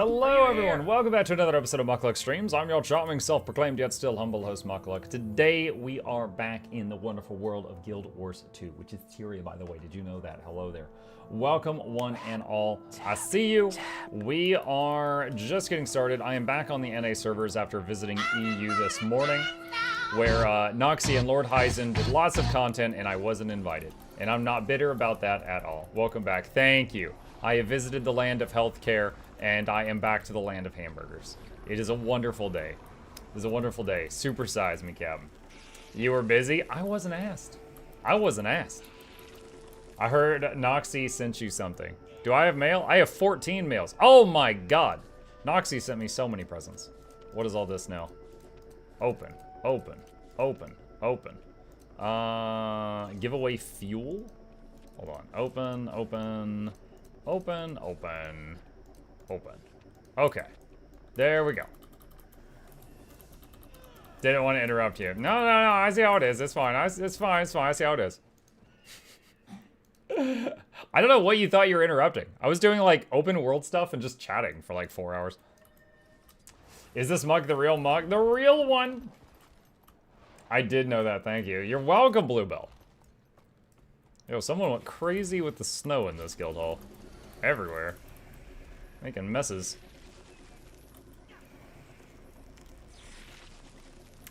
Hello everyone, welcome back to another episode of Muckluck Streams. I'm your charming, self-proclaimed, yet still humble host, Muckluck. Today we are back in the wonderful world of Guild Wars 2, which is Tyria, by the way. Did you know that? Hello there. Welcome one and all. I see you. We are just getting started. I am back on the NA servers after visiting EU this morning, where Noxxi and Lord Hyzen did lots of content and I wasn't invited. And I'm not bitter about that at all. Welcome back. Thank you. I have visited the land of healthcare, and I am back to the land of hamburgers. It is a wonderful day. It is a wonderful day. Supersize me, Captain. You were busy? I wasn't asked. I wasn't asked. I heard Noxxi sent you something. Do I have mail? I have 14 mails. Oh my god. Noxxi sent me so many presents. What is all this now? Open, open, open, open. Giveaway fuel? Hold on. Open, open, open, open. Open. Okay. There we go. Didn't want to interrupt you. No, no, no. I see how it is. It's fine. It's fine. It's fine. I see how it is. I don't know what you thought you were interrupting. I was doing like open world stuff and just chatting for like 4 hours. Is this mug the real mug? The real one? I did know that. Thank you. You're welcome, Bluebell. Yo, someone went crazy with the snow in this guild hall. Everywhere. Making messes.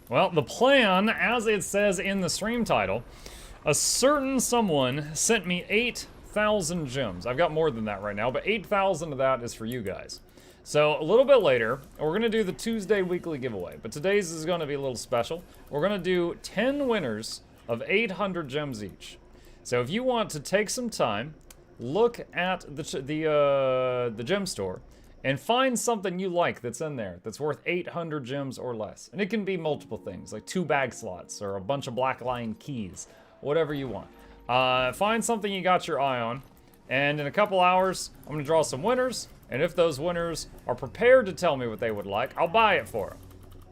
Well, the plan, as it says in the stream title, a certain someone sent me 8,000 gems. I've got more than that right now, but 8,000 of that is for you guys. So a little bit later, we're going to do the Tuesday weekly giveaway, but today's is going to be a little special. We're going to do 10 winners of 800 gems each. So if you want to take some time, look at the gem store and find something you like that's in there that's worth 800 gems or less. And it can be multiple things, like 2 bag slots or a bunch of Black Lion keys, whatever you want. Find something you got your eye on, and in a couple hours, I'm gonna draw some winners, and if those winners are prepared to tell me what they would like, I'll buy it for them.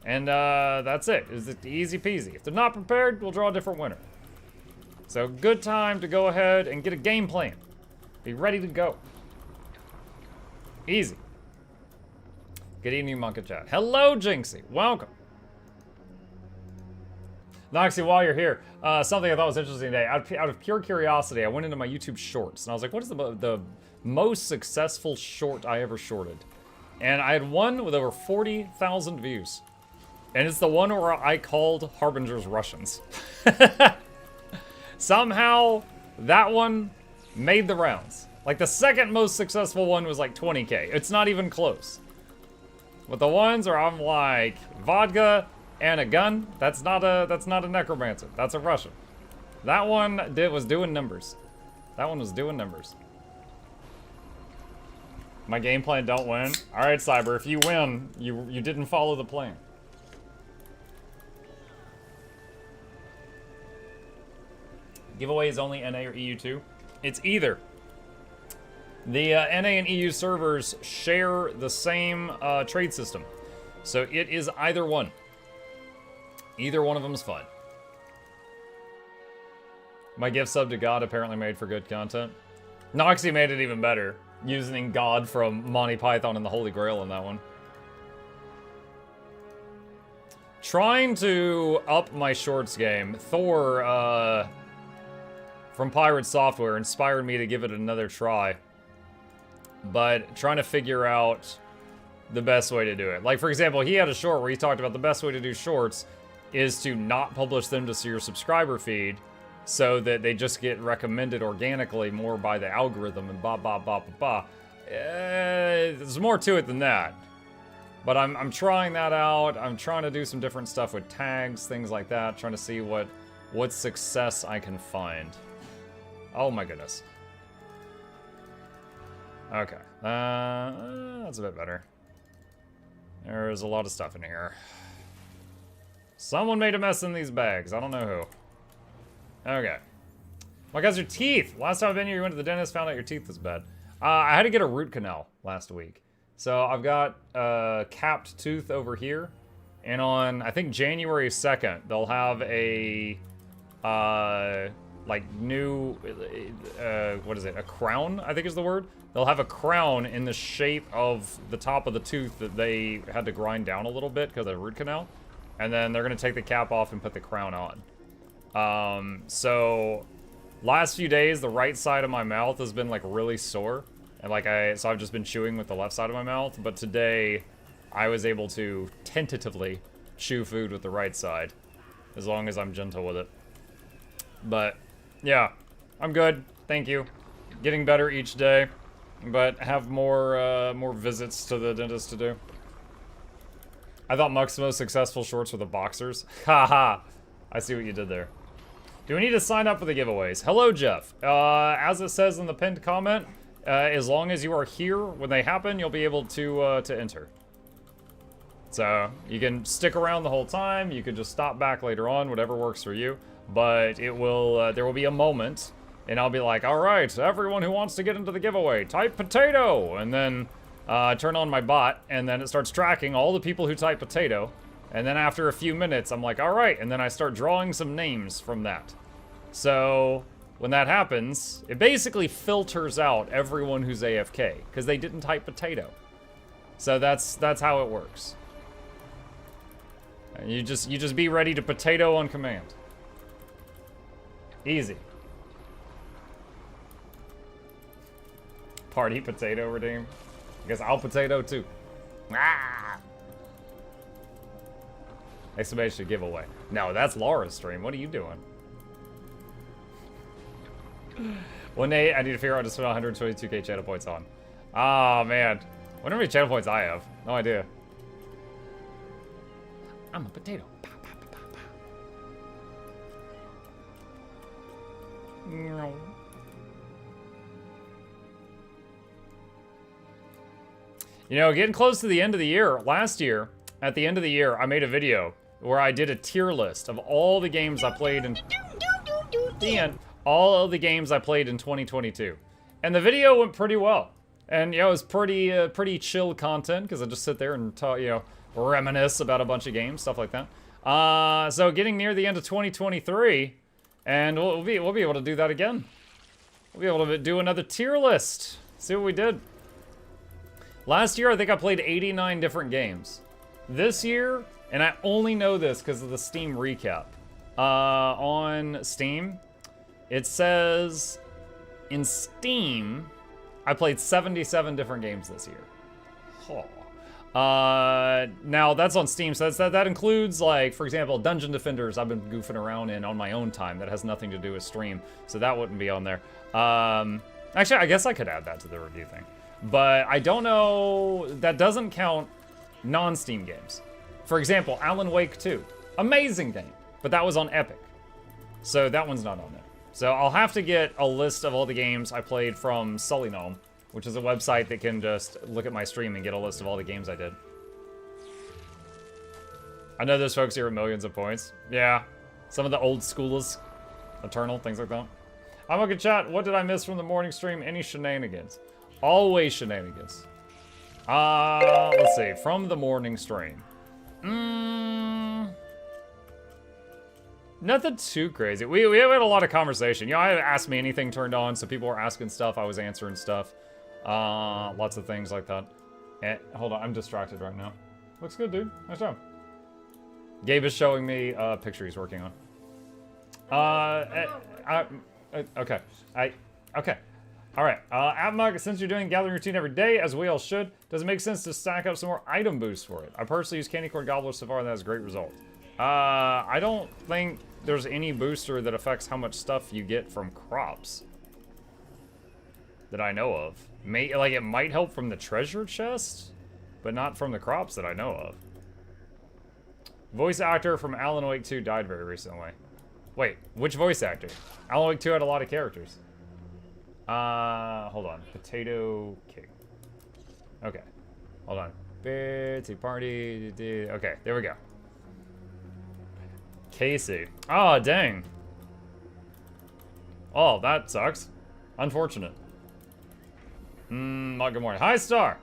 And that's it. It's easy peasy. If they're not prepared, we'll draw a different winner. So good time to go ahead and get a game plan. Be ready to go. Easy. Good evening, Monka Chat. Hello, Jinxie. Welcome. Noxxi, while you're here, something I thought was interesting today. Out of pure curiosity, I went into my YouTube shorts, and I was like, what is the most successful short I ever shorted? And I had one with over 40,000 views. And it's the one where I called Harbingers Russians. Somehow, that one made the rounds. Like the second most successful one was like 20K. It's not even close. But the ones where I'm like, vodka and a gun, that's not a necromancer. That's a Russian. That one was doing numbers. That one was doing numbers. My game plan don't win. Alright, Cyber, if you win, you didn't follow the plan. Giveaway is only NA or EU2. It's either. The NA and EU servers share the same trade system. So it is either one. Either one of them is fine. My gift sub to God apparently made for good content. Noxxi made it even better, using God from Monty Python and the Holy Grail in that one. Trying to up my shorts game, Thor, from Pirate Software inspired me to give it another try. But trying to figure out the best way to do it. Like, for example, he had a short where he talked about the best way to do shorts is to not publish them to your subscriber feed so that they just get recommended organically more by the algorithm and blah, blah, blah, blah, blah. There's more to it than that. But I'm trying that out. I'm trying to do some different stuff with tags, things like that, trying to see what success I can find. Oh my goodness. Okay, that's a bit better. There's a lot of stuff in here. Someone made a mess in these bags. I don't know who. Okay. Well, guys, your teeth. Last time I've been here, you went to the dentist, found out your teeth was bad. I had to get a root canal last week. So I've got a capped tooth over here. And on, I think, January 2nd, they'll have a like new, what is it, a crown, I think is the word. they'll have a crown in the shape of the top of the tooth that they had to grind down a little bit because of the root canal. And then they're going to take the cap off and put the crown on. So last few days, the right side of my mouth has been like really sore. And like so I've just been chewing with the left side of my mouth. But today, I was able to tentatively chew food with the right side. As long as I'm gentle with it. But, yeah. I'm good. Thank you. Getting better each day. But have more visits to the dentist to do. I thought Muck's most successful shorts were the boxers. Haha. I see what you did there. Do we need to sign up for the giveaways? Hello, Jeff. As it says in the pinned comment, as long as you are here when they happen, you'll be able to enter. So, you can stick around the whole time, you can just stop back later on, whatever works for you. But it will, there will be a moment, and I'll be like, alright, everyone who wants to get into the giveaway, type potato! And then, turn on my bot, and then it starts tracking all the people who type potato. And then after a few minutes, I'm like, alright, and then I start drawing some names from that. So, when that happens, it basically filters out everyone who's AFK, because they didn't type potato. So that's how it works. You just be ready to potato on command. Easy. Party potato redeem. I guess I'll potato too. Ah! Exclamation giveaway. No, that's Laura's stream. What are you doing? One day I need to figure out how to spend 122k channel points on. Oh man. Wonder how many channel points I have. No idea. I'm a potato. Pow, pow, pow, pow, pow. No. You know, getting close to the end of the year, last year, at the end of the year, I made a video where I did a tier list of all the games I played in the end, all of the games I played in 2022. And the video went pretty well. And, you know, it was pretty chill content, because I just sit there and talk, you know, reminisce about a bunch of games, stuff like that. So getting near the end of 2023, and we'll be able to do that again. We'll be able to do another tier list. See what we did. Last year, I think I played 89 different games. This year, and I only know this because of the Steam recap. On Steam, it says in Steam, I played 77 different games this year. Oh. Now that's on Steam, so that includes, like, for example, Dungeon Defenders I've been goofing around in on my own time. That has nothing to do with stream, so that wouldn't be on there. Actually, I guess I could add that to the review thing. But I don't know, that doesn't count non-Steam games. For example, Alan Wake 2. Amazing game, but that was on Epic. So that one's not on there. So I'll have to get a list of all the games I played from Sully Gnome, which is a website that can just look at my stream and get a list of all the games I did. I know there's folks here with millions of points. Yeah, some of the old schoolers, Eternal, things like that. I'm a good chat. What did I miss from the morning stream? Any shenanigans? Always shenanigans. Let's see. From the morning stream. Nothing too crazy. We had a lot of conversation. You know, I Asked Me Anything turned on, so people were asking stuff. I was answering stuff. Lots of things like that. And, hold on, I'm distracted right now. Looks good, dude. Nice job. Gabe is showing me a picture he's working on. Okay. Okay. Alright, Atmug, since you're doing gathering routine every day, as we all should, does it make sense to stack up some more item boosts for it? I personally use Candy Corn Gobbler so far, and that has great results. I don't think there's any booster that affects how much stuff you get from crops. That I know of. Like, it might help from the treasure chest, but not from the crops that I know of. Voice actor from Alan Wake 2 died very recently. Wait, which voice actor? Alan Wake 2 had a lot of characters. Hold on. Potato King. Okay. Hold on. Birthday party. Okay, there we go. Casey. Oh, dang. Oh, that sucks. Unfortunate. Well, good morning. Hi, Star.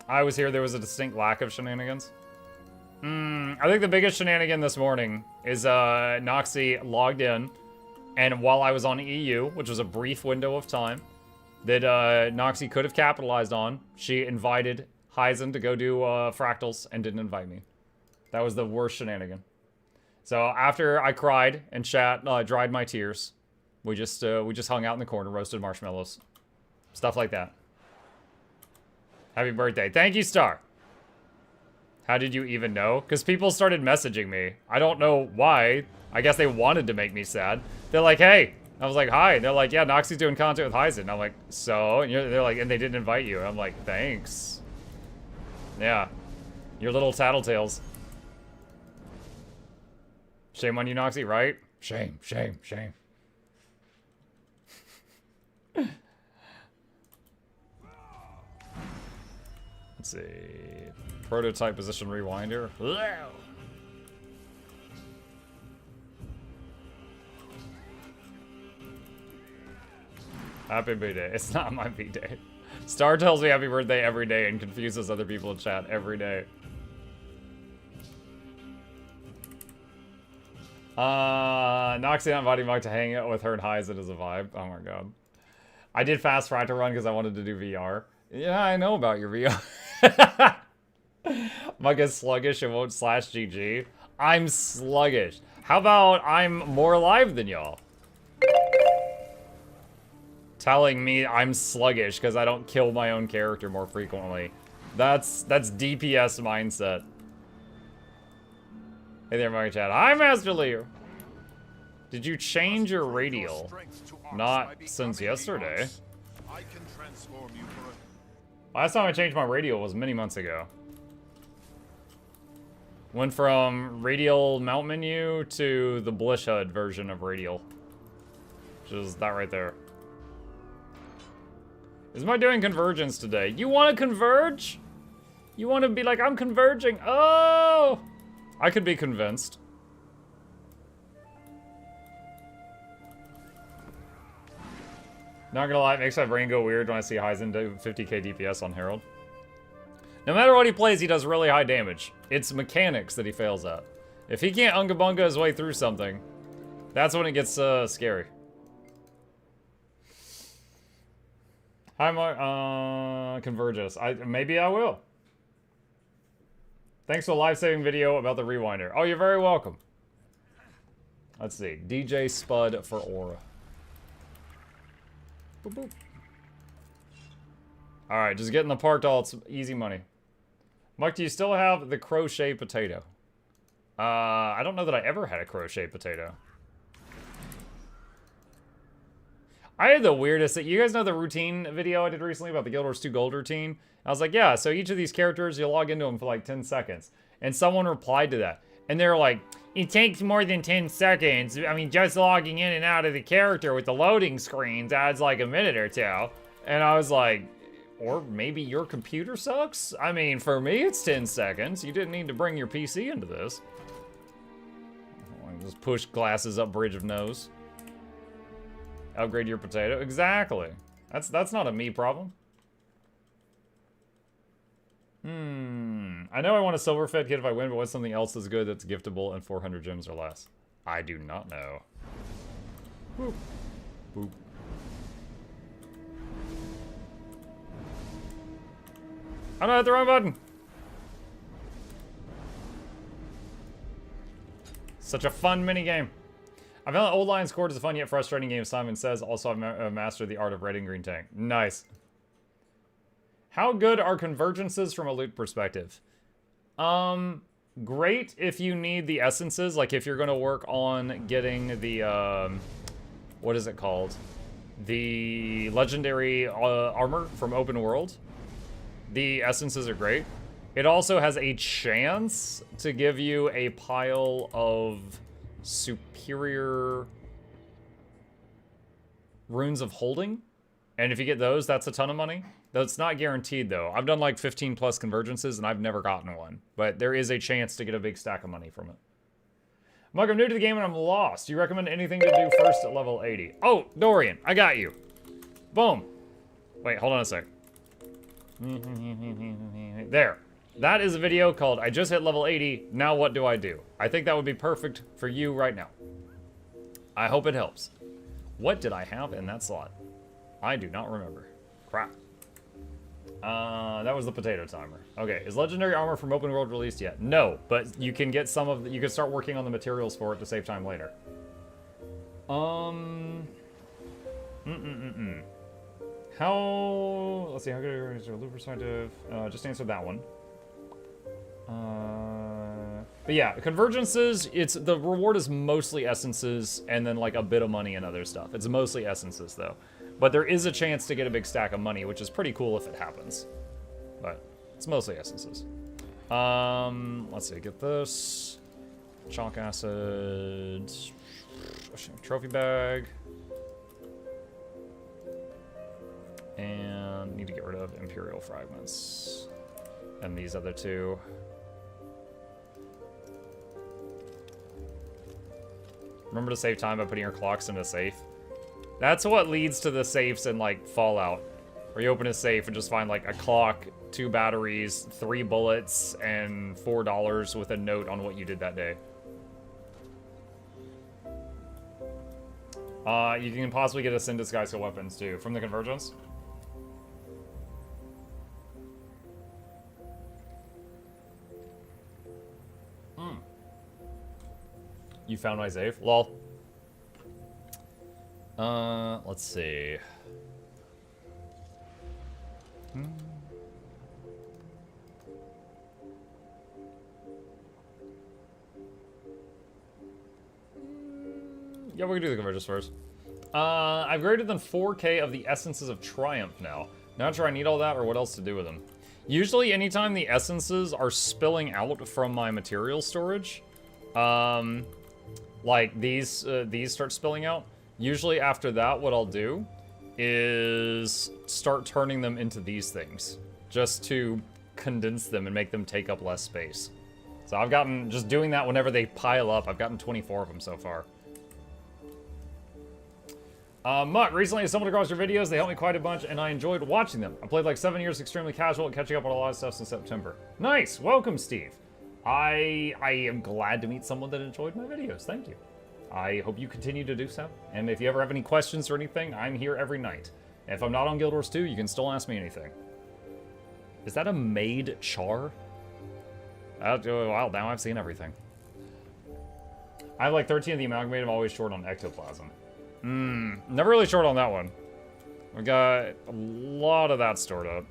I was here. There was a distinct lack of shenanigans. I think the biggest shenanigan this morning is Noxxi logged in And while I was on EU, which was a brief window of time, that Noxxi could have capitalized on, she invited Hyzen to go do fractals and didn't invite me. That was the worst shenanigan. So after I cried and chat, dried my tears, we just hung out in the corner, roasted marshmallows, stuff like that. Happy birthday. Thank you, Star. How did you even know? Because people started messaging me. I don't know why. I guess they wanted to make me sad. They're like, hey. I was like, hi. They're like, yeah, Noxxi's doing content with Hyzen. I'm like, so? And they're like, and they didn't invite you. I'm like, thanks. Yeah. Your little tattletales. Shame on you, Noxxi, right? Shame, shame, shame. Let's see. Prototype position rewinder. Happy birthday. It's not my birthday. Star tells me happy birthday every day and confuses other people in chat every day. Noxxi not inviting Mike to hang out with her and Hyzen is a vibe. Oh my god. I did fast fractal run because I wanted to do VR. Yeah, I know about your VR. Mike is sluggish and won't slash GG. I'm sluggish. How about I'm more alive than y'all? Telling me I'm sluggish because I don't kill my own character more frequently. That's DPS mindset. Hey there, Mario Chat. Hi, Master Leo. Did you change your radial? Not since yesterday. Last time I changed my radial was many months ago. Went from radial mount menu to the Blish HUD version of radial. Which is that right there. Is my doing convergence today? You want to converge? You want to be like, I'm converging. Oh! I could be convinced. Not gonna lie, it makes my brain go weird when I see Hyzen do 50k DPS on Herald. No matter what he plays, he does really high damage. It's mechanics that he fails at. If he can't Unga Bunga his way through something, that's when it gets scary. Hi, Mark. Convergence. Maybe I will. Thanks for the life-saving video about the rewinder. Oh, you're very welcome. Let's see. DJ Spud for Aura. Boop, boop. Alright, just getting the parked alts. Easy money. Mike, do you still have the crochet potato? I don't know that I ever had a crochet potato. I had the weirdest... You guys know the routine video I did recently about the Guild Wars 2 Gold routine? I was like, yeah, so each of these characters, you log into them for like 10 seconds. And someone replied to that. And they're like, it takes more than 10 seconds. I mean, just logging in and out of the character with the loading screens adds like a minute or two. And I was like, or maybe your computer sucks? I mean, for me, it's 10 seconds. You didn't need to bring your PC into this. Just push glasses up bridge of nose. Upgrade your potato. Exactly. That's not a me problem. I know I want a silver fed kit if I win, but what's something else that's good that's giftable and 400 gems or less? I do not know. Boop. Boop. Oh no, I hit the wrong button. Such a fun minigame. I found Old Lion Scored is a fun yet frustrating game, Simon says. Also, I've mastered the art of red and green tank. Nice. How good are convergences from a loot perspective? Great if you need the essences, like if you're going to work on getting the, what is it called? The legendary armor from open world. The essences are great. It also has a chance to give you a pile of superior runes of holding. And if you get those, that's a ton of money. That's not guaranteed, though. I've done like 15 plus convergences, and I've never gotten one. But there is a chance to get a big stack of money from it. Mike, I'm new to the game and I'm lost. Do you recommend anything to do first at level 80? Oh, Dorian, I got you. Boom. Wait, hold on a sec. There. That is a video called I just hit level 80, now what do I do? I think that would be perfect for you right now. I hope it helps. What did I have in that slot? I do not remember. Crap. That was the potato timer. Okay, is legendary armor from open world released yet? No, but you can get some of the, you can start working on the materials for it to save time later. How, let's see, how good is your loop perspective? Just answer that one. But yeah, convergences, it's, the reward is mostly essences and then like a bit of money and other stuff. It's mostly essences though. But there is a chance to get a big stack of money, which is pretty cool if it happens. But it's mostly essences. Let's see, get this. Chalk acid. Trophy bag. And need to get rid of Imperial fragments. And these other two. Remember to save time by putting your clocks in a safe. That's what leads to the safes in, like, Fallout. Where you open a safe and just find, like, a clock, 2 batteries, 3 bullets, and $4 with a note on what you did that day. You can possibly get a Sin Disguise weapons, too, from the Convergence. You found my safe? Lol. Let's see. Yeah, we're gonna do the convergence first. I've greater than 4K of the essences of triumph now. Not sure I need all that or what else to do with them. Usually anytime the essences are spilling out from my material storage, like these start spilling out, usually after that, what I'll do is start turning them into these things, just to condense them and make them take up less space. So I've gotten, just doing that whenever they pile up, I've gotten 24 of them so far. Mutt, recently I stumbled across your videos, they helped me quite a bunch, and I enjoyed watching them. I played like 7 years extremely casual and catching up on a lot of stuff since September. Nice! Welcome, Steve. I am glad to meet someone that enjoyed my videos, thank you. I hope you continue to do so. And if you ever have any questions or anything, I'm here every night. And if I'm not on Guild Wars 2, you can still ask me anything. Is that a maid char? Wow, now I've seen everything. I have like 13 of the amalgamate. I'm always short on ectoplasm. Never really short on that one. We got a lot of that stored up.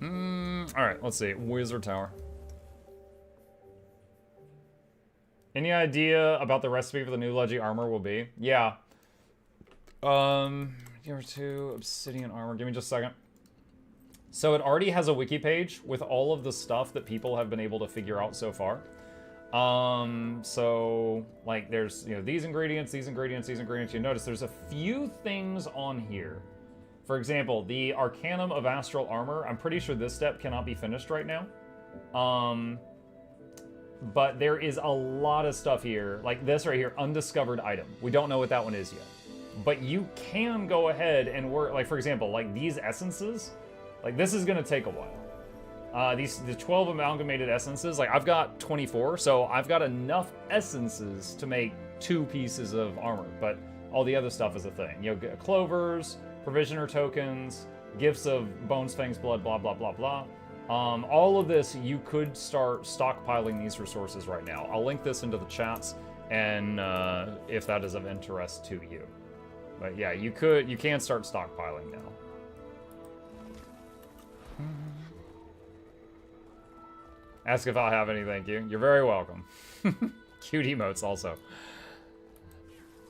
Alright, let's see. Wizard Tower. Any idea about the recipe for the new Leggy armor will be? Yeah. Give her 2 obsidian armor. Give me just a second. So it already has a wiki page with all of the stuff that people have been able to figure out so far. So, like, there's, you know, these ingredients, these ingredients, these ingredients. You notice there's a few things on here. For example, the Arcanum of Astral Armor. I'm pretty sure this step cannot be finished right now. But there is a lot of stuff here, like this right here, undiscovered item. We don't know what that one is yet. But you can go ahead and work, like for example, like these essences, like this is gonna take a while. The 12 amalgamated essences, like I've got 24, so I've got enough essences to make 2 pieces of armor, but all the other stuff is a thing. You know, clovers, provisioner tokens, gifts of bones, fangs, blood, blah, blah, blah, blah. All of this, you could start stockpiling these resources right now. I'll link this into the chats, and if that is of interest to you. But yeah, you can start stockpiling now. Ask if I'll have any, thank you. You're very welcome. Cute emotes also.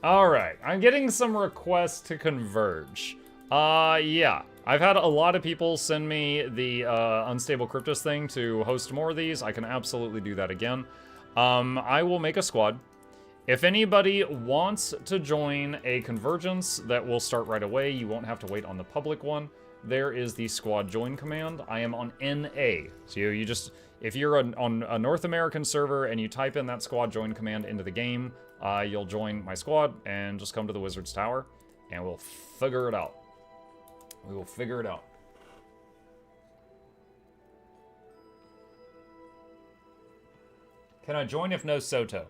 Alright, I'm getting some requests to converge. Yeah. I've had a lot of people send me the Unstable Cryptos thing to host more of these. I can absolutely do that again. I will make a squad. If anybody wants to join a convergence that will start right away, you won't have to wait on the public one. There is the squad join command. I am on NA. So you just, if you're on a North American server and you type in that squad join command into the game, you'll join my squad and just come to the Wizard's Tower and we'll figure it out. We will figure it out. Can I join if no Soto?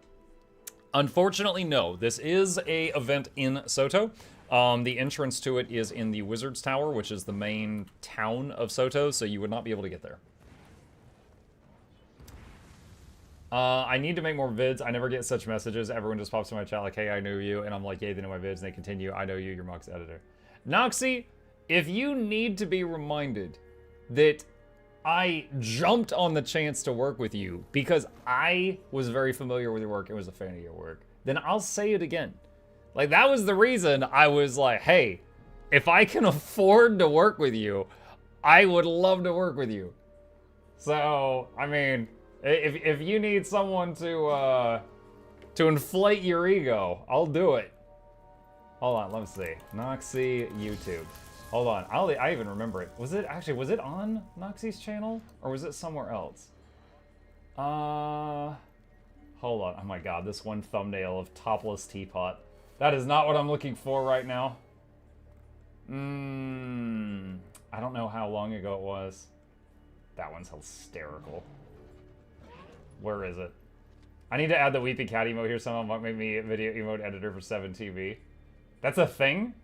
Unfortunately, no. This is a event in Soto. The entrance to it is in the Wizard's Tower, which is the main town of Soto, so you would not be able to get there. I need to make more vids. I never get such messages. Everyone just pops in my chat like, hey, I know you. And I'm like, yay, they know my vids. And they continue, I know you, your Mox editor. Noxxi, if you need to be reminded that I jumped on the chance to work with you because I was very familiar with your work and was a fan of your work, then I'll say it again. Like, that was the reason I was like, hey, if I can afford to work with you, I would love to work with you. So, I mean, if you need someone to inflate your ego, I'll do it. Hold on, let me see. Noxxi YouTube. Hold on, I even remember it. Was it on Noxxi's channel? Or was it somewhere else? Hold on, oh my god, this one thumbnail of topless teapot. That is not what I'm looking for right now. I don't know how long ago it was. That one's hysterical. Where is it? I need to add the Weepy Cat emote here. Someone might make me a video emote editor for 7TV. That's a thing?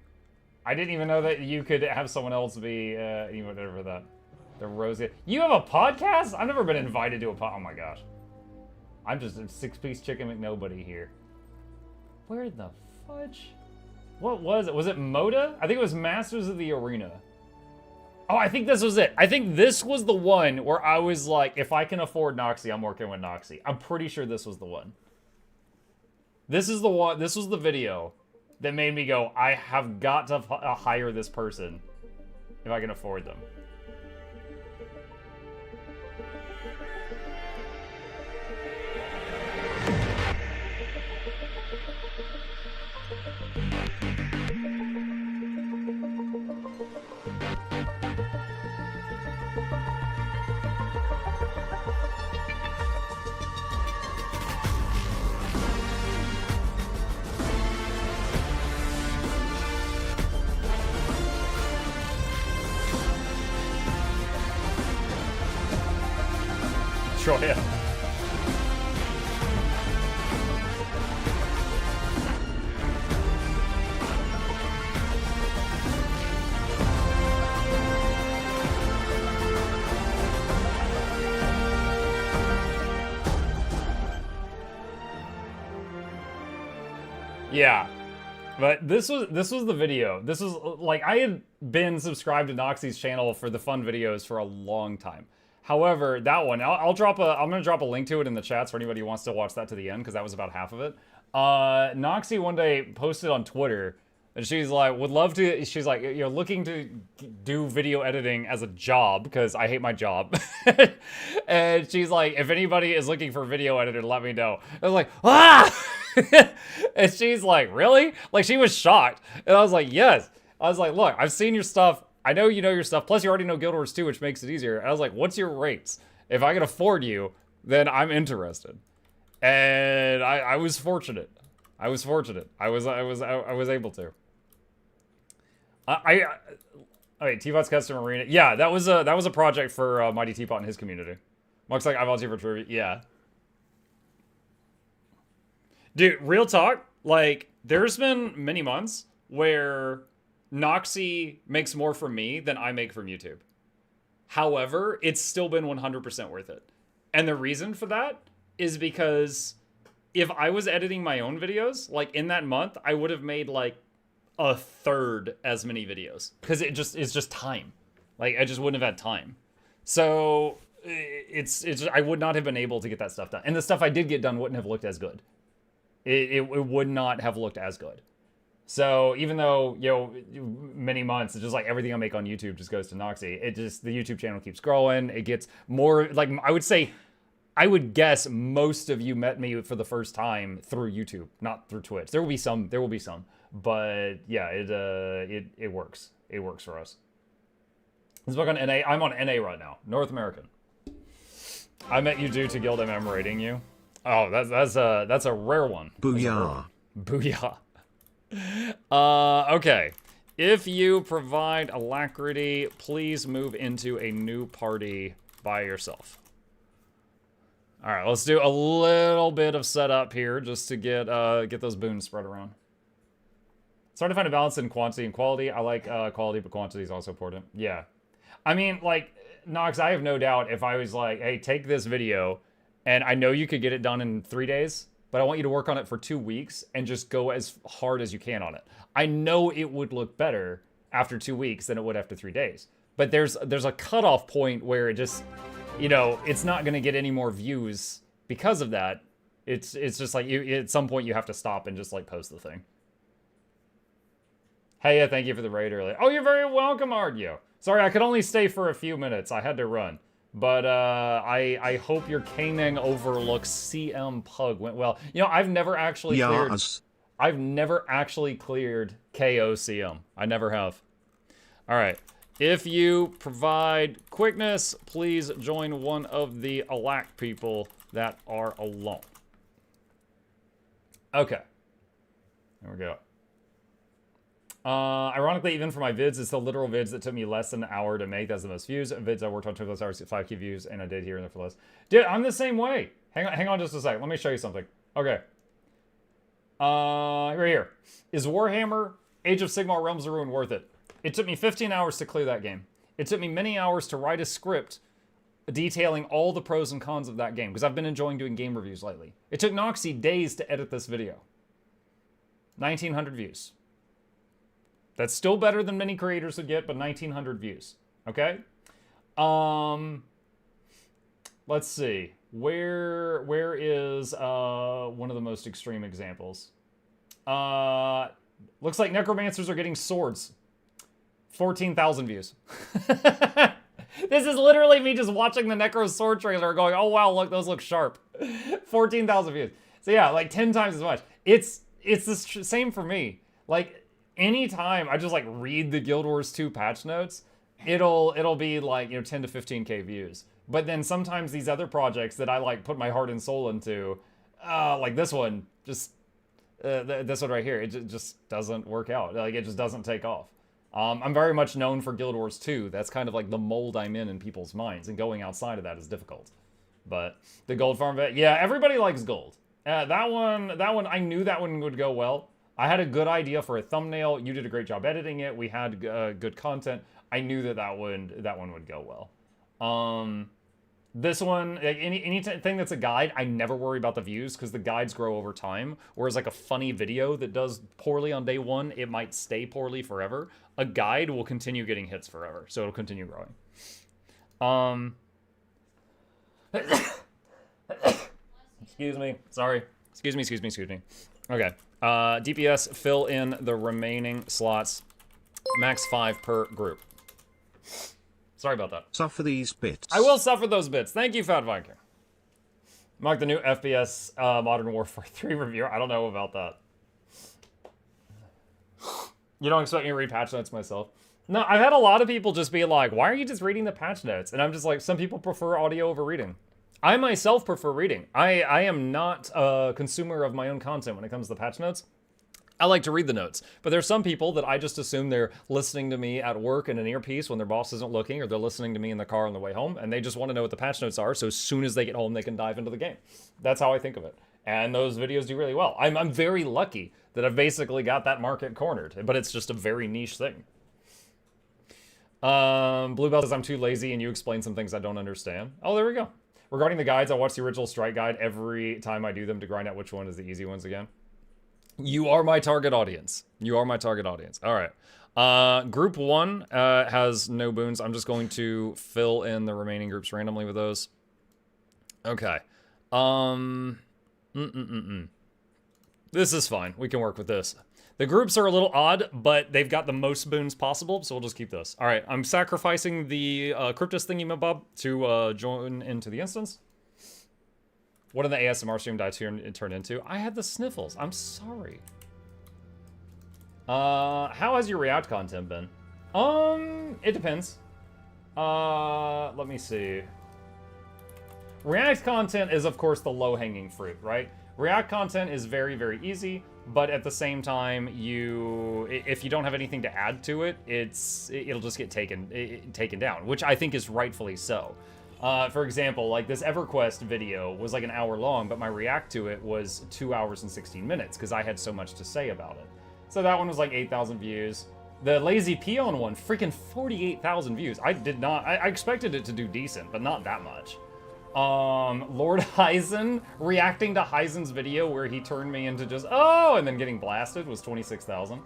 I didn't even know that you could have someone else be emote editor for that. The Rosie. You have a podcast? I've never been invited to a pod. Oh my gosh. I'm just a 6-piece chicken McNobody here. Where the fudge? What was it? Was it Moda? I think it was Masters of the Arena. Oh, I think this was it. I think this was the one where I was like, if I can afford Noxxi, I'm working with Noxxi. I'm pretty sure this was the one. This is the one. This was the video that made me go, I have got to hire this person if I can afford them. Sure, yeah. Yeah. But this was the video. This was like, I had been subscribed to Noxxi's channel for the fun videos for a long time. However, that one, I'm gonna drop a link to it in the chats for anybody who wants to watch that to the end, because that was about half of it. Noxxi one day posted on Twitter, and she's like, would love to, she's like, you're looking to do video editing as a job, because I hate my job. And she's like, if anybody is looking for a video editor, let me know. I was like, ah! And she's like, really? Like, she was shocked. And I was like, yes. I was like, look, I've seen your stuff. I know you know your stuff. Plus, you already know Guild Wars 2, which makes it easier. And I was like, what's your rates? If I can afford you, then I'm interested. And I was fortunate. I was fortunate. I was able to. Okay, Teapot's Custom Arena. Yeah, that was a project for Mighty Teapot and his community. Looks like I volunteer for trivia. Yeah. Dude, real talk. Like, there's been many months where Noxxi makes more from me than I make from YouTube. However, it's still been 100% worth it. And the reason for that is because if I was editing my own videos, like in that month, I would have made like a third as many videos. Because it's just time. Like, I just wouldn't have had time. So it's I would not have been able to get that stuff done. And the stuff I did get done wouldn't have looked as good. It would not have looked as good. So even though, you know, many months, it's just like everything I make on YouTube just goes to Noxxi. It just, the YouTube channel keeps growing. It gets more, like, I would guess most of you met me for the first time through YouTube, not through Twitch. There will be some, but yeah, it works. It works for us. Let's look on NA. I'm on NA right now, North American. I met you due to Guild MM rating you. Oh, that's a rare one. Booyah. Booyah. Okay. If you provide alacrity, please move into a new party by yourself. All right, let's do a little bit of setup here just to get those boons spread around. It's hard to find a balance in quantity and quality. I like quality, but quantity is also important. Yeah. I mean, like, Nox, I have no doubt if I was like, hey, take this video, and I know you could get it done in 3 days, but I want you to work on it for 2 weeks and just go as hard as you can on it. I know it would look better after 2 weeks than it would after 3 days. But there's a cutoff point where it just, you know, it's not going to get any more views because of that. It's just like, at some point you have to stop and just, like, post the thing. Hey, yeah, thank you for the raid earlier. Oh, you're very welcome, Argyo. Sorry, I could only stay for a few minutes. I had to run. But I hope your Kanang Overlook CM Pug went well. You know, I've never actually cleared... I've never actually cleared KOCM. I never have. All right. If you provide quickness, please join one of the Alack people that are alone. Okay. There we go. Ironically, even for my vids, it's the literal vids that took me less than an hour to make. That's the most views. Vids I worked on took less hours to get 5K views, and I did here and there for less. Dude, I'm the same way. Hang on just a second. Let me show you something. Okay. Right here. Is Warhammer Age of Sigmar Realms of Ruin worth it? It took me 15 hours to clear that game. It took me many hours to write a script detailing all the pros and cons of that game, because I've been enjoying doing game reviews lately. It took Noxxi days to edit this video. 1,900 views. That's still better than many creators would get, but 1,900 views. Okay? Let's see. Where is one of the most extreme examples? Looks like necromancers are getting swords. 14,000 views. This is literally me just watching the Necro Sword trailer going, oh wow, look, those look sharp. 14,000 views. So yeah, like 10 times as much. It's the same for me. Like, anytime I just like read the Guild Wars 2 patch notes, it'll be like, you know, 10 to 15K views. But then sometimes these other projects that I like put my heart and soul into, like this one, just this one right here, it just doesn't work out. Like, it just doesn't take off. I'm very much known for Guild Wars 2. That's kind of like the mold I'm in people's minds, and going outside of that is difficult. But the gold farm, yeah, everybody likes gold. That one, I knew that one would go well. I had a good idea for a thumbnail. You did a great job editing it. We had good content. I knew that one would go well. This one, like anything that's a guide, I never worry about the views because the guides grow over time. Whereas like a funny video that does poorly on day one, it might stay poorly forever. A guide will continue getting hits forever, so it'll continue growing. Excuse me. Sorry. Excuse me. Okay. DPS, fill in the remaining slots. Max 5 per group. Sorry about that. Suffer these bits. I will suffer those bits. Thank you, Fat Viking. Mark the new FPS Modern Warfare 3 reviewer. I don't know about that. You don't expect me to read patch notes myself? No, I've had a lot of people just be like, why are you just reading the patch notes? And I'm just like, some people prefer audio over reading. I myself prefer reading. I am not a consumer of my own content when it comes to the patch notes. I like to read the notes, but there's some people that I just assume they're listening to me at work in an earpiece when their boss isn't looking, or they're listening to me in the car on the way home, and they just want to know what the patch notes are, so as soon as they get home, they can dive into the game. That's how I think of it. And those videos do really well. I'm very lucky that I've basically got that market cornered, but it's just a very niche thing. Bluebell says I'm too lazy and you explain some things I don't understand. Oh, there we go. Regarding the guides, I watch the original Strike guide every time I do them to grind out which one is the easy ones again. You are my target audience. You are my target audience. All right. Group 1 has no boons. I'm just going to fill in the remaining groups randomly with those. Okay. This is fine. We can work with this. The groups are a little odd, but they've got the most boons possible, so we'll just keep this. All right, I'm sacrificing the Cryptus thingy-mabob to join into the instance. What did the ASMR stream die turn into? I had the sniffles. I'm sorry. How has your React content been? It depends. Let me see. React content is, of course, the low-hanging fruit, right? React content is very, very easy, but at the same time, if you don't have anything to add to it, it'll just get taken down, which I think is rightfully so. For example, like this EverQuest video was like an hour long, but my react to it was 2 hours and 16 minutes because I had so much to say about it. So that one was like 8,000 views. The Lazy Peon one, freaking 48,000 views. I expected it to do decent, but not that much. Lord Heisen, reacting to Heisen's video where he turned me into just, oh, and then getting blasted was 26,000.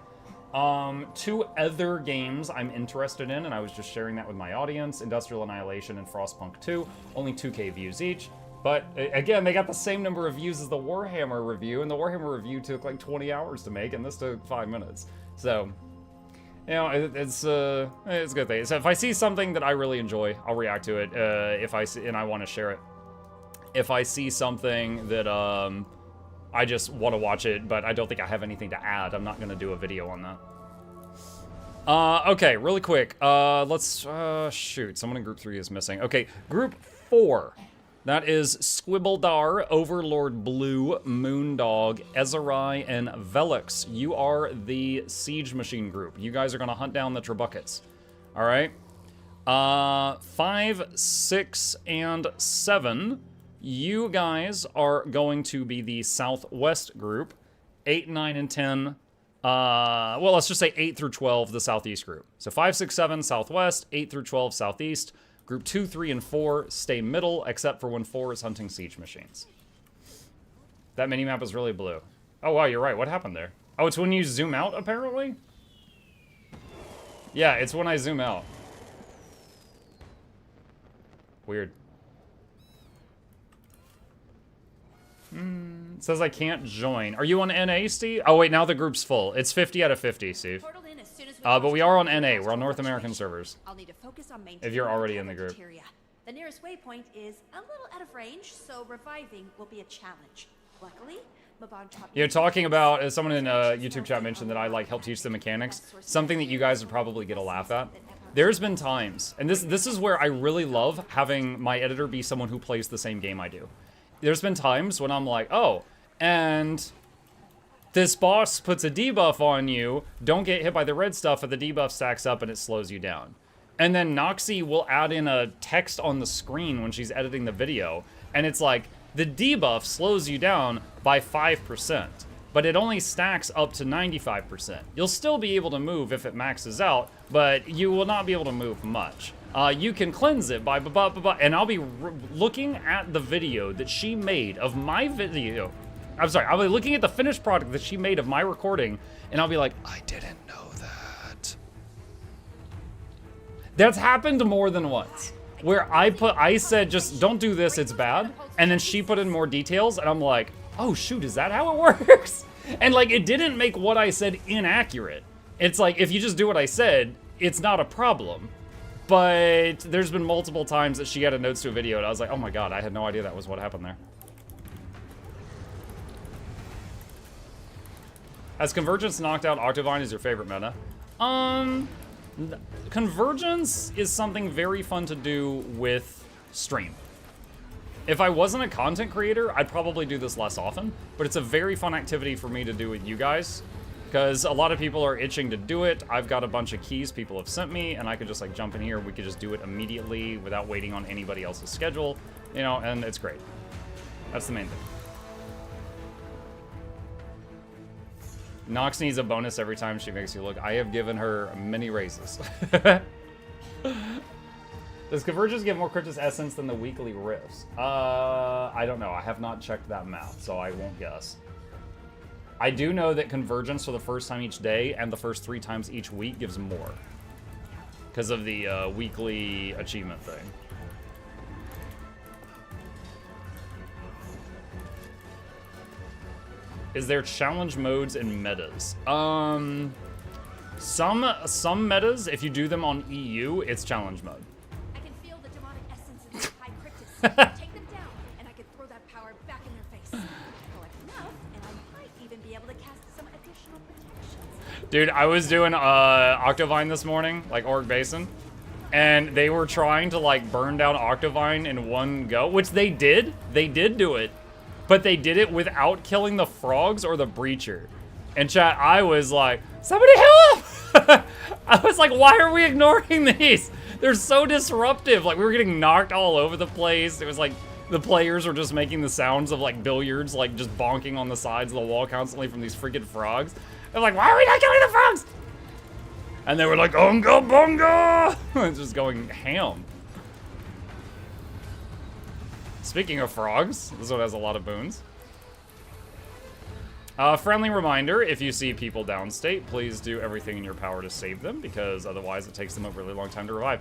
2 other games I'm interested in, and I was just sharing that with my audience, Industrial Annihilation and Frostpunk 2, only 2K views each. But again, they got the same number of views as the Warhammer review, and the Warhammer review took like 20 hours to make, and this took 5 minutes. So, you know, it's a good thing. So if I see something that I really enjoy, I'll react to it. If I see, and I want to share it. If I see something that I just want to watch it, but I don't think I have anything to add, I'm not going to do a video on that. Okay, really quick. Let's shoot. Someone in group 3 is missing. Okay, group 4. That is Squibbledar, Overlord Blue, Moondog, Ezerai, and Velix. You are the Siege Machine group. You guys are going to hunt down the Trebuchets. All right? 5, 6, and 7. You guys are going to be the Southwest group. 8, 9, and 10. Well, let's just say 8 through 12, the Southeast group. So 5, 6, 7, Southwest. 8 through 12, Southeast. Group 2, 3, and 4 stay middle, except for when 4 is hunting siege machines. That minimap is really blue. Oh, wow, you're right. What happened there? Oh, it's when you zoom out, apparently? Yeah, it's when I zoom out. Weird. It says I can't join. Are you on NA, Steve? Oh, wait, now the group's full. It's 50 out of 50, Steve. But we are on NA. We're on North American servers. I'll need to focus on if you're already in the group. The nearest waypoint is a little out of range, so reviving will be a challenge. Luckily, you're talking about, as someone in YouTube chat mentioned that I like help teach the mechanics, something that you guys would probably get a laugh at. There's been times, and this is where I really love having my editor be someone who plays the same game I do. There's been times when I'm like, oh, and this boss puts a debuff on you, don't get hit by the red stuff, and the debuff stacks up and it slows you down. And then Noxxi will add in a text on the screen when she's editing the video, and it's like, the debuff slows you down by 5%, but it only stacks up to 95%. You'll still be able to move if it maxes out, but you will not be able to move much. You can cleanse it by and I'll be looking at the video that she made of my video. I'm sorry, I'll be looking at the finished product that she made of my recording, and I'll be like, I didn't know that. That's happened more than once. Where I said, just don't do this, it's bad. And then she put in more details, and I'm like, oh shoot, is that how it works? And like, it didn't make what I said inaccurate. It's like, if you just do what I said, it's not a problem. But there's been multiple times that she added notes to a video, and I was like, oh my god, I had no idea that was what happened there. Has Convergence knocked out Octavine as your favorite meta? Convergence is something very fun to do with stream. If I wasn't a content creator, I'd probably do this less often, but it's a very fun activity for me to do with you guys, because a lot of people are itching to do it. I've got a bunch of keys people have sent me, and I could just like jump in here, we could just do it immediately without waiting on anybody else's schedule, you know, and it's great. That's the main thing. Nox needs a bonus every time she makes you look. I have given her many raises. Does Convergence give more Cryptus Essence than the weekly riffs? I don't know. I have not checked that math, so I won't guess. I do know that Convergence for the first time each day and the first 3 times each week gives more. Because of the weekly achievement thing. Is there challenge modes and metas? Some metas, if you do them on EU, it's challenge mode. I can feel the demonic essence in the high cryptids. Take them down, and I can throw that power back in their face. Collect enough, and I might even be able to cast some additional protections. Dude, I was doing Octavine this morning, like Orc Basin, and they were trying to like burn down Octavine in one go, which they did. They did do it. But they did it without killing the frogs or the breacher. And chat, I was like, somebody help! I was like, why are we ignoring these? They're so disruptive. Like, we were getting knocked all over the place. It was like the players were just making the sounds of like billiards, like just bonking on the sides of the wall constantly from these freaking frogs. They're like, why are we not killing the frogs? And they were like, Unga Bunga! It's just going ham. Speaking of frogs, this one has a lot of boons. Friendly reminder, if you see people downstate, please do everything in your power to save them, because otherwise it takes them a really long time to revive.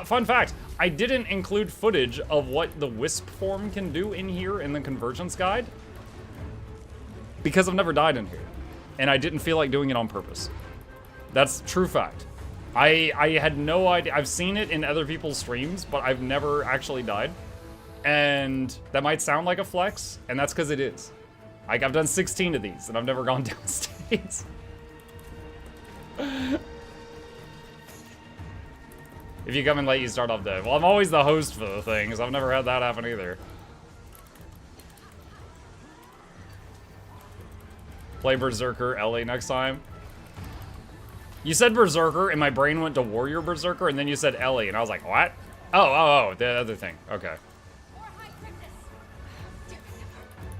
Fun fact, I didn't include footage of what the Wisp form can do in here in the Convergence Guide, because I've never died in here, and I didn't feel like doing it on purpose. That's true fact. I had no idea. I've seen it in other people's streams, but I've never actually died. And that might sound like a flex, and that's because it is. Like, I've done 16 of these, and I've never gone downstate. If you come in late, you start off dead. Well, I'm always the host for the things. I've never had that happen either. Play Berserker LA next time. You said Berserker, and my brain went to Warrior Berserker, and then you said Ellie, and I was like, what? Oh, the other thing. Okay.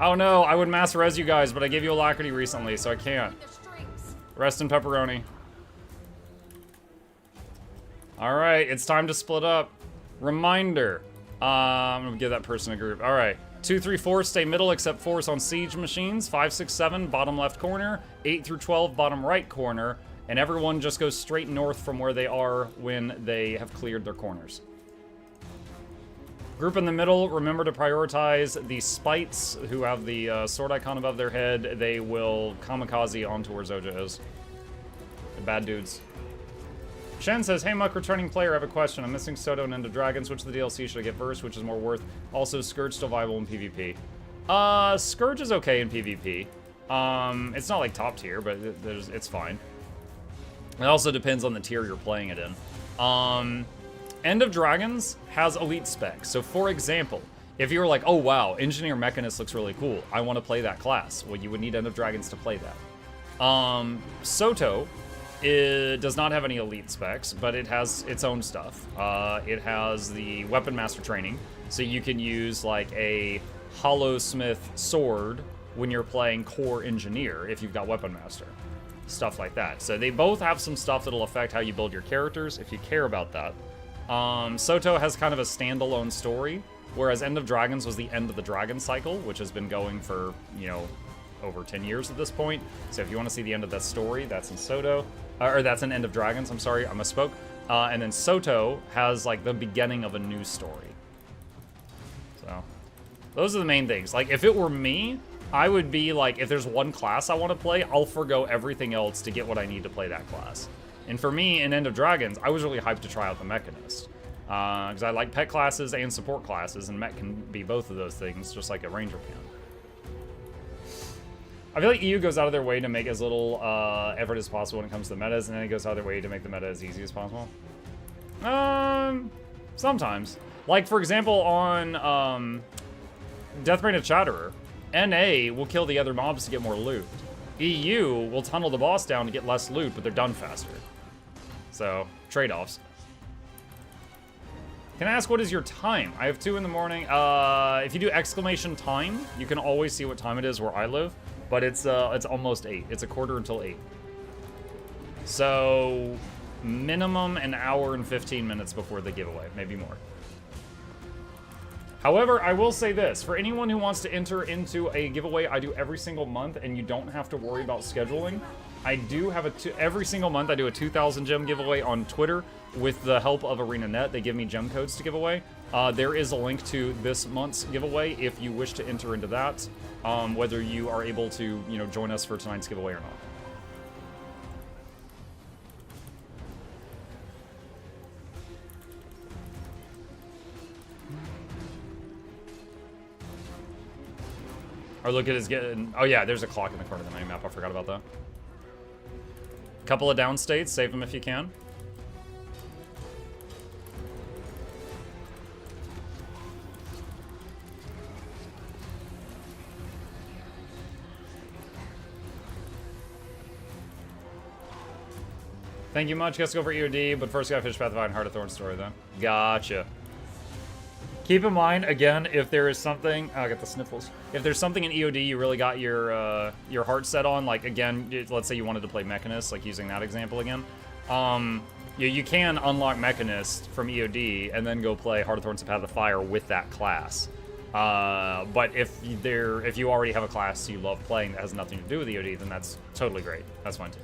Oh no, I would mass res you guys, but I gave you alacrity recently, so I can't. Rest in pepperoni. Alright, it's time to split up. Reminder. I'm gonna give that person a group. Alright. 2, 3, 4, stay middle except force on siege machines. 5, 6, 7, bottom left corner. 8 through 12, bottom right corner. And everyone just goes straight north from where they are when they have cleared their corners. Group in the middle, remember to prioritize the Spites, who have the sword icon above their head. They will kamikaze on towards Zoja is. They're bad dudes. Shen says, hey Muck, returning player, I have a question. I'm missing Soto and End of Dragons. Which of the DLC should I get first? Which is more worth? Also, Scourge still viable in PvP. Scourge is okay in PvP. It's not like top tier, but it's fine. It also depends on the tier you're playing it in. End of Dragons has elite specs. So for example, if you were like, oh wow, Engineer Mechanist looks really cool, I want to play that class, well, you would need End of Dragons to play that. Soto does not have any elite specs, but it has its own stuff. It has the Weapon Master training, so you can use like a Hollowsmith sword when you're playing Core Engineer if you've got Weapon Master. Stuff like that. So they both have some stuff that'll affect how you build your characters if you care about that. Soto has kind of a standalone story, whereas End of Dragons was the end of the Dragon cycle, which has been going for, you know, over 10 years at this point. So if you want to see the end of that story, that's in Soto. Or that's in End of Dragons, I'm sorry, I misspoke. And then Soto has, like, the beginning of a new story. So, those are the main things. Like, if it were me, I would be like, if there's one class I want to play, I'll forgo everything else to get what I need to play that class. And for me, in End of Dragons, I was really hyped to try out the Mechanist. Because I like pet classes and support classes, and Mech can be both of those things, just like a Ranger can. I feel like EU goes out of their way to make as little effort as possible when it comes to the metas, and then it goes out of their way to make the meta as easy as possible. Sometimes. Like, for example, on Deathbrain of Chatterer, NA will kill the other mobs to get more loot. EU will tunnel the boss down to get less loot, but they're done faster. So, trade-offs. Can I ask what is your time? I have 2 in the morning. If you do exclamation time, you can always see what time it is where I live, but it's almost 8. It's a quarter until 8. So, minimum an hour and 15 minutes before the giveaway, maybe more. However, I will say this, for anyone who wants to enter into a giveaway I do every single month and you don't have to worry about scheduling, I do have every single month I do a 2,000 gem giveaway on Twitter with the help of ArenaNet. They give me gem codes to give away. There is a link to this month's giveaway if you wish to enter into that, whether you are able to, you know, join us for tonight's giveaway or not. Or look at his getting. Oh yeah, there's a clock in the corner of the minimap. I forgot about that. Couple of downstates, save them if you can. Thank you much. Guess go for EOD, but first got Fish Path and Heart of Thorn story though. Gotcha. Keep in mind, again, if there is something... Oh, I got the sniffles. If there's something in EOD you really got your heart set on, like, again, let's say you wanted to play Mechanist, like using that example again, you can unlock Mechanist from EOD and then go play Heart of Thorns and Path of Fire with that class. But if you already have a class you love playing that has nothing to do with EOD, then that's totally great. That's fine too.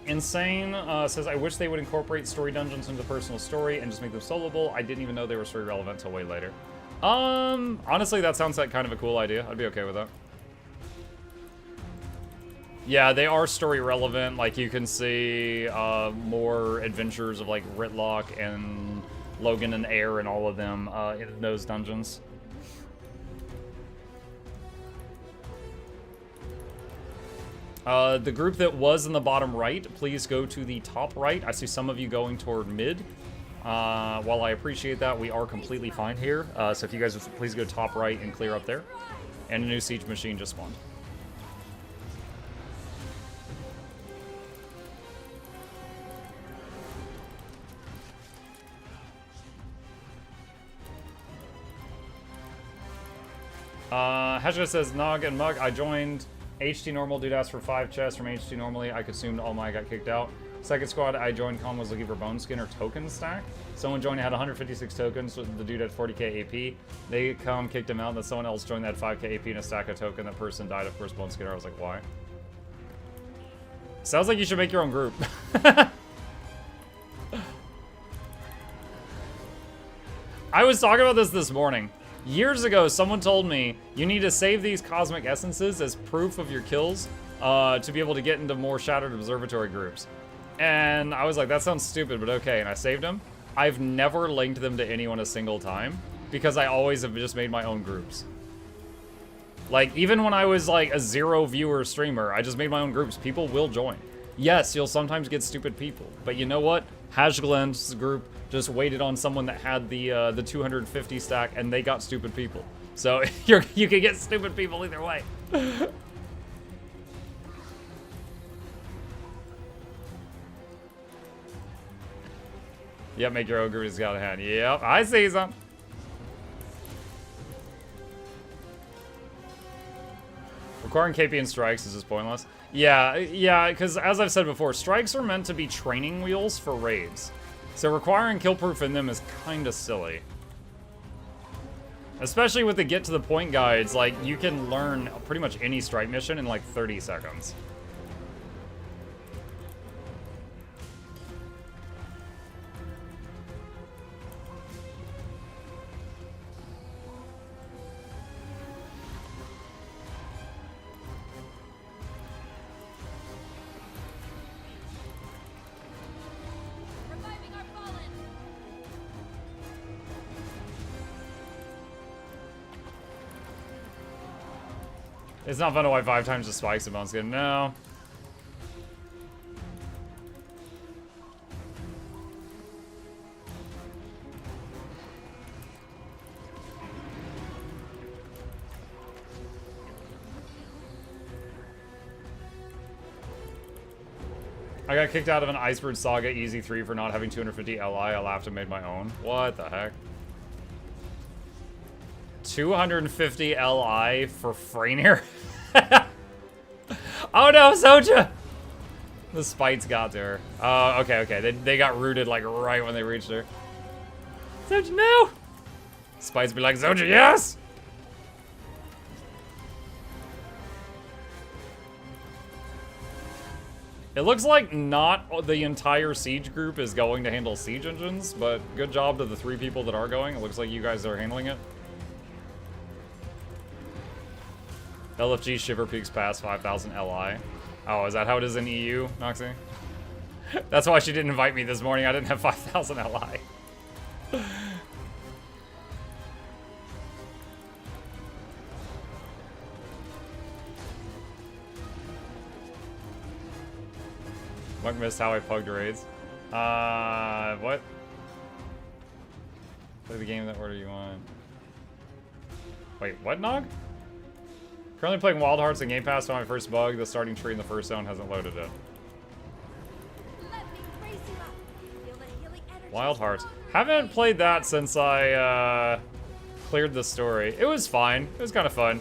Insane says, I wish they would incorporate story dungeons into the personal story and just make them soloable. I didn't even know they were story relevant until way later. Honestly, that sounds like kind of a cool idea. I'd be okay with that. Yeah, they are story relevant. Like, you can see more adventures of, like, Ritlock and Logan and Air and all of them in those dungeons. The group that was in the bottom right, please go to the top right. I see some of you going toward mid. While I appreciate that, we are completely fine here. So if you guys would please go top right and clear up there. And a new siege machine just spawned. Hashka says, Nog and Mug, I joined HT normal. Dude asked for 5 chests from HT normally. I consumed all my, got kicked out. Second squad I joined, Con was looking for bone skin or token stack. Someone joined, had 156 tokens. So the dude had 40k AP. They come, kicked him out. And then someone else joined, that 5k AP and a stack of token. That person died, of course, bone skinner. I was like, why? Sounds like you should make your own group. I was talking about this morning. Years ago, someone told me you need to save these cosmic essences as proof of your kills to be able to get into more Shattered Observatory groups. And I was like, that sounds stupid, but okay. And I saved them. I've never linked them to anyone a single time because I always have just made my own groups. Like, even when I was like a 0 viewer streamer, I just made my own groups. People will join. Yes, you'll sometimes get stupid people, but you know what? Hashglen's group just waited on someone that had the 250 stack, and they got stupid people. So you can get stupid people either way. Yep, make your own group has got a hand. Yep, I see some. Requiring KP and strikes is just pointless. Yeah, because as I've said before, strikes are meant to be training wheels for raids. So requiring kill proof in them is kind of silly. Especially with the get to the point guides, like, you can learn pretty much any strike mission in like 30 seconds. It's not fun to wipe 5 times the spikes and bone skin. No. I got kicked out of an Icebird Saga Easy 3 for not having 250 LI. I laughed and made my own. What the heck? 250 LI for Freynier? Oh no, Soja! The spites got to her. Oh, okay. They got rooted like right when they reached her. Soja, no! Spites be like, Soja, yes! It looks like not the entire siege group is going to handle siege engines, but good job to the 3 people that are going. It looks like you guys are handling it. LFG Shiver Peaks past 5,000 LI. Oh, is that how it is in EU, Noxxi? That's why she didn't invite me this morning. I didn't have 5,000 LI. Nog missed how I pugged raids. What? Play the game in that order you want. Wait, what, Nog? Currently playing Wild Hearts and Game Pass on my first bug. The starting tree in the first zone hasn't loaded it. Wild Hearts. Haven't played that since I cleared the story. It was fine. It was kind of fun.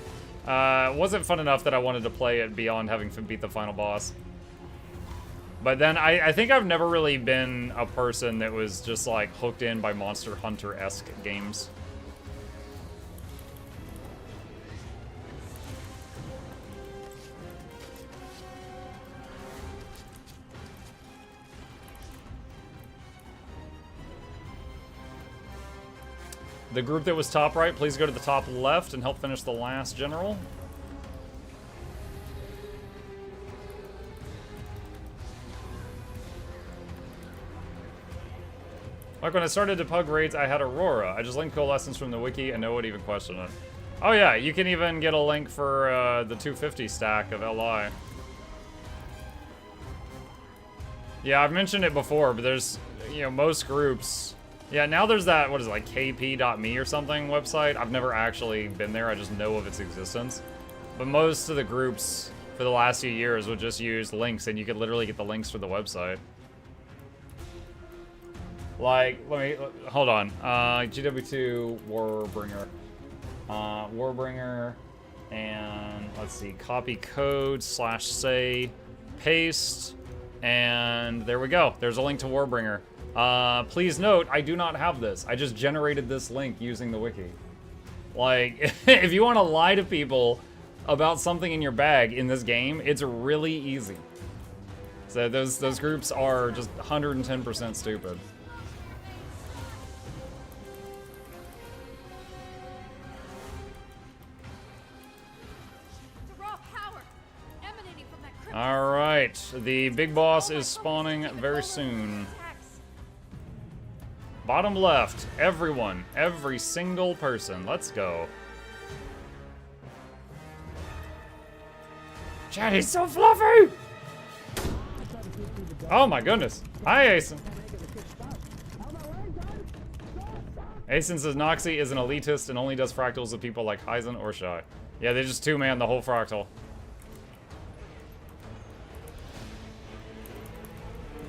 Wasn't fun enough that I wanted to play it beyond having beat the final boss. But then I think I've never really been a person that was just like hooked in by Monster Hunter-esque games. The group that was top right, please go to the top left and help finish the last general. Like when I started to pug raids, I had Aurora. I just linked Coalescence from the wiki and no one even questioned it. Oh yeah, you can even get a link for the 250 stack of LI. Yeah, I've mentioned it before, but there's, you know, most groups... Yeah, now there's that, what is it, like kp.me or something website? I've never actually been there, I just know of its existence. But most of the groups for the last few years would just use links, and you could literally get the links for the website. Like, hold on. EGW2 Warbringer. Warbringer, and let's see, copy code / say, paste, and there we go. There's a link to Warbringer. Please note, I do not have this. I just generated this link using the wiki. Like, if you want to lie to people about something in your bag in this game, it's really easy. So those groups are just 110% stupid. Alright, the big boss is spawning very soon. Bottom left, everyone, every single person. Let's go. Chad, he's so fluffy! Oh my goodness. Hi, Asen. Asen says Noxxi is an elitist and only does fractals with people like Heisen or Shy. Yeah, they just two-man the whole fractal.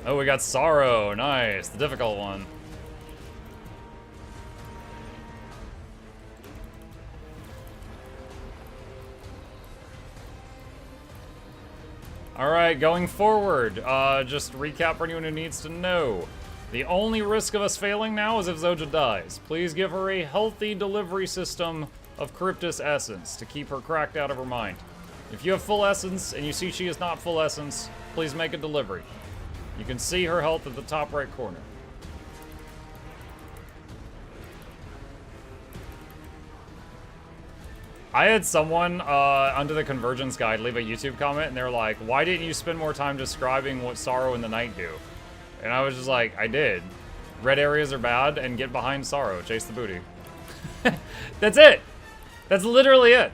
Oh, we got Sorrow. Nice. The difficult one. Alright, going forward, just recap for anyone who needs to know. The only risk of us failing now is if Zoja dies. Please give her a healthy delivery system of Cryptus Essence to keep her cracked out of her mind. If you have full Essence and you see she is not full Essence, please make a delivery. You can see her health at the top right corner. I had someone under the Convergence Guide leave a YouTube comment, and they were like, why didn't you spend more time describing what Sorrow and the Knight do? And I was just like, I did. Red areas are bad, and get behind Sorrow. Chase the booty. That's it. That's literally it.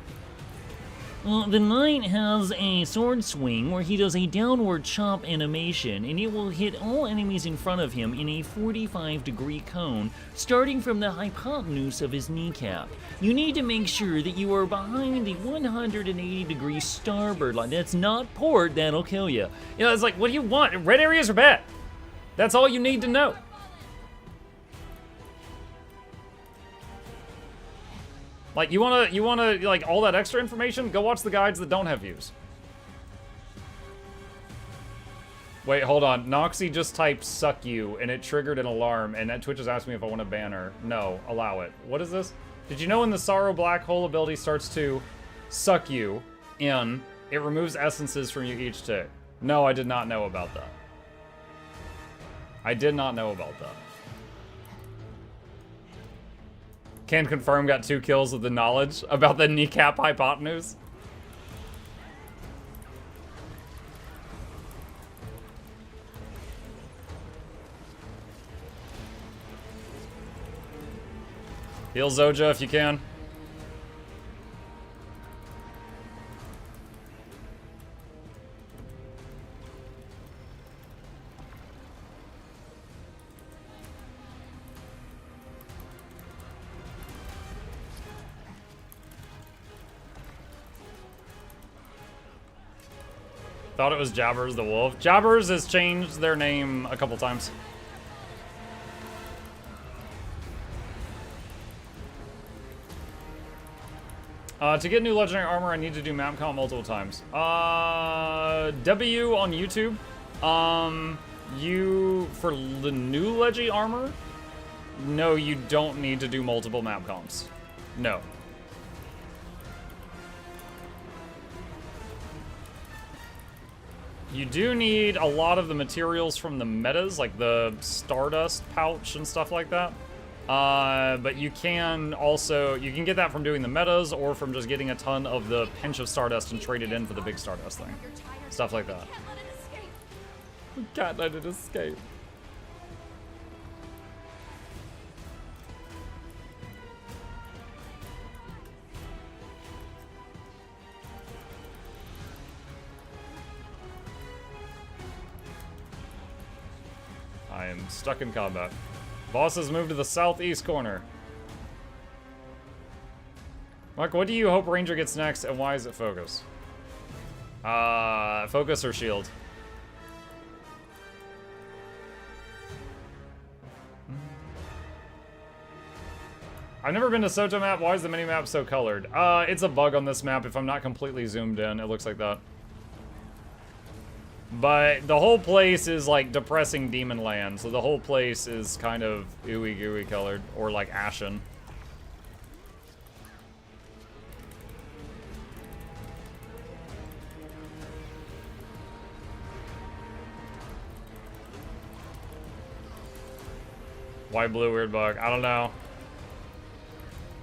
The Knight has a sword swing where he does a downward chop animation, and it will hit all enemies in front of him in a 45-degree cone, starting from the hypotenuse of his kneecap. You need to make sure that you are behind the 180-degree starboard line. That's not port, that'll kill you. You know, it's like, what do you want? Red areas are bad. That's all you need to know. Like, you wanna, like, all that extra information? Go watch the guides that don't have views. Wait, hold on. Noxxi just typed suck you, and it triggered an alarm, and that Twitch is asking me if I want to ban her. No, allow it. What is this? Did you know when the Sorrow Black Hole ability starts to suck you in, it removes essences from you each tick? No, I did not know about that. I did not know about that. Can confirm got 2 kills with the knowledge about the kneecap hypotenuse. Heal Zoja if you can. Thought it was Jabbers the Wolf. Jabbers has changed their name a couple times. To get new legendary armor, I need to do map count multiple times. W on YouTube. For the new Legi armor, no, you don't need to do multiple map comps. No. You do need a lot of the materials from the metas, like the Stardust pouch and stuff like that. But you can get that from doing the metas or from just getting a ton of the pinch of Stardust and trade it in for the big Stardust thing. Stuff like that. We can't let it escape. I am stuck in combat. Boss has moved to the southeast corner. Mark, what do you hope Ranger gets next, and why is it Focus? Focus or Shield? I've never been to Soto map. Why is the mini-map so colored? It's a bug on this map. If I'm not completely zoomed in, it looks like that. But the whole place is like depressing demon land, so the whole place is kind of ooey gooey colored, or like ashen. Why blue, weird bug? I don't know.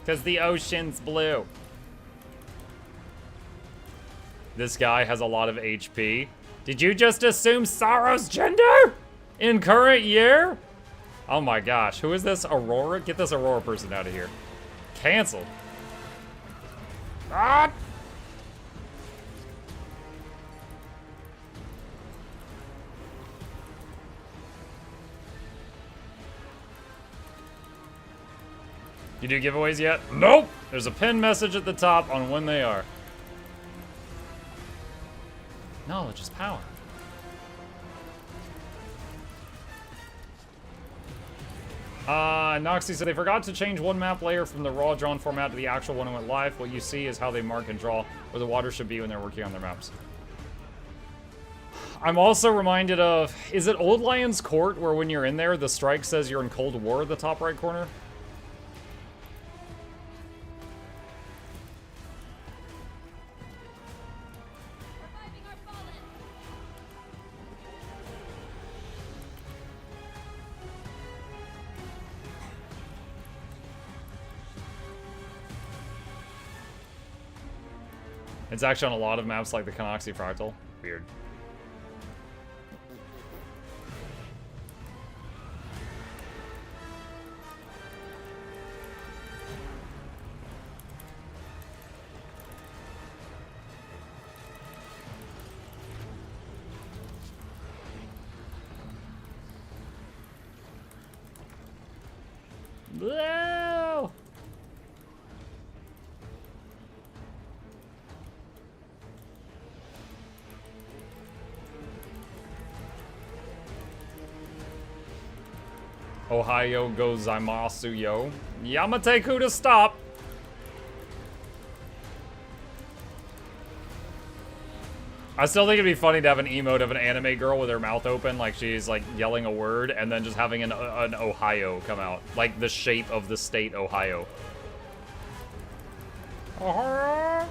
Because the ocean's blue. This guy has a lot of HP. Did you just assume Sorrow's gender? In current year? Oh my gosh, who is this? Aurora? Get this Aurora person out of here. Canceled. Ah! You do giveaways yet? Nope! There's a pinned message at the top on when they are. Knowledge is power. Noxxi said they forgot to change one map layer from the raw drawn format to the actual one that went live. What you see is how they mark and draw where the water should be when they're working on their maps. I'm also reminded of, is it Old Lion's Court where when you're in there, the strike says you're in Cold War at the top right corner? It's actually on a lot of maps like the Noxxi Fractal. Weird. Blue! Ohio gozaimasu yo. Yamateku to stop. I still think it'd be funny to have an emote of an anime girl with her mouth open, like she's like yelling a word, and then just having an Ohio come out, like the shape of the state Ohio. Ohio.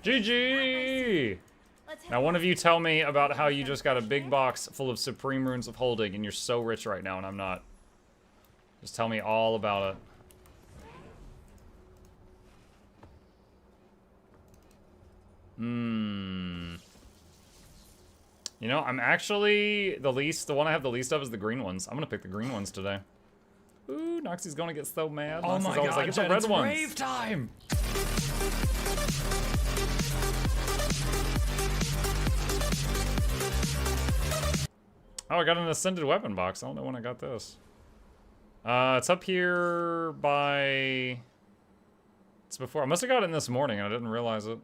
GG! Now one of you tell me about how you just got a big box full of Supreme Runes of Holding and you're so rich right now and I'm not. Just tell me all about it. You know, I'm actually the one I have the least of is the green ones. I'm gonna pick the green ones today. Ooh, Noxie's gonna get so mad. Oh Noxie's my always god, like, it's the red it's ones. rave time! Oh, I got an Ascended Weapon box. I don't know when I got this. It's up here by... It's before. I must have got it this morning. I didn't realize it.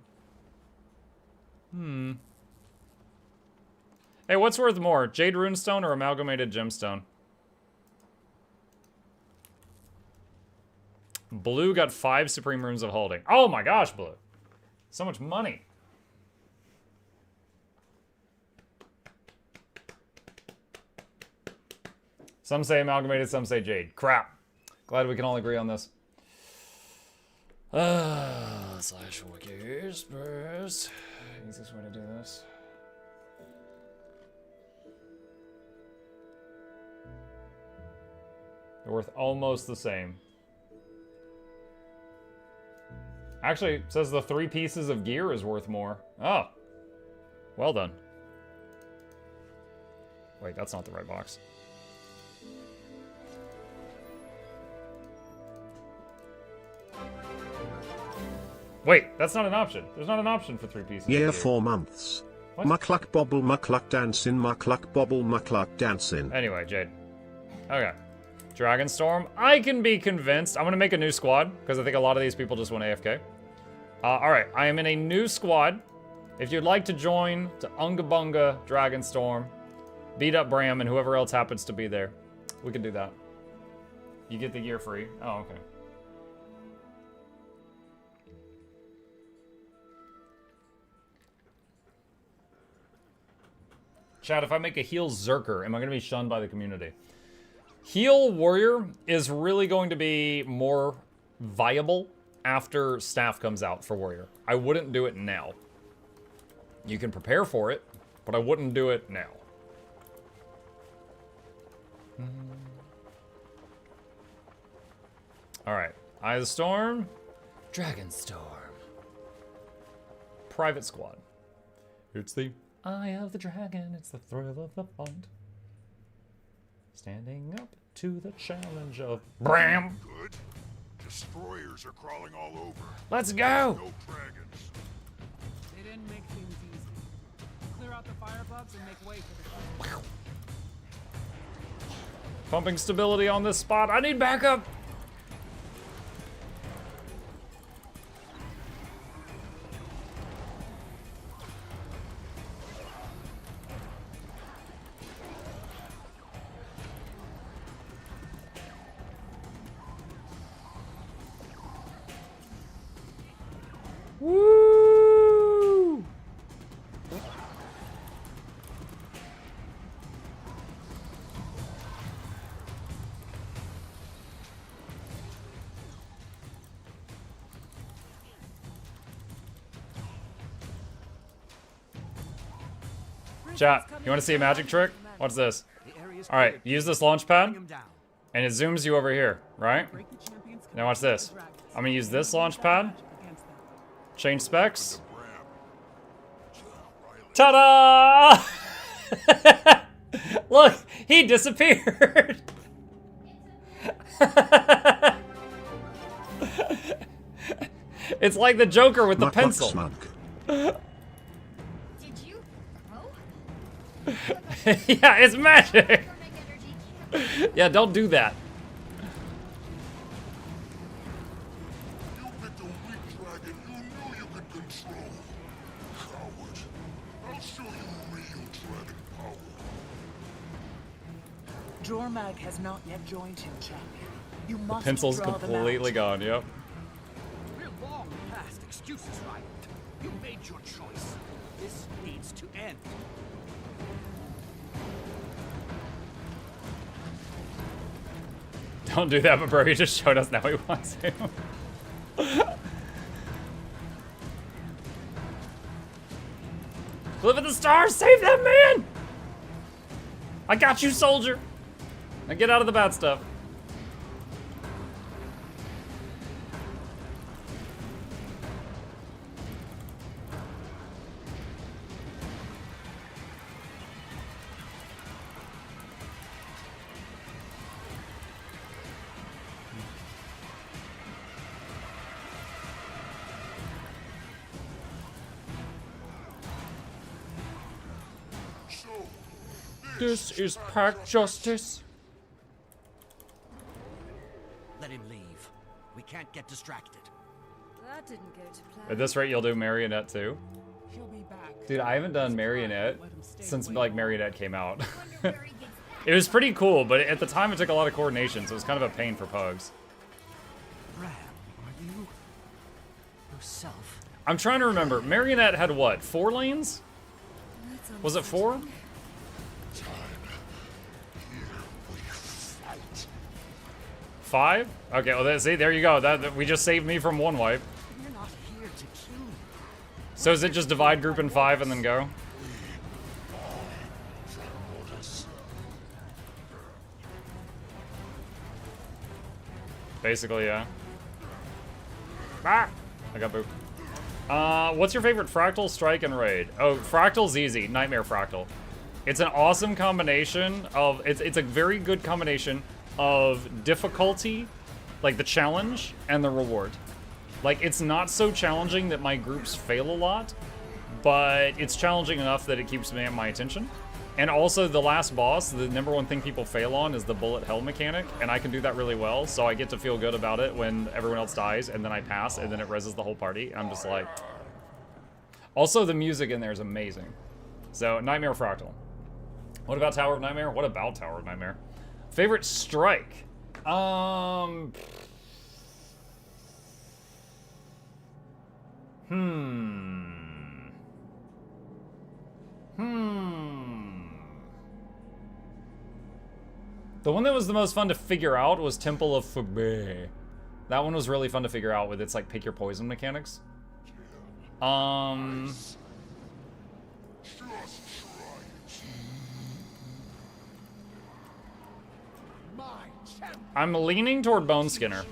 Hey, what's worth more? Jade Runestone or Amalgamated Gemstone? Blue got 5 Supreme Runes of Holding. Oh my gosh, Blue. So much money. Some say Amalgamated, some say Jade. Crap. Glad we can all agree on this. Slash wikis first. Easiest way to do this. They're worth almost the same. Actually, it says the 3 pieces of gear is worth more. Oh. Well done. Wait, that's not the right box. Wait, that's not an option. There's not an option for 3 pieces. Yeah, 4 months. What? Mucluck bobble, mucluck dancing, mucluck bobble, mucluck dancing. Anyway, Jade. Okay. Dragonstorm. I can be convinced. I'm going to make a new squad, because I think a lot of these people just went AFK. Alright, I am in a new squad. If you'd like to join to Unga Bunga Dragonstorm, beat up Bram and whoever else happens to be there, we can do that. You get the gear free. Oh, okay. Chad, if I make a heal Zerker, am I going to be shunned by the community? Heal Warrior is really going to be more viable after Staff comes out for Warrior. I wouldn't do it now. You can prepare for it, but I wouldn't do it now. Alright. Eye of the Storm. Dragonstorm. Private Squad. It's the Eye of the Dragon. It's the thrill of the fight. Standing up to the challenge of Bram. Good. Destroyers are crawling all over. Let's go. No dragons. They didn't make things easy. Clear out the fire bugs and make way for the Pumping stability on this spot. I need backup. Woo! Chat, you want to see a magic trick? What's this? Alright, use this launch pad, and it zooms you over here, right? Now watch this. I'm gonna use this launch pad, change specs. Ta-da! Look, he disappeared. It's like the Joker with the pencil. Did you? Oh? Yeah, it's magic. Thermic energy. Yeah, don't do that. You picked a weak dragon you knew you could control. Coward. I'll show you real dragon power. Jormag has not yet joined him, champion. You must Pencil's draw them completely out. gone, yep. We're long past excuses, right? You made your choice. This needs to end. Don't do that, but bro, he just showed us now he wants to. Live in the stars, save that man! I got you, soldier! Now get out of the bad stuff. So, This is pack justice. get distracted. That didn't go to plan. At this rate, you'll do Marionette too. He'll be back. Dude, I haven't done Marionette Let him stay since away. like Marionette came out. It was pretty cool, but at the time it took a lot of coordination, so it was kind of a pain for pugs. Ram, are you yourself? I'm trying to remember. Marionette had what? 4 lanes? Was it 4? Here we fight. 5? Okay, well, see, there you go. That we just saved me from 1 wipe. We're not here to kill you. So is it just divide group in 5 and then go? Basically, yeah. Ah! I got booped. What's your favorite Fractal, Strike, and Raid? Oh, Fractal's easy. Nightmare Fractal. It's an awesome combination of... It's a very good combination of difficulty, like the challenge, and the reward. Like, it's not so challenging that my groups fail a lot, but it's challenging enough that it keeps me my attention. And also, the last boss, the #1 thing people fail on is the bullet hell mechanic, and I can do that really well, so I get to feel good about it when everyone else dies, and then I pass, and then it reses the whole party. I'm just like... Also, the music in there is amazing. So, Nightmare Fractal. What about Tower of Nightmare? What about Tower of Nightmare? Favorite strike? The one that was the most fun to figure out was Temple of Fubei. That one was really fun to figure out with its like pick your poison mechanics. Just try it. My champion. I'm leaning toward Bone Skinner.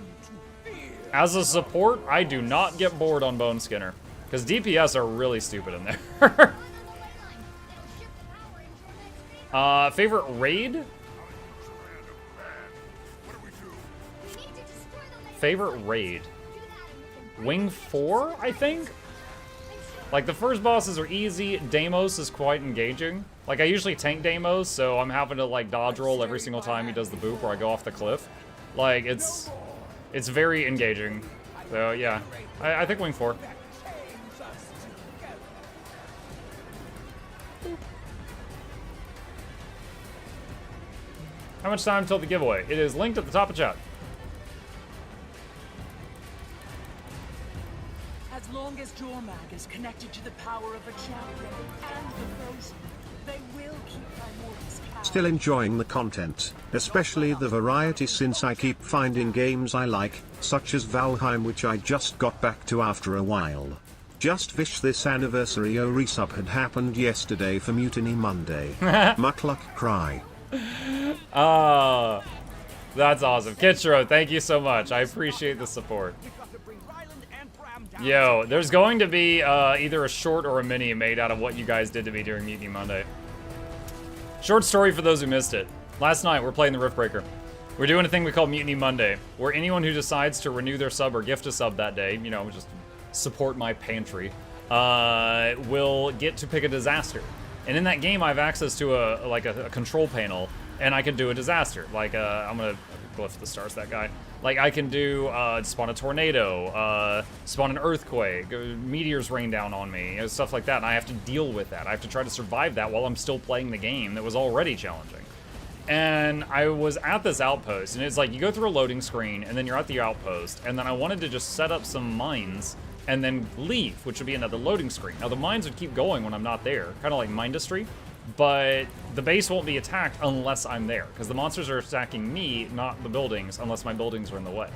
As a support, I do not get bored on Bone Skinner. Because DPS are really stupid in there. Favorite raid? Favorite raid? Wing 4, I think? Like, the first bosses are easy. Deimos is quite engaging. Like, I usually tank Deimos, so I'm having to, like, dodge roll every single time he does the boop or I go off the cliff. Like, it's very engaging. So, yeah. I think Wing 4. How much time till the giveaway? It is linked at the top of chat. As long as Jormag is connected to the power of a champion and the frozen, they will keep Primordius cowed. Still enjoying the content, especially the variety since I keep finding games I like, such as Valheim which I just got back to after a while. Just wish this anniversary resub had happened yesterday for Mutiny Monday. Muckluck cry. That's awesome. Kitchero, thank you so much. I appreciate the support. We've got to bring Ryland and Bram down. Yo, there's going to be either a short or a mini made out of what you guys did to me during Mutiny Monday. Short story for those who missed it. Last night, we're playing the Riftbreaker. We're doing a thing we call Mutiny Monday, where anyone who decides to renew their sub or gift a sub that day, you know, just support my pantry, will get to pick a disaster. And in that game, I have access to a control panel, and I can do a disaster. Like, I'm gonna glyph the stars, that guy. Like, I can do, spawn a tornado, spawn an earthquake, meteors rain down on me, you know, stuff like that, and I have to deal with that. I have to try to survive that while I'm still playing the game that was already challenging. And I was at this outpost, and it's like, you go through a loading screen, and then you're at the outpost, and then I wanted to just set up some mines, and then leave, which would be another loading screen. Now, the mines would keep going when I'm not there, kind of like Mindustry, but the base won't be attacked unless I'm there, because the monsters are attacking me, not the buildings, unless my buildings are in the way.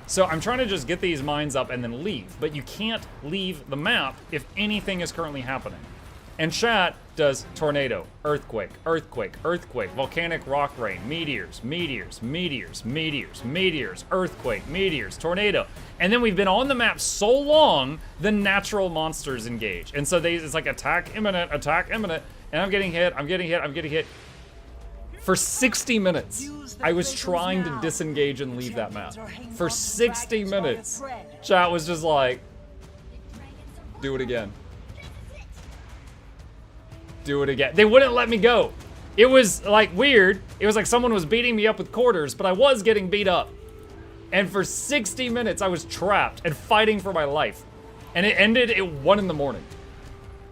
So I'm trying to just get these mines up and then leave, but you can't leave the map if anything is currently happening. And chat does tornado, earthquake, earthquake, earthquake, volcanic rock rain, meteors, meteors, meteors, meteors, meteors, earthquake, meteors, tornado. And then we've been on the map so long, the natural monsters engage. And so it's like attack imminent, and I'm getting hit, I'm getting hit, I'm getting hit. For 60 minutes, I was trying to disengage and leave that map. For 60 minutes, chat was just like, do it again. Do it again. They wouldn't let me go. It was like weird. It was like someone was beating me up with quarters, but I was getting beat up. And for 60 minutes, I was trapped and fighting for my life. And it ended at 1 in the morning.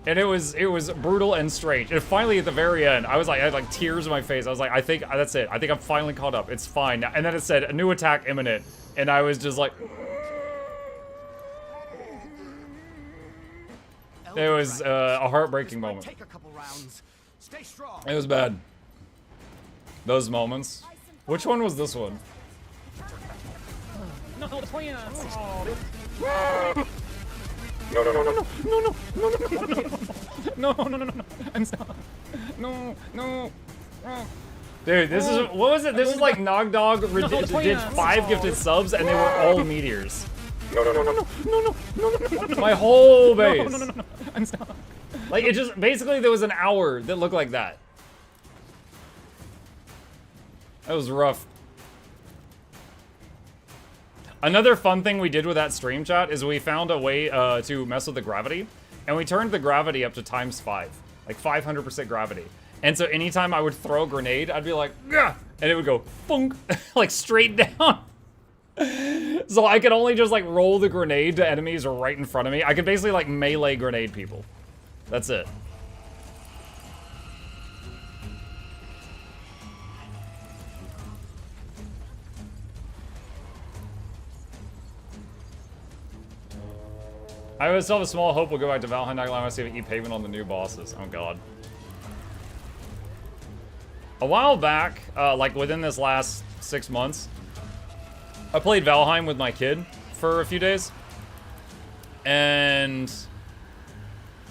And it was brutal and strange. And finally, at the very end, I had like tears in my face. I was like, I think that's it. I think I'm finally caught up. It's fine now. And then it said, a new attack imminent. And I was just like... It was a heartbreaking moment. Take a couple rounds. Stay strong. It was bad. Those moments. Which one was this one? No, the plants. Oh, No. I'm sorry. No. Dude, this is, what was it? This is like Nog Dog did 5 gifted subs and they were all meteors. No. My whole base. No. I'm sorry. Like, it just, basically there was an hour that looked like that. That was rough. Another fun thing we did with that stream chat is we found a way to mess with the gravity, and we turned the gravity up to ×5, like 500% gravity. And so anytime I would throw a grenade, I'd be like, "Gah!" And it would go funk, like straight down. So I could only just like roll the grenade to enemies right in front of me. I could basically like melee grenade people. That's it. I would still have a small hope we'll go back to Valheim. I want to see if we eat pavement on the new bosses. Oh god. A while back, like within this last 6 months, I played Valheim with my kid for a few days. And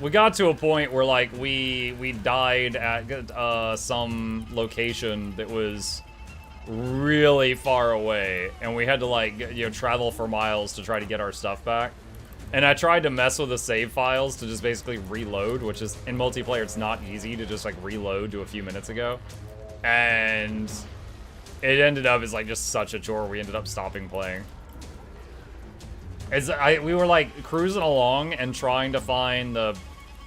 we got to a point where like we died at some location that was really far away, and we had to like travel for miles to try to get our stuff back. And I tried to mess with the save files to just basically reload, which is, in multiplayer, it's not easy to just like reload to a few minutes ago. And it ended up as like just such a chore, we ended up stopping playing. We were like cruising along and trying to find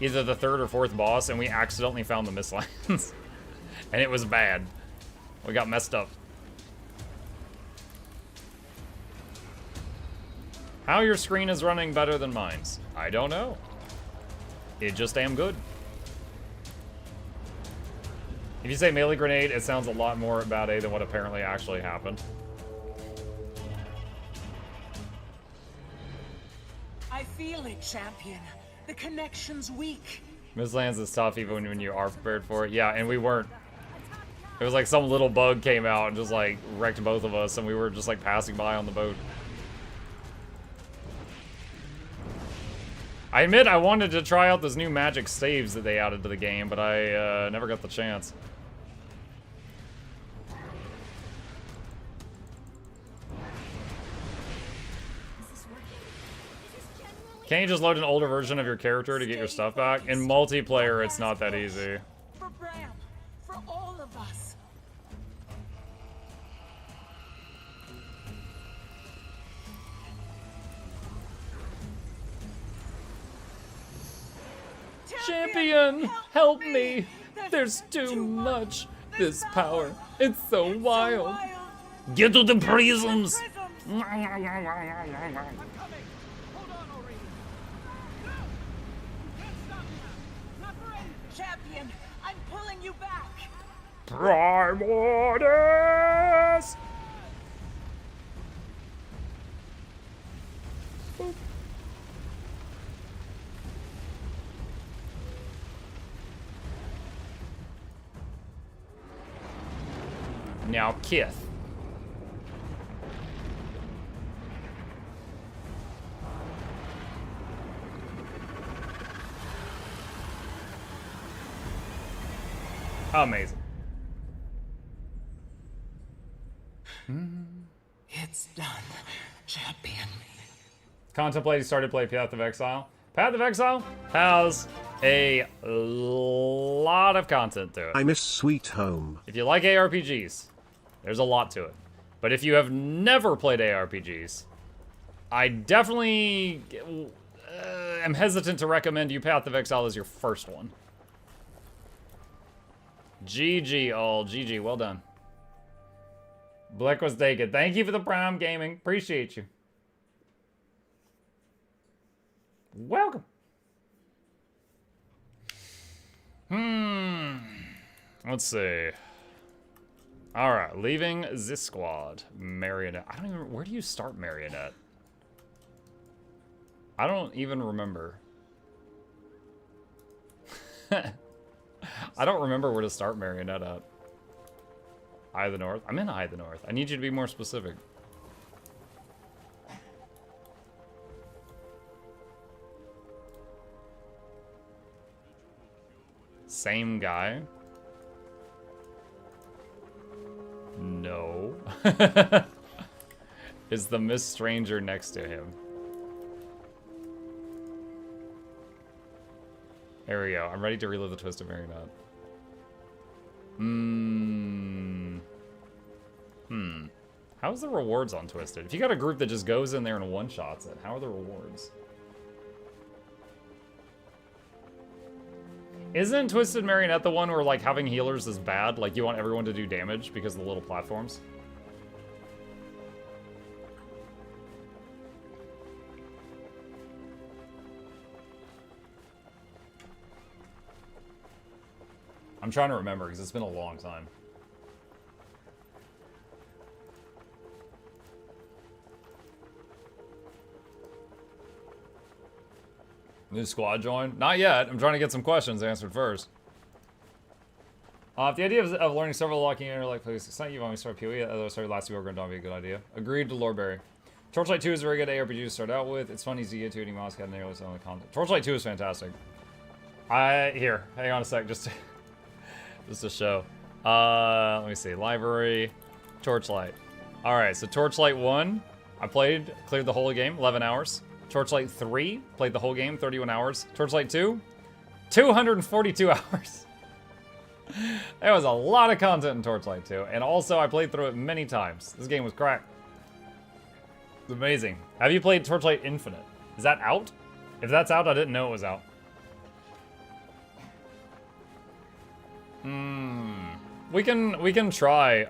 either the 3rd or 4th boss, and we accidentally found the Mistlands. And it was bad. We got messed up. How your screen is running better than mine's? I don't know. It just damn good. If you say melee grenade, it sounds a lot more bad A than what apparently actually happened. I feel it, champion. The connection's weak. Mistlands is tough even when you are prepared for it. Yeah, and we weren't. It was like some little bug came out and just like wrecked both of us, and we were just like passing by on the boat. I admit I wanted to try out those new magic staves that they added to the game, but I never got the chance. Can't you just load an older version of your character to get your stuff back? In multiplayer, it's not that easy. For Bram, for all of us. Champion, help me! There's too much. This power, it's so wild. Get to the prisms! I'm coming. Hold on, Ori. No! Can't stop me. Not for any. Champion, I'm pulling you back. Primordis! Now, Kith. Amazing. It's done, champion. Contemplating started play Path of Exile. Path of Exile has a lot of content to it. I miss Sweet Home. If you like ARPGs, there's a lot to it. But if you have never played ARPGs, I definitely am hesitant to recommend you Path of Exile as your first one. GG all, GG, well done. Blick was taken. Thank you for the Prime Gaming. Appreciate you. Welcome. Let's see. All right, leaving this squad. Marionette. I don't even. Where do you start Marionette? I don't even remember. I don't remember where to start Marionette at. Eye of the North? I'm in Eye of the North. I need you to be more specific. Same guy? No. Is the Miss Stranger next to him? There we go. I'm ready to relive the twist of Marionette. How's the rewards on Twisted? If you got a group that just goes in there and one-shots it, how are the rewards? Isn't Twisted Marionette the one where, like, having healers is bad? Like, you want everyone to do damage because of the little platforms? I'm trying to remember because it's been a long time. New squad join? Not yet. I'm trying to get some questions answered first. If the idea of learning several locking in like places, it's not you when we start PoE, although started last week, we're going to be a good idea. Agreed to Loreberry. Torchlight 2 is a very good ARPG to start out with. It's fun, easy to get to, any mouse got nearly some of the content. Torchlight 2 is fantastic. Here, hang on a sec, just to show. Let me see, library, Torchlight. All right, so Torchlight 1, I played, cleared the whole game, 11 hours. Torchlight 3, played the whole game, 31 hours. Torchlight 2, 242 hours. There was a lot of content in Torchlight 2, and also I played through it many times. This game was cracked. It's amazing. Have you played Torchlight Infinite? Is that out? If that's out, I didn't know it was out. We can try.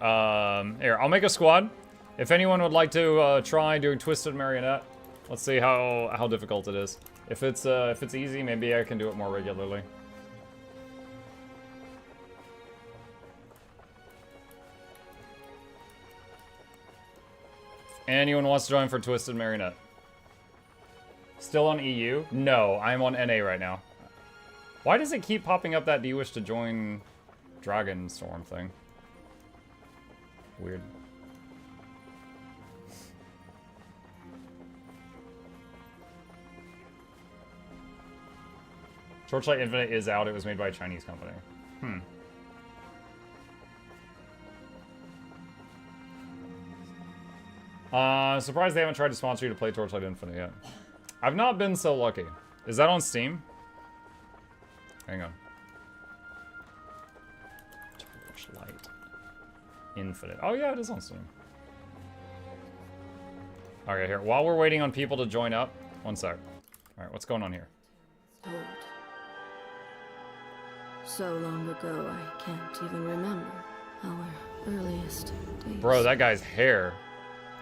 Here, I'll make a squad. If anyone would like to try doing Twisted Marionette, let's see how difficult it is. If it's easy, maybe I can do it more regularly. Anyone wants to join for Twisted Marionette? Still on EU? No, I'm on NA right now. Why does it keep popping up that do you wish to join Dragon Storm thing? Weird. Torchlight Infinite is out. It was made by a Chinese company. Surprised they haven't tried to sponsor you to play Torchlight Infinite yet. I've not been so lucky. Is that on Steam? Hang on. Torchlight Infinite. Oh yeah, it is on Steam. Okay, here. While we're waiting on people to join up, one sec. All right, what's going on here? Old. So long ago, I can't even remember our earliest days. Bro, that guy's hair.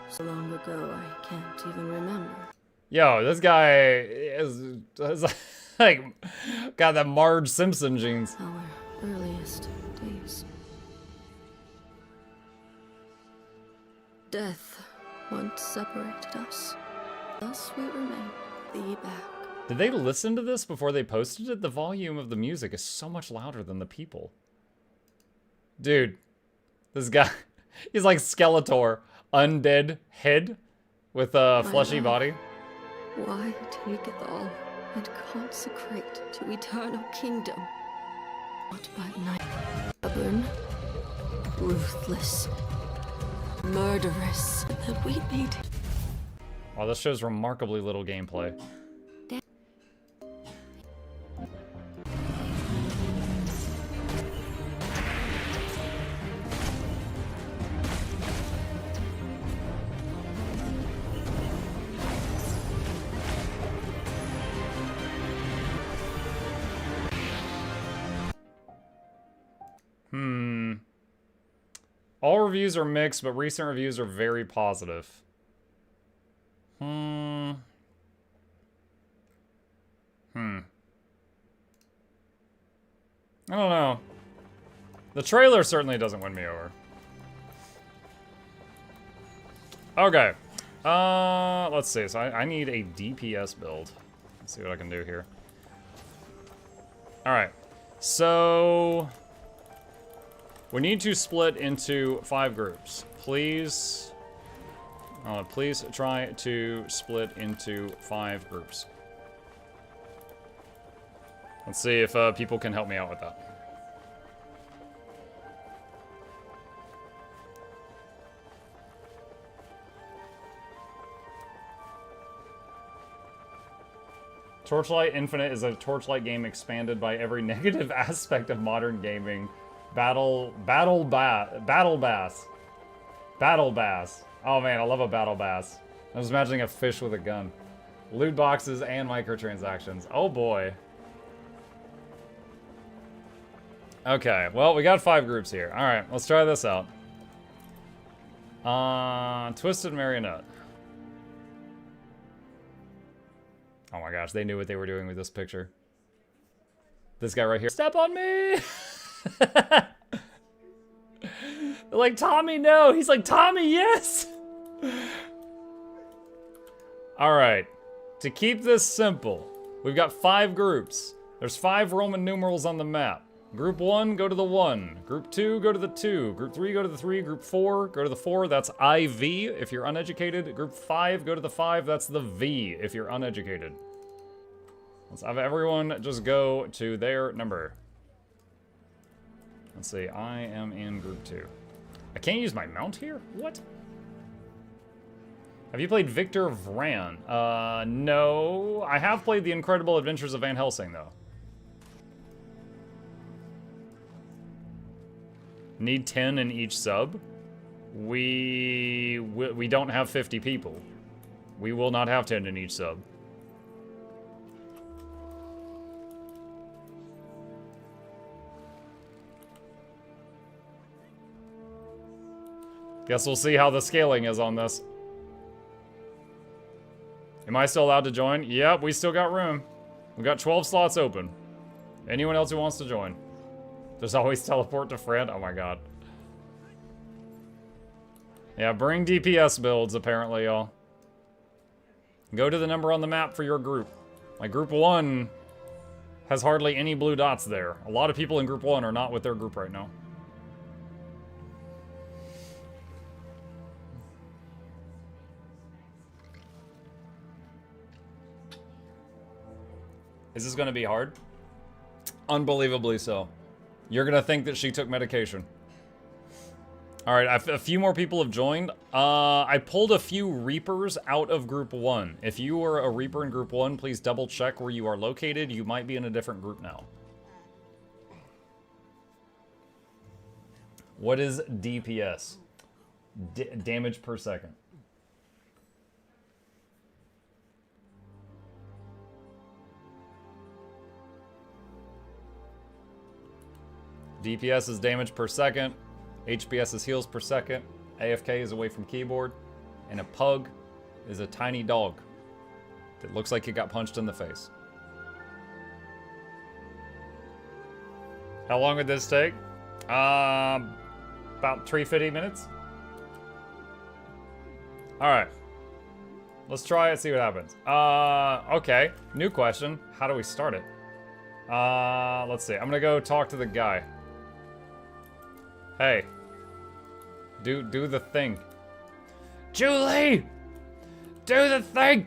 So long ago, I can't even remember. Yo, this guy is like got that Marge Simpson jeans. Our earliest days. Death once separated us. Thus we remain. Thee back. Did they listen to this before they posted it? The volume of the music is so much louder than the people. Dude, this guy, he's like Skeletor, undead head with a fleshy body. Why take it all and consecrate to eternal kingdom? Not by night. Stubborn, ruthless, murderous, that we need. Wow, this shows remarkably little gameplay. All reviews are mixed, but recent reviews are very positive. I don't know. The trailer certainly doesn't win me over. Okay. Let's see. So I need a DPS build. Let's see what I can do here. Alright. So we need to split into 5 groups. Please try to split into 5 groups. Let's see if people can help me out with that. Torchlight Infinite is a Torchlight game expanded by every negative aspect of modern gaming. Battle bass. Oh man, I love a battle bass. I was imagining a fish with a gun. Loot boxes and microtransactions. Oh boy. Okay, well, we got 5 groups here. Alright, let's try this out. Twisted Marionette. Oh my gosh, they knew what they were doing with this picture. This guy right here. Step on me! They're like, Tommy, no! He's like, Tommy, yes! Alright. To keep this simple, we've got 5 groups. There's 5 Roman numerals on the map. Group 1, go to the 1. Group 2, go to the 2. Group 3, go to the 3. Group 4, go to the 4. That's IV if you're uneducated. Group 5, go to the 5. That's the V if you're uneducated. Let's have everyone just go to their number. Let's see, I am in group 2. I can't use my mount here? What? Have you played Victor Vran? No. I have played The Incredible Adventures of Van Helsing, though. Need 10 in each sub? We don't have 50 people. We will not have 10 in each sub. Guess we'll see how the scaling is on this. Am I still allowed to join? Yep, we still got room. We got 12 slots open. Anyone else who wants to join? There's always teleport to friend. Oh my god. Yeah, bring DPS builds, apparently, y'all. Go to the number on the map for your group. My group 1 has hardly any blue dots there. A lot of people in group 1 are not with their group right now. Is this gonna be hard? Unbelievably so. You're gonna think that she took medication. All right, a few more people have joined. I pulled a few Reapers out of group 1. If you were a Reaper in group 1, please double check where you are located. You might be in a different group now. What is DPS? Damage per second. DPS is damage per second, HPS is heals per second, AFK is away from keyboard, and a pug is a tiny dog that looks like it got punched in the face. How long would this take? About 350 minutes. Alright. Let's try it, see what happens. Okay. New question. How do we start it? Let's see. I'm gonna go talk to the guy. Hey. Do the thing. Julie! Do the thing!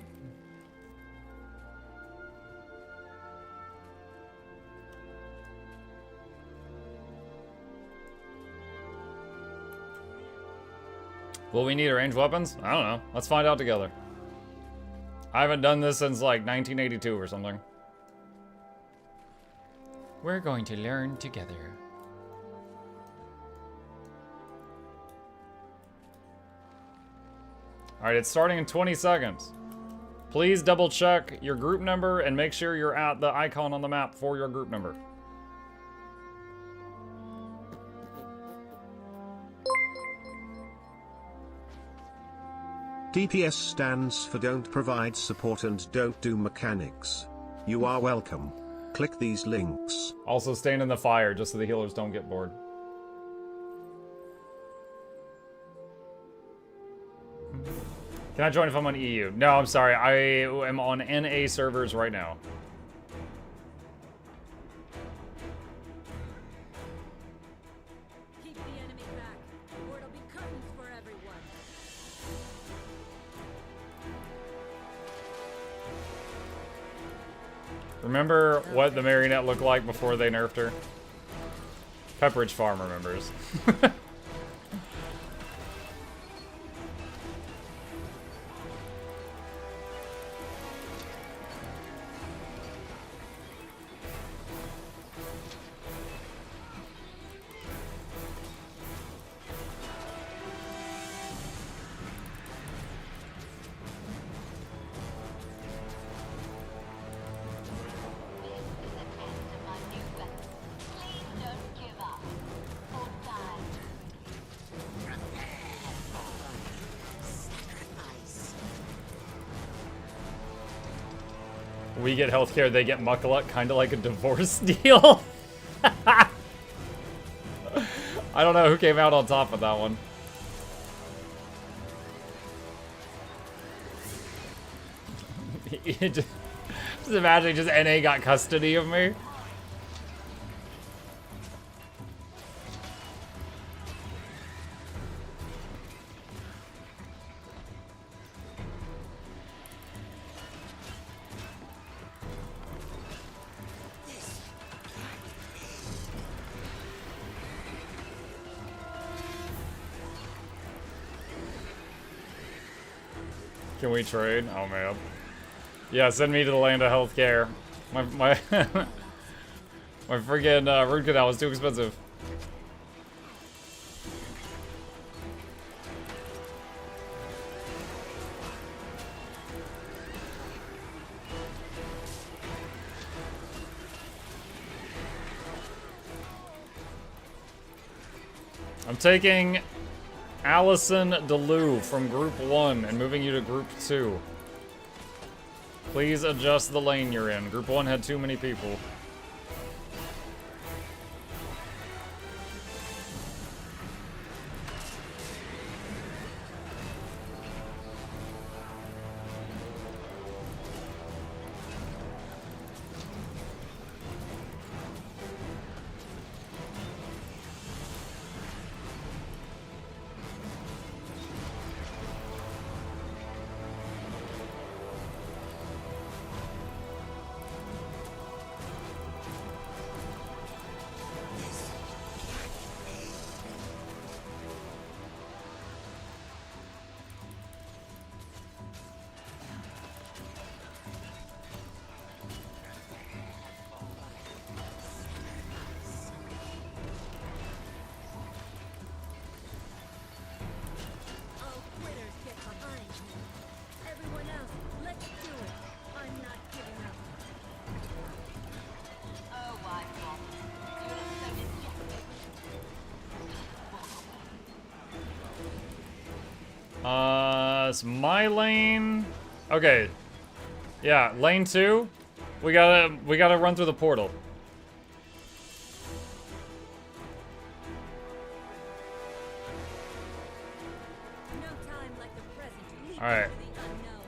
Will we need ranged weapons? I don't know. Let's find out together. I haven't done this since like 1982 or something. We're going to learn together. Alright, it's starting in 20 seconds. Please double check your group number and make sure you're at the icon on the map for your group number. DPS stands for don't provide support and don't do mechanics. You are welcome. Click these links. Also, stand in the fire just so the healers don't get bored. Can I join if I'm on EU? No, I'm sorry. I am on NA servers right now. Keep the enemy back, or it'll be curtains for everyone. Remember what the marionette looked like before they nerfed her? Pepperidge Farm remembers. We get healthcare, they get muckluck, kind of like a divorce deal. I don't know who came out on top of that one. just imagine just NA got custody of me. Can we trade? Oh man. Yeah, send me to the land of healthcare. My my friggin' root canal was too expensive. I'm taking Allison DeLu from Group 1 and moving you to Group 2. Please adjust the lane you're in. Group 1 had too many people. All quitters get behind me. Everyone else, let's do it. I'm not giving up. Oh, why not? You look so disgusting. It's my lane. Okay. Yeah, lane 2. We gotta run through the portal. No time like the present to leap All right. into the unknown.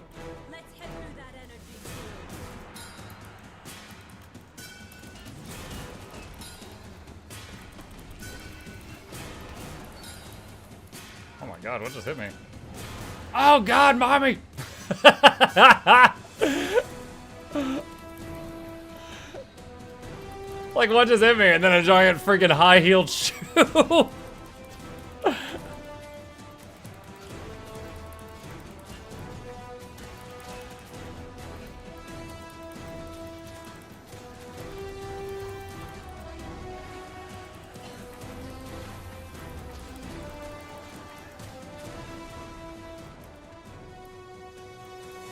Let's head through that energy field. Oh my god, what just hit me? Oh god, mommy! Like, what just hit me? And then a giant freaking high-heeled shoe.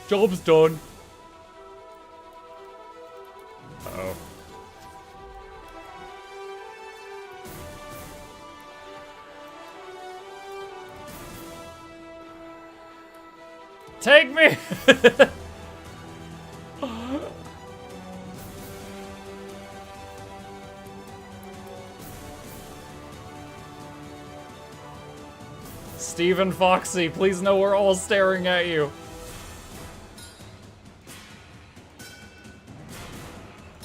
Job's done. Uh-oh. Take me! Stephen Foxy, please know we're all staring at you.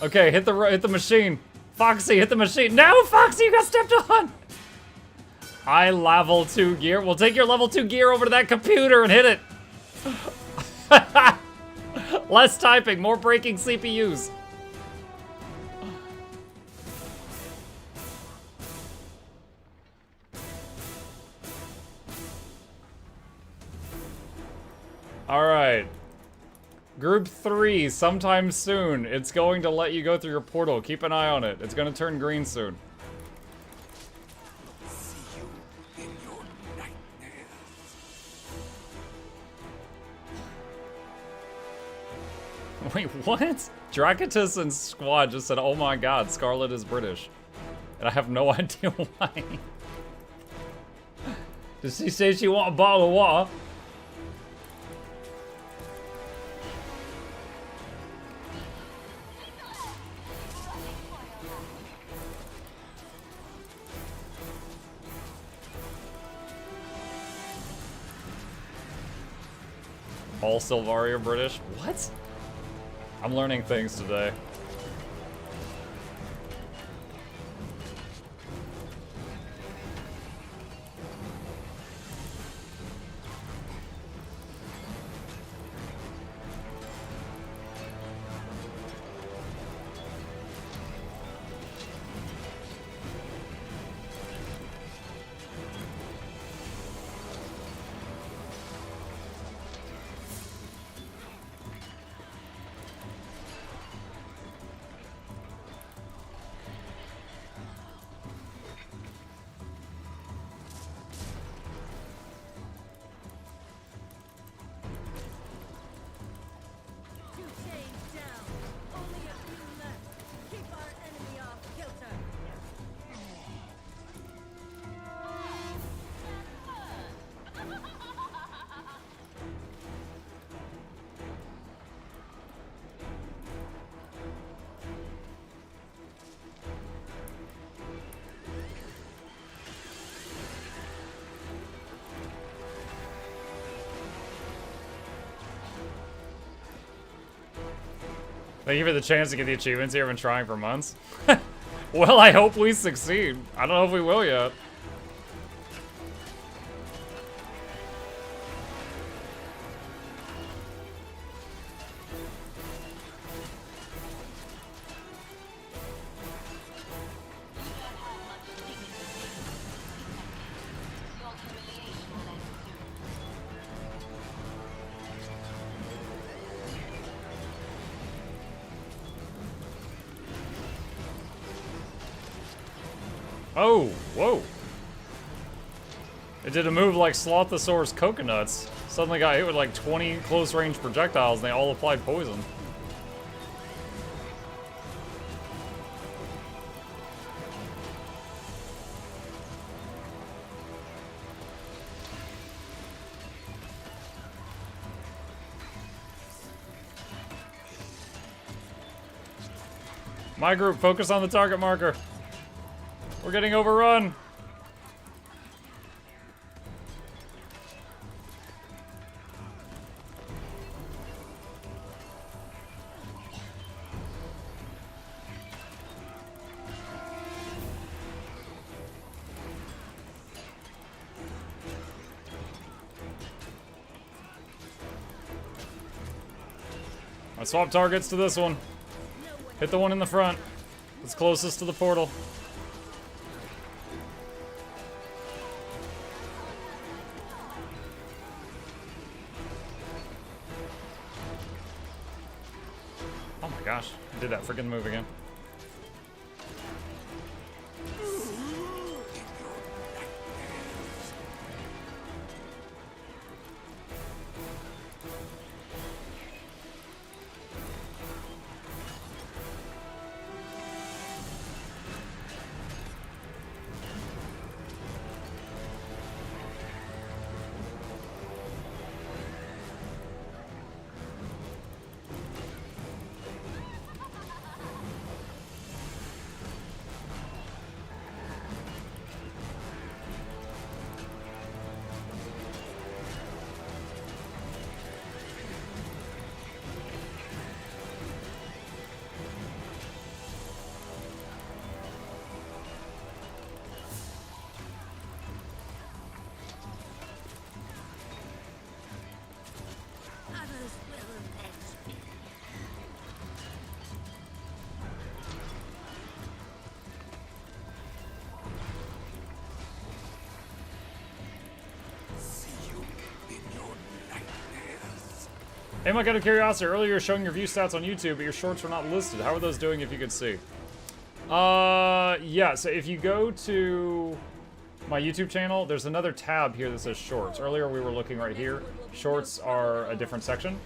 Okay, hit the machine. Foxy, hit the machine. No, Foxy, you got stepped on! High level 2 gear. We'll take your level 2 gear over to that computer and hit it. Less typing, more breaking CPUs. Alright. Group 3, sometime soon. It's going to let you go through your portal. Keep an eye on it. It's going to turn green soon. See you in your nightmares. Wait, what? Dracatus and Squad just said, oh my god, Scarlet is British. And I have no idea why. Did she say she want a bottle of water? All Sylvari are British? What? I'm learning things today. Thank you for the chance to get the achievements here. I've been trying for months. Well, I hope we succeed. I don't know if we will yet. Oh, whoa. It did a move like Slothosaurus coconuts. Suddenly got hit with like 20 close range projectiles and they all applied poison. My group, focus on the target marker. We're getting overrun. I swap targets to this one. Hit the one in the front. It's closest to the portal. Oh my gosh, I did that freaking move again. Hey, Mike, out of curiosity, earlier you were showing your view stats on YouTube, but your shorts were not listed. How are those doing if you could see? Yeah, so if you go to my YouTube channel, there's another tab here that says shorts. Earlier we were looking right here. Shorts are a different section.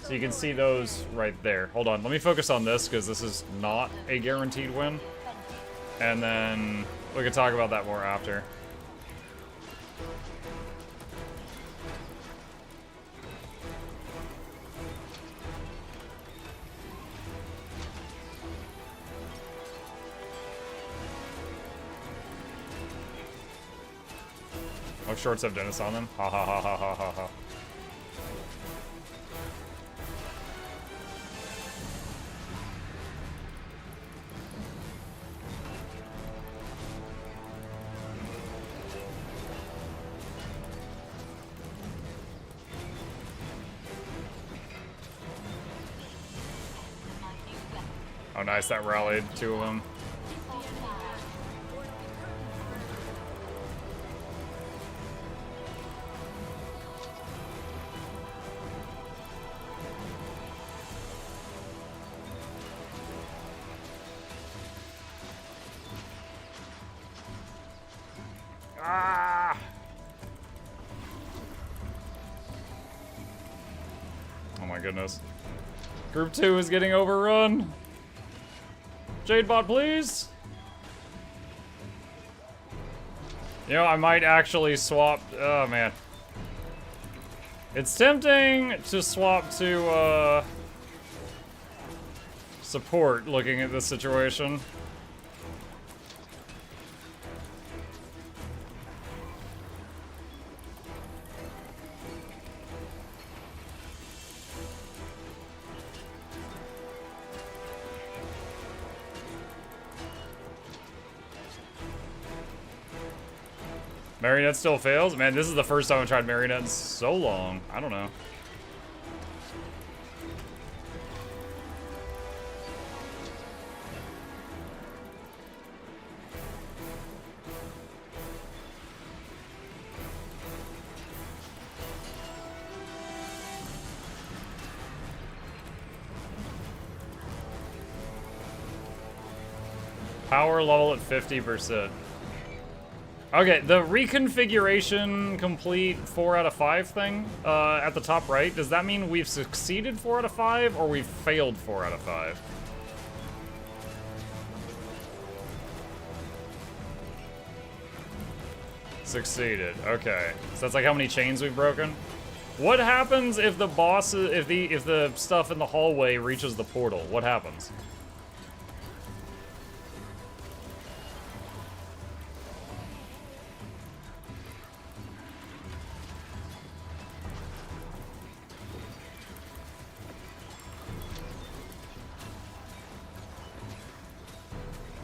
So you can see those right there. Hold on, let me focus on this because this is not a guaranteed win. And then we can talk about that more after. Oh, shorts have Dennis on them. Ha ha ha ha ha ha ha. Oh, nice, that rallied two of them. Ah! Oh my goodness. Group 2 is getting overrun. Jadebot, please. You know, I might actually swap. Oh man. It's tempting to swap to support looking at this situation. Marionette still fails? Man, this is the first time I've tried Marionette in so long. I don't know. Power level at 50%. Okay, the reconfiguration complete 4 out of 5 thing at the top right, does that mean we've succeeded 4 out of 5 or we've failed 4 out of 5? Succeeded, okay. So that's like how many chains we've broken? What happens if the boss, if the stuff in the hallway reaches the portal? What happens?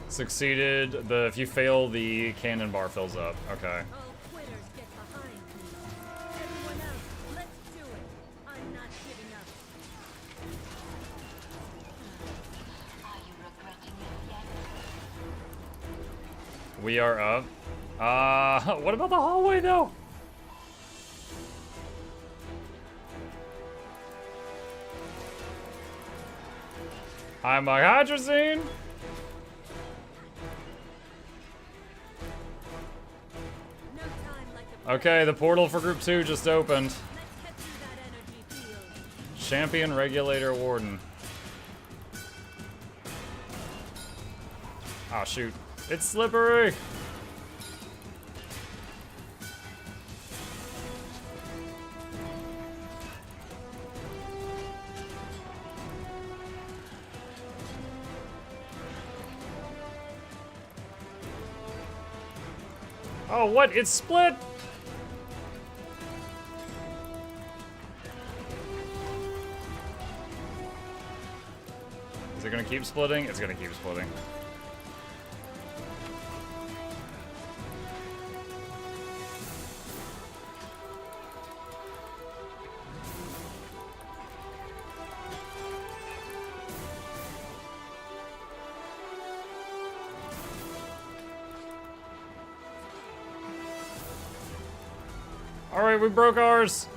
Succeeded. If you fail, the cannon bar fills up. Okay. All quitters get behind me. Everyone else, let's do it. I'm not giving up. Are you regretting it yet? We are up. What about the hallway though? Hi, my hydrazine. No time like the Okay, the portal for group 2 just opened. Let's get through that energy field. Champion Regulator Warden. Oh shoot. It's slippery! Oh, what? It's split! Is it gonna keep splitting? It's gonna keep splitting. Alright, we broke ours.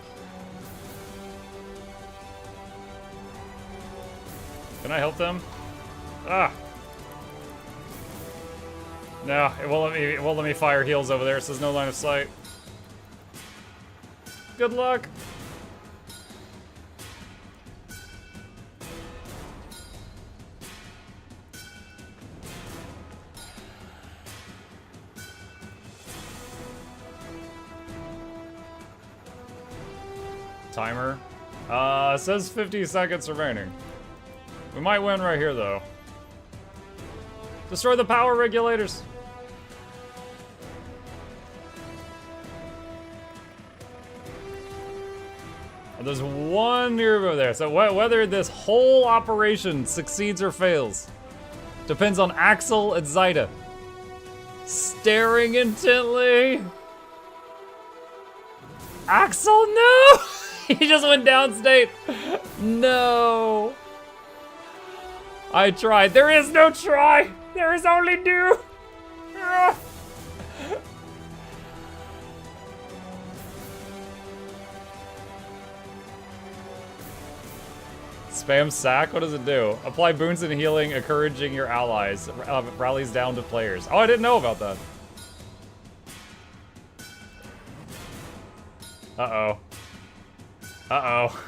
Can I help them? Ah! No, it won't let me fire heals over there. It says no line of sight. Good luck! Timer. It says 50 seconds remaining. We might win right here, though. Destroy the power regulators. Oh, there's one over there. So whether this whole operation succeeds or fails depends on Axel and Zyda. Staring intently. Axel, no! He just went downstate. No. I tried. There is no try. There is only do. Ah. Spam sack? What does it do? Apply boons and healing, encouraging your allies. Rallies down to players. Oh, I didn't know about that. Uh-oh. Uh-oh.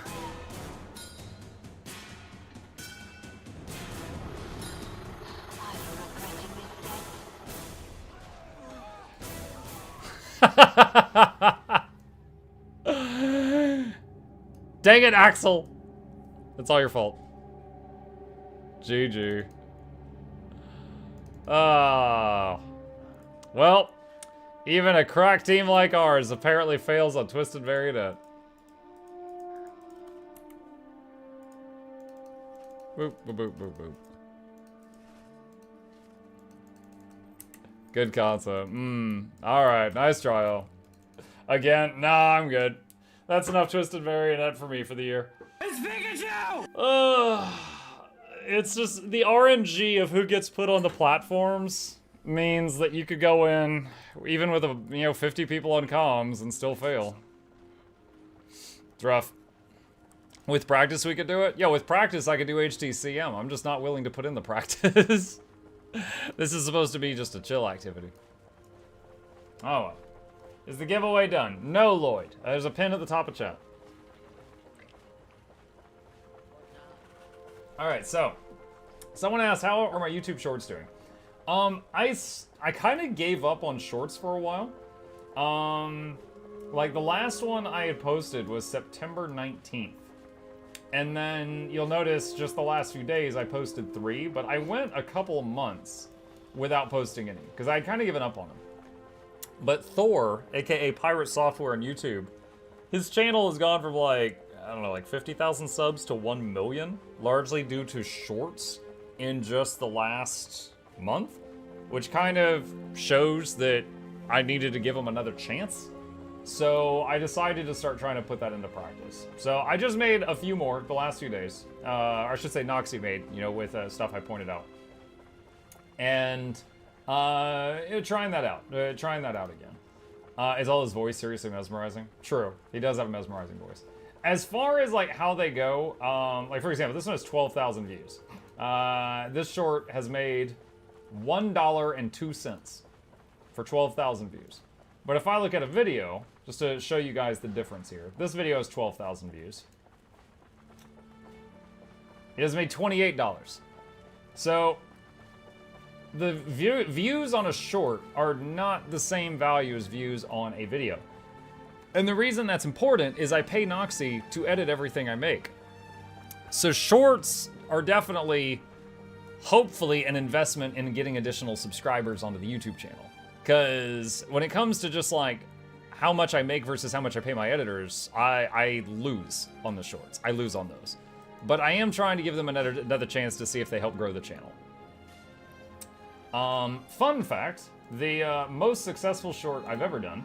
Dang it, Axel! It's all your fault. GG. Ah. Well, even a crack team like ours apparently fails on Twisted Marionette. Boop, boop, boop, boop, boop. Good concept. Alright, nice trial. Again, nah, I'm good. That's enough Twisted Marionette for me for the year. It's Pikachu! It's just the RNG of who gets put on the platforms means that you could go in, even with 50 people on comms and still fail. It's rough. With practice, we could do it? Yeah, with practice, I could do HTCM. I'm just not willing to put in the practice. This is supposed to be just a chill activity. Oh, well. Is the giveaway done? No, Lloyd. There's a pin at the top of chat. Alright, so. Someone asked, how are my YouTube shorts doing? I kind of gave up on shorts for a while. Like, the last one I had posted was September 19th. And then you'll notice just the last few days I posted 3, but I went a couple months without posting any, because I'd kind of given up on them. But Thor, aka Pirate Software on YouTube, his channel has gone from like, I don't know, like 50,000 subs to 1 million, largely due to shorts in just the last month, which kind of shows that I needed to give him another chance. So I decided to start trying to put that into practice. So I just made a few more the last few days. Or I should say Noxxi made, with stuff I pointed out. And trying that out. Trying that out again. Is all his voice seriously mesmerizing? True. He does have a mesmerizing voice. As far as like how they go, like for example, this one has 12,000 views. This short has made $1.02 for 12,000 views. But if I look at a video, just to show you guys the difference here. This video has 12,000 views. It has made $28. So, the views on a short are not the same value as views on a video. And the reason that's important is I pay Noxxi to edit everything I make. So shorts are definitely, hopefully, an investment in getting additional subscribers onto the YouTube channel. Because when it comes to just like how much I make versus how much I pay my editors, I lose on the shorts. I lose on those. But I am trying to give them another chance to see if they help grow the channel. Fun fact, the most successful short I've ever done,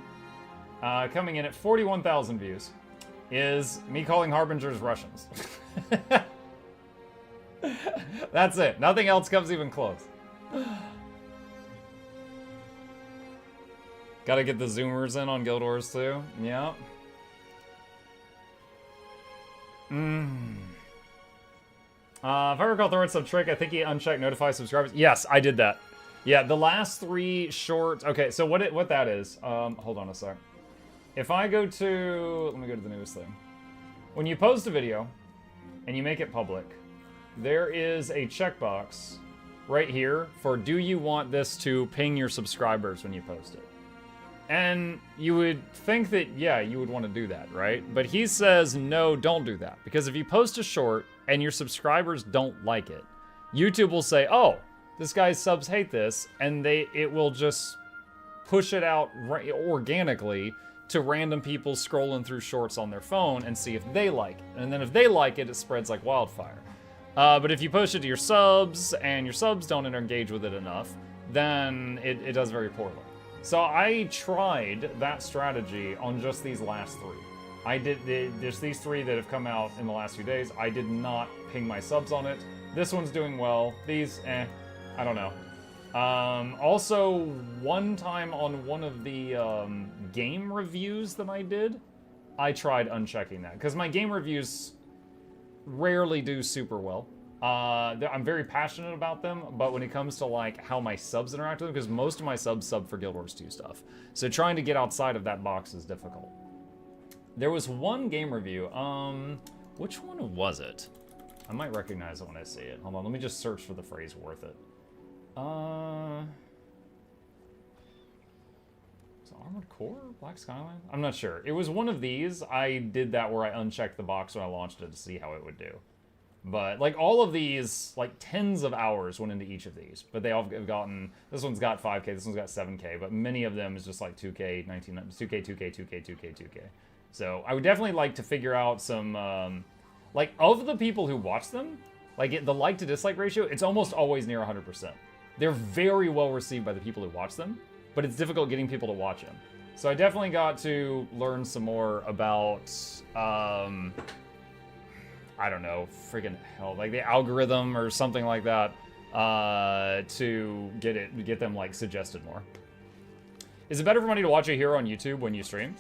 coming in at 41,000 views, is me calling Harbingers Russians. That's it. Nothing else comes even close. Gotta get the zoomers in on Guild Wars too. Yeah. If I recall throwing some trick, I think he unchecked notify subscribers. Yes, I did that. Yeah, the last 3 shorts. Okay, so what that is, hold on a sec. If I go to, let me go to the newest thing. When you post a video and you make it public, there is a checkbox right here for do you want this to ping your subscribers when you post it? And you would think that, yeah, you would want to do that, right? But he says, no, don't do that. Because if you post a short and your subscribers don't like it, YouTube will say, oh, this guy's subs hate this, and it will just push it out organically to random people scrolling through shorts on their phone and see if they like it. And then if they like it, it spreads like wildfire. But if you post it to your subs and your subs don't engage with it enough, then it does very poorly. So I tried that strategy on just these last 3. There's these 3 that have come out in the last few days. I did not ping my subs on it. This one's doing well. These, I don't know. Also, one time on one of the game reviews that I did, I tried unchecking that. Because my game reviews rarely do super well. I'm very passionate about them, but when it comes to like how my subs interact with them, because most of my subs sub for Guild Wars 2 stuff. So trying to get outside of that box is difficult. There was one game review, which one was it? I might recognize it when I see it. Hold on, let me just search for the phrase worth it. Is it Armored Core? Black Skyline? I'm not sure. It was one of these. I did that where I unchecked the box when I launched it to see how it would do. But, like, all of these, like, tens of hours went into each of these. But they all have gotten, this one's got 5K, this one's got 7K, but many of them is just, like, 2K, 2K, 2K, 2K, 2K, 2K. So, I would definitely like to figure out some, like, of the people who watch them, like, the like to dislike ratio, it's almost always near 100%. They're very well received by the people who watch them, but it's difficult getting people to watch them. So I definitely got to learn some more about, I don't know, friggin' hell, like the algorithm or something like that, to get them like suggested more. Is it better for money to watch it here on YouTube when you stream?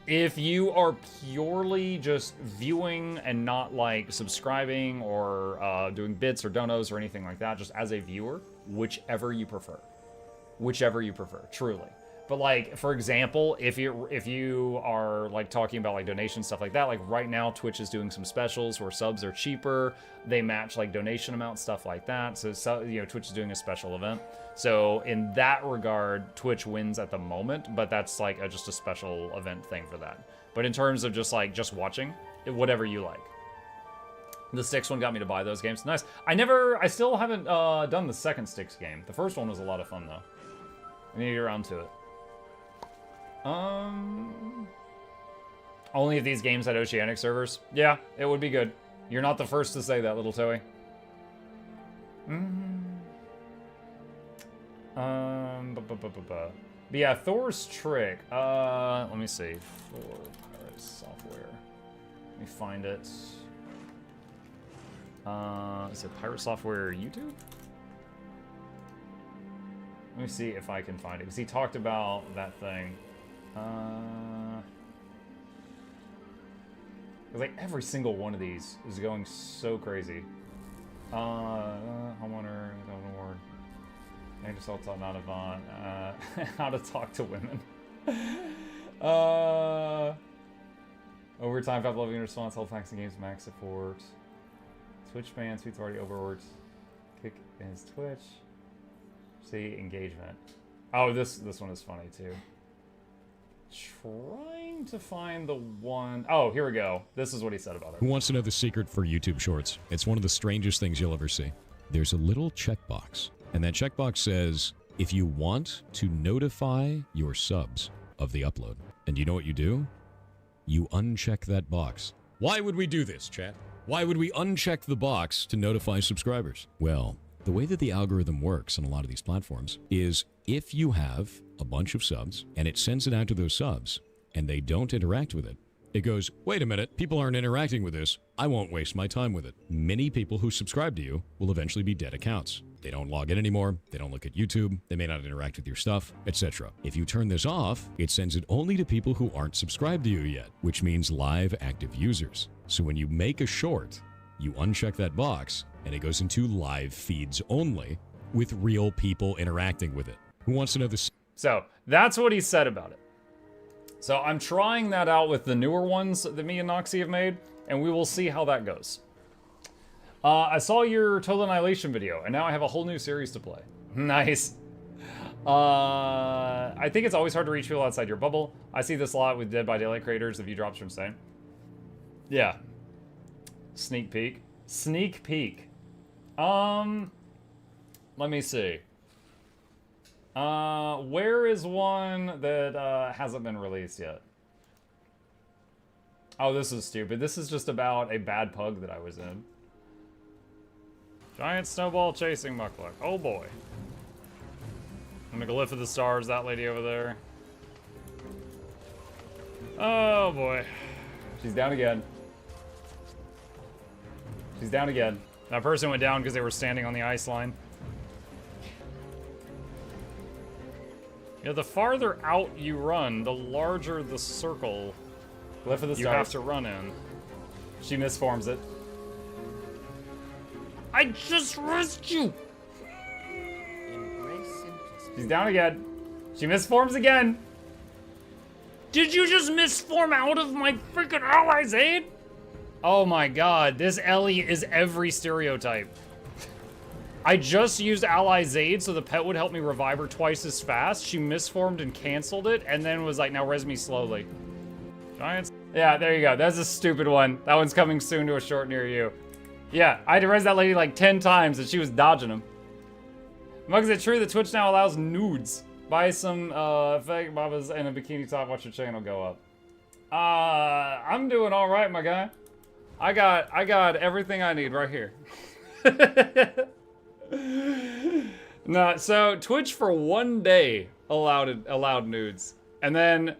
If you are purely just viewing and not like subscribing or doing bits or donos or anything like that, just as a viewer, whichever you prefer. Whichever you prefer, truly. But like, for example, if you are like talking about like donation stuff like that, like right now Twitch is doing some specials where subs are cheaper. They match like donation amounts, stuff like that. So you know, Twitch is doing a special event. So in that regard, Twitch wins at the moment, but that's like just a special event thing for that. But in terms of just watching, whatever you like. The Styx one got me to buy those games. Nice. I still haven't done the second Styx game. The first one was a lot of fun though. I need to get around to it. Only if these games had Oceanic servers. Yeah, it would be good. You're not the first to say that, little Toey. But yeah, Thor's trick. Let me see. Thor Pirate Software. Let me find it. Is it Pirate Software YouTube? Let me see if I can find it, because he talked about that thing. Like every single one of these is going so crazy. Homeowner, award. Assault not Avant. How to talk to women. Overtime, 5 loving response, health packs and games max support. Twitch ban, Sweet's already overworked. Kick his Twitch. See engagement. Oh, this one is funny too. Trying to find the one. Oh, here we go. This is what he said about it. Who wants to know the secret for YouTube Shorts? It's one of the strangest things you'll ever see. There's a little checkbox, and that checkbox says if you want to notify your subs of the upload. And you know what you do? You uncheck that box. Why would we do this, chat? Why would we uncheck the box to notify subscribers? Well, the way that the algorithm works on a lot of these platforms is if you have a bunch of subs and it sends it out to those subs and they don't interact with it, it goes, wait a minute, people aren't interacting with this. I won't waste my time with it. Many people who subscribe to you will eventually be dead accounts. They don't log in anymore. They don't look at YouTube. They may not interact with your stuff, etc. If you turn this off, it sends it only to people who aren't subscribed to you yet, which means live active users. So when you make a short You uncheck that box, and it goes into live feeds only with real people interacting with it. Who wants to know this? So that's what he said about it. So I'm trying that out with the newer ones that me and Noxxi have made, and we will see how that goes. I saw your Total Annihilation video, and now I have a whole new series to play. Nice. I think it's always hard to reach people outside your bubble. I see this a lot with Dead by Daylight creators. The view drops from insane. Yeah. Sneak peek. Sneak peek. Let me see. Where is one that hasn't been released yet? Oh, this is stupid. This is just about a bad pug that I was in. Giant snowball chasing muckluck. Oh boy. I'm gonna glyph of the stars, that lady over there. Oh boy. She's down again. She's down again. That person went down because they were standing on the ice line. Yeah, the farther out you run, the larger the circle glyph of the stars you have to run in. She misforms it. I just risked you! She's down again. She misforms again. Did you just misform out of my freaking ally's aid? Oh my god, this Ellie is every stereotype. I just used Ally's aid so the pet would help me revive her twice as fast. She misformed and canceled it, and then was like, now res me slowly. Giants. Yeah, there you go. That's a stupid one. That one's coming soon to a short near you. Yeah, I had to res that lady like 10 times, and she was dodging them. Mug, is it true that Twitch now allows nudes? Buy some fake babas and a bikini top, watch your channel go up. I'm doing all right, my guy. I got everything I need right here. No, so Twitch for one day allowed nudes, and then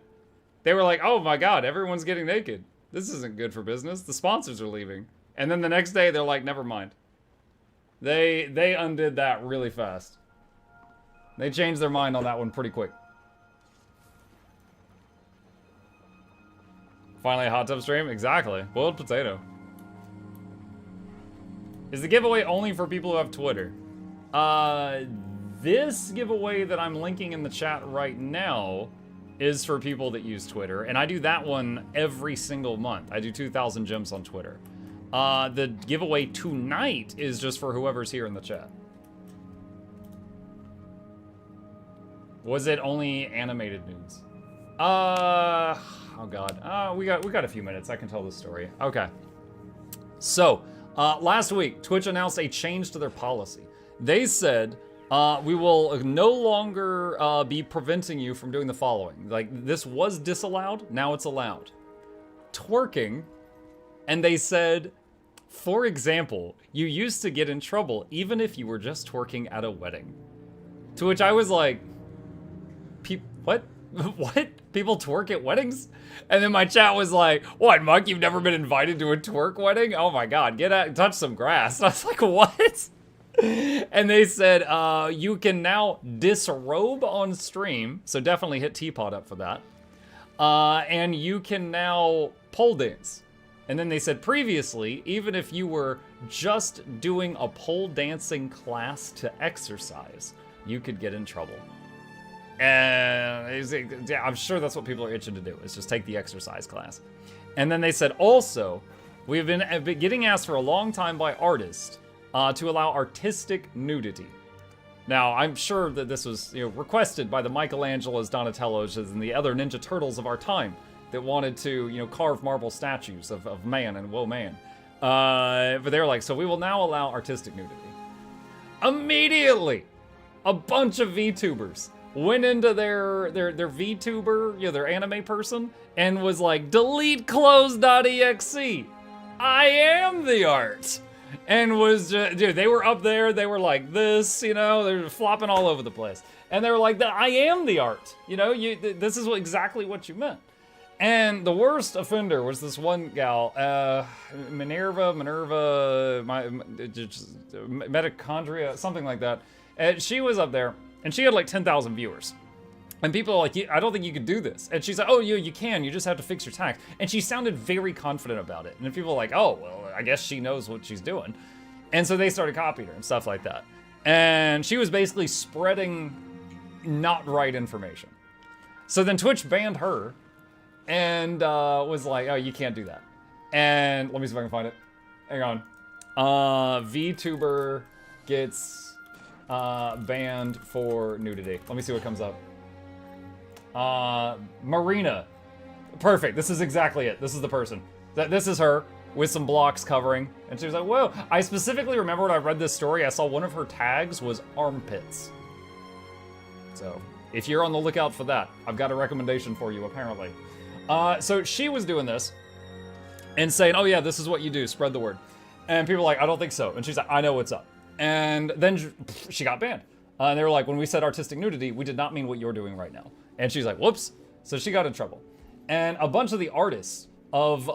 they were like, "Oh my God, everyone's getting naked. This isn't good for business. The sponsors are leaving." And then the next day, they're like, "Never mind." They undid that really fast. They changed their mind on that one pretty quick. Finally a hot tub stream? Exactly. Boiled potato. Is the giveaway only for people who have Twitter? This giveaway that I'm linking in the chat right now is for people that use Twitter, and I do that one every single month. I do 2,000 gems on Twitter. The giveaway tonight is just for whoever's here in the chat. Was it only animated nudes? Oh god. We got a few minutes. I can tell this story. Okay. So, last week, Twitch announced a change to their policy. They said, we will no longer be preventing you from doing the following. Like, this was disallowed, now it's allowed. Twerking, and they said, for example, you used to get in trouble even if you were just twerking at a wedding. To which I was like, what? What? People twerk at weddings? And then my chat was like, what, Muck, you've never been invited to a twerk wedding? Oh my god, get out, touch some grass. And I was like, what? And they said, you can now disrobe on stream, so definitely hit Teapot up for that. And you can now pole dance. And then they said previously, even if you were just doing a pole dancing class to exercise, you could get in trouble. And yeah, I'm sure that's what people are itching to do, is just take the exercise class. And then they said also, we've been getting asked for a long time by artists to allow artistic nudity. Now, I'm sure that this was requested by the Michelangelos, Donatellos, and the other Ninja Turtles of our time that wanted to carve marble statues of man and woe man. But they were like, so we will now allow artistic nudity. Immediately, a bunch of VTubers went into their VTuber, their anime person, and was like, delete clothes.exe. I am the art. And was just, dude, they were up there, they were like this, they were flopping all over the place. And they were like, I am the art. This is exactly what you meant. And the worst offender was this one gal, Minerva, mitochondria, something like that. And she was up there, and she had like 10,000 viewers. And people are like, I don't think you could do this. And she's like, oh, you can. You just have to fix your tax. And she sounded very confident about it. And then people are like, oh, well, I guess she knows what she's doing. And so they started copying her and stuff like that. And she was basically spreading not right information. So then Twitch banned her and was like, oh, you can't do that. And let me see if I can find it. Hang on. VTuber gets banned for nudity. Let me see what comes up. Marina. Perfect. This is exactly it. This is the person. This is her with some blocks covering. And she was like, whoa. I specifically remember when I read this story, I saw one of her tags was armpits. So if you're on the lookout for that, I've got a recommendation for you, apparently. So she was doing this and saying, oh yeah, this is what you do. Spread the word. And people were like, I don't think so. And she's like, I know what's up. And then she got banned. And they were like, when we said artistic nudity, we did not mean what you're doing right now. And she's like, whoops. So she got in trouble. And a bunch of the artists of,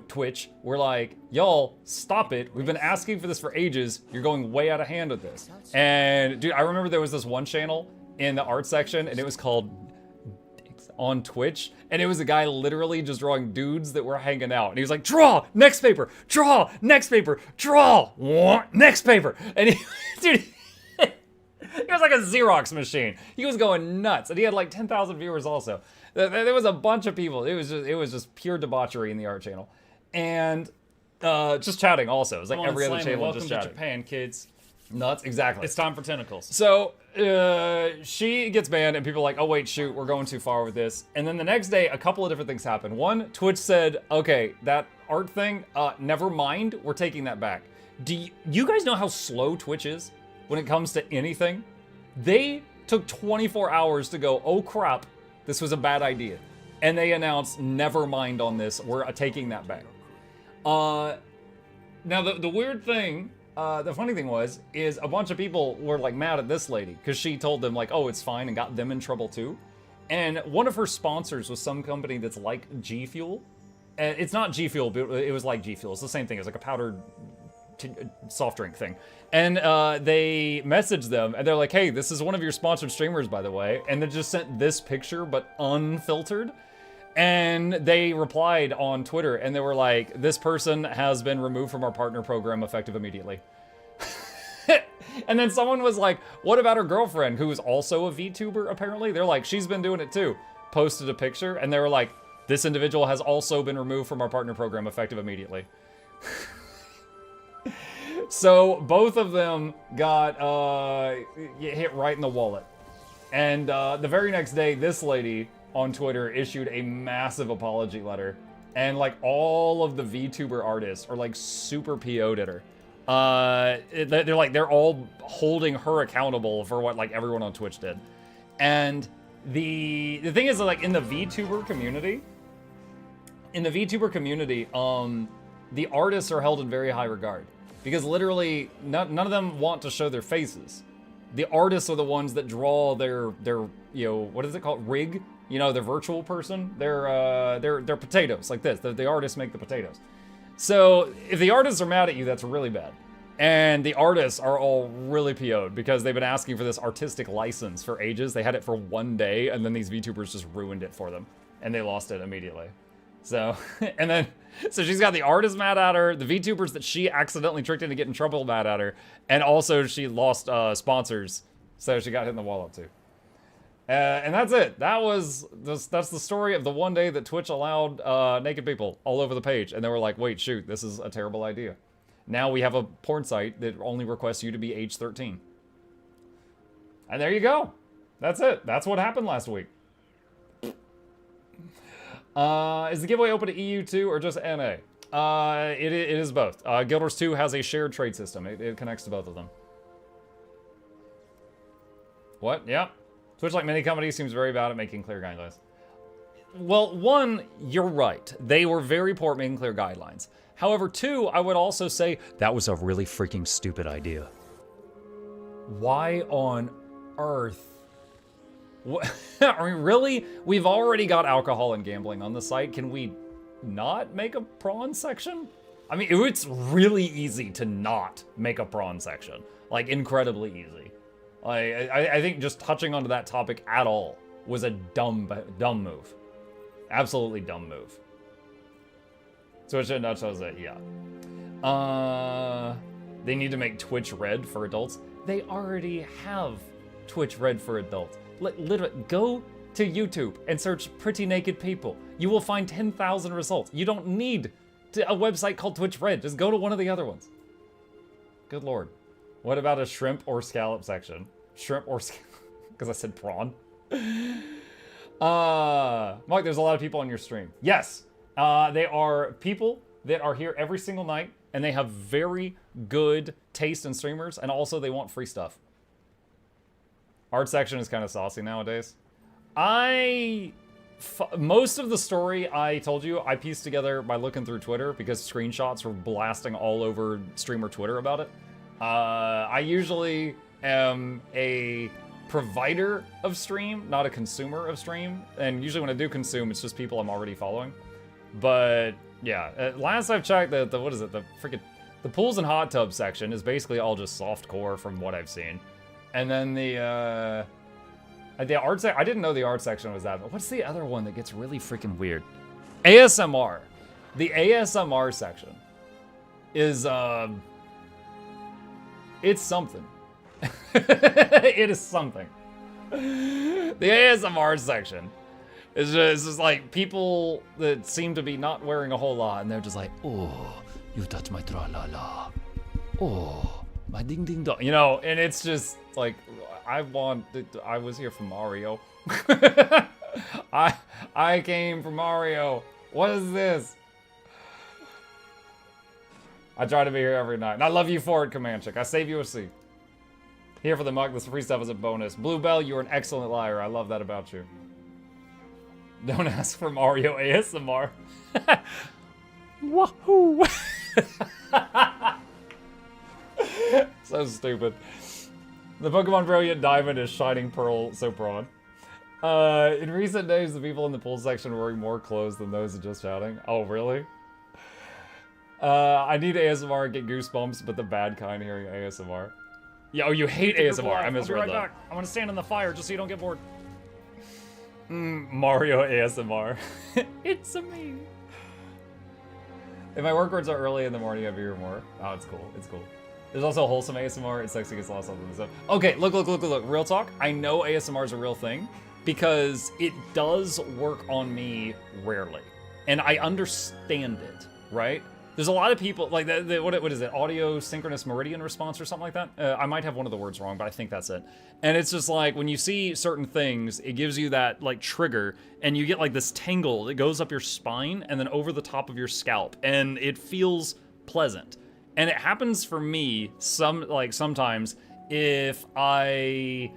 Twitch were like, y'all, stop it. We've been asking for this for ages. You're going way out of hand with this. And dude, I remember there was this one channel in the art section and it was called on Twitch. And it was a guy literally just drawing dudes that were hanging out. And he was like, draw, next paper, draw, next paper, draw, next paper. And he, dude, it was like a Xerox machine. He was going nuts, and he had like 10,000 viewers also. There was a bunch of people. It was just pure debauchery in the art channel, and just chatting also. It was like every other channel Welcome just to chatting. Japan, kids. Nuts, exactly. It's time for tentacles. So she gets banned, and people are like, oh wait, shoot, we're going too far with this. And then the next day, a couple of different things happened. One, Twitch said, okay, that art thing, never mind, we're taking that back. Do you guys know how slow Twitch is when it comes to anything? They took 24 hours to go, oh crap, this was a bad idea. And they announced, never mind on this, we're taking that back. Now the weird thing, the funny thing is a bunch of people were like mad at this lady because she told them like, oh, it's fine, and got them in trouble too. And one of her sponsors was some company that's like G Fuel. And it's not G Fuel, but it was like G Fuel. It's the same thing. It's like a powdered soft drink thing. And they messaged them and they're like, hey, this is one of your sponsored streamers, by the way. And they just sent this picture, but unfiltered. And they replied on Twitter and they were like, this person has been removed from our partner program effective immediately. And then someone was like, what about her girlfriend, who is also a VTuber, apparently? They're like, she's been doing it too. Posted a picture and they were like, this individual has also been removed from our partner program effective immediately. So both of them got hit right in the wallet. And the very next day, this lady on Twitter issued a massive apology letter. And like all of the VTuber artists are like super PO'd at her. They're all holding her accountable for what like everyone on Twitch did. And the thing is, like, in the VTuber community, the artists are held in very high regard. Because literally, none of them want to show their faces. The artists are the ones that draw their what is it called? Rig? Their virtual person. They're potatoes, like this. The artists make the potatoes. So, if the artists are mad at you, that's really bad. And the artists are all really PO'd because they've been asking for this artistic license for ages. They had it for one day, and then these VTubers just ruined it for them. And they lost it immediately. So, so she's got the artists mad at her, the VTubers that she accidentally tricked into getting in trouble mad at her, and also she lost sponsors, so she got hit in the wallet too. And that's it. That's the story of the one day that Twitch allowed naked people all over the page, and they were like, wait, shoot, this is a terrible idea. Now we have a porn site that only requests you to be age 13. And there you go. That's it. That's what happened last week. Is the giveaway open to EU2 or just NA? It is both. Guild Wars 2 has a shared trade system. It connects to both of them. What? Yeah. Twitch, like many companies, seems very bad at making clear guidelines. Well, one, you're right. They were very poor at making clear guidelines. However, two, I would also say that was a really freaking stupid idea. Why on earth? I mean, really? We've already got alcohol and gambling on the site. Can we not make a prawn section? I mean, it's really easy to not make a prawn section. Like, incredibly easy. I think just touching onto that topic at all was a dumb move. Absolutely dumb move. So in a nutshell is that, yeah. They need to make Twitch Red for adults. They already have Twitch Red for adults. Literally, go to YouTube and search pretty naked people. You will find 10,000 results. You don't need a website called Twitch Red. Just go to one of the other ones. Good lord. What about a shrimp or scallop section? Shrimp or scallop? Because I said prawn. Mike, there's a lot of people on your stream. Yes. They are people that are here every single night, and they have very good taste in streamers, and also they want free stuff. Art section is kind of saucy nowadays. Most of the story I told you, I pieced together by looking through Twitter because screenshots were blasting all over streamer Twitter about it. I usually am a provider of stream, not a consumer of stream. And usually when I do consume, it's just people I'm already following. But yeah, last I've checked, what is it? The pools and hot tub section is basically all just softcore from what I've seen. And then the art section, I didn't know the art section was that, but what's the other one that gets really freaking weird? ASMR. The ASMR section is, it's something. It is something. The ASMR section is just like people that seem to be not wearing a whole lot, and they're just like, oh, you touch my tra-la-la. Oh, my ding-ding-dong. You know, and it's just like, I was here for Mario. I came from Mario. What is this? I try to be here every night. And I love you for it, Comanchic. I save you a seat. Here for the mug. This free stuff is a bonus. Bluebell, you're an excellent liar. I love that about you. Don't ask for Mario ASMR. Wahoo! So stupid. The Pokemon Brilliant Diamond is Shining Pearl Sopron. In recent days, the people in the pool section are wearing more clothes than those just shouting. Oh, really? I need ASMR and get goosebumps, but the bad kind hearing ASMR. Yeah, oh, you hate ASMR. I misread that. I'll be right back. I'm gonna stand in the fire just so you don't get bored. Mario ASMR. It's a me. If my work words are early in the morning, I'll be here more. Oh, it's cool. It's cool. There's also wholesome ASMR. It's sexy gets lost on the stuff. Okay, look. Real talk. I know ASMR is a real thing because it does work on me rarely, and I understand it. Right? There's a lot of people like what is it? Audio synchronous meridian response or something like that. I might have one of the words wrong, but I think that's it. And it's just like when you see certain things, it gives you that like trigger, and you get like this tingle that goes up your spine and then over the top of your scalp, and it feels pleasant. And it happens for me sometimes if I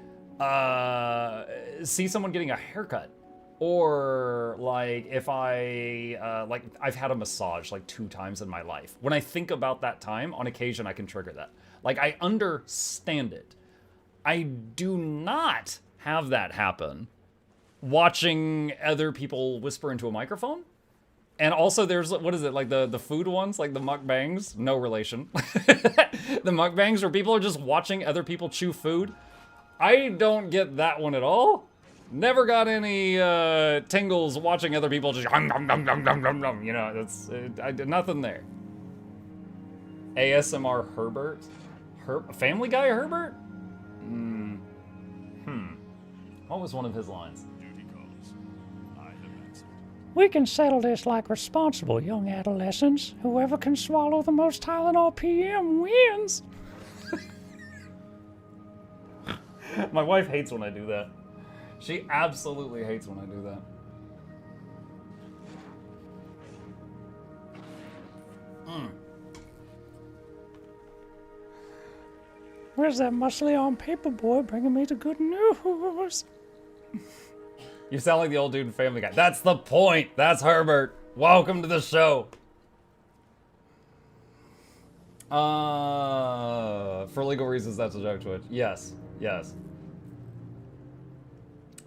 see someone getting a haircut. Or like if I've had a massage like 2 times in my life. When I think about that time, on occasion I can trigger that. Like I understand it. I do not have that happen watching other people whisper into a microphone. And also there's, what is it, like the food ones, like the mukbangs, no relation. The mukbangs where people are just watching other people chew food. I don't get that one at all. Never got any tingles watching other people just hum, hum, hum, hum, hum, hum, hum. You know, nothing there. ASMR Herbert? Family Guy Herbert? What was one of his lines? We can settle this like responsible young adolescents. Whoever can swallow the most Tylenol PM wins. My wife hates when I do that. She absolutely hates when I do that. Where's that muscly on paper boy bringing me the good news? You sound like the old dude in Family Guy. That's the point. That's Herbert. Welcome to the show. For legal reasons, that's a joke, Twitch. Yes.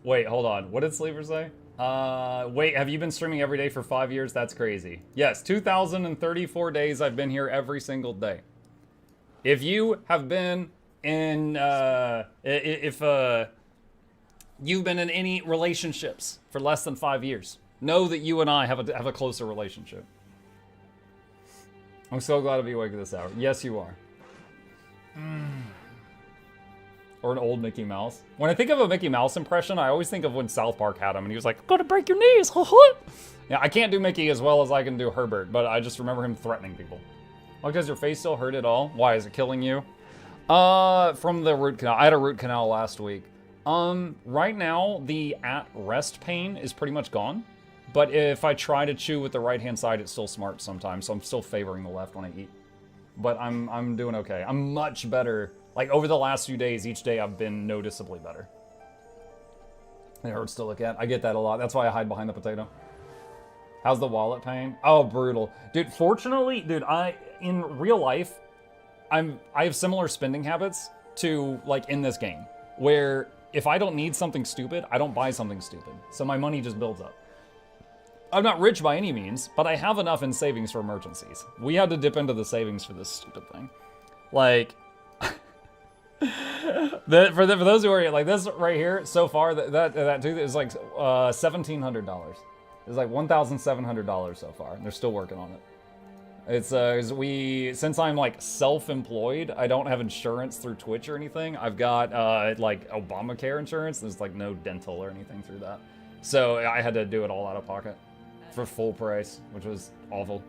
Wait, hold on. What did Sleeper say? Wait, have you been streaming every day for 5 years? That's crazy. Yes, 2,034 days I've been here every single day. If you have been And if you've been in any relationships for less than 5 years, know that you and I have a closer relationship. I'm so glad to be awake at this hour. Yes, you are. Or an old Mickey Mouse. When I think of a Mickey Mouse impression, I always think of when South Park had him and he was like, "I'm gonna break your knees." Yeah, I can't do Mickey as well as I can do Herbert, but I just remember him threatening people. Well, does your face still hurt at all? Why, is it killing you? From the root canal. I had a root canal last week. Right now, the at-rest pain is pretty much gone. But if I try to chew with the right-hand side, it still smarts sometimes, so I'm still favoring the left when I eat. But I'm doing okay. I'm much better. Like, over the last few days, each day I've been noticeably better. It hurts to look at. I get that a lot. That's why I hide behind the potato. How's the wallet pain? Oh, brutal. Dude, fortunately, dude, in real life, I have similar spending habits to, like, in this game. Where, if I don't need something stupid, I don't buy something stupid. So my money just builds up. I'm not rich by any means, but I have enough in savings for emergencies. We had to dip into the savings for this stupid thing. Like, for those who are like this right here, so far that tooth is like $1,700. It's like $1,700 so far, and they're still working on it. It's since I'm like self-employed, I don't have insurance through Twitch or anything. I've got like Obamacare insurance. There's like no dental or anything through that, so I had to do it all out of pocket for full price, which was awful.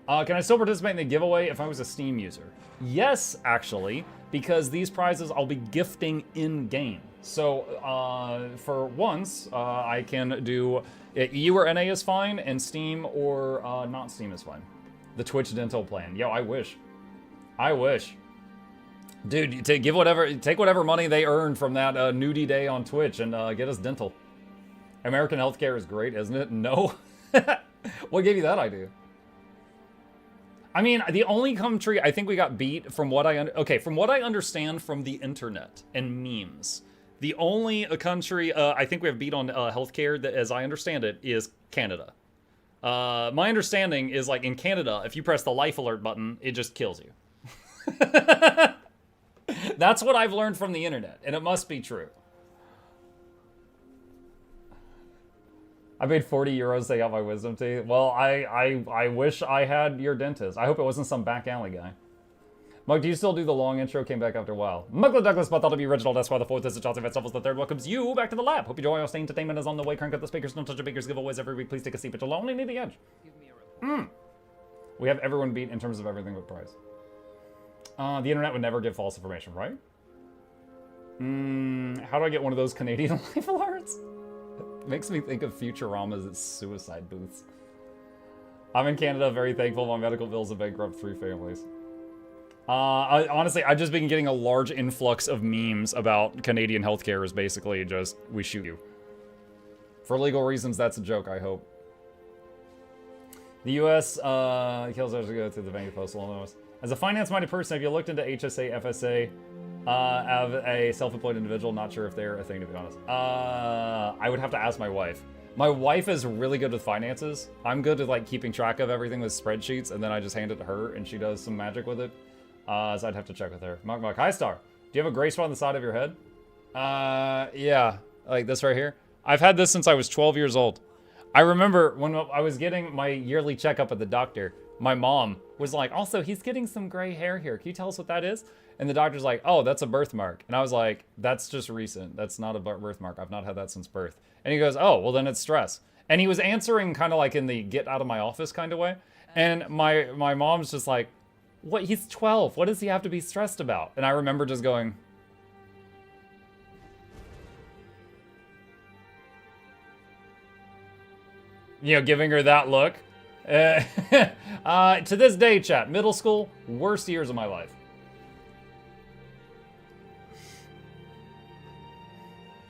Can I still participate in the giveaway if I was a Steam user? Yes, actually, because these prizes I'll be gifting in-game. So, for once, I can do EU or NA is fine, and Steam or not Steam is fine. The Twitch dental plan. Yo, I wish. I wish. Dude, take whatever money they earn from that nudie day on Twitch and get us dental. American healthcare is great, isn't it? No. What gave you that idea? I mean, the only country I think we got beat from what from what I understand from the internet and memes, the only country I think we have beat on healthcare, that, as I understand it, is Canada. My understanding is, like, in Canada, if you press the life alert button, it just kills you. That's what I've learned from the internet, and it must be true. I paid 40 euros to take out my wisdom teeth. Well, I wish I had your dentist. I hope it wasn't some back alley guy. Mug, do you still do the long intro? Came back after a while. Mugla Douglas, but thought to be original. That's why the fourth is the Chauncey Vetsovels. The third welcomes you back to the lab. Hope you enjoy our stay entertainment is on the way. Crank up the speakers. Don't touch your bakers. Giveaways every week. Please take a seat, but you'll only need the edge. We have everyone beat in terms of everything but price. The internet would never give false information, right? How do I get one of those Canadian life alerts? Makes me think of Futurama's suicide booths. I'm in Canada, very thankful. My medical bills have bankrupt 3 families. Honestly, I've just been getting a large influx of memes about Canadian healthcare is basically just, we shoot you. For legal reasons, that's a joke, I hope. The U.S. Kills us to go through the Bank of Postal Almost. As a finance-minded person, have you looked into HSA, FSA, as a self-employed individual? Not sure if they're a thing, to be honest. I would have to ask my wife. My wife is really good with finances. I'm good at, like, keeping track of everything with spreadsheets, and then I just hand it to her, and she does some magic with it. So I'd have to check with her. Mark, hi, Star. Do you have a gray spot on the side of your head? Yeah, like this right here. I've had this since I was 12 years old. I remember when I was getting my yearly checkup at the doctor, my mom was like, also, he's getting some gray hair here. Can you tell us what that is? And the doctor's like, oh, that's a birthmark. And I was like, that's just recent. That's not a birthmark. I've not had that since birth. And he goes, oh, well, then it's stress. And he was answering kind of like in the get out of my office kind of way. And my mom's just like, what? He's 12. What does he have to be stressed about? And I remember just going, you know, giving her that look. To this day, chat, middle school, worst years of my life.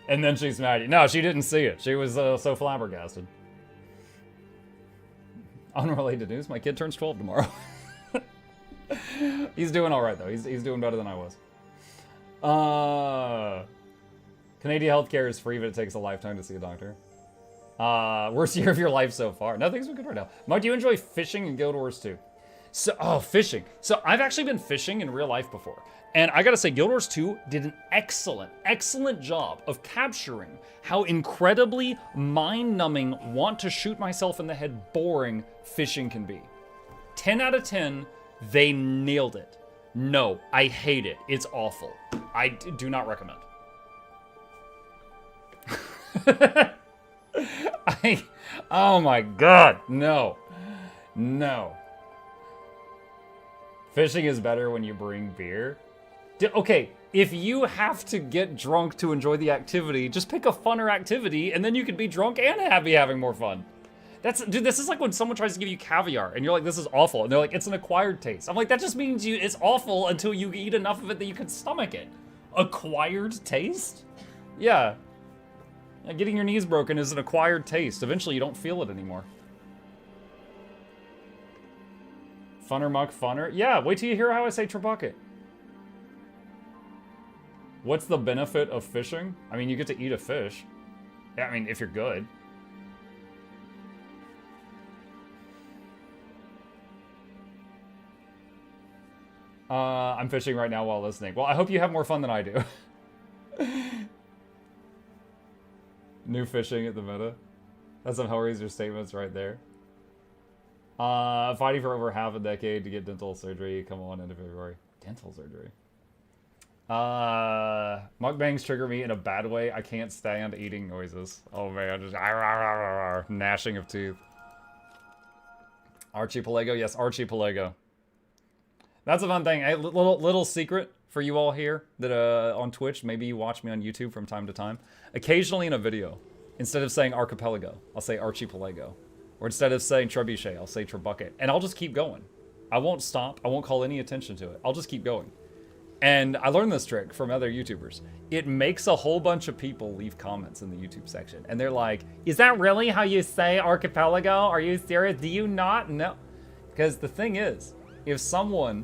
And then she's mad at you. No, she didn't see it. She was so flabbergasted. Unrelated news, my kid turns 12 tomorrow. He's doing all right, though. He's doing better than I was. Canadian healthcare is free, but it takes a lifetime to see a doctor. Worst year of your life so far. Nothing's been good right now. Mike, do you enjoy fishing and Guild Wars 2? So, fishing. So I've actually been fishing in real life before. And I gotta say, Guild Wars 2 did an excellent job of capturing how incredibly mind-numbing, want to shoot myself in the head, boring fishing can be. 10 out of 10, they nailed it. No, I hate it. It's awful. I do not recommend. Oh my god, no. No. Fishing is better when you bring beer. Okay, if you have to get drunk to enjoy the activity, just pick a funner activity, and then you can be drunk and be having more fun. Dude, this is like when someone tries to give you caviar, and you're like, this is awful, and they're like, it's an acquired taste. I'm like, that just means it's awful until you eat enough of it that you can stomach it. Acquired taste? Yeah. Getting your knees broken is an acquired taste. Eventually, you don't feel it anymore. Funner muck funner? Yeah, wait till you hear how I say turbucket. What's the benefit of fishing? I mean, you get to eat a fish. I mean, if you're good. I'm fishing right now while listening. Well, I hope you have more fun than I do. New fishing at the meta. That's some Hellraiser statements right there. Fighting for over half a decade to get dental surgery. Come on, end of February. Dental surgery. Mukbangs trigger me in a bad way. I can't stand eating noises. Oh man, just gnashing of teeth. Archipelago, yes, Archipelago. That's a fun thing. Hey, little secret for you all here that on Twitch, maybe you watch me on YouTube from time to time. Occasionally in a video, instead of saying archipelago, I'll say archipelago. Or instead of saying trebuchet, I'll say trebucket. And I'll just keep going. I won't stop. I won't call any attention to it. I'll just keep going. And I learned this trick from other YouTubers. It makes a whole bunch of people leave comments in the YouTube section. And they're like, is that really how you say archipelago? Are you serious? Do you not know? Because the thing is, if someone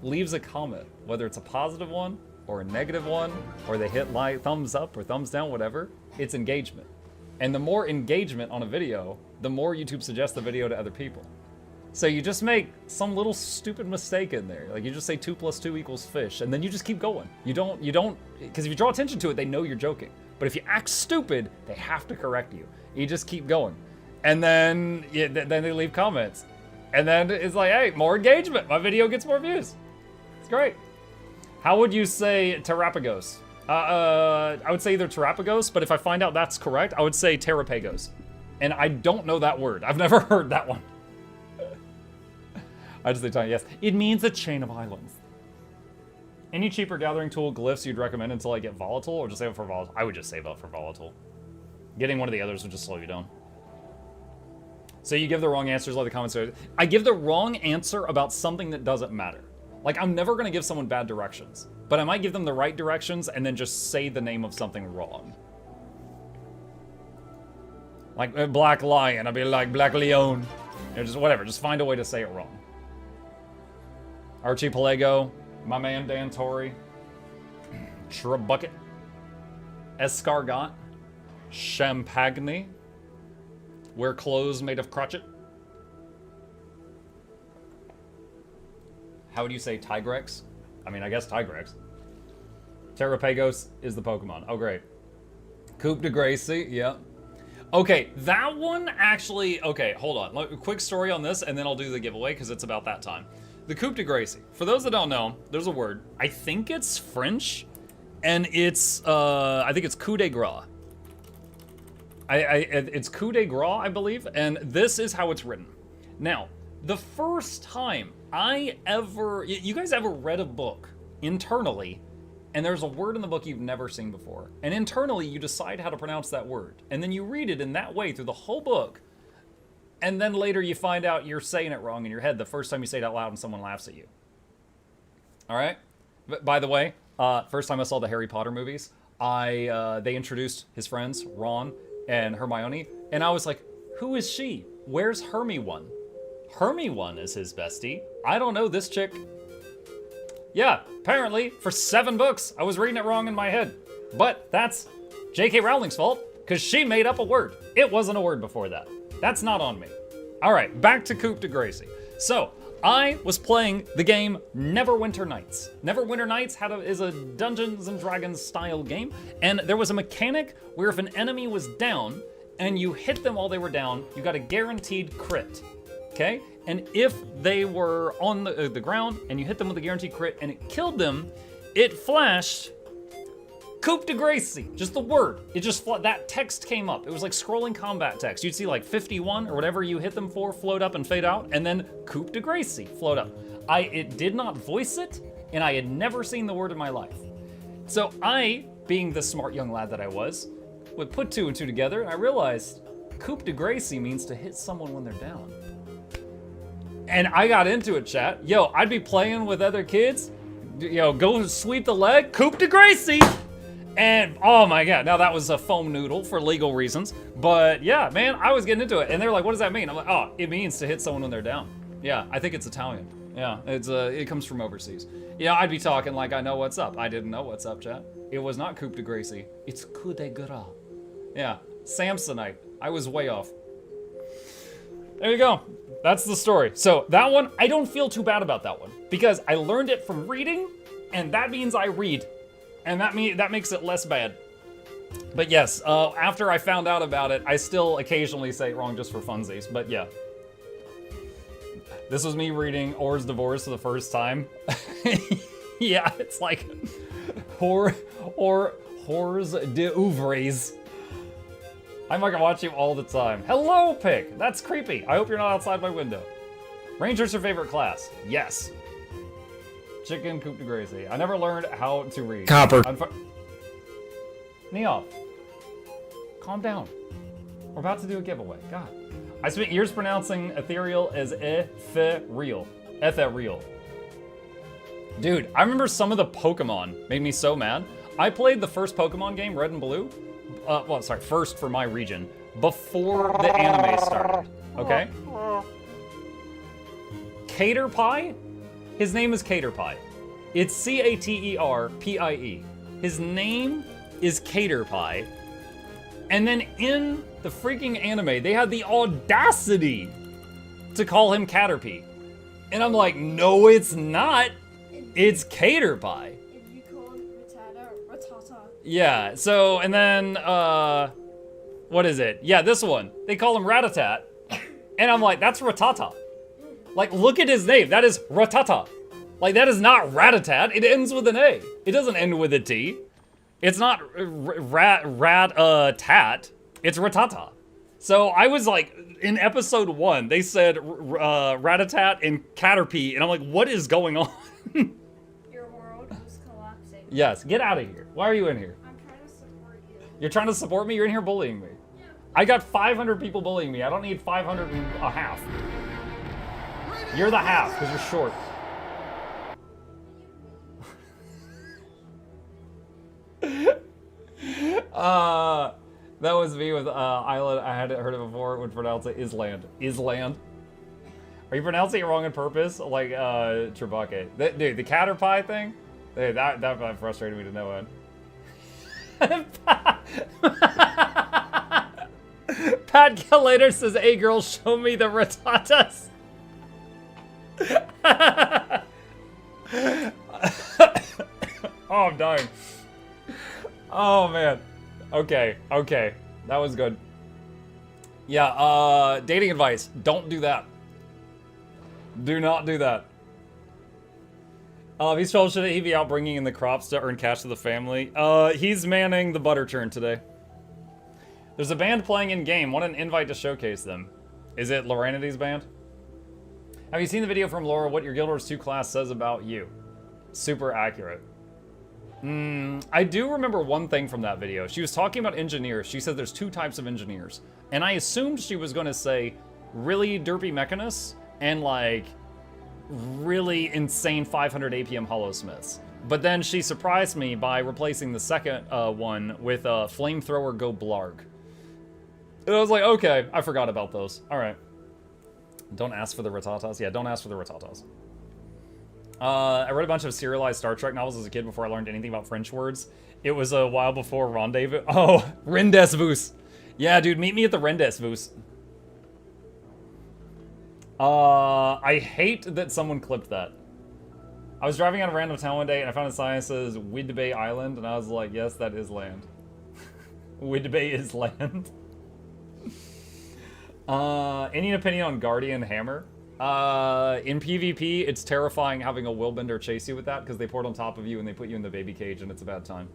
leaves a comment, whether it's a positive one or a negative one, or they hit like thumbs up or thumbs down, whatever, it's engagement. And the more engagement on a video, the more YouTube suggests the video to other people. So you just make some little stupid mistake in there. Like you just say 2 + 2 = fish, and then you just keep going. You don't, because if you draw attention to it, they know you're joking. But if you act stupid, they have to correct you. You just keep going. And then, then they leave comments. And then it's like, hey, more engagement. My video gets more views. It's great. How would you say Terrapagos? I would say either Terrapagos, but if I find out that's correct, I would say Terrapagos. And I don't know that word. I've never heard that one. I just say tiny, yes. It means a chain of islands. Any cheaper gathering tool glyphs you'd recommend until I get volatile, or just save up for volatile? I would just save up for volatile. Getting one of the others would just slow you down. So you give the wrong answers like the comments. I give the wrong answer about something that doesn't matter. Like, I'm never gonna give someone bad directions, but I might give them the right directions and then just say the name of something wrong. Like Black Lion, I'd be like Black Leon. You know, just whatever, just find a way to say it wrong. Archipelago, my man Dan Torrey, Trebucket, Escargot, Champagne, wear clothes made of crotchet. How would you say Tigrex? I mean, I guess Tigrex. Terrapagos is the Pokemon. Oh, great. Coupe de Gracie, yeah. Okay, that one actually, okay, hold on. A quick story on this, and then I'll do the giveaway, because it's about that time. The Coupe de Gracie. For those that don't know, there's a word. I think it's French, and it's, I think it's coup de grace. It's coup de grace, I believe, and this is how it's written. Now, the first time you guys ever read a book internally, and there's a word in the book you've never seen before, and internally you decide how to pronounce that word, and then you read it in that way through the whole book, and then later you find out you're saying it wrong in your head the first time you say it out loud and someone laughs at you. All right? But by the way, first time I saw the Harry Potter movies, they introduced his friends, Ron and Hermione, and I was like, who is she? Where's Hermione? Hermione is his bestie. I don't know this chick. Yeah, apparently, for 7 books, I was reading it wrong in my head. But that's J.K. Rowling's fault, because she made up a word. It wasn't a word before that. That's not on me. All right, back to Coupe de Gracie. So, I was playing the game Neverwinter Nights. Neverwinter Nights is a Dungeons and Dragons style game, and there was a mechanic where if an enemy was down and you hit them while they were down, you got a guaranteed crit. Okay? And if they were on the ground and you hit them with a guaranteed crit and it killed them, it flashed Coupe de Gracie, just the word. It just, that text came up. It was like scrolling combat text. You'd see like 51 or whatever you hit them for float up and fade out, and then Coupe de Gracie float up. It did not voice it, and I had never seen the word in my life. So I, being the smart young lad that I was, would put 2 and 2 together, and I realized Coupe de Gracie means to hit someone when they're down. And I got into it, chat. Yo, I'd be playing with other kids. Yo, go sweep the leg, Coupe de Gracie! And, oh my god, now that was a foam noodle for legal reasons. But yeah, man, I was getting into it. And they're like, what does that mean? I'm like, oh, it means to hit someone when they're down. Yeah, I think it's Italian. Yeah, it comes from overseas. Yeah, I'd be talking like I know what's up. I didn't know what's up, chat. It was not Coupe de Gracie. It's coup de grace. Yeah, Samsonite. I was way off. There you go. That's the story. So that one, I don't feel too bad about that one because I learned it from reading, and that means I read. And that makes it less bad. But yes, after I found out about it, I still occasionally say it wrong just for funsies. But yeah. This was me reading Or's Divorce for the first time. Yeah, it's like Hors de Ouvres. I fucking watch you all the time. Hello, Pick. That's creepy. I hope you're not outside my window. Ranger's your favorite class. Yes. Chicken Coupe de Gracie. I never learned how to read. Copper. Neoff. Calm down. We're about to do a giveaway. God. I spent years pronouncing ethereal as ethereal. Ethereal. Dude, I remember some of the Pokemon made me so mad. I played the first Pokemon game, Red and Blue. First for my region, before the anime started. Okay? Caterpie? His name is Caterpie. It's Caterpie. His name is Caterpie. And then in the freaking anime, they had the audacity to call him Caterpie. And I'm like, no, it's not. It's Caterpie. If you call him Rattata or Rattata. Yeah, so, and then, what is it? Yeah, this one. They call him Ratatat. And I'm like, that's Rattata. Like, look at his name. That is Rattata. Like, that is not Ratatat. It ends with an A. It doesn't end with a T. It's not tat. It's Rattata. So I was like, in episode 1, they said Ratatat and Caterpie, and I'm like, what is going on? Your world is collapsing. Yes, get out of here. Why are you in here? I'm trying to support you. You're trying to support me? You're in here bullying me. Yeah. I got 500 people bullying me. I don't need 500 and a half. You're the half, because you're short. That was me with Island. I hadn't heard it before. Would pronounce it Island. Island. Are you pronouncing it wrong on purpose? Like Trebake. Dude, the Caterpie thing? Dude, that frustrated me to no end. Pat Galator says, "Hey girl, show me the Rattatas." Oh, I'm dying. Oh man. Okay. That was good. Yeah, dating advice. Don't do that. Do not do that. He's told, should he be out bringing in the crops to earn cash to the family? He's manning the butter churn today. There's a band playing in-game. Want an invite to showcase them. Is it Loranity's band? Have you seen the video from Laura, what your Guild Wars 2 class says about you? Super accurate. I do remember one thing from that video. She was talking about engineers. She said there's 2 types of engineers. And I assumed she was going to say really derpy mechanists and like really insane 500 APM hollow-smiths. But then she surprised me by replacing the second one with a flamethrower go blarg. And I was like, okay, I forgot about those. All right. Don't ask for the Rattatas. Yeah, don't ask for the Rattatas. I read a bunch of serialized Star Trek novels as a kid before I learned anything about French words. It was a while before Rendezvous. Oh, Rendezvous. Yeah, dude, meet me at the Rendezvous. I hate that someone clipped that. I was driving out of a random town one day and I found a sign that says Widbay Island, and I was like, yes, that is land. Widbay is land. Any opinion on Guardian Hammer? In PvP, it's terrifying having a Willbender chase you with that because they port on top of you and they put you in the baby cage and it's a bad time.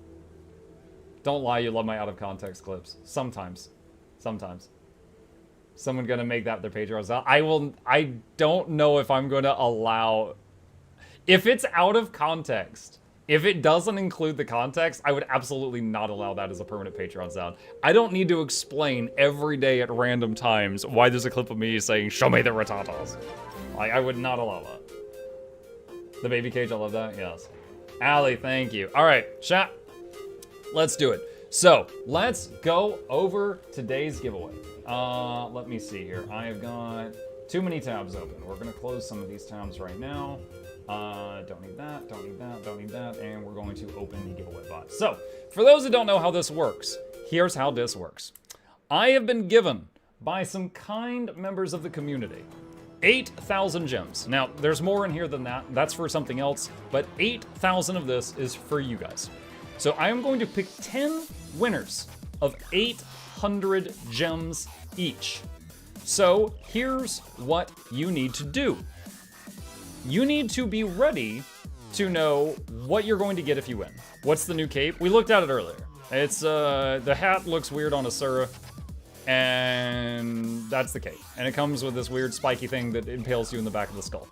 Don't lie, you love my out of context clips. Sometimes. Sometimes. Someone gonna make that their Patreon. I don't know if I'm gonna allow... If it's out of context, if it doesn't include the context, I would absolutely not allow that as a permanent Patreon sound. I don't need to explain every day at random times why there's a clip of me saying, show me the Ratatas. Like, I would not allow that. The baby cage, I love that, yes. Allie, thank you. All right, chat, let's do it. So, let's go over today's giveaway. Let me see here. I have got too many tabs open. We're gonna close some of these tabs right now. Don't need that, don't need that, don't need that, and we're going to open the giveaway bot. So, for those who don't know how this works, here's how this works. I have been given, by some kind members of the community, 8,000 gems. Now, there's more in here than that. That's for something else, but 8,000 of this is for you guys. So I am going to pick 10 winners of 800 gems each. So here's what you need to do. You need to be ready to know what you're going to get if you win. What's the new cape? We looked at it earlier. It's, the hat looks weird on Asura, and that's the cape. And it comes with this weird spiky thing that impales you in the back of the skull.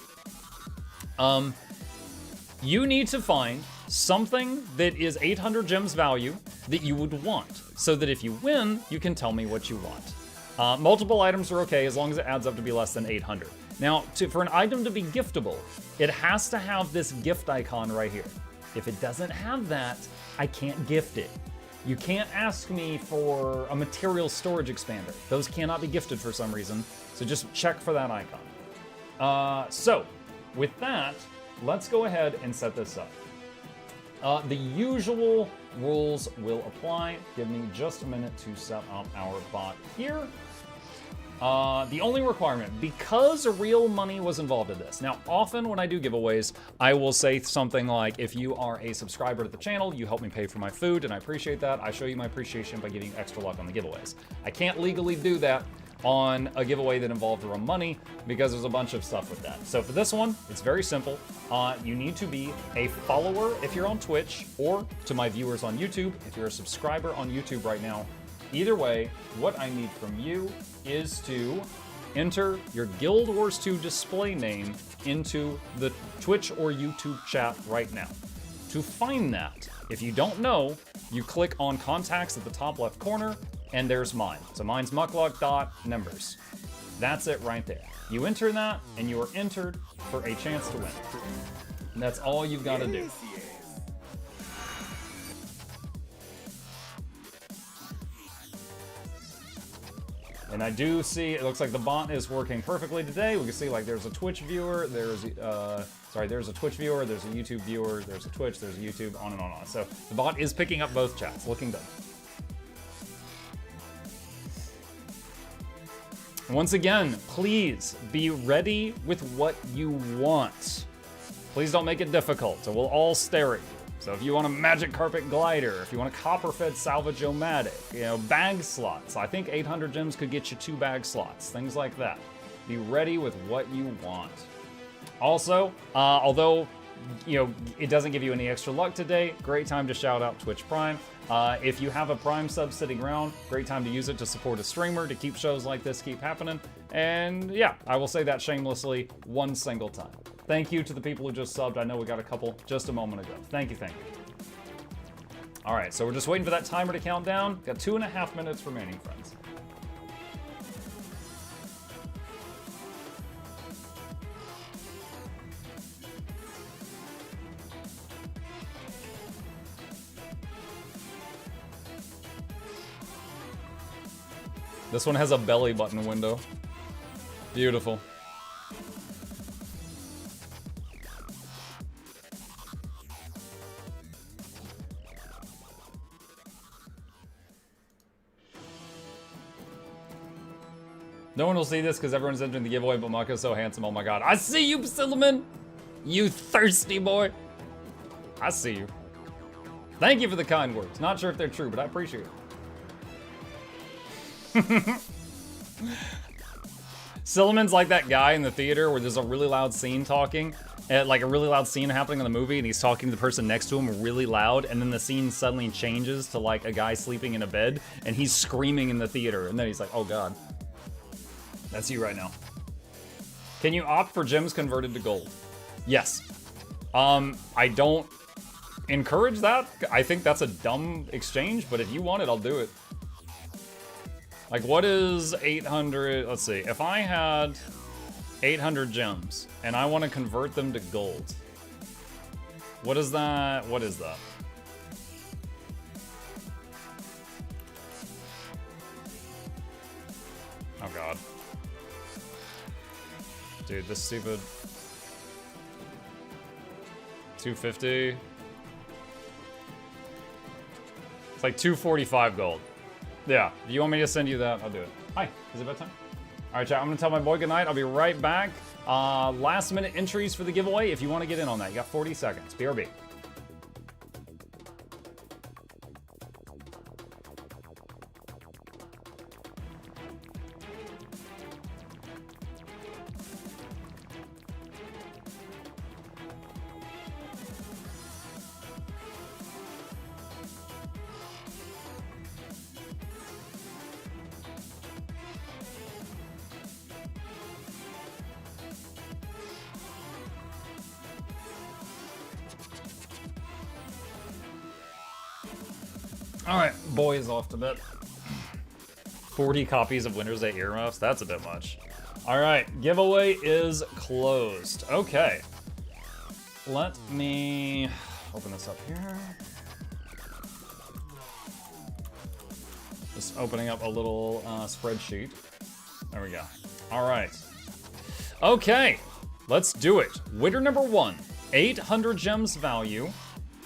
You need to find something that is 800 gems value that you would want, so that if you win, you can tell me what you want. Multiple items are okay as long as it adds up to be less than 800. Now, for an item to be giftable, it has to have this gift icon right here. If it doesn't have that, I can't gift it. You can't ask me for a material storage expander. Those cannot be gifted for some reason, so just check for that icon. So, with that, let's go ahead and set this up. The usual rules will apply. Give me just a minute to set up our bot here. The only requirement, because real money was involved in this. Now, often when I do giveaways, I will say something like, if you are a subscriber to the channel, you help me pay for my food, and I appreciate that. I show you my appreciation by giving you extra luck on the giveaways. I can't legally do that on a giveaway that involved real money because there's a bunch of stuff with that. So for this one, it's very simple. You need to be a follower if you're on Twitch, or to my viewers on YouTube, if you're a subscriber on YouTube right now. Either way, what I need from you is to enter your Guild Wars 2 display name into the Twitch or YouTube chat right now. To find that, if you don't know, you click on contacts at the top left corner, and there's mine. So mine's muckluck.numbers. That's it right there. You enter that, and you are entered for a chance to win. And that's all you've got to do. And I do see, it looks like the bot is working perfectly today. We can see like there's a Twitch viewer, there's a Twitch viewer, there's a YouTube viewer, there's a Twitch, there's a YouTube, on and on and on. So the bot is picking up both chats, looking good. Once again, please be ready with what you want. Please don't make it difficult, so we'll all stare at you. So if you want a magic carpet glider, if you want a copper-fed salvage-o-matic, bag slots. I think 800 gems could get you 2 bag slots, things like that. Be ready with what you want. Also, although, it doesn't give you any extra luck today, great time to shout out Twitch Prime. If you have a Prime sub sitting around, great time to use it to support a streamer, to keep shows like this keep happening. And yeah, I will say that shamelessly one single time. Thank you to the people who just subbed. I know we got a couple just a moment ago. Thank you, thank you. All right, so we're just waiting for that timer to count down. Got 2.5 minutes remaining, friends. This one has a belly button window. Beautiful. No one will see this because everyone's entering the giveaway, but Maka's so handsome. Oh my god. I see you, Silliman! You thirsty boy. I see you. Thank you for the kind words. Not sure if they're true, but I appreciate it. Silliman's like that guy in the theater where there's a really loud scene talking, like a really loud scene happening in the movie, and he's talking to the person next to him really loud, and then the scene suddenly changes to like a guy sleeping in a bed, and he's screaming in the theater, and then he's like, oh god. That's you right now. Can you opt for gems converted to gold? Yes. I don't encourage that. I think that's a dumb exchange, but if you want it, I'll do it. Like, what is 800? Let's see. If I had 800 gems and I want to convert them to gold, what is that? What is that? Oh, God. Dude, this stupid 250. It's like 245 gold. Yeah, if you want me to send you that, I'll do it. Hi, is it bedtime? All right, chat, I'm gonna tell my boy goodnight. I'll be right back. Last minute entries for the giveaway. If you want to get in on that, you got 40 seconds. BRB. All right, boys off to bed. 40 copies of Winter's Day earmuffs? That's a bit much. All right, giveaway is closed. Okay. Let me open this up here. Just opening up a little spreadsheet. There we go. All right. Okay, let's do it. Winner number 1, 800 gems value.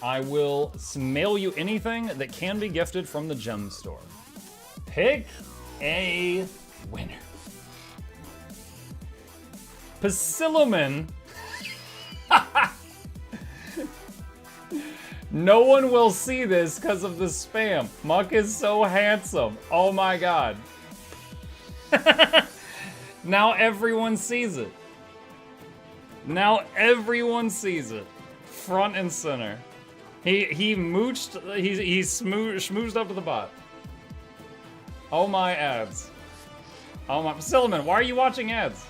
I will mail you anything that can be gifted from the gem store. Pick a winner. Pacilliman. No one will see this because of the spam. Muck is so handsome. Oh my god. Now everyone sees it. Now everyone sees it. Front and center. He mooched, he schmoozed up to the bot. Oh my ads. Oh my, Silliman, why are you watching ads?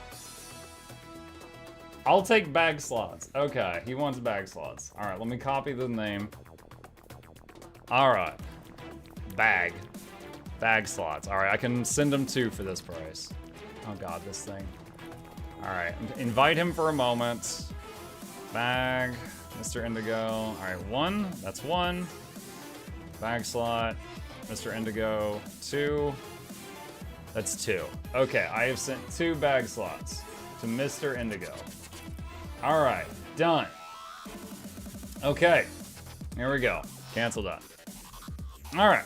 I'll take bag slots. Okay, he wants bag slots. All right, let me copy the name. All right, bag slots. All right, I can send him 2 for this price. Oh God, this thing. All right, invite him for a moment. Bag. Mr. Indigo. All right, 1. That's 1. Bag slot. Mr. Indigo. 2. That's 2. Okay, I have sent 2 bag slots to Mr. Indigo. All right, done. Okay, here we go. Cancel that. All right.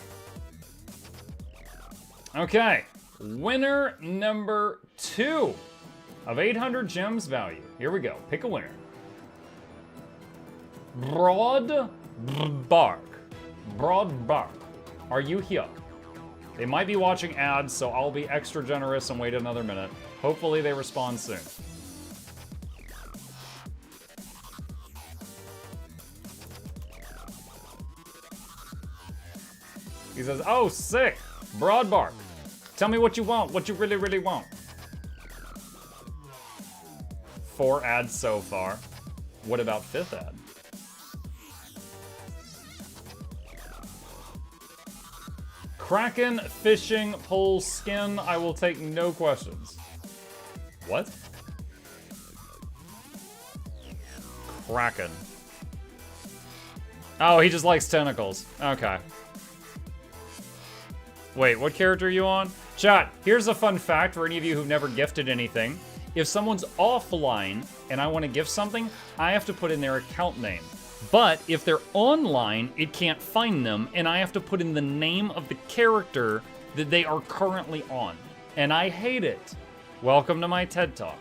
Okay, winner number 2 of 800 gems value. Here we go. Pick a winner. Broad Bark. Are you here? They might be watching ads, so I'll be extra generous and wait another minute. Hopefully they respond soon. He says, oh, sick. Broad Bark. Tell me what you want, what you really, really want. 4 ads so far. What about 5th ad? Kraken fishing pole skin. I will take no questions. What? Kraken. Oh, he just likes tentacles. Okay. Wait, what character are you on? Chat, here's a fun fact for any of you who've never gifted anything. If someone's offline and I want to gift something, I have to put in their account name. But if they're online, it can't find them, and I have to put in the name of the character that they are currently on. And I hate it. Welcome to my TED Talk.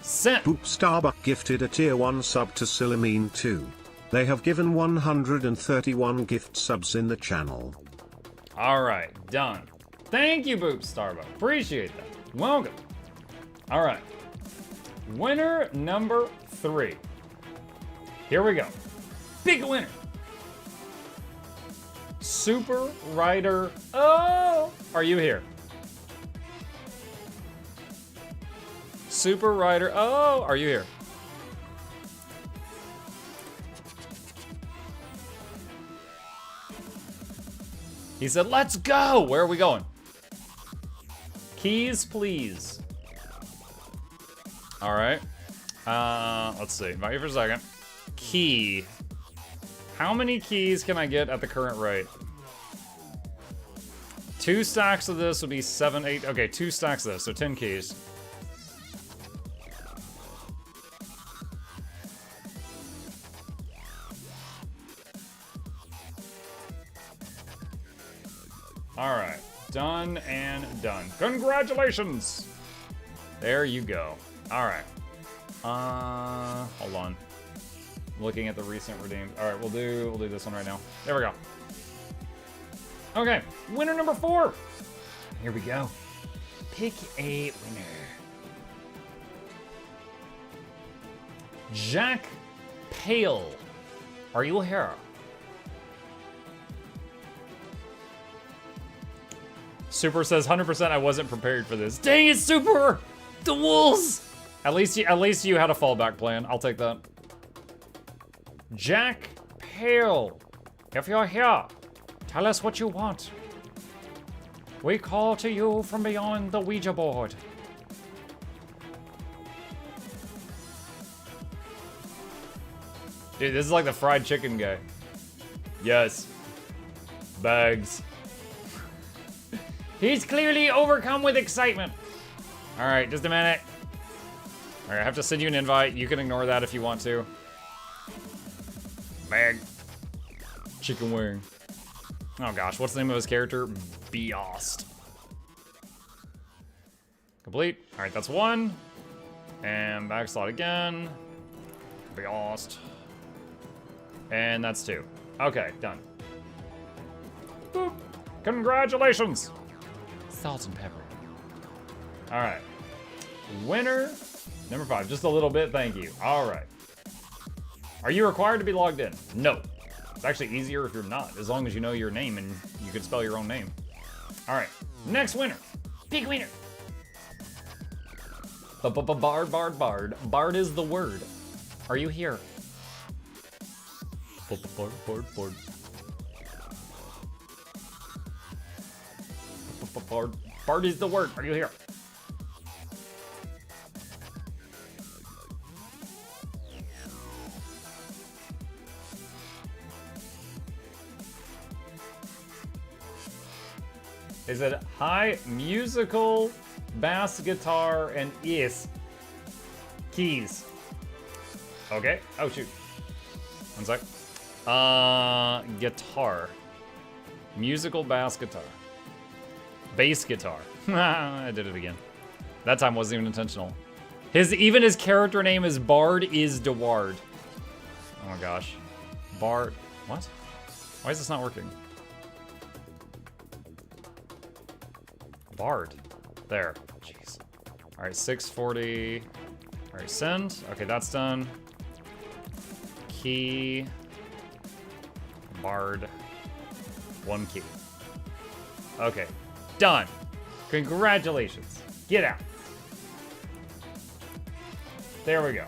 Sent. Boop Starbuck gifted a tier 1 sub to Silamine 2. They have given 131 gift subs in the channel. Alright, done. Thank you, Boop Starbuck. Appreciate that. Welcome. Alright. Winner number 3. Here we go. Big winner. Super Rider. Oh! Are you here? Super Rider. Oh! Are you here? He said, let's go! Where are we going? Keys, please. Alright. Let's see. Invite you for a second. Key. How many keys can I get at the current rate? 2 stacks of this would be 7, 8. Okay, 2 stacks of this, so 10 keys. Alright. Done and done. Congratulations! There you go. Alright. Hold on. Looking at the recent redeemed. Alright, we'll do this one right now. There we go. Okay, winner number 4. Here we go. Pick a winner. Jack Pale. Are you here? Super says 100% I wasn't prepared for this. Dang it, Super! The wolves! At least you had a fallback plan. I'll take that. Jack Pale. If you're here, tell us what you want. We call to you from beyond the Ouija board. Dude, this is like the fried chicken guy. Yes. Bags. He's clearly overcome with excitement. All right, just a minute. All right, I have to send you an invite. You can ignore that if you want to. Bag. Chicken wing. Oh gosh, what's the name of his character? Beost. Complete. All right, that's 1. And back slot again. Beost. And that's 2. Okay, done. Boop. Congratulations. Salt and pepper. All right. Winner number 5. Just a little bit, thank you. All right. Are you required to be logged in? No. It's actually easier if you're not, as long as you know your name and you can spell your own name. All right. Next winner. Big winner. Bard. Bard is the word. Are you here? Bard. Bard is the word. Are you here? Is it high musical, bass guitar, and keys? Okay. Oh shoot. One sec. Guitar. Musical bass guitar. Bass guitar. I did it again. That time wasn't even intentional. Even his character name is Bard is Deward. Oh my gosh. Bard. What? Why is this not working? Bard. There. Jeez. All right, 640. All right, send. Okay, that's done. Key. Bard. 1 key. Okay, done. Congratulations. Get out. There we go.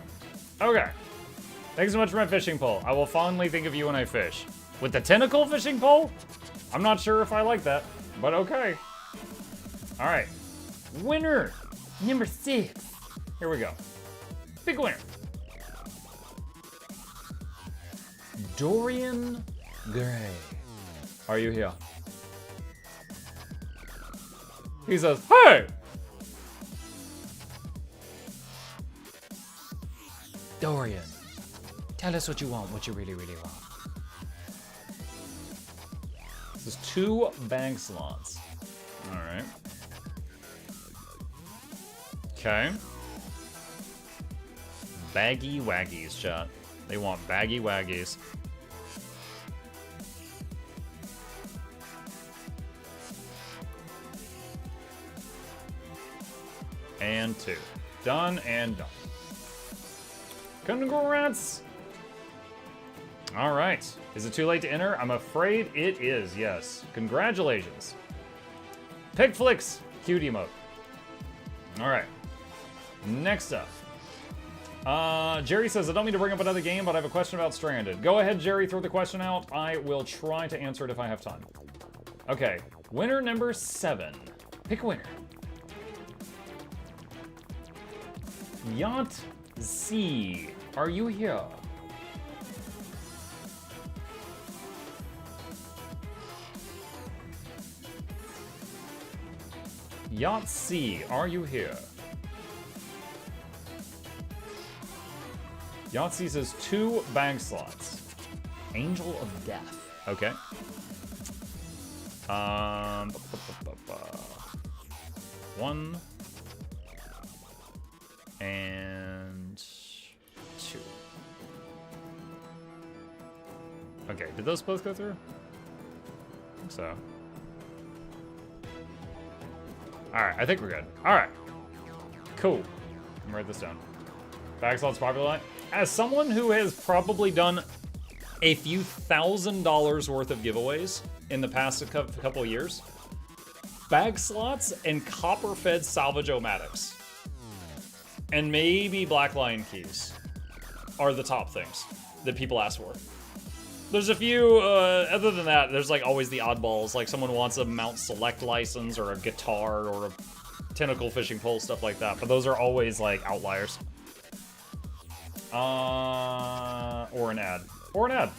Okay. Thanks so much for my fishing pole. I will fondly think of you when I fish. With the tentacle fishing pole? I'm not sure if I like that, but okay. All right. Winner number 6. Here we go. Big winner. Dorian Gray. Are you here? He says, hey! Dorian, tell us what you want, what you really, really want. This is 2 bank slots. Alright. Okay. Baggy waggies, chat. They want baggy waggies. And 2. Done and done. Congrats! Alright. Is it too late to enter? I'm afraid it is, yes. Congratulations. Pigflix cute emote. Alright. Next up. Jerry says, I don't mean to bring up another game, but I have a question about Stranded. Go ahead, Jerry, throw the question out. I will try to answer it if I have time. Okay. Winner number 7. Pick a winner. Yacht Z. Are you here? Yahtzee, are you here? Yahtzee says 2 bag slots. Angel of Death. Okay. 1 and 2. Okay, did those both go through? I think so. Alright, I think we're good. Alright. Cool. I'm gonna write this down. Bag slots popular. As someone who has probably done a few $1,000s worth of giveaways in the past couple years, bag slots and copper-fed salvage-o-matics and maybe black lion keys are the top things that people ask for. There's a few, other than that, there's like always the oddballs, like someone wants a Mount Select license or a guitar or a tentacle fishing pole, stuff like that, but those are always like outliers. Or an ad. Or an ad.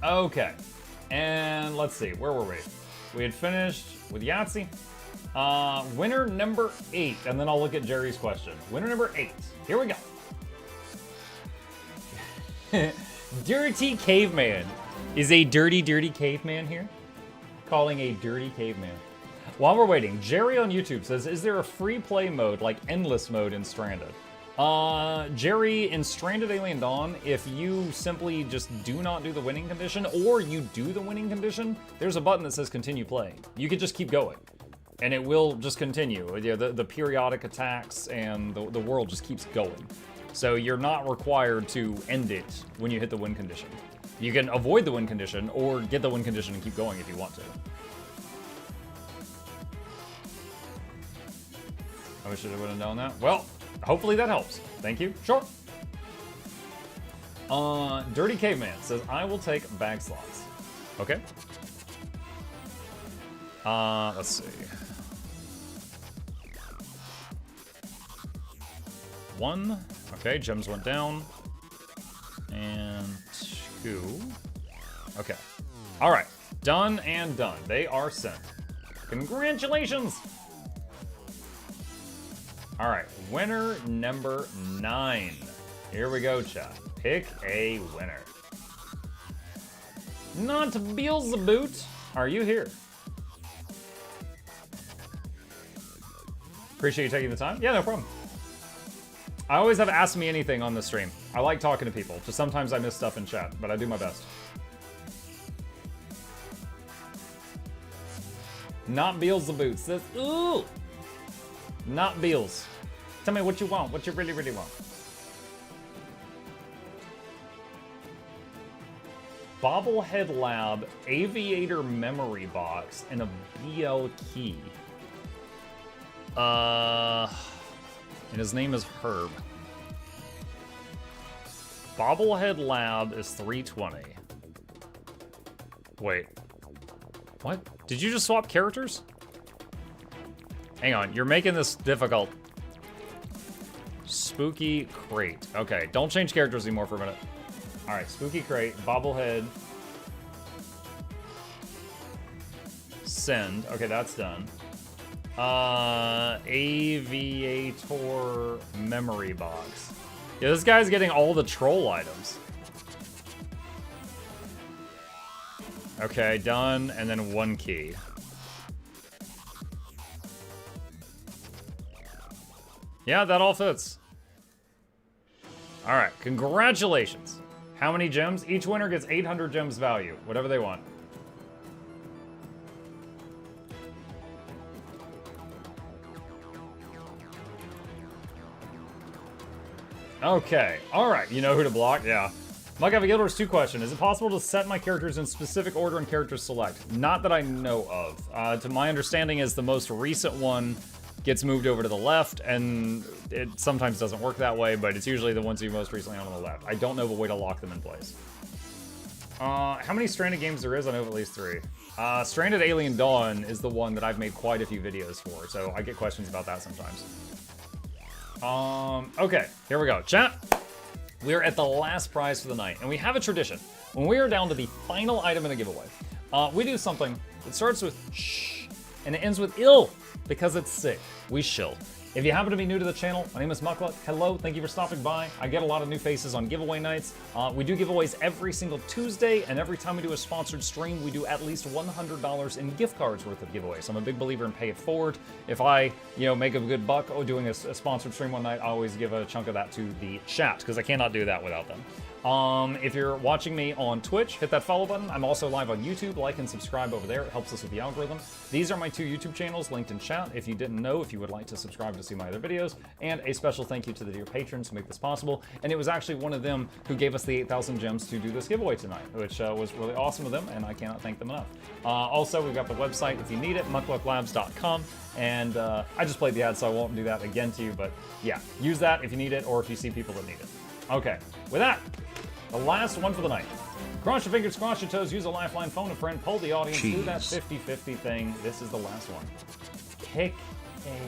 Okay, and let's see, where were we? We had finished with Yahtzee. Winner number 8, and then I'll look at Jerry's question. Winner number 8, here we go. Dirty Caveman. Is a dirty caveman here? Calling a dirty caveman. While we're waiting, Jerry on YouTube says, is there a free play mode like endless mode in Stranded? Jerry, in Stranded Alien Dawn, if you simply just do not do the winning condition, or you do the winning condition, there's a button that says continue playing. You can just keep going, and it will just continue. You know, the periodic attacks and the world just keeps going. So you're not required to end it when you hit the win condition. You can avoid the win condition, or get the win condition and keep going if you want to. I wish I would have known that. Well, hopefully that helps. Thank you. Sure. Dirty Caveman says, I will take bag slots. Okay. Let's see. 1. Okay, gems went down. And 2. Okay. All right. Done and done. They are sent. Congratulations! All right, winner number 9. Here we go, chat. Pick a winner. Not Beelzebub. Are you here? Appreciate you taking the time. Yeah, no problem. I always have Ask Me Anything on the stream. I like talking to people. Just sometimes I miss stuff in chat, but I do my best. Not Beelzebub says, ooh! Not Beals. Tell me what you want, what you really, really want. Bobblehead Lab, Aviator Memory Box, and a BL key. And his name is Herb. Bobblehead Lab is $320. Wait, What? Did you just swap characters? Hang on, you're making this difficult. Spooky crate. Okay, don't change characters anymore for a minute. All right, spooky crate, bobblehead. Send. Okay, that's done. Aviator memory box. Yeah, this guy's getting all the troll items. Okay, done, and then 1 key. Yeah, that all fits. All right, congratulations. How many gems? Each winner gets 800 gems value, whatever they want. Okay, all right, you know who to block, yeah. Mike Guilder's 2 question. Is it possible to set my characters in specific order and characters select? Not that I know of. To my understanding is the most recent one gets moved over to the left, and it sometimes doesn't work that way, but it's usually the ones you most recently on the left. I don't know of a way to lock them in place. How many Stranded games there is? I know of at least 3. Stranded Alien Dawn is the one that I've made quite a few videos for, so I get questions about that sometimes. Okay, here we go. Chat, we're at the last prize for the night, and we have a tradition. When we are down to the final item in a giveaway, we do something that starts with shh, and it ends with ill, because it's sick. We shill. If you happen to be new to the channel, my name is Muckluck. Hello, thank you for stopping by. I get a lot of new faces on giveaway nights. We do giveaways every single Tuesday, and every time we do a sponsored stream, we do at least $100 in gift cards worth of giveaways. So I'm a big believer in pay it forward. If I, make a good buck doing a sponsored stream one night, I always give a chunk of that to the chat, because I cannot do that without them. If you're watching me on Twitch, hit that follow button. I'm also live on YouTube. Like and subscribe over there. It helps us with the algorithm. These are my 2 YouTube channels linked in chat. If you didn't know, if you would like to subscribe to see my other videos. And a special thank you to the dear patrons who make this possible. And it was actually one of them who gave us the 8,000 gems to do this giveaway tonight, which was really awesome of them, and I cannot thank them enough. Also, we've got the website if you need it, mucklucklabs.com. And I just played the ad, so I won't do that again to you. But yeah, use that if you need it or if you see people that need it. Okay, with that, the last one for the night. Cross your fingers, cross your toes, use a lifeline, phone a friend, poll the audience, do that 50-50 thing. This is the last one. Pick a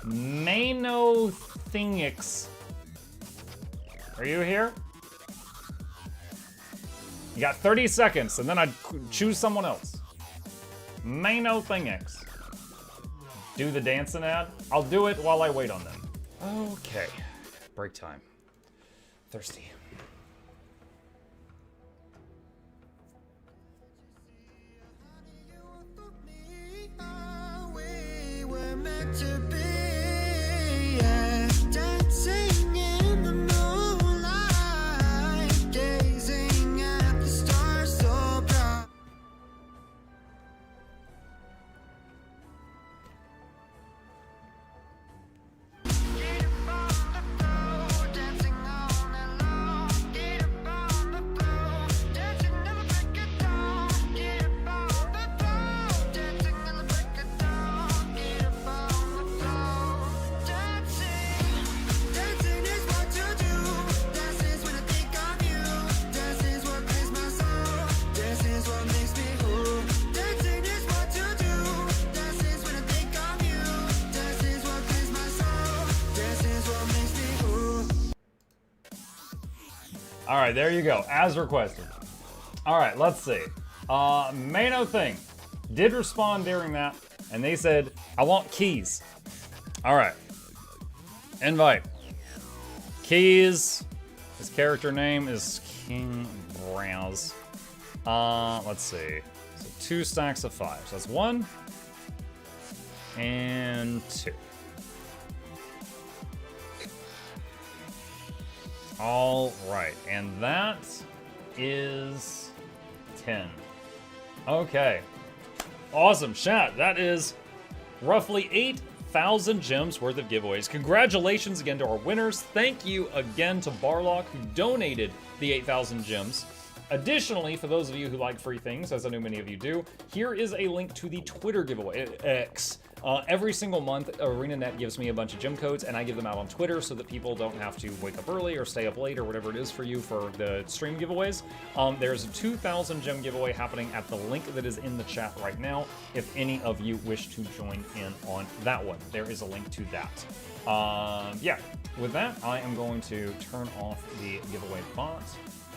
Manothinix. Are you here? You got 30 seconds, and then I'd choose someone else. Manothinix. Do the dancing ad? I'll do it while I wait on them. Okay. Break time. Thirsty. All right, there you go, as requested. All right, let's see. Mano Thing did respond during that, and they said, I want keys. All right, invite. Keys, his character name is King Browse. Let's see, so 2 stacks of 5. So that's 1 and 2. All right, and that is 10. Okay, awesome, chat. That is roughly 8,000 gems worth of giveaways. Congratulations again to our winners. Thank you again to Barlock, who donated the 8,000 gems. Additionally, for those of you who like free things, as I know many of you do, here is a link to the Twitter giveaway, X, Every single month, ArenaNet gives me a bunch of gem codes, and I give them out on Twitter so that people don't have to wake up early or stay up late or whatever it is for you for the stream giveaways. There's a 2,000 gem giveaway happening at the link that is in the chat right now. If any of you wish to join in on that one, there is a link to that. Yeah, with that, I am going to turn off the giveaway bot,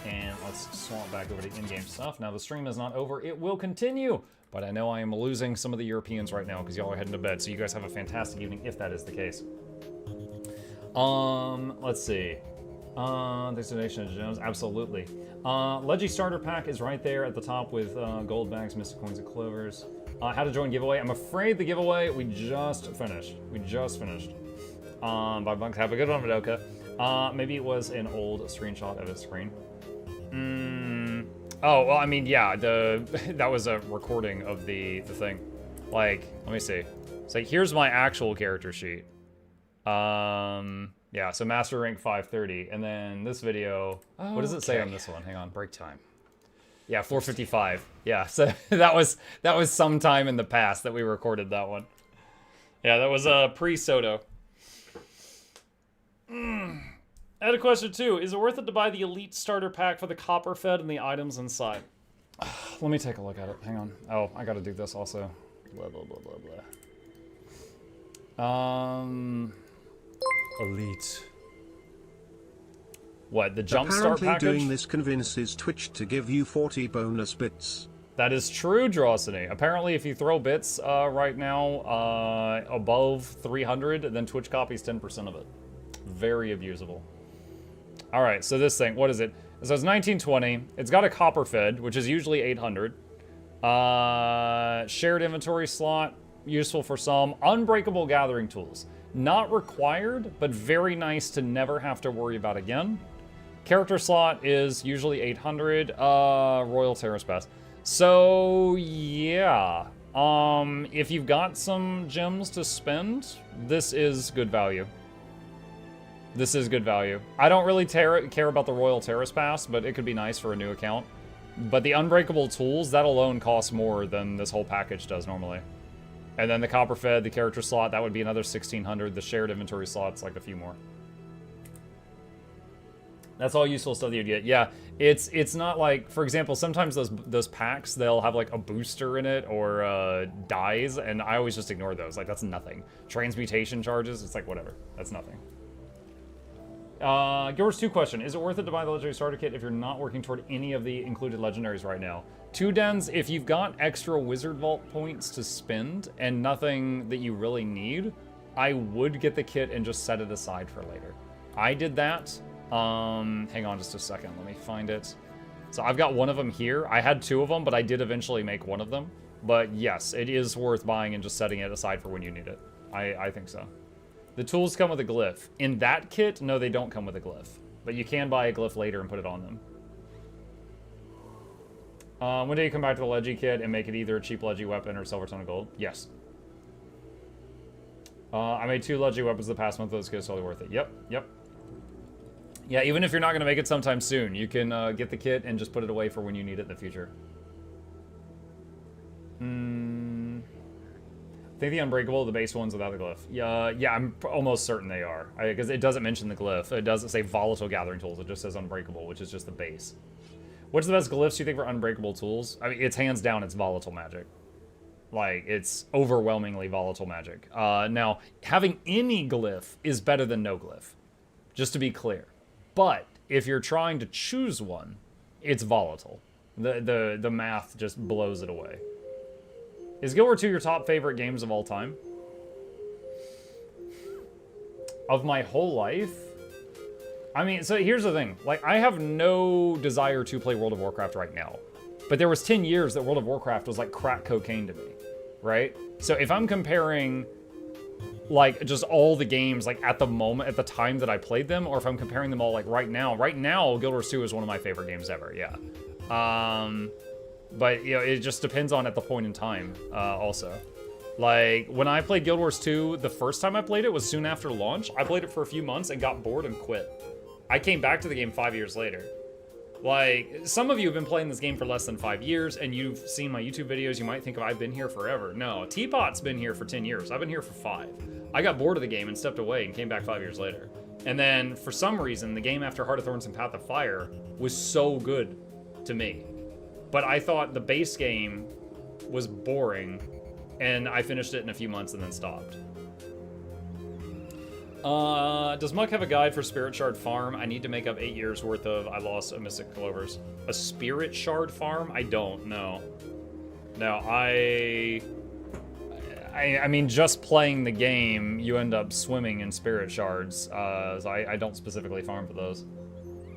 and let's swap back over to in-game stuff. Now, the stream is not over. It will continue. But I know I am losing some of the Europeans right now because y'all are heading to bed. So you guys have a fantastic evening if that is the case. Let's see. Thanks donation of gems. Absolutely. Leggy starter pack is right there at the top with gold bags, mystic coins, and clovers. How to join giveaway. I'm afraid the giveaway we just finished. Bye Bunks. Have a good one, Madoka. Maybe it was an old screenshot of his screen. Oh, well, I mean, yeah, that was a recording of the thing. Like, let me see. So here's my actual character sheet. Yeah, so master rank 530. And then this video, what does it say on this one? Hang on, break time. Yeah, 455. Yeah, so that was sometime in the past that we recorded that one. Yeah, that was pre-Soto. I had a question too. Is it worth it to buy the Elite Starter Pack for the Copper Fed and the items inside? Let me take a look at it. Hang on. Oh, I gotta do this also. Blah, blah, blah, blah, blah. Elite. What, the Jumpstart Apparently package? doing this convinces Twitch to give you 40 bonus bits. That is true, Drosiny. Apparently, if you throw bits right now above 300, then Twitch copies 10% of it. Very abusable. All right, so this thing, what is it? So it's 1920. It's got a copper fed, which is usually 800. Shared inventory slot, useful for some. Unbreakable gathering tools. Not required, but very nice to never have to worry about again. Character slot is usually 800. Royal Terrace Pass. So, yeah. If you've got some gems to spend, this is good value. This is good value. I don't really care about the Royal Terrace Pass, but it could be nice for a new account. But the Unbreakable Tools, that alone costs more than this whole package does normally. And then the Copper Fed, the character slot, that would be another 1,600. The shared inventory slot's like a few more. That's all useful stuff that you'd get. Yeah, it's not like, for example, sometimes those packs, they'll have like a booster in it or dyes, and I always just ignore those. Like, that's nothing. Transmutation charges, it's like, whatever. That's nothing. Yours 2 question. Is it worth it to buy the Legendary Starter Kit if you're not working toward any of the included Legendaries right now? 2 Dens, if you've got extra Wizard Vault points to spend and nothing that you really need, I would get the kit and just set it aside for later. I did that. Hang on just a second. Let me find it. So I've got one of them here. I had 2 of them, but I did eventually make one of them. But yes, it is worth buying and just setting it aside for when you need it. I think so. The tools come with a glyph. In that kit, no, they don't come with a glyph. But you can buy a glyph later and put it on them. When do you come back to the Leggy kit and make it either a cheap Leggy weapon or silver ton of gold? Yes. I made 2 Leggy weapons the past month. Those kids totally worth it. Yep. Yeah, even if you're not going to make it sometime soon, you can get the kit and just put it away for when you need it in the future. I think the Unbreakable, the base ones without the glyph. Yeah, I'm almost certain they are. Because it doesn't mention the glyph. It doesn't say Volatile Gathering Tools. It just says Unbreakable, which is just the base. What's the best glyphs you think for Unbreakable Tools? I mean, it's hands down, it's Volatile Magic. Like, it's overwhelmingly Volatile Magic. Now, having any glyph is better than no glyph. Just to be clear. But, if you're trying to choose one, it's Volatile. The math just blows it away. Is Guild War 2 your top favorite games of all time? Of my whole life? I mean, so here's the thing. Like, I have no desire to play World of Warcraft right now. But there was 10 years that World of Warcraft was like crack cocaine to me. Right? So if I'm comparing, like, just all the games, like, at the moment, at the time that I played them, or if I'm comparing them all, like, right now, Guild Wars 2 is one of my favorite games ever, yeah. But, you know, it just depends on at the point in time, also. Like, when I played Guild Wars 2, the first time I played it was soon after launch. I played it for a few months and got bored and quit. I came back to the game 5 years later. Like, some of you have been playing this game for less than 5 years, and you've seen my YouTube videos. You might think I've been here forever. No, Teapot's been here for 10 years. I've been here for 5. I got bored of the game and stepped away and came back 5 years later. And then, for some reason, the game after Heart of Thorns and Path of Fire was so good to me. But I thought the base game was boring, and I finished it in a few months and then stopped. Does Muck have a guide for Spirit Shard Farm? I need to make up 8 years worth of I lost a Mystic Clovers. A Spirit Shard Farm? I don't know. No, I mean, just playing the game, you end up swimming in Spirit Shards. So I don't specifically farm for those.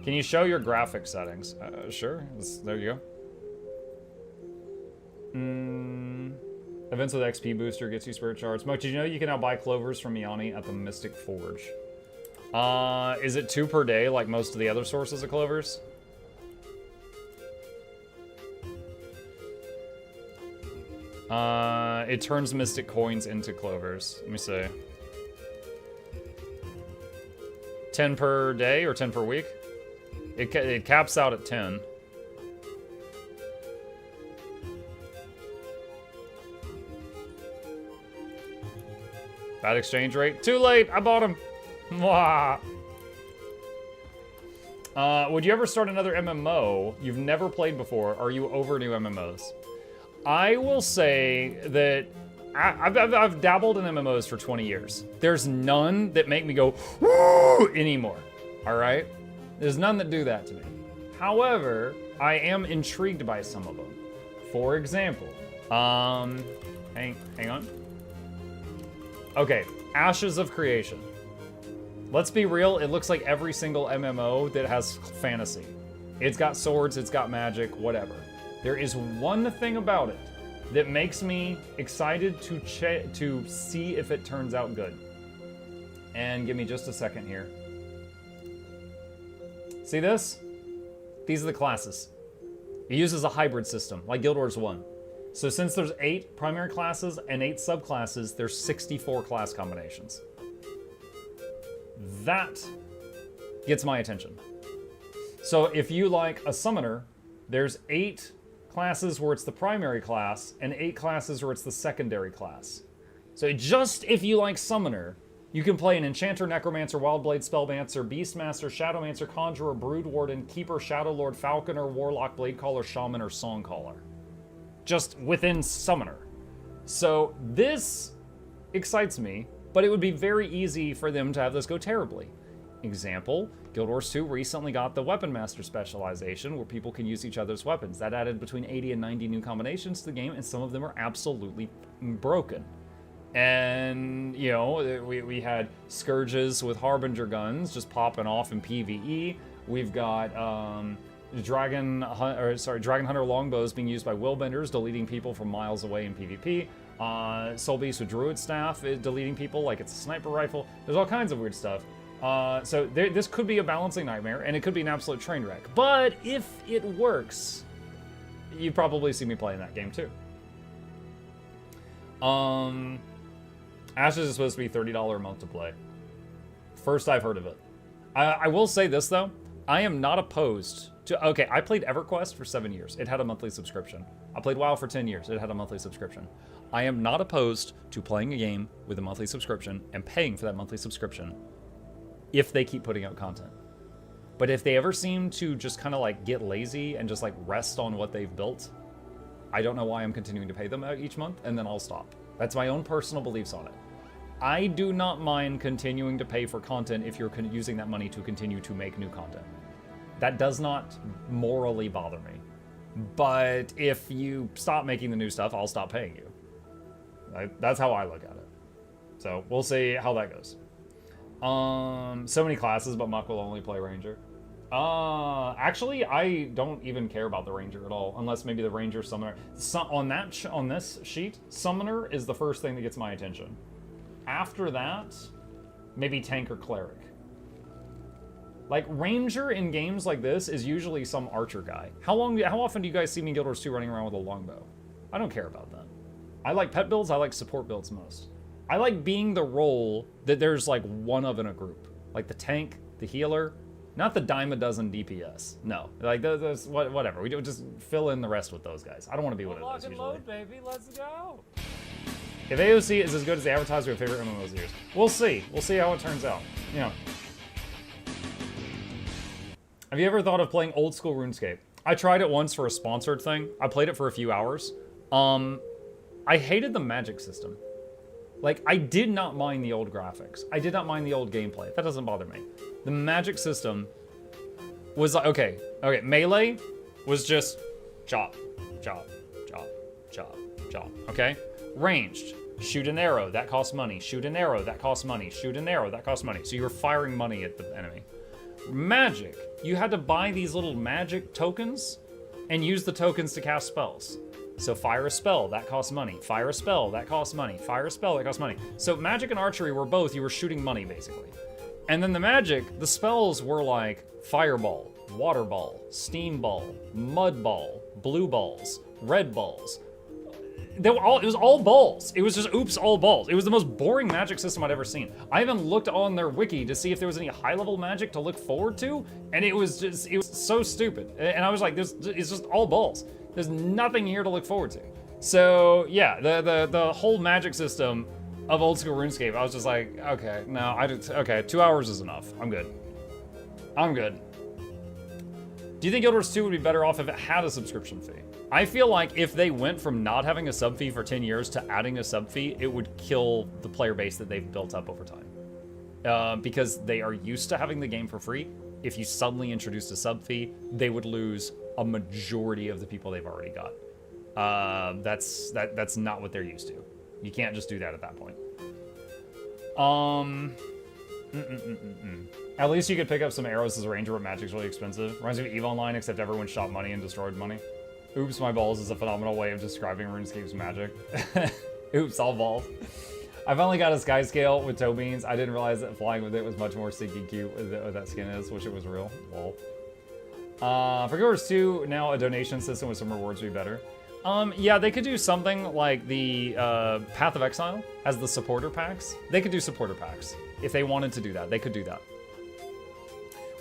Can you show your graphic settings? Sure. There you go. Events with XP booster gets you Spirit Shards. Moke, did you know you can now buy clovers from Miani at the Mystic Forge? Is it 2 per day like most of the other sources of clovers? It turns Mystic coins into clovers. Let me see. 10 per day or 10 per week? It caps out at 10. Bad exchange rate. Too late. I bought him. Mwah. Would you ever start another MMO you've never played before? Are you over new MMOs? I will say that I've dabbled in MMOs for 20 years. There's none that make me go, woo, anymore. All right? There's none that do that to me. However, I am intrigued by some of them. For example, hang on. Okay, Ashes of Creation. Let's be real, it looks like every single MMO that has fantasy. It's got swords, it's got magic, whatever. There is one thing about it that makes me excited to see if it turns out good. And give me just a second here. See this? These are the classes. It uses a hybrid system, like Guild Wars 1. So since there's 8 primary classes and 8 subclasses, there's 64 class combinations. That gets my attention. So if you like a summoner, there's 8 classes where it's the primary class and 8 classes where it's the secondary class. So just if you like summoner, you can play an Enchanter, Necromancer, Wildblade, Spellmancer, Beastmaster, Shadowmancer, Conjurer, Brood Warden, Keeper, Shadowlord, Falconer, Warlock, Bladecaller, Shaman, or Songcaller. Just within Summoner. So this excites me, but it would be very easy for them to have this go terribly. Example, Guild Wars 2 recently got the Weapon Master specialization where people can use each other's weapons. That added between 80 and 90 new combinations to the game, and some of them are absolutely broken. And, you know, we had Scourges with Harbinger guns just popping off in PvE. We've got Dragon Hunter longbows being used by Willbenders, deleting people from miles away in PvP. Soul Beast with Druid Staff deleting people like it's a sniper rifle. There's all kinds of weird stuff. So this could be a balancing nightmare, and it could be an absolute train wreck. But if it works, you'd probably see me playing that game too. Ashes is supposed to be $30 a month to play. First I've heard of it. I will say this though, I am not opposed to, okay, I played EverQuest for 7 years. It had a monthly subscription. I played WoW for 10 years. It had a monthly subscription. I am not opposed to playing a game with a monthly subscription and paying for that monthly subscription if they keep putting out content. But if they ever seem to just kind of like get lazy and just like rest on what they've built, I don't know why I'm continuing to pay them out each month, and then I'll stop. That's my own personal beliefs on it. I do not mind continuing to pay for content if you're using that money to continue to make new content. That does not morally bother me. But if you stop making the new stuff, I'll stop paying you. That's how I look at it. So we'll see how that goes. So many classes, but Muck will only play Ranger. Actually, I don't even care about the Ranger at all, unless maybe the Ranger Summoner. On this sheet, Summoner is the first thing that gets my attention. After that, maybe Tank or Cleric. Like, Ranger in games like this is usually some archer guy. How often do you guys see me in Guild Wars 2 running around with a longbow? I don't care about that. I like pet builds, I like support builds most. I like being the role that there's like one of in a group. Like the tank, the healer, Not the dime a dozen DPS. No, like those whatever. We do just fill in the rest with those guys. I don't want to be one of Lock those and usually. load, baby. Let's go. If AOC is as good as they advertise, we have favorite MMOs of years. We'll see. We'll see how it turns out. Yeah. Have you ever thought of playing old school RuneScape? I tried it once for a sponsored thing. I played it for a few hours. I hated the magic system. Like, I did not mind the old graphics. I did not mind the old gameplay. That doesn't bother me. The magic system was like, okay, melee was just chop, chop, chop, chop, chop, okay? Ranged, shoot an arrow, that costs money. Shoot an arrow, that costs money. Shoot an arrow, that costs money. So you were firing money at the enemy. Magic, you had to buy these little magic tokens and use the tokens to cast spells. So fire a spell, that costs money. Fire a spell, that costs money. Fire a spell, that costs money. So magic and archery were both, you were shooting money basically. And then the magic, the spells were like fireball, water ball, steam ball, mud ball, blue balls, red balls. They were all, it was all balls. It was just oops, all balls. It was the most boring magic system I'd ever seen. I even looked on their wiki to see if there was any high level magic to look forward to, and it was so stupid. And I was like, it's just all balls. There's nothing here to look forward to. So yeah, the whole magic system of old school RuneScape, I was just like, okay, no, okay, 2 hours is enough. I'm good. I'm good. Do you think Guild Wars 2 would be better off if it had a subscription fee? I feel like if they went from not having a sub fee for 10 years to adding a sub fee, it would kill the player base that they've built up over time. Because they are used to having the game for free. If you suddenly introduced a sub fee, they would lose a majority of the people they've already got. That's not what they're used to. You can't just do that at that point. At least you could pick up some arrows as a ranger, but magic's really expensive. Reminds me of EVE Online, except everyone shot money and destroyed money. Oops, my balls is a phenomenal way of describing RuneScape's magic. Oops, all balls. I finally got a sky scale with toe beans. I didn't realize that flying with it was much more stinky cute with that skin is. Wish it was real. Lol. For Guild Wars 2, now a donation system with some rewards would be better. Yeah, they could do something like the Path of Exile has the supporter packs. They could do supporter packs. If they wanted to do that, they could do that.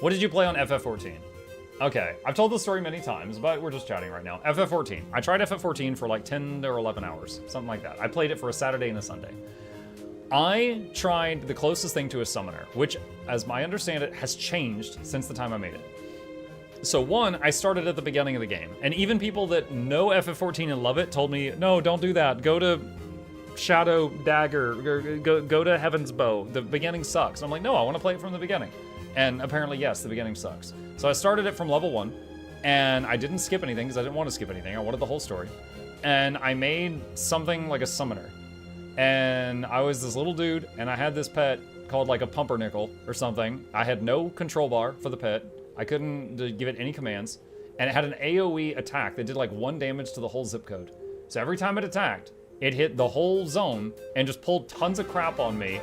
What did you play on FF14? Okay, I've told the story many times, but we're just chatting right now. FF14. I tried FF14 for like 10 or 11 hours, something like that. I played it for a Saturday and a Sunday. I tried the closest thing to a summoner, which, as I understand it, has changed since the time I made it. So one, I started at the beginning of the game, and even people that know FF14 and love it told me, no, don't do that. Go to Shadow Dagger, go to Heaven's Bow. The beginning sucks. I'm like, no, I want to play it from the beginning. And apparently, yes, the beginning sucks. So I started it from level 1, and I didn't skip anything because I didn't want to skip anything. I wanted the whole story. And I made something like a summoner. And I was this little dude, and I had this pet called like a pumpernickel or something. I had no control bar for the pet. I couldn't give it any commands. And it had an AoE attack that did like 1 damage to the whole zip code. So every time it attacked, it hit the whole zone and just pulled tons of crap on me.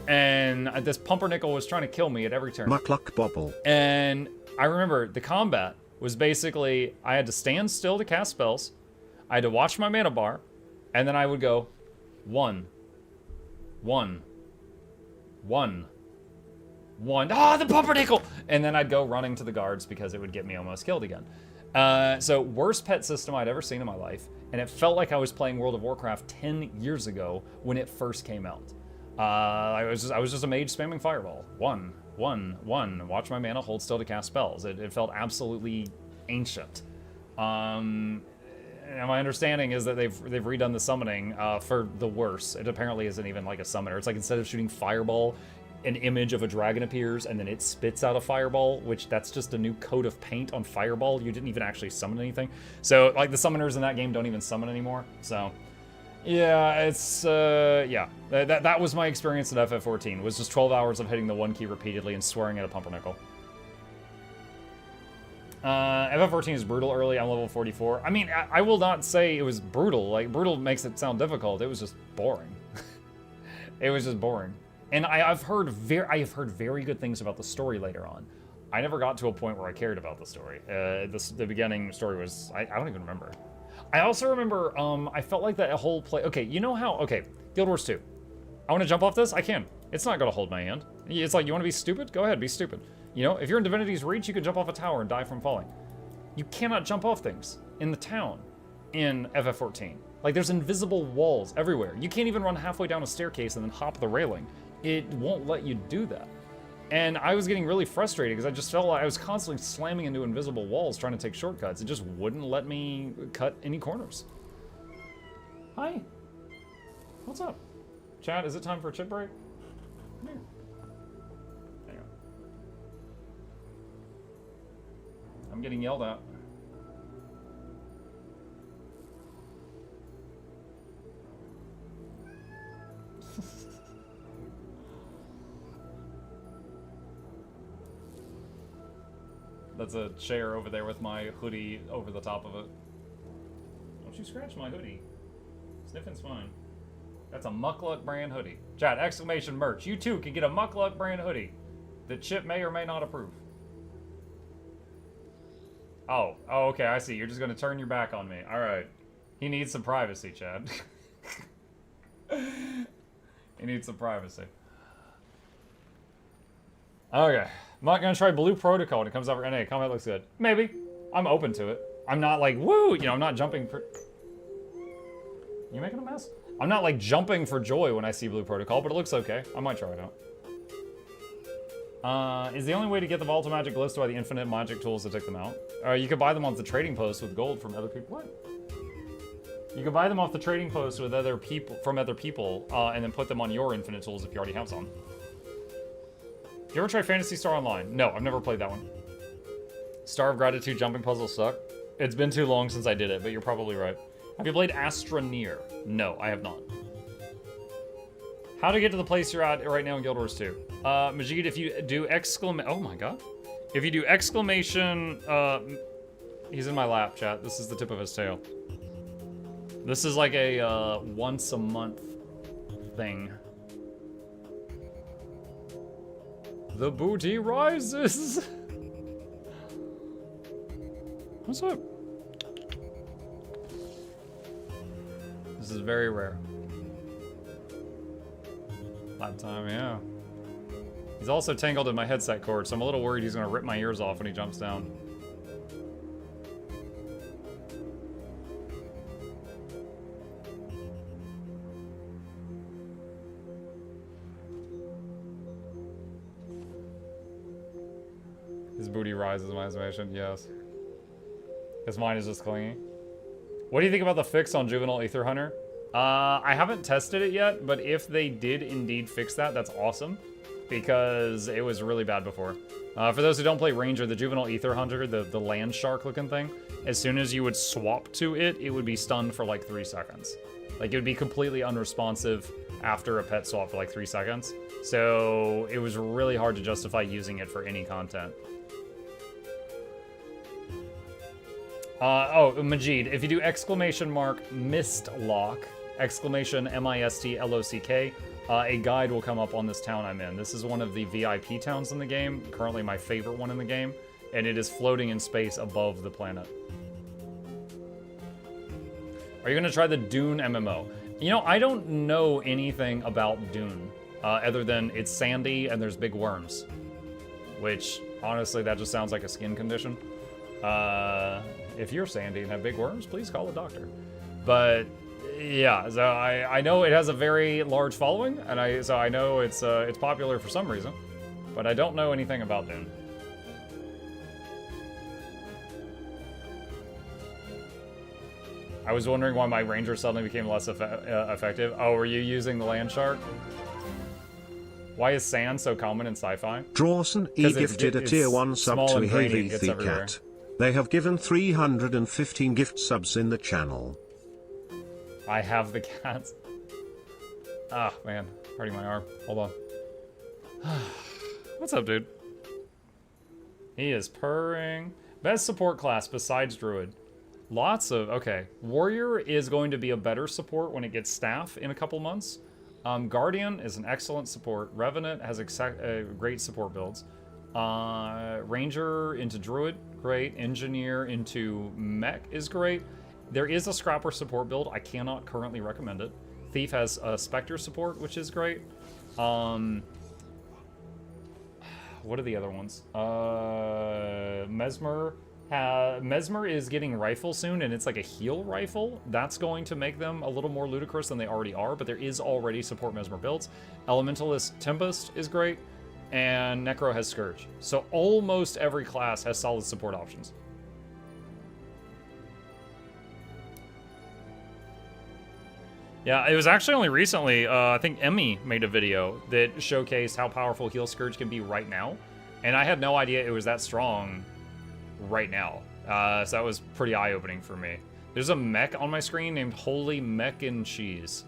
And this pumpernickel was trying to kill me at every turn. Muckluck bobble. And I remember the combat was basically, I had to stand still to cast spells. I had to watch my mana bar. And then I would go 1, 1, 1, 1. Ah, the pumpernickel! And then I'd go running to the guards because it would get me almost killed again. So worst pet system I'd ever seen in my life. And it felt like I was playing World of Warcraft 10 years ago when it first came out. I was just a mage spamming Fireball. 1, 1, 1. Watch my mana, hold still to cast spells. It felt absolutely ancient. And my understanding is that they've redone the summoning for the worse. It apparently isn't even like a summoner. It's like instead of shooting Fireball, an image of a dragon appears and then it spits out a fireball, which that's just a new coat of paint on Fireball. You didn't even actually summon anything. So like the summoners in that game don't even summon anymore. So yeah, it's yeah, that was my experience at FF14, was just 12 hours of hitting the 1 key repeatedly and swearing at a pumpernickel. FF14 is brutal early. I'm level 44. I mean, I will not say it was brutal. Like, brutal makes it sound difficult. It was just boring. It was just boring. And I have heard very good things about the story later on. I never got to a point where I cared about the story. The beginning story was, I don't even remember. I also remember, I felt like that whole play, okay, you know how, okay, Guild Wars 2. I want to jump off this? I can. It's not going to hold my hand. It's like, you want to be stupid? Go ahead, be stupid. You know, if you're in Divinity's Reach, you can jump off a tower and die from falling. You cannot jump off things in the town in FF14. Like, there's invisible walls everywhere. You can't even run halfway down a staircase and then hop the railing. It won't let you do that. And I was getting really frustrated because I just felt like I was constantly slamming into invisible walls trying to take shortcuts. It just wouldn't let me cut any corners. Hi. What's up? Chat, is it time for a chip break? Come here. Hang on. I'm getting yelled at. That's a chair over there with my hoodie over the top of it. Don't you scratch my hoodie. Sniffing's fine. That's a Muckluck brand hoodie. Chat, exclamation merch. You too can get a Muckluck brand hoodie that Chip may or may not approve. Oh, okay, I see. You're just gonna turn your back on me. Alright. He needs some privacy, Chad. He needs some privacy. Okay. I'm not gonna try Blue Protocol when it comes out for NA. Comment looks good. Maybe. I'm open to it. I'm not like, woo! You know, I'm not jumping for... You making a mess? I'm not like jumping for joy when I see Blue Protocol, but it looks okay. I might try it out. Is the only way to get the Vault of Magic glyphs to buy the infinite magic tools to take them out? You could buy them off the trading post with gold from other people. What? You can buy them off the trading post with other people from other people, and then put them on your infinite tools if you already have some. You ever try Phantasy Star Online? No, I've never played that one. Star of Gratitude jumping puzzles suck. It's been too long since I did it, but you're probably right. Have you played Astroneer? No, I have not. How to get to the place you're at right now in Guild Wars 2? Majid, if you do exclamation... Oh my god. If you do exclamation... he's in my lap, chat. This is the tip of his tail. This is like a once a month thing. The booty rises. What's up? This is very rare. That time, yeah. He's also tangled in my headset cord, so I'm a little worried he's gonna rip my ears off when he jumps down. His booty rises, my estimation, yes. His mind is just clinging. What do you think about the fix on Juvenile Ether Hunter? I haven't tested it yet, but if they did indeed fix that, that's awesome. Because it was really bad before. For those who don't play Ranger, the Juvenile Ether Hunter, the land shark looking thing, as soon as you would swap to it, it would be stunned for like 3 seconds. Like, it would be completely unresponsive after a pet swap for like 3 seconds. So it was really hard to justify using it for any content. Majid, if you do exclamation mark mist lock, exclamation MISTLOCK, a guide will come up on this town I'm in. This is one of the VIP towns in the game, currently my favorite one in the game, and it is floating in space above the planet. Are you gonna try the Dune MMO? You know, I don't know anything about Dune, other than it's sandy and there's big worms. Which, honestly, that just sounds like a skin condition. If you're sandy and have big worms, please call a doctor. But yeah, so I know it has a very large following, and I know it's popular for some reason, but I don't know anything about Dune. I was wondering why my Ranger suddenly became less effective. Oh, were you using the land shark? Why is sand so common in sci-fi? Drawson E gifted a tier 1 sub to Heavy Cat. They have given 315 gift subs in the channel. I have the cats. Ah, man. Hurting my arm. Hold on. What's up, dude? He is purring. Best support class besides Druid. Lots of... Okay. Warrior is going to be a better support when it gets staff in a couple months. Guardian is an excellent support. Revenant has great support builds. Ranger into Druid, great. Engineer into Mech is great. There is a Scrapper support build. I cannot currently recommend it. Thief has a Spectre support, which is great. what are the other ones? Mesmer is getting rifle soon, and it's like a heal rifle. That's going to make them a little more ludicrous than they already are, but there is already support Mesmer builds. Elementalist Tempest is great, and Necro has Scourge. So almost every class has solid support options. Yeah, it was actually only recently, I think Emmy made a video that showcased how powerful Heal Scourge can be right now, and I had no idea it was that strong right now. So that was pretty eye-opening for me. There's a mech on my screen named Holy Mech and Cheese.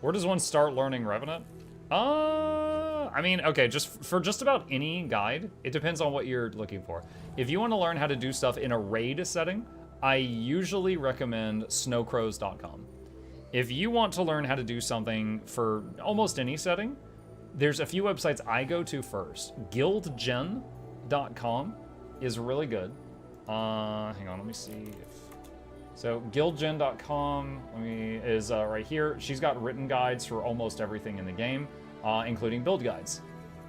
Where does one start learning Revenant? I mean, okay, for just about any guide, it depends on what you're looking for. If you want to learn how to do stuff in a raid setting, I usually recommend snowcrows.com. If you want to learn how to do something for almost any setting, there's a few websites I go to first. Guildgen.com is really good. Hang on, let me see if... So guildgen.com is right here. She's got written guides for almost everything in the game, including build guides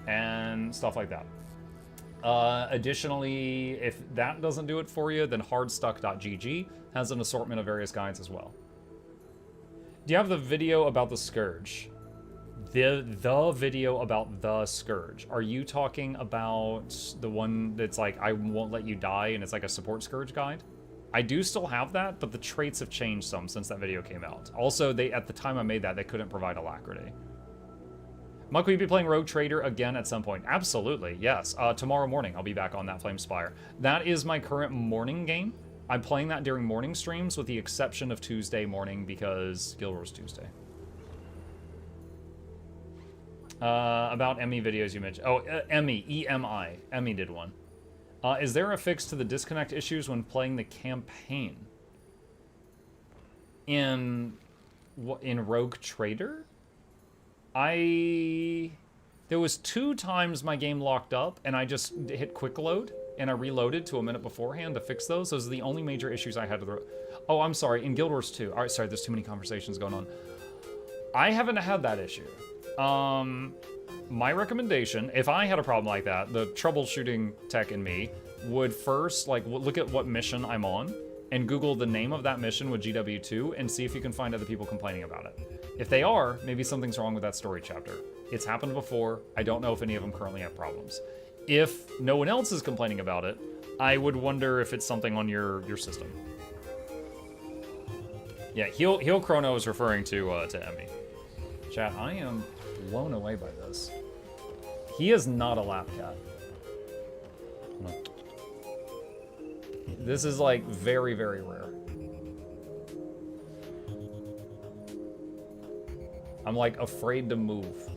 and stuff like that. Additionally, if that doesn't do it for you, then hardstuck.gg has an assortment of various guides as well. Do you have the video about the Scourge? The video about the Scourge. Are you talking about the one that's like, I won't let you die, and it's like a support Scourge guide? I do still have that, but the traits have changed some since that video came out. Also, at the time I made that, they couldn't provide alacrity. Muck, will you be playing Rogue Trader again at some point? Absolutely, yes. Tomorrow morning, I'll be back on that Flamespire. That is my current morning game. I'm playing that during morning streams, with the exception of Tuesday morning, because Guild Wars Tuesday. About Emmy videos you mentioned. Oh, Emmy, E-M-I. Emmy did one. Is there a fix to the disconnect issues when playing the campaign? In Rogue Trader? There was 2 times my game locked up, and I just hit quick load, and I reloaded to a minute beforehand to fix those. Those are the only major issues I had to... Oh, I'm sorry, in Guild Wars 2. All right, sorry, there's too many conversations going on. I haven't had that issue. My recommendation, if I had a problem like that, the troubleshooting tech in me would first, like, look at what mission I'm on, and Google the name of that mission with EGW2, and see if you can find other people complaining about it. If they are, maybe something's wrong with that story chapter. It's happened before. I don't know if any of them currently have problems. If no one else is complaining about it, I would wonder if it's something on your system. Yeah, Heal Chrono is referring to Emmy. Chat, I am blown away by this. He is not a lap cat. No. This is like very, very rare. I'm like afraid to move.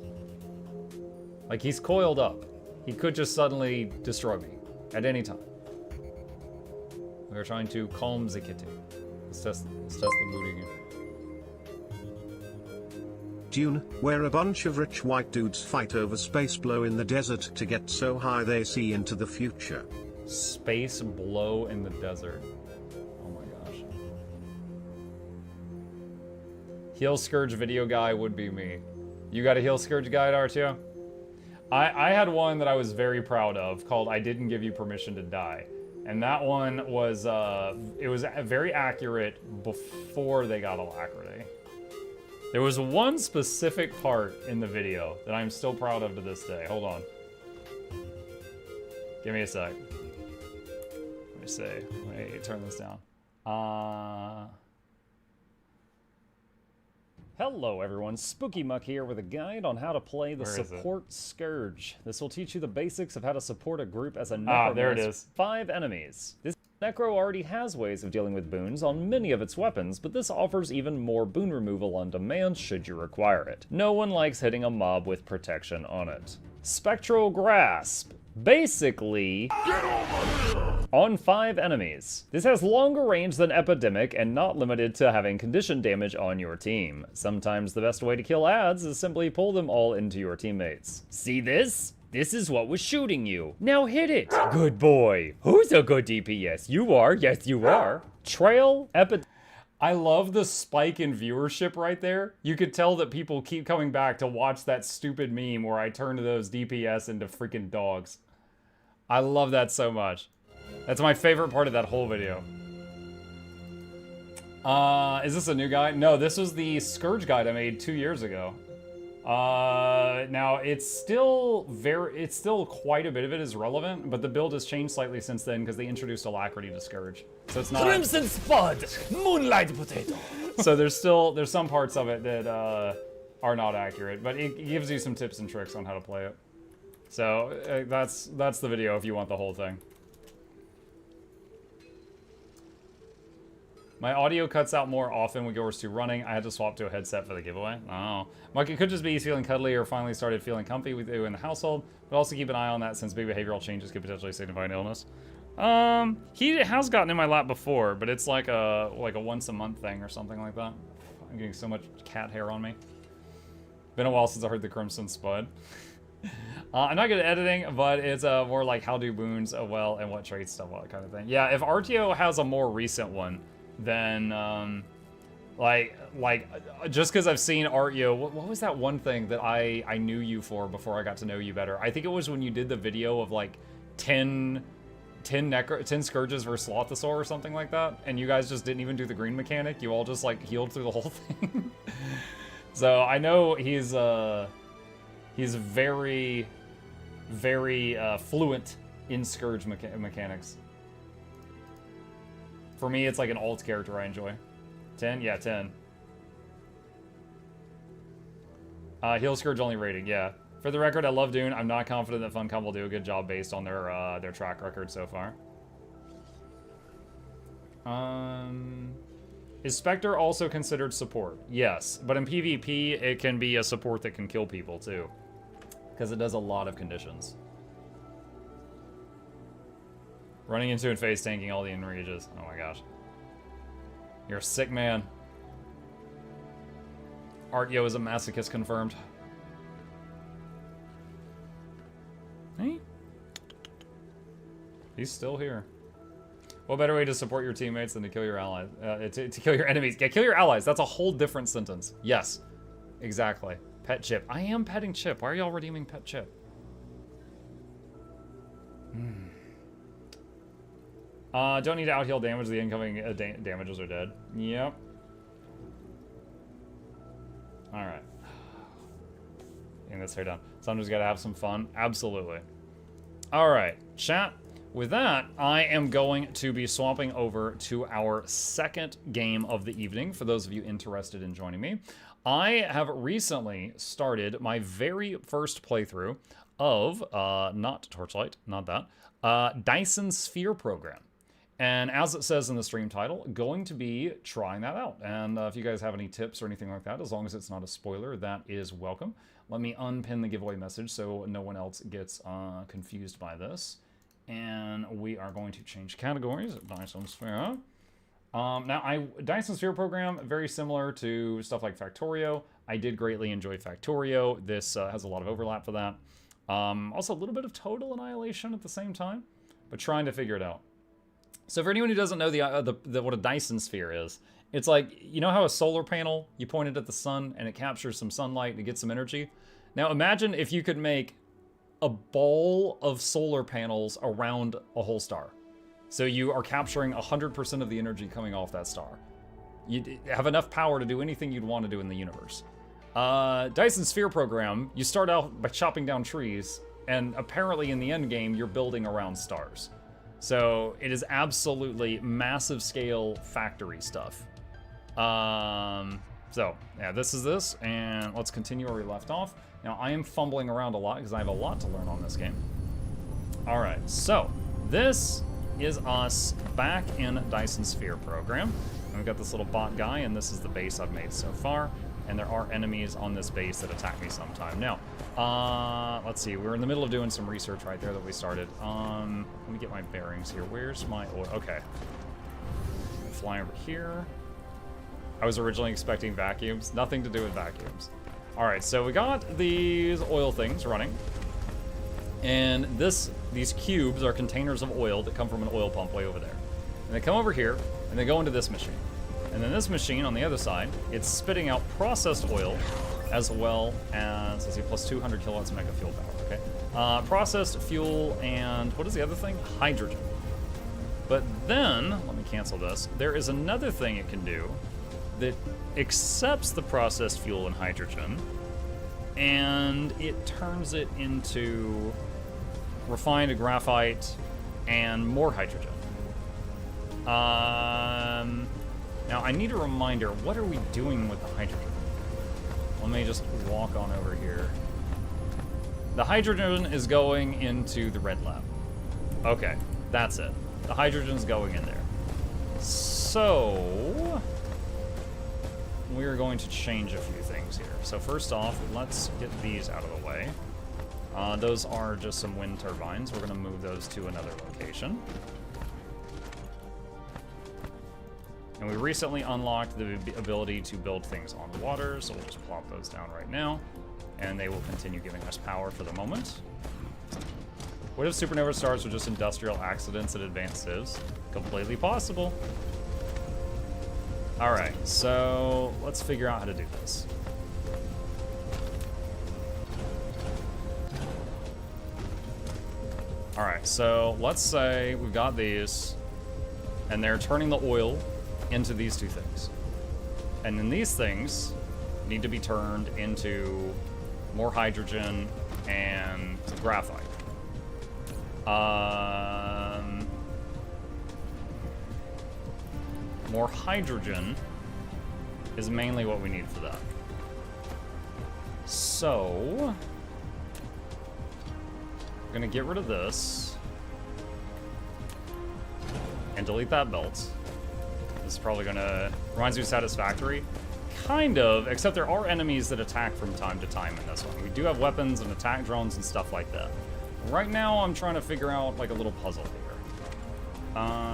Like, he's coiled up. He could just suddenly destroy me at any time. We are trying to calm the kitty. Let's test the mood again. Dune, where a bunch of rich white dudes fight over space blow in the desert to get so high they see into the future. Space blow in the desert. Oh my gosh. Heal Scourge video guy would be me. You got a Heal Scourge guide, R2? I had one that I was very proud of called I Didn't Give You Permission to Die. And that one was, it was very accurate before they got alacrity. There was one specific part in the video that I'm still proud of to this day. Hold on. Give me a sec. Let me see. Let me turn this down. Hello everyone, Spooky Muck here with a guide on how to play the support Scourge. This will teach you the basics of how to support a group as a Necro. There it is. 5 enemies. This Necro already has ways of dealing with boons on many of its weapons, but this offers even more boon removal on demand should you require it. No one likes hitting a mob with protection on it. Spectral Grasp. Basically, on 5 enemies. This has longer range than Epidemic and not limited to having condition damage on your team. Sometimes the best way to kill ads is simply pull them all into your teammates. See this? This is what was shooting you. Now hit it. Good boy. Who's a good DPS? You are. Yes, you are. Trail, I love the spike in viewership right there. You could tell that people keep coming back to watch that stupid meme where I turned those DPS into freaking dogs. I love that so much. That's my favorite part of that whole video. Is this a new guide? No, this was the Scourge guide I made 2 years ago. Now it's still quite a bit of it is relevant, but the build has changed slightly since then because they introduced Alacrity to Scourge. So it's not Crimson Spud, Moonlight Potato. So there's some parts of it that are not accurate, but it gives you some tips and tricks on how to play it. So that's the video if you want the whole thing. My audio cuts out more often with Guild Wars 2 running. I had to swap to a headset for the giveaway. Oh. Mike, it could just be he's feeling cuddly or finally started feeling comfy with you in the household, but also keep an eye on that since big behavioral changes could potentially signify an illness. He has gotten in my lap before, but it's like a once a month thing or something like that. I'm getting so much cat hair on me. Been a while since I heard the Crimson Spud. I'm not good at editing, but it's more like how do boons well and what traits stuff, what kind of thing. Yeah, if RTO has a more recent one, then just because I've seen Artio, what was that one thing that I knew you for before I got to know you better? I think it was when you did the video of like 10 Scourges versus Slothosaur or something like that, and you guys just didn't even do the green mechanic. You all just like healed through the whole thing. So I know he's very, very fluent in Scourge mechanics. For me, it's like an alt character I enjoy. 10? Yeah, 10. Heal Scourge only rating, yeah. For the record, I love Dune. I'm not confident that Funcom will do a good job based on their track record so far. Is Spectre also considered support? Yes, but in PvP, it can be a support that can kill people too. Because it does a lot of conditions. Running into and face tanking all the enrages. Oh my gosh. You're a sick man. Artio is a masochist confirmed. Hey? He's still here. What better way to support your teammates than to kill your allies? To kill your enemies. Yeah, kill your allies. That's a whole different sentence. Yes. Exactly. Pet Chip. I am petting Chip. Why are y'all redeeming Pet Chip? Don't need to out-heal damage. The incoming damages are dead. Yep. Alright. Getting this hair done. Sometimes gotta have some fun. Absolutely. Alright, chat. With that, I am going to be swapping over to our second game of the evening, for those of you interested in joining me. I have recently started my very first playthrough of, not Torchlight, not that, Dyson Sphere program. And as it says in the stream title, going to be trying that out. And if you guys have any tips or anything like that, as long as it's not a spoiler, that is welcome. Let me unpin the giveaway message so no one else gets confused by this. And we are going to change categories at Dyson Sphere. Dyson Sphere program, very similar to stuff like Factorio. I did greatly enjoy Factorio. This has a lot of overlap for that. Also a little bit of Total Annihilation at the same time, but trying to figure it out. So for anyone who doesn't know what a Dyson Sphere is, it's like, you know how a solar panel, you point it at the sun and it captures some sunlight and it gets some energy? Now imagine if you could make a ball of solar panels around a whole star. So you are capturing 100% of the energy coming off that star. You have enough power to do anything you'd want to do in the universe. Dyson Sphere program, you start out by chopping down trees, and apparently in the end game, you're building around stars. So it is absolutely massive scale factory stuff. So yeah, this is this, and let's continue where we left off. Now I am fumbling around a lot because I have a lot to learn on this game. All right, so this is us back in Dyson Sphere program. And we've got this little bot guy, and this is the base I've made so far. And there are enemies on this base that attack me sometime. Now, let's see. We're in the middle of doing some research right there that we started. Let me get my bearings here. Where's my oil? Okay. Fly over here. I was originally expecting vacuums. Nothing to do with vacuums. All right, so we got these oil things running. And these cubes are containers of oil that come from an oil pump way over there. And they come over here, and they go into this machine. And then this machine on the other side, it's spitting out processed oil as well as, let's see, plus 200 kilowatts of mega fuel power, okay? Processed fuel and, what is the other thing? Hydrogen. But then, let me cancel this, there is another thing it can do that accepts the processed fuel and hydrogen, and it turns it into refined graphite and more hydrogen. Now I need a reminder, what are we doing with the hydrogen? Let me just walk on over here. The hydrogen is going into the red lab. Okay, that's it. The hydrogen's going in there. So, we're going to change a few things here. So first off, let's get these out of the way. Those are just some wind turbines. We're gonna move those to another location. And we recently unlocked the ability to build things on water, so we'll just plop those down right now. And they will continue giving us power for the moment. What if supernova stars were just industrial accidents and advanced civs? Completely possible. Alright, so let's figure out how to do this. Alright, so let's say we've got these, and they're turning the oil into these two things. And then these things need to be turned into more hydrogen and graphite. More hydrogen is mainly what we need for that. So, we're gonna get rid of this and delete that belt. This is probably gonna, reminds me of Satisfactory. Kind of, except there are enemies that attack from time to time in this one. We do have weapons and attack drones and stuff like that. Right now, I'm trying to figure out like a little puzzle here.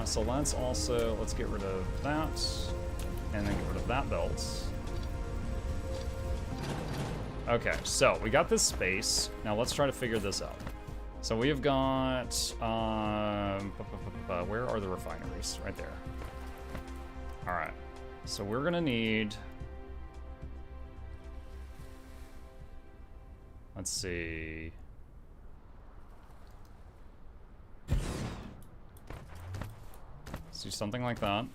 So let's get rid of that, and then get rid of that belt. Okay, so we got this space. Now let's try to figure this out. So we have got, where are the refineries? Right there. All right, so we're gonna need, let's see. Let's do something like that.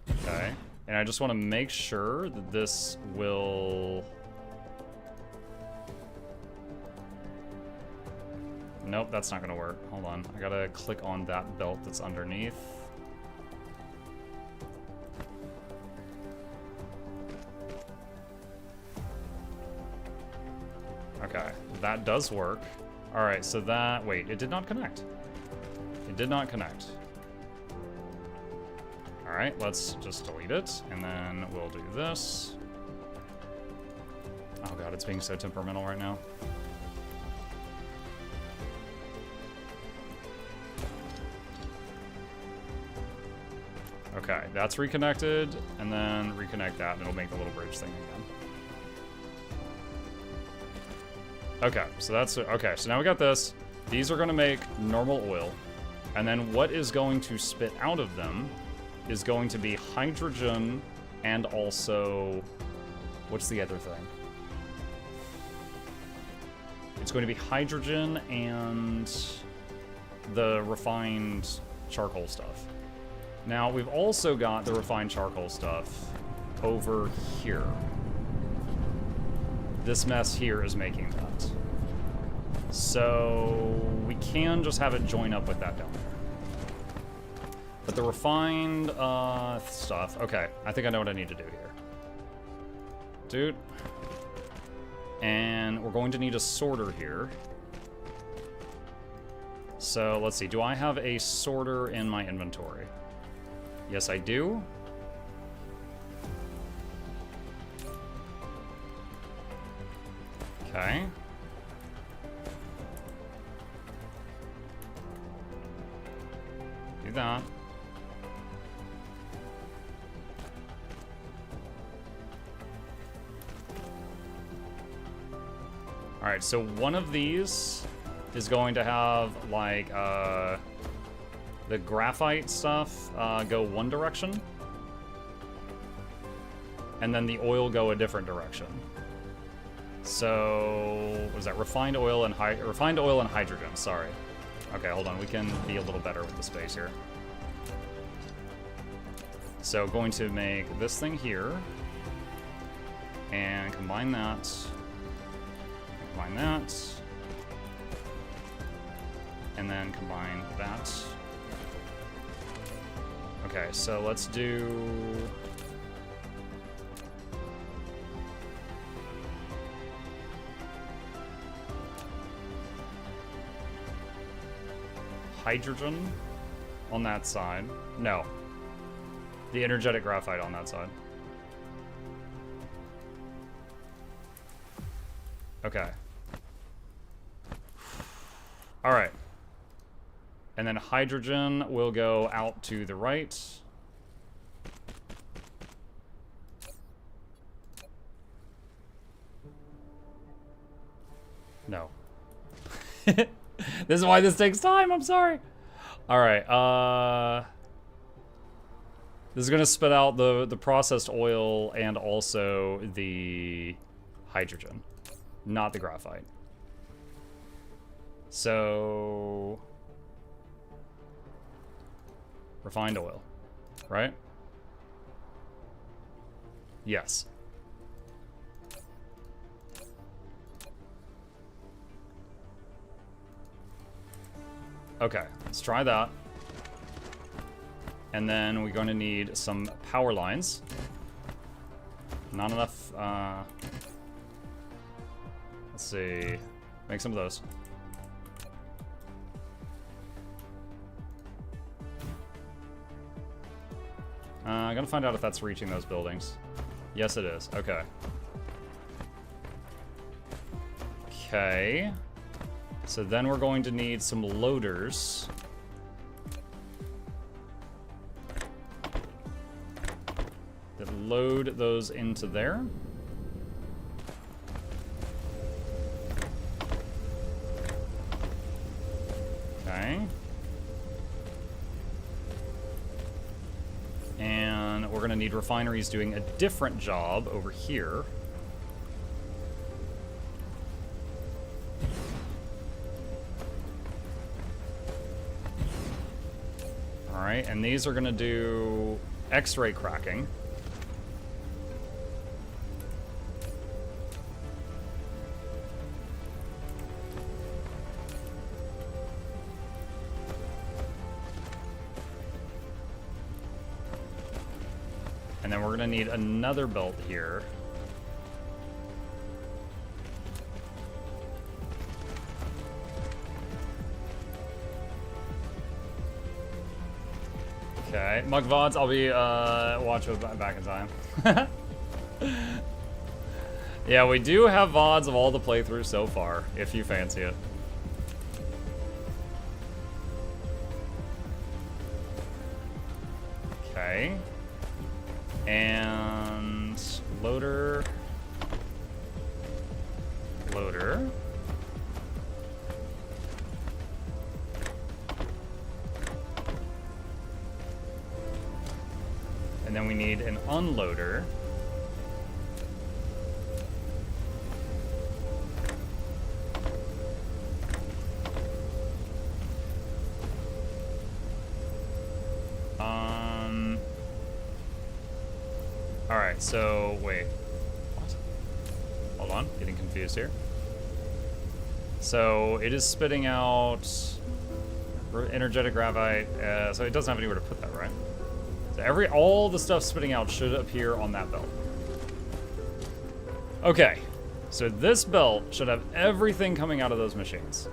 Okay, and I just want to make sure that this will... Nope, that's not gonna work. Hold on, I gotta click on that belt that's underneath. Okay, that does work. All right, so that, wait, it did not connect. It did not connect. All right, let's just delete it, and then we'll do this. Oh God, it's being so temperamental right now. Okay, that's reconnected, and then reconnect that, and it'll make the little bridge thing again. Okay, so that's, okay, so now we got this. These are gonna make normal oil, and then what is going to spit out of them is going to be hydrogen and also, what's the other thing? It's going to be hydrogen and the refined charcoal stuff. Now, we've also got the refined charcoal stuff over here. This mess here is making that. So we can just have it join up with that down there. But the refined stuff, okay, I think I know what I need to do here. Dude. And we're going to need a sorter here. So let's see, do I have a sorter in my inventory? Yes, I do. Okay. Do that. All right, so one of these is going to have like the graphite stuff go one direction, and then the oil go a different direction. So, what is that? Refined oil and hydrogen, sorry. Okay, hold on, we can be a little better with the space here. So, going to make this thing here, and combine that, and then combine that. Okay, so let's do... hydrogen on that side. No. The energetic graphite on that side. Okay. Alright. And then hydrogen will go out to the right. No. This is why this takes time, I'm sorry. Alright, this is gonna spit out the processed oil and also the hydrogen, not the graphite. So... refined oil, right? Yes. Okay, let's try that. And then we're going to need some power lines. Not enough, let's see. Make some of those. I'm gonna find out if that's reaching those buildings. Yes, it is. Okay. Okay. So then we're going to need some loaders. That load those into there. Okay. And we're gonna need refineries doing a different job over here. Alright, and these are gonna do X-ray cracking. And then we're gonna need another belt here. Okay, Mug VODs, I'll be watching back in time. Yeah, we do have VODs of all the playthroughs so far, if you fancy it. Okay. And loader. Loader. And then we need an unloader. Alright, so wait. What? Hold on, getting confused here. So it is spitting out energetic graphite, so it doesn't have anywhere to put that, right? So all the stuff spitting out should appear on that belt. Okay, so this belt should have everything coming out of those machines.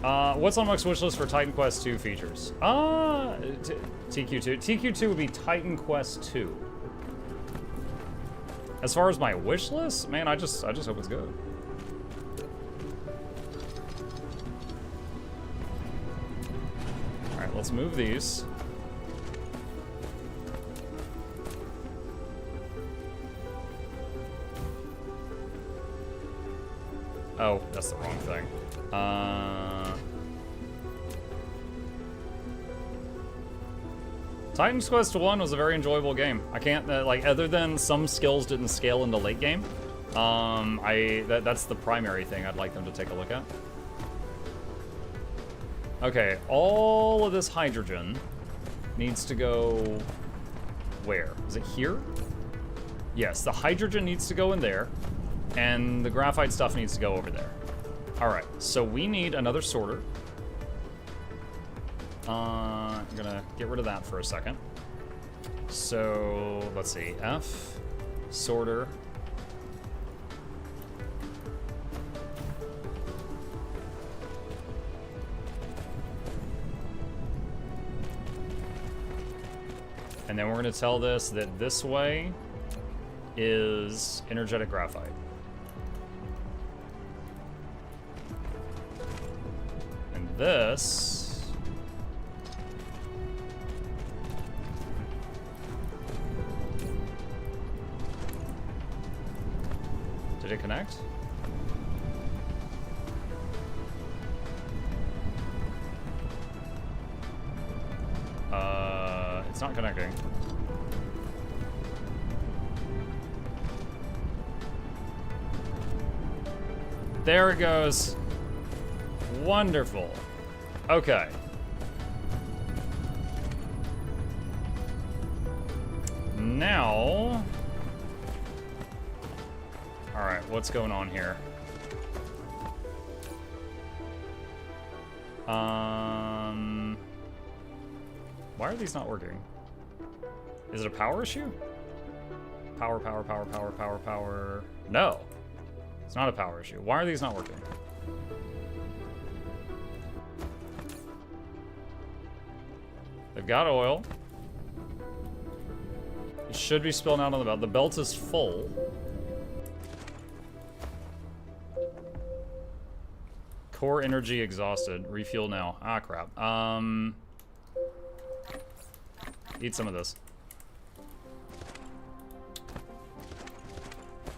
What's on Muck's wish list for Titan Quest 2 features? TQ2. TQ2 would be Titan Quest 2. As far as my wish list, man, I just hope it's good. All right, let's move these. Oh, that's the wrong thing. Titan's Quest 1 was a very enjoyable game. I can't, like, other than some skills didn't scale into late game, that's the primary thing I'd like them to take a look at. Okay, all of this hydrogen needs to go where? Is it here? Yes, the hydrogen needs to go in there, and the graphite stuff needs to go over there. All right, so we need another sorter. I'm gonna get rid of that for a second. So let's see, F, sorter. And then we're gonna tell this that this way is energetic graphite. And this did it connect? It's not connecting. There it goes. Wonderful. Okay. Now, all right, what's going on here? Why are these not working? Is it a power issue? Power. No, it's not a power issue. Why are these not working? They've got oil. It should be spilling out on the belt. The belt is full. Core energy exhausted. Refuel now. Ah, crap. Eat some of this.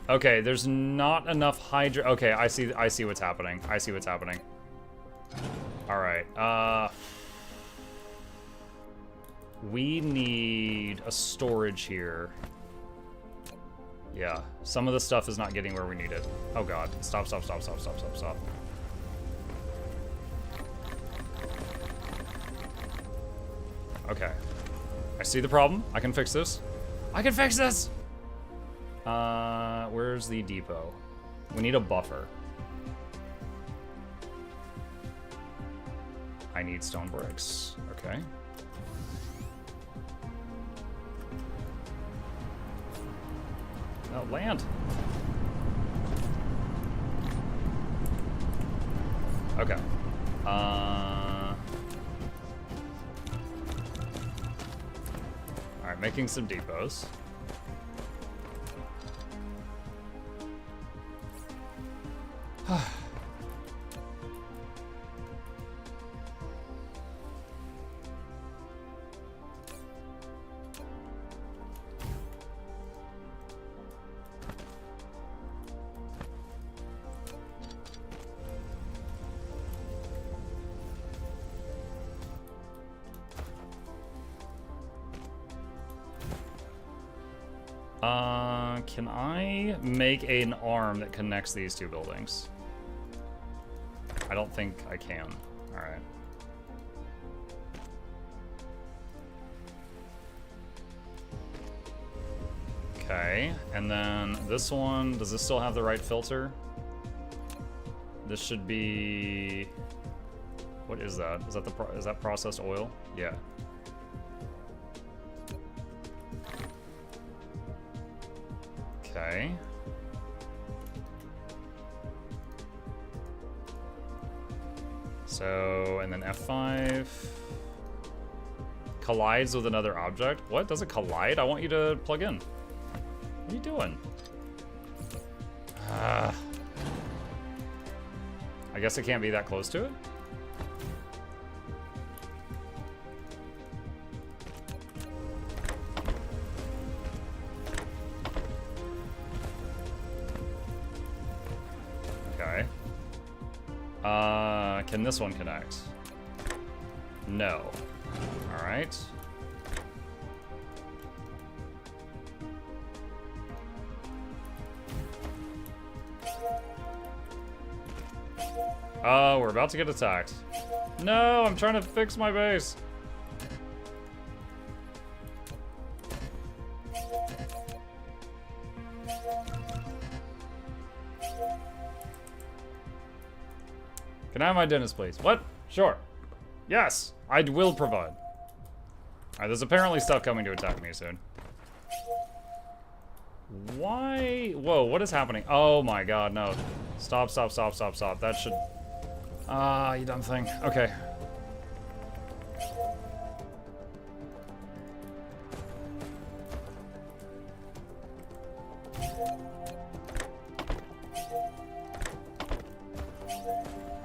Okay, there's not enough hydro. Okay, I see what's happening. I see what's happening. All right. We need a storage here. Yeah, some of the stuff is not getting where we need it. Oh god. Stop. Okay. I see the problem. I can fix this. I can fix this! Where's the depot? We need a buffer. I need stone bricks. Okay. Oh, land. Okay. Alright, making some depots. Can I make an arm that connects these two buildings? I don't think I can. All right. Okay, and then this one, does this still have the right filter? This should be, what is that? Is that is that processed oil? Yeah. Okay. So, and then F5 collides with another object. What? Does it collide? I want you to plug in. What are you doing? I guess it can't be that close to it. Okay. Can this one connect? No. All right. Oh, we're about to get attacked. No, I'm trying to fix my base. Can I have my dentist, please? What? Sure. Yes, I will provide. Alright, there's apparently stuff coming to attack me soon. Why? Whoa, what is happening? Oh my god, no. Stop, stop, stop, stop, stop. That should... Ah, you dumb thing. Okay.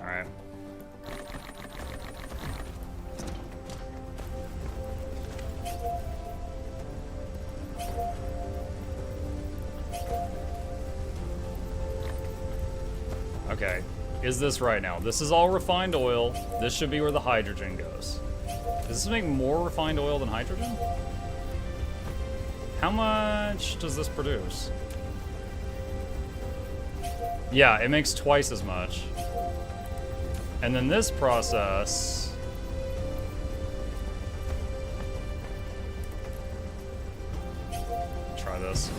Alright. Okay, is this right now? This is all refined oil. This should be where the hydrogen goes. Does this make more refined oil than hydrogen? How much does this produce? Yeah, it makes twice as much. And then this process... Try this.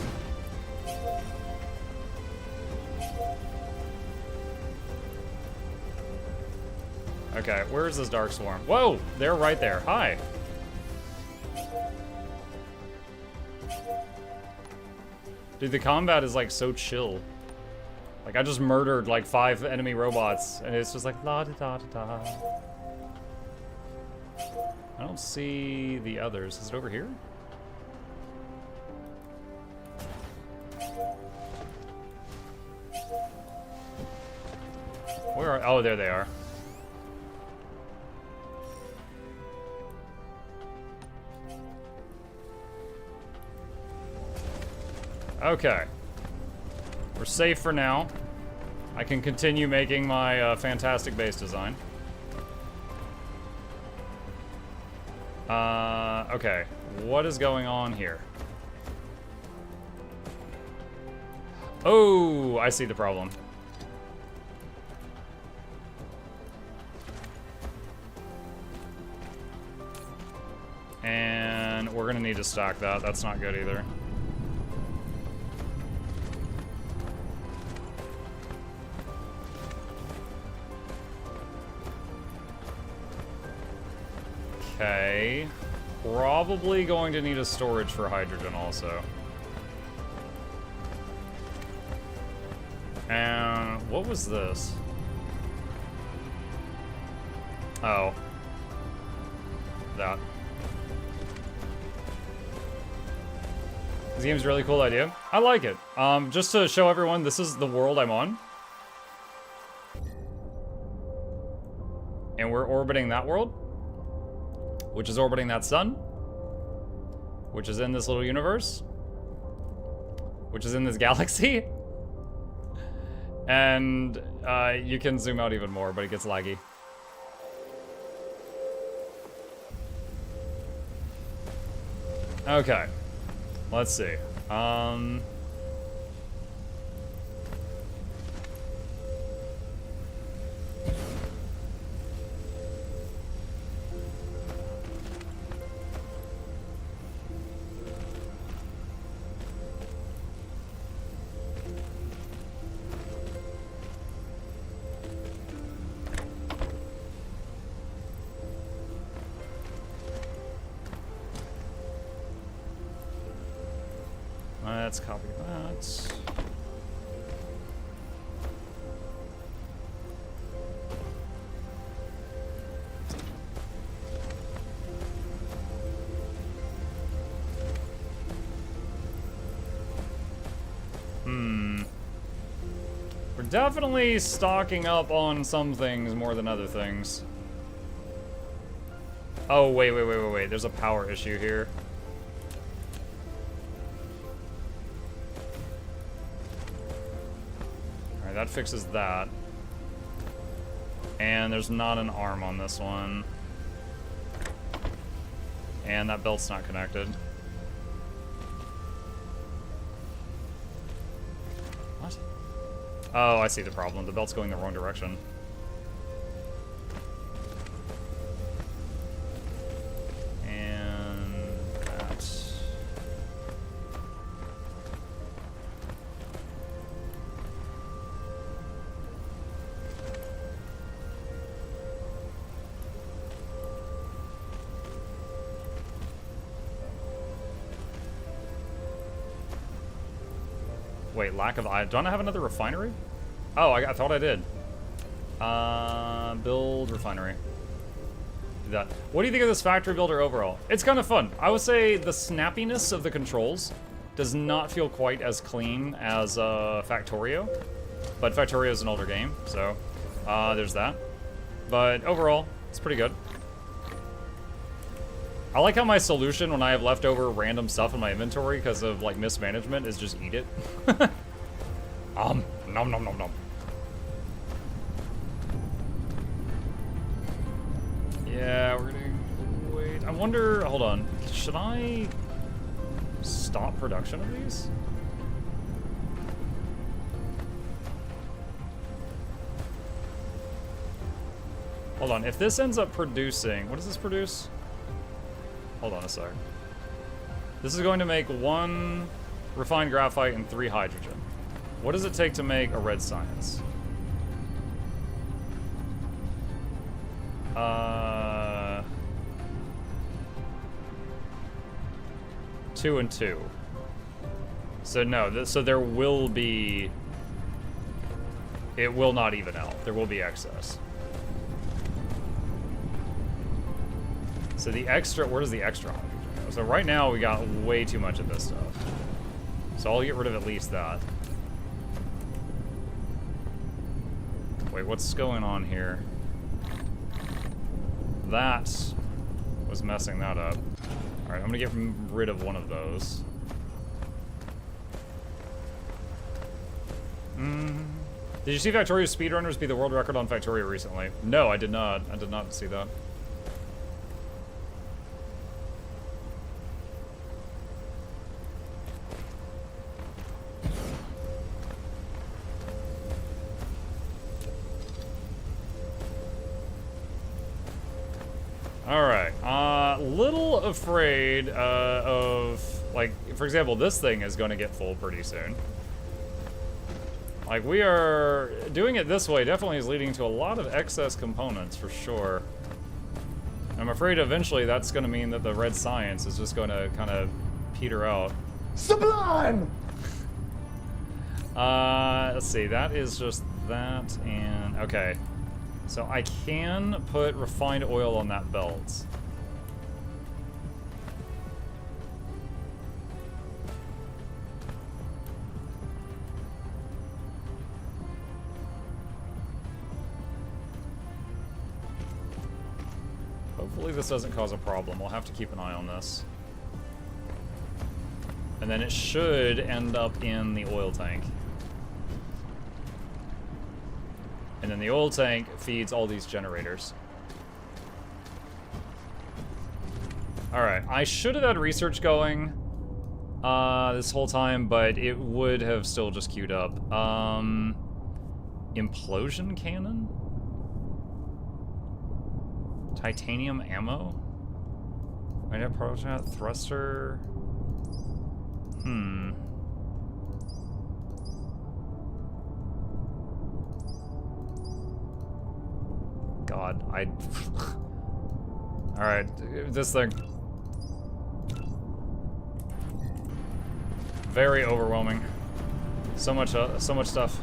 Okay, where's this dark swarm? Whoa, they're right there. Hi. Dude, the combat is like so chill. Like I just murdered like 5 enemy robots and it's just like la da da da da. I don't see the others. Is it over here? Where are, oh, there they are. Okay. We're safe for now. I can continue making my fantastic base design. Okay. What is going on here? Oh, I see the problem. And we're gonna need to stack that. That's not good either. Okay, probably going to need a storage for hydrogen also. And what was this? Oh. That. This game's a really cool idea. I like it. Just to show everyone, this is the world I'm on. And we're orbiting that world, which is orbiting that sun, which is in this little universe, which is in this galaxy. And you can zoom out even more, but it gets laggy. Okay, let's see. Let's copy that. We're definitely stocking up on some things more than other things. Oh, wait. There's a power issue here. That fixes that. And there's not an arm on this one. And that belt's not connected. What? Oh, I see the problem. The belt's going the wrong direction. Wait, lack of... Do I not have another refinery? Oh, I thought I did. Build refinery. Do that. What do you think of this factory builder overall? It's kind of fun. I would say the snappiness of the controls does not feel quite as clean as Factorio. But Factorio is an older game, so there's that. But overall, it's pretty good. I like how my solution when I have leftover random stuff in my inventory because of like mismanagement is just eat it. Nom nom nom nom. Yeah, we're gonna wait. I wonder, hold on. Should I stop production of these? Hold on, if this ends up producing, what does this produce? Hold on a sec. This is going to make 1 refined graphite and 3 hydrogen. What does it take to make a red science? 2 and 2. So no, so there will be... It will not even out. There will be excess. So the extra, where does the extra hydrogen go? So right now we got way too much of this stuff. So I'll get rid of at least that. Wait, what's going on here? That was messing that up. All right, I'm gonna get rid of one of those. Did you see Factorio speedrunners be the world record on Factorio recently? No, I did not. I did not see that. Alright, little afraid of, like, for example, this thing is going to get full pretty soon. Like, we are doing it this way definitely is leading to a lot of excess components, for sure. I'm afraid eventually that's going to mean that the red science is just going to kind of peter out. Sublime! Let's see, that is just that, and, okay. So I can put refined oil on that belt. Hopefully this doesn't cause a problem. We'll have to keep an eye on this. And then it should end up in the oil tank. And then the oil tank feeds all these generators. Alright, I should have had research going this whole time, but it would have still just queued up. Implosion cannon? Titanium ammo? Magnetic proton thruster? God, Alright, this thing. Very overwhelming. So much stuff.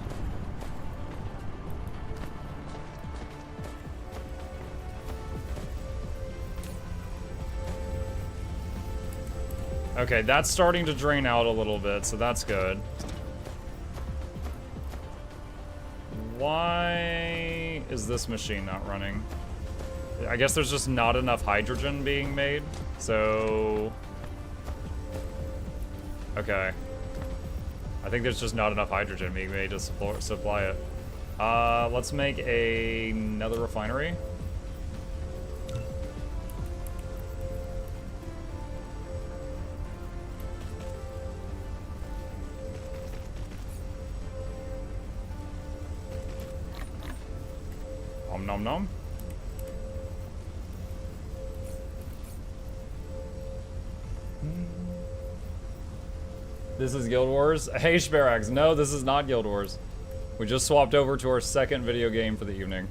Okay, that's starting to drain out a little bit, so that's good. Why is this machine not running? I guess there's just not enough hydrogen being made, so... Okay. I think there's just not enough hydrogen being made to supply it. Let's make another refinery. Nom nom. This is Guild Wars? Hey Sparax, no, this is not Guild Wars. We just swapped over to our second video game for the evening.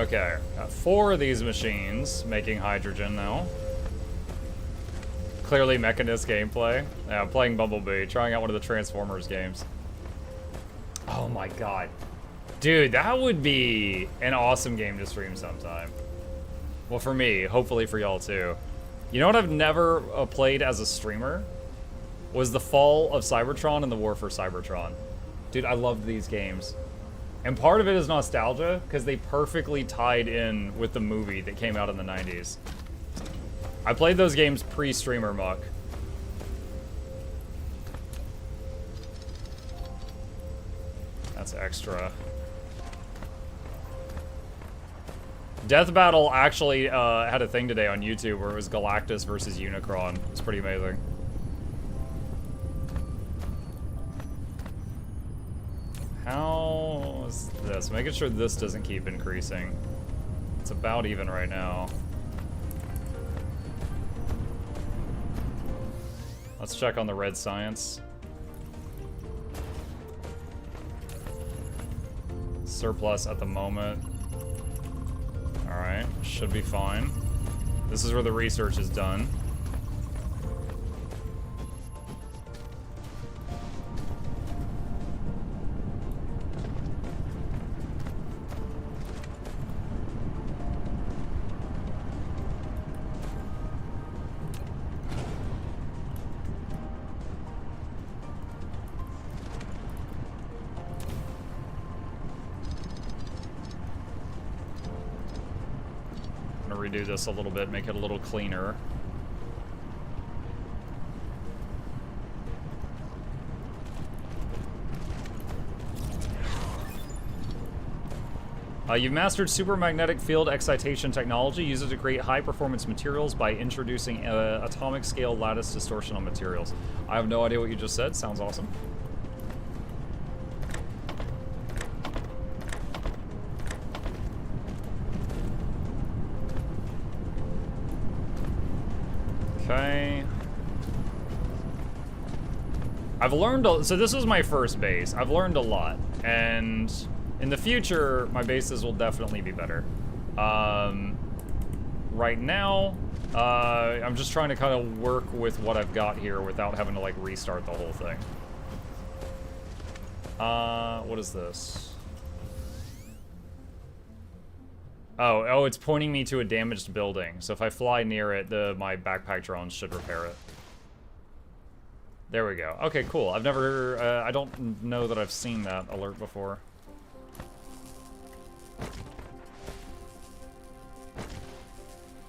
Okay, got 4 of these machines making hydrogen now. Clearly Mechanist gameplay. Yeah, I'm playing Bumblebee, trying out one of the Transformers games. Oh my god. Dude, that would be an awesome game to stream sometime. Well, for me, hopefully for y'all too. You know what I've never played as a streamer? Was the Fall of Cybertron and the War for Cybertron. Dude, I loved these games. And part of it is nostalgia, because they perfectly tied in with the movie that came out in the 90s. I played those games pre-streamer muck. That's extra. Death Battle actually had a thing today on YouTube where it was Galactus versus Unicron. It's pretty amazing. How is this? Making sure this doesn't keep increasing. It's about even right now. Let's check on the red science. Surplus at the moment. Alright, should be fine. This is where the research is done. Redo this a little bit, make it a little cleaner. You've mastered super magnetic field excitation technology. Use it to create high-performance materials by introducing atomic scale lattice distortion on materials. I have no idea what you just said. Sounds awesome. Okay. I've learned, so this was my first base. I've learned a lot, and in the future, my bases will definitely be better. Right now, I'm just trying to kind of work with what I've got here without having to like restart the whole thing. What is this? Oh, it's pointing me to a damaged building. So if I fly near it, my backpack drones should repair it. There we go. Okay, cool. I've never, I don't know that I've seen that alert before.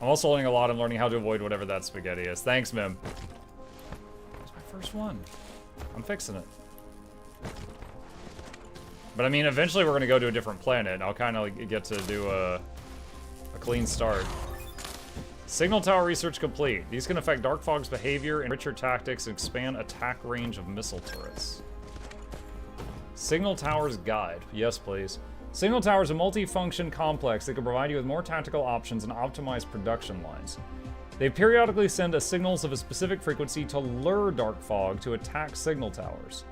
I'm also learning a lot and learning how to avoid whatever that spaghetti is. Thanks, Mim. That's my first one. I'm fixing it. But I mean, eventually we're gonna go to a different planet. I'll kind of get to do a clean start. Signal tower research complete. These can affect Dark Fog's behavior, enrich your tactics, and expand attack range of missile turrets. Signal Tower's guide. Yes, please. Signal Tower is a multi-function complex that can provide you with more tactical options and optimize production lines. They periodically send signals of a specific frequency to lure Dark Fog to attack signal towers.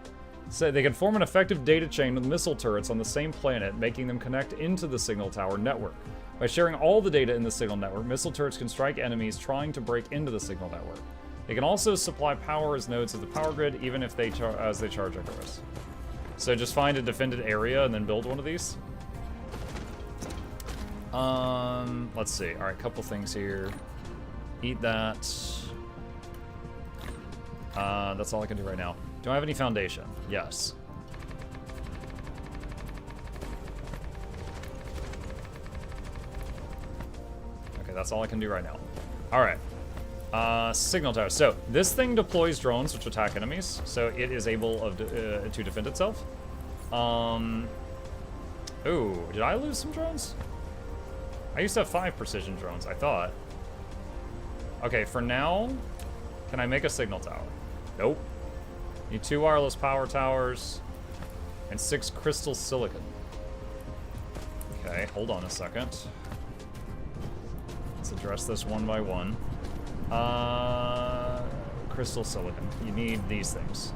So they can form an effective data chain with missile turrets on the same planet, making them connect into the signal tower network. By sharing all the data in the signal network, missile turrets can strike enemies trying to break into the signal network. They can also supply power as nodes of the power grid, even if as they charge Icarus. So just find a defended area and then build one of these. Let's see. All right, couple things here. Eat that. That's all I can do right now. Do I have any foundation? Yes. Okay, that's all I can do right now. All right. Signal tower. So this thing deploys drones which attack enemies, so it is able to defend itself. Ooh, did I lose some drones? I used to have 5 precision drones, I thought. Okay, for now, can I make a signal tower? Nope. Need 2 wireless power towers and 6 crystal silicon. Okay, hold on a second. Let's address this one by one. Crystal silicon. You need these things.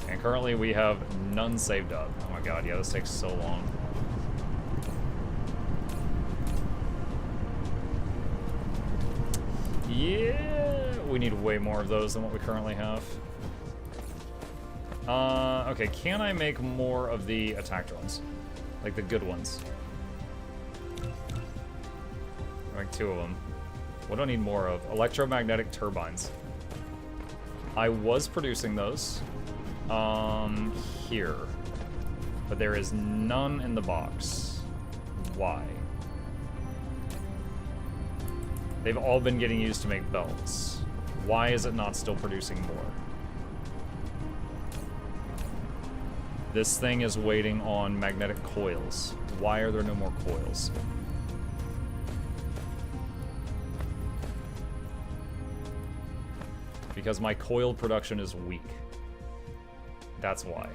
And Currently, we have none saved up. Oh my god, yeah, this takes so long. Yeah, we need way more of those than what we currently have. Okay, can I make more of the attack drones? Like the good ones? Like 2 of them. What do I need more of? Electromagnetic turbines. I was producing those. Here. But there is none in the box. Why? They've all been getting used to make belts. Why is it not still producing more? This thing is waiting on magnetic coils. Why are there no more coils? Because my coil production is weak. That's why.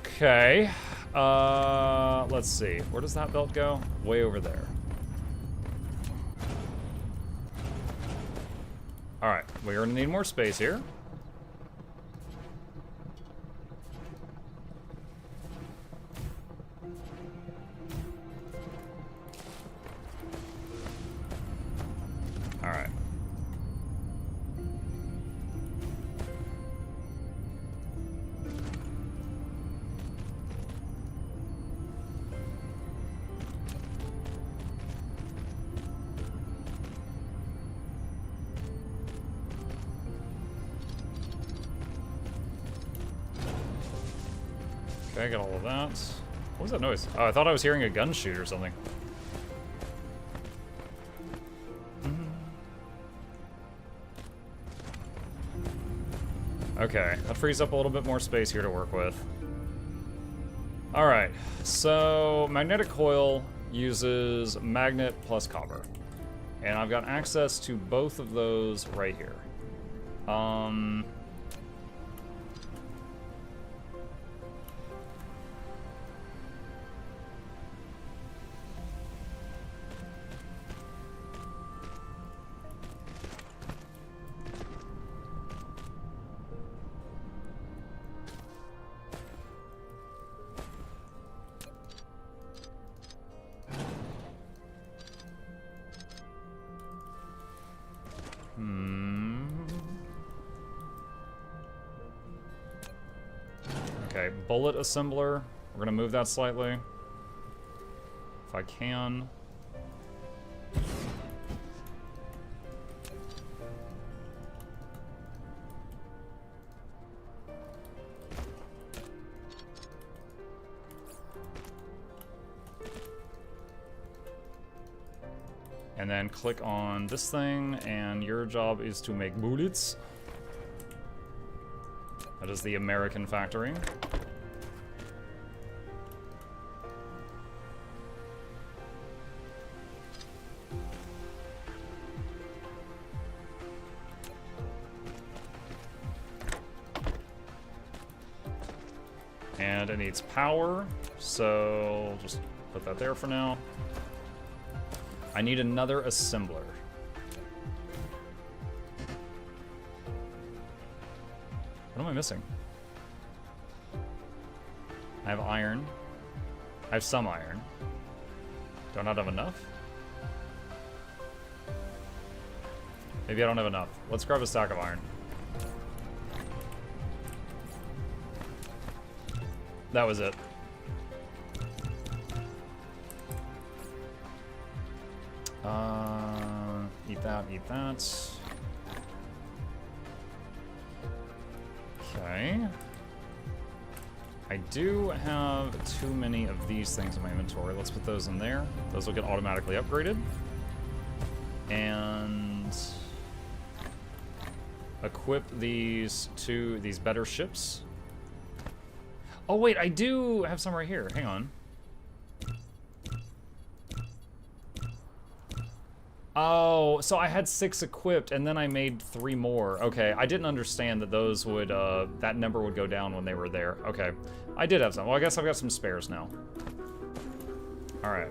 Okay. Let's see. Where does that belt go? Way over there. Alright, we're gonna need more space here. Alright. Okay, got all of that. What was that noise? Oh, I thought I was hearing a gun shoot or something. Okay, that frees up a little bit more space here to work with. Alright, so magnetic coil uses magnet plus copper. And I've got access to both of those right here. Okay, bullet assembler. We're gonna move that slightly. If I can. And then click on this thing, and your job is to make bullets. That is the American factory. And it needs power, so just put that there for now. I need another assembler. What am I missing? I have iron. I have some iron. Do I not have enough? Maybe I don't have enough. Let's grab a stack of iron. That was it. Eat that, eat that. Okay. I do have too many of these things in my inventory. Let's put those in there. Those will get automatically upgraded. And equip these to these better ships. Oh wait, I do have some right here. Hang on. Oh, so I had 6 equipped, and then I made 3 more. Okay, I didn't understand that those would, that number would go down when they were there. Okay, I did have some. Well, I guess I've got some spares now. All right.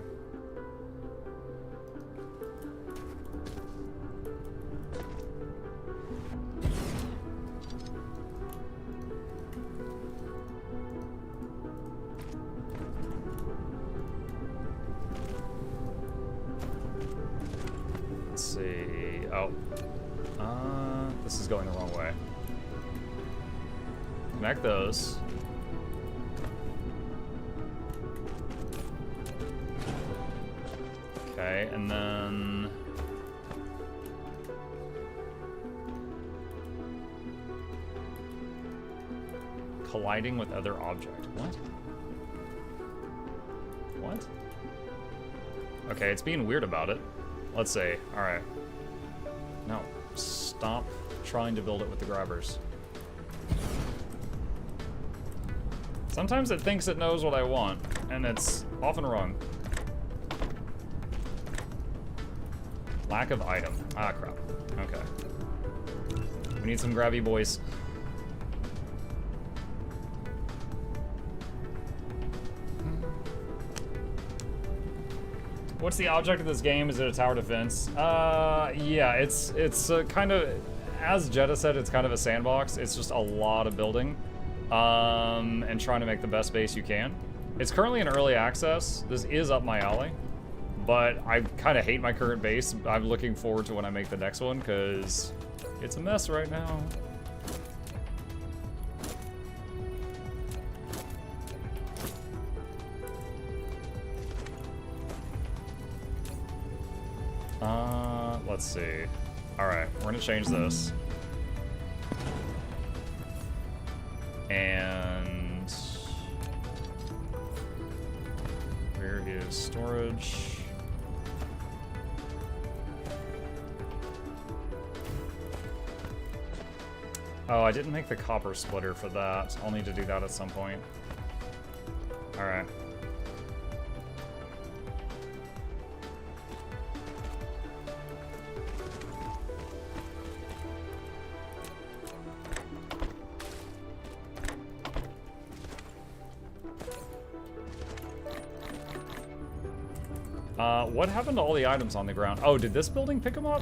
is going the wrong way. Connect those. Okay, and then... colliding with other object. What? What? Okay, it's being weird about it. Let's see. Alright. No. Stop trying to build it with the grabbers. Sometimes it thinks it knows what I want, and it's often wrong. Lack of item. Ah, crap. Okay. We need some grabby boys. What's the object of this game? Is it a tower defense? Yeah, it's kind of, as Jetta said, it's kind of a sandbox. It's just a lot of building, and trying to make the best base you can. It's currently in early access. This is up my alley, but I kind of hate my current base. I'm looking forward to when I make the next one, because it's a mess right now. Let's see. Alright, we're gonna change this. And... where is storage? Oh, I didn't make the copper splitter for that. I'll need to do that at some point. Alright. What happened to all the items on the ground? Oh, did this building pick them up?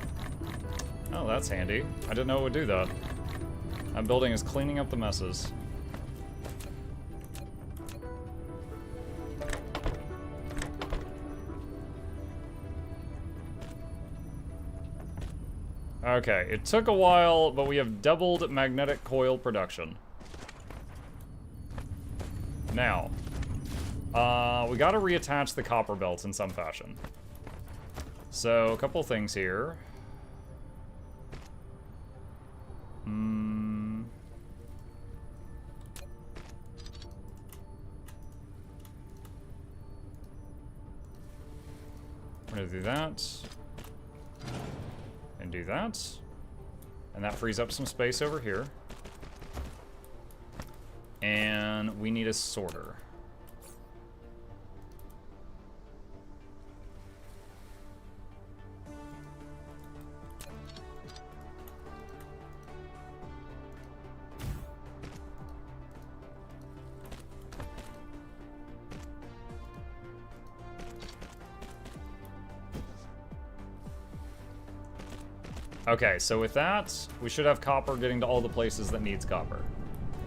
Oh, that's handy. I didn't know it would do that. That building is cleaning up the messes. Okay, it took a while, but we have doubled magnetic coil production. Now, we gotta reattach the copper belts in some fashion. So, a couple things here. We're gonna do that. And do that. And that frees up some space over here. And we need a sorter. Okay, so with that, we should have copper getting to all the places that needs copper.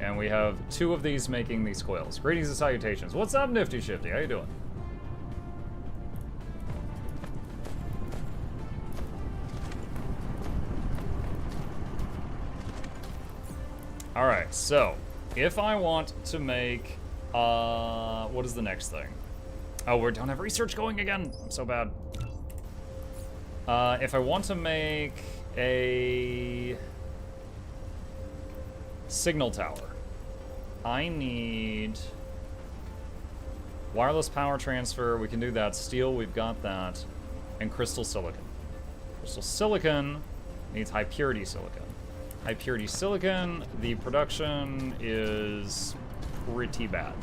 And we have 2 of these making these coils. Greetings and salutations. What's up, Nifty Shifty? How you doing? Alright, so, if I want to make, what is the next thing? Oh, we don't have research going again. I'm so bad. If I want to make a signal tower, I need wireless power transfer. We can do that. Steel, we've got that. And crystal silicon. Crystal silicon needs high purity silicon. High purity silicon, the production is pretty bad.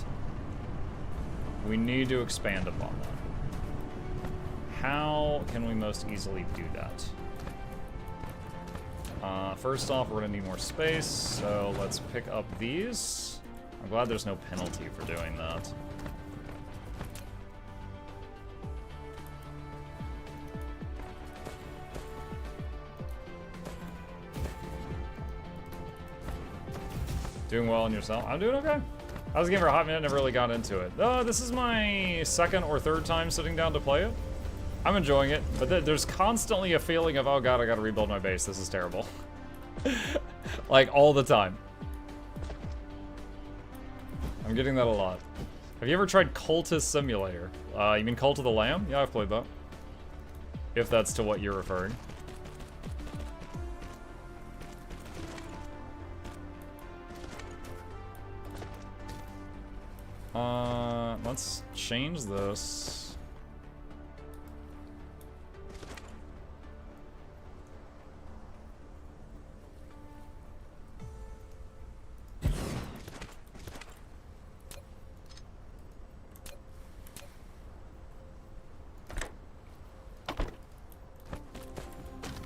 We need to expand upon that. How can we most easily do that? First off, we're gonna need more space, so let's pick up these. I'm glad there's no penalty for doing that. Doing well on yourself? I'm doing okay. I was a game for a hot minute, never really got into it. This is my second or third time sitting down to play it. I'm enjoying it, but there's constantly a feeling of, oh god, I gotta rebuild my base. This is terrible. Like, all the time. I'm getting that a lot. Have you ever tried Cultist Simulator? You mean Cult of the Lamb? Yeah, I've played that. If that's to what you're referring. Let's change this.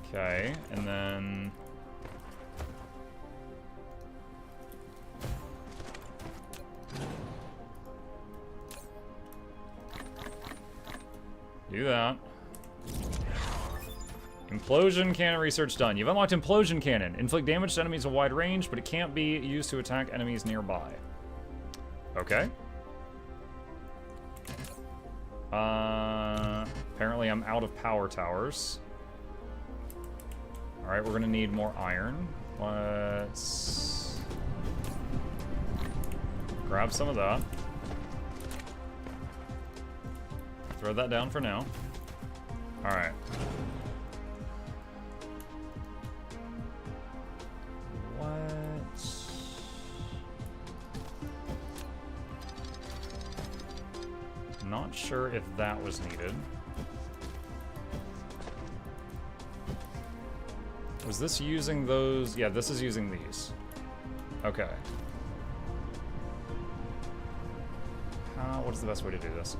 Okay, and then... do that. Implosion cannon research done. You've unlocked Implosion cannon. Inflict damage to enemies a wide range, but it can't be used to attack enemies nearby. Okay. Apparently I'm out of power towers. Alright, we're gonna need more iron. Let's grab some of that. Throw that down for now. Alright. What? Not sure if that was needed. Was this using those? Yeah, this is using these. Okay. What is the best way to do this?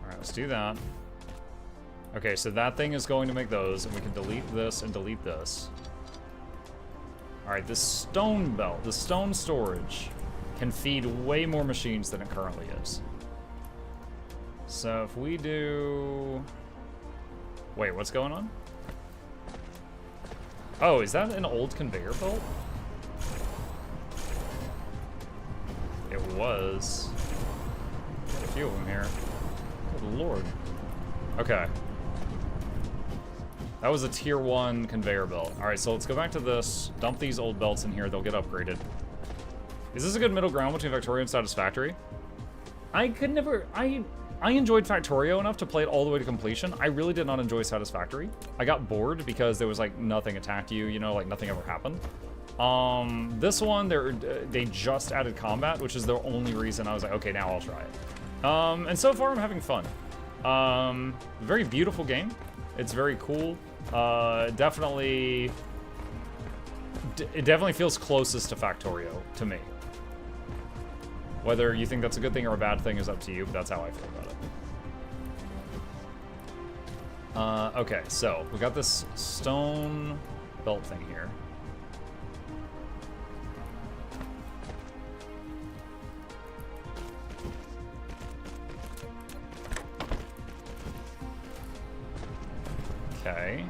Alright, let's do that. Okay, so that thing is going to make those, and we can delete this and delete this. Alright, this stone belt, the stone storage, can feed way more machines than it currently is. So if we do... wait, what's going on? Oh, is that an old conveyor belt? It was. Got a few of them here. Good lord. Okay. That was a tier 1 conveyor belt. Alright, so let's go back to this. Dump these old belts in here. They'll get upgraded. Is this a good middle ground between Factorio and Satisfactory? I could never... I enjoyed Factorio enough to play it all the way to completion. I really did not enjoy Satisfactory. I got bored because there was like nothing attacked you, you know, like nothing ever happened. This one, they just added combat, which is the only reason I was like, okay, now I'll try it. And so far I'm having fun. Very beautiful game. It's very cool. It definitely feels closest to Factorio to me. Whether you think that's a good thing or a bad thing is up to you, but that's how I feel about it. Okay, so we got this stone belt thing here. Okay.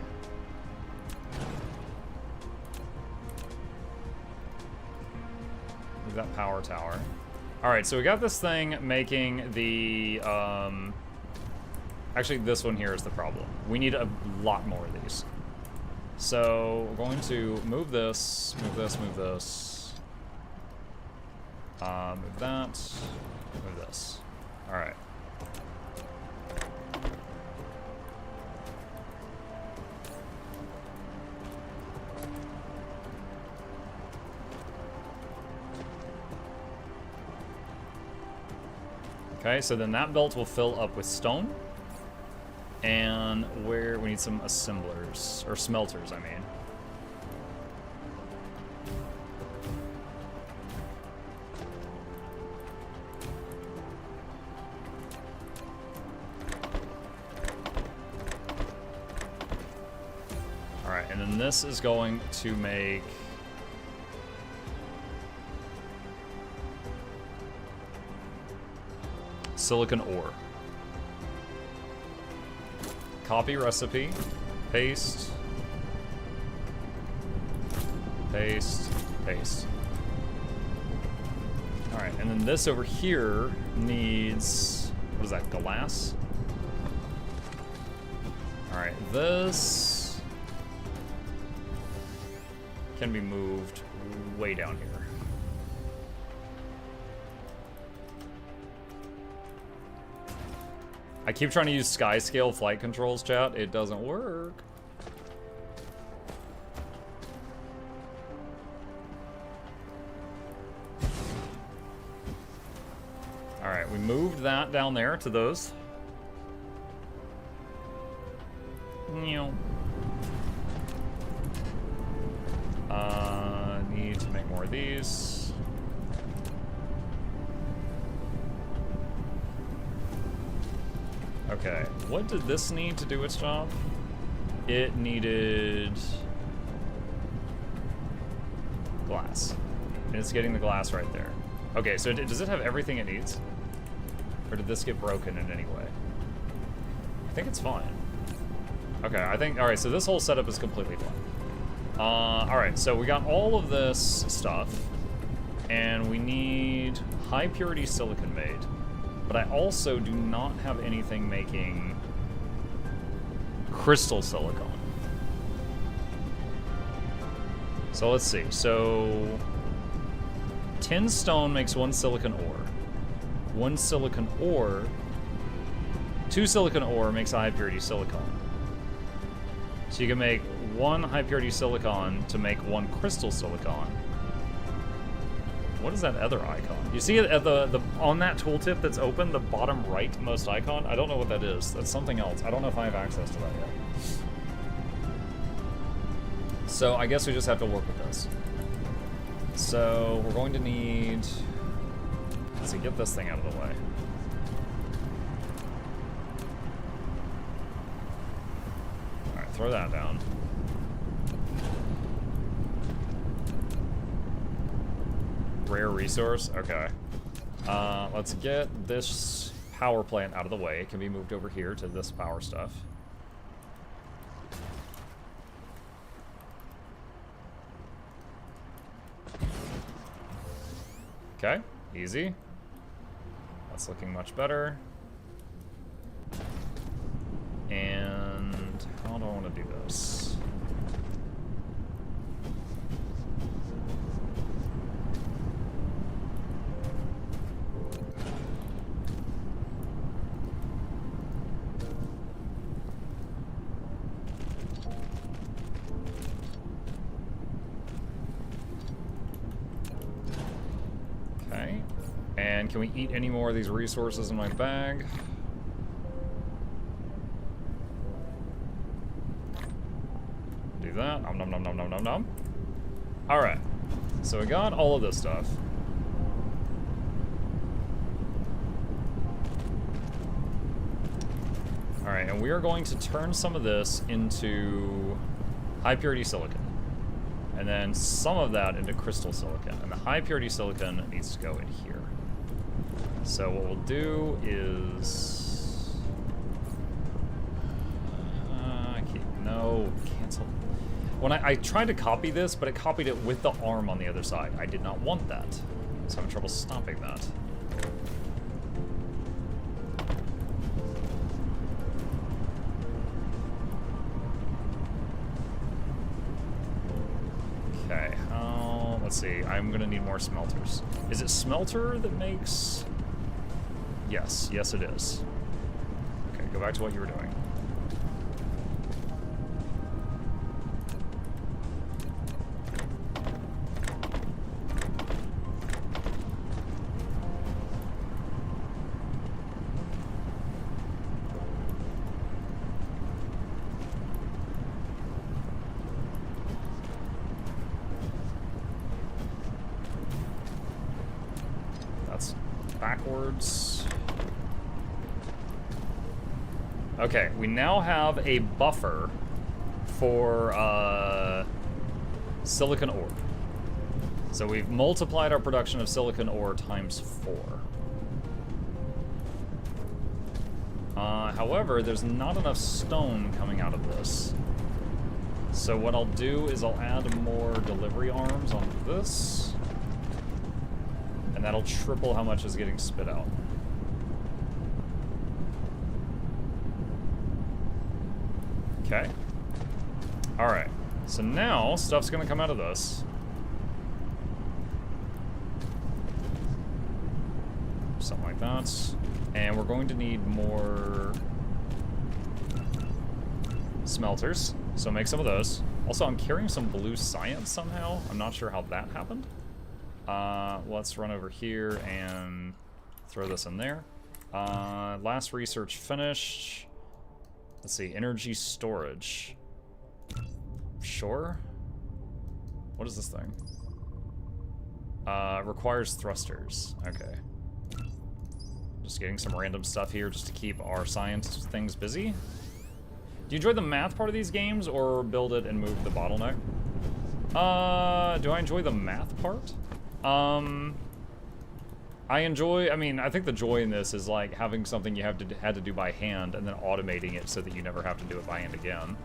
Move that power tower. Alright, so we got this thing making the, actually this one here is the problem. We need a lot more of these. So we're going to move this, move this, move this. Move that, move this. Alright. Okay, so then that belt will fill up with stone. And where we need some assemblers, or smelters, I mean. All right, and then this is going to make silicon ore. Copy recipe, paste, paste, paste. Alright, and then this over here needs, what is that, glass? Alright, this can be moved way down here. I keep trying to use sky scale flight controls, chat. It doesn't work. Alright, we moved that down there to those. Need to make more of these. Okay, what did this need to do its job? It needed glass. And it's getting the glass right there. Okay, so does it have everything it needs? Or did this get broken in any way? I think it's fine. Okay, I think, alright, so this whole setup is completely fine. Alright, so we got all of this stuff, and we need high purity silicon made, but I also do not have anything making crystal silicon. So let's see, so 10 stone makes 1 silicon ore. 1 silicon ore, 2 silicon ore makes a high purity silicon. So you can make 1 high purity silicon to make 1 crystal silicon. What is that other icon? You see it at the on that tooltip that's open, the bottom right most icon? I don't know what that is. That's something else. I don't know if I have access to that yet. So I guess we just have to work with this. So we're going to need, let's see, get this thing out of the way. Alright, throw that down. Rare resource, okay. Let's get this power plant out of the way. It can be moved over here to this power stuff. Okay, easy. That's looking much better. And how do I want to do this? Okay. And can we eat any more of these resources in my bag? Do that. Nom nom nom nom nom nom nom. Alright. So we got all of this stuff. Alright, and we are going to turn some of this into high purity silicon. And then some of that into crystal silicon. And the high purity silicon needs to go in here. So what we'll do is... no, cancel. When I tried to copy this, but it copied it with the arm on the other side. I did not want that. I was having trouble stopping that. Okay, let's see. I'm gonna need more smelters. Is it smelter that makes... Yes, yes it is. Okay, go back to what you were doing. That's backwards. Okay, we now have a buffer for silicon ore. So we've multiplied our production of silicon ore times 4. However, there's not enough stone coming out of this. So what I'll do is I'll add more delivery arms onto this. And and that'll triple how much is getting spit out. Okay. Alright. So now, stuff's gonna come out of this. Something like that. And we're going to need more smelters. So make some of those. Also, I'm carrying some blue science somehow. I'm not sure how that happened. Let's run over here and throw this in there. Last research finished. Let's see, energy storage. Sure. What is this thing? Requires thrusters. Okay. Just getting some random stuff here just to keep our science things busy. Do you enjoy the math part of these games or build it and move the bottleneck? Do I enjoy the math part? I think the joy in this is like having something you had to do by hand and then automating it so that you never have to do it by hand again.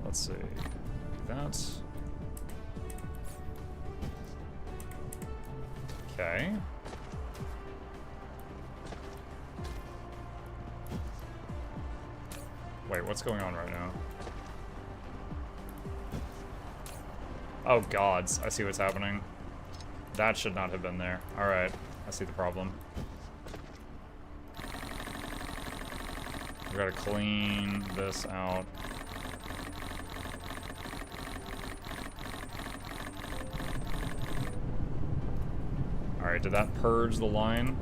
Let's see. That. Okay. Wait, what's going on right now? Oh gods, I see what's happening. That should not have been there. Alright, I see the problem. We gotta clean this out. Alright, did that purge the line?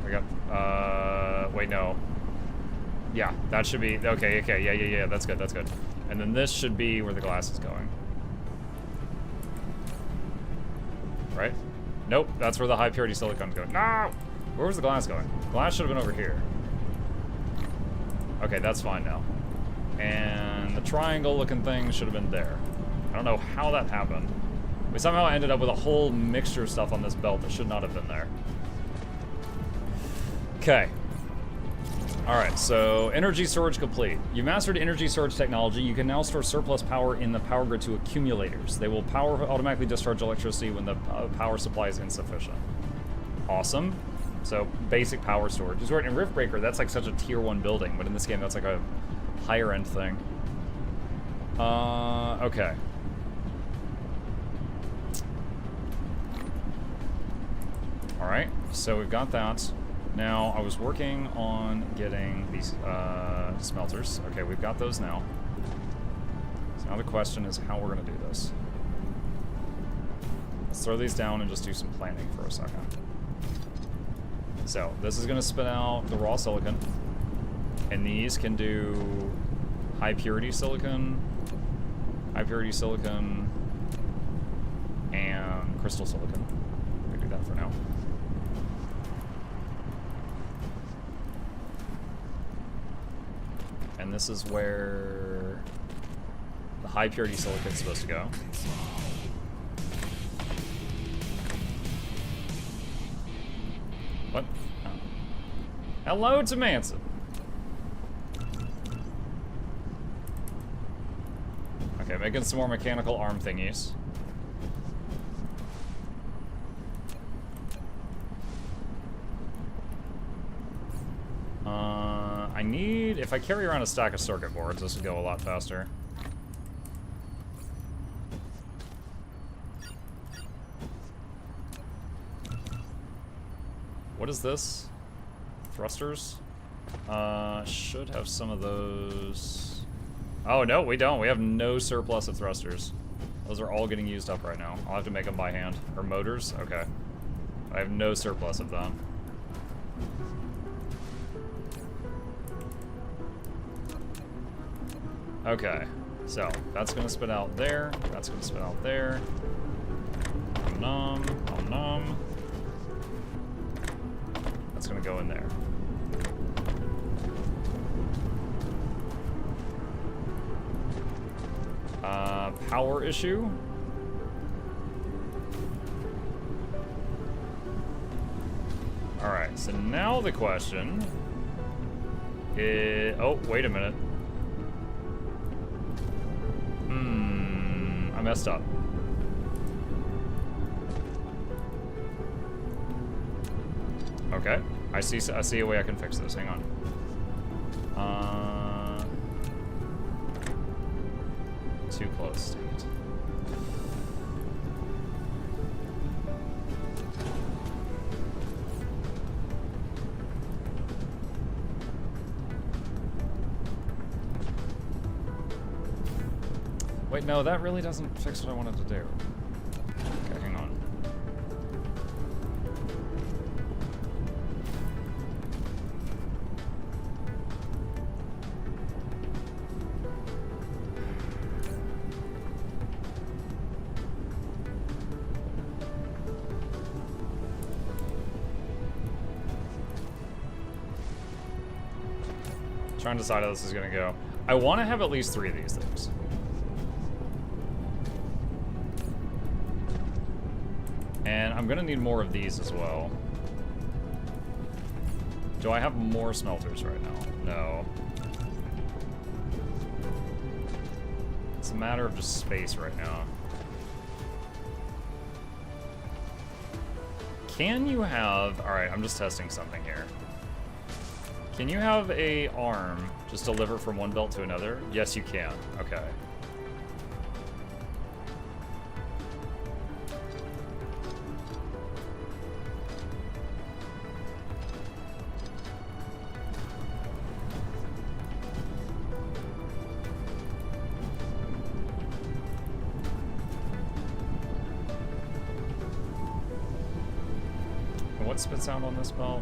I got, wait, no. Yeah, that should be, okay, yeah, that's good. And then this should be where the glass is going. Right? Nope, that's where the high purity silicon's going. No! Where was the glass going? Glass should have been over here. Okay, that's fine now. And the triangle looking thing should have been there. I don't know how that happened. We somehow ended up with a whole mixture of stuff on this belt that should not have been there. Okay. Alright, so energy storage complete. You mastered energy storage technology. You can now store surplus power in the power grid to accumulators. They will automatically discharge electricity when the power supply is insufficient. Awesome. So basic power storage. You store it in Riftbreaker, that's like such a tier 1 building, but in this game that's like a higher end thing. Okay. Alright, so we've got that. Now, I was working on getting these smelters. Okay, we've got those now. So now the question is how we're gonna do this. Let's throw these down and just do some planning for a second. So, this is gonna spit out the raw silicon. And these can do high purity silicon, and crystal silicon. We do that for now. And this is where the high purity silicon is supposed to go. What? Oh. Hello to Manson. Okay, making some more mechanical arm thingies. I need, if I carry around a stack of circuit boards, this would go a lot faster. What is this? Thrusters? Should have some of those. Oh, no, we don't. We have no surplus of thrusters. Those are all getting used up right now. I'll have to make them by hand. Or motors? Okay. I have no surplus of them. Okay, so that's gonna spit out there. That's gonna spit out there. Nom, nom, nom. That's gonna go in there. power issue. Alright, so now the question is... Oh, wait a minute. I messed up. Okay, I see a way I can fix this. Hang on. Too close to it. Wait, no, that really doesn't fix what I wanted to do. Okay, hang on. Trying to decide how this is gonna go. I want to have at least 3 of these things. And I'm gonna need more of these as well. Do I have more smelters right now? No. It's a matter of just space right now. Can you have... Alright, I'm just testing something here. Can you have a arm just deliver from one belt to another? Yes, you can. Okay. And what spits out on this belt?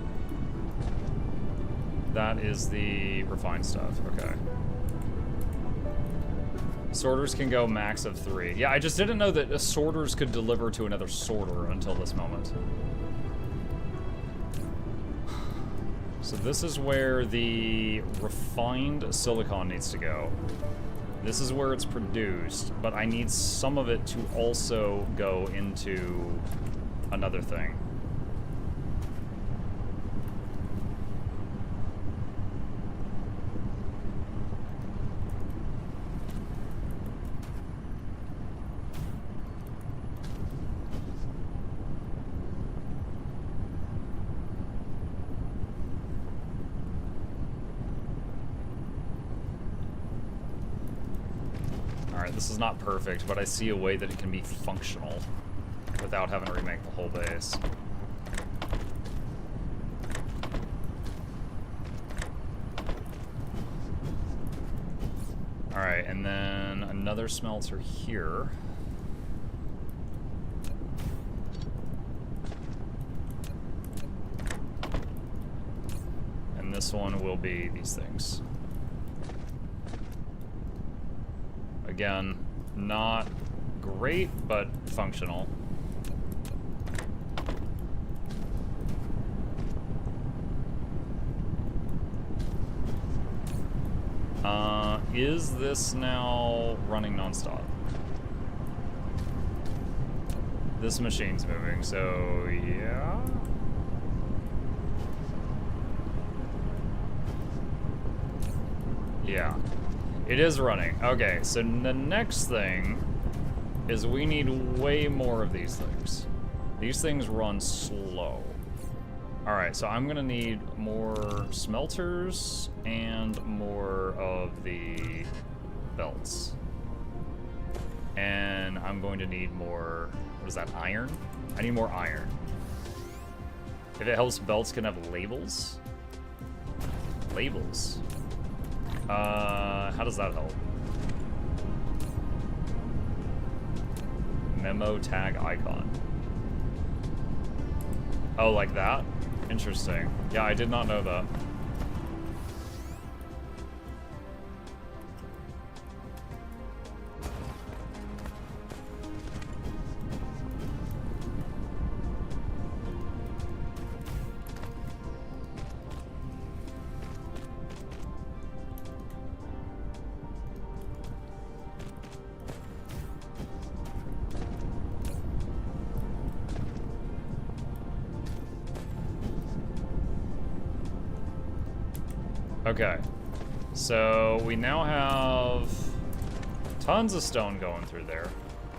That is the refined stuff, okay. Sorters can go max of 3. Yeah, I just didn't know that sorters could deliver to another sorter until this moment. So this is where the refined silicon needs to go. This is where it's produced, but I need some of it to also go into another thing. This is not perfect, but I see a way that it can be functional without having to remake the whole base. Alright, and then another smelter here. And this one will be these things. Again, not great, but functional. Is this now running nonstop? This machine's moving, so yeah. Yeah. It is running. Okay, so the next thing is we need way more of these things. These things run slow. Alright, so I'm gonna need more smelters and more of the belts. And I'm going to need more, what is that, iron? I need more iron. If it helps, belts can have labels. Labels. How does that help? Memo tag icon. Oh, like that? Interesting. Yeah, I did not know that. Okay. So we now have tons of stone going through there.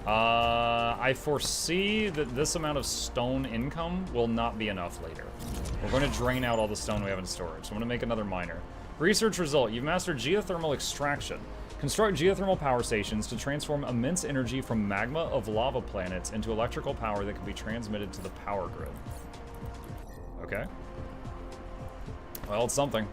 I foresee that this amount of stone income will not be enough later. We're going to drain out all the stone we have in storage. So I'm going to make another miner. Research result. You've mastered geothermal extraction. Construct geothermal power stations to transform immense energy from magma of lava planets into electrical power that can be transmitted to the power grid. Okay. Well, it's something.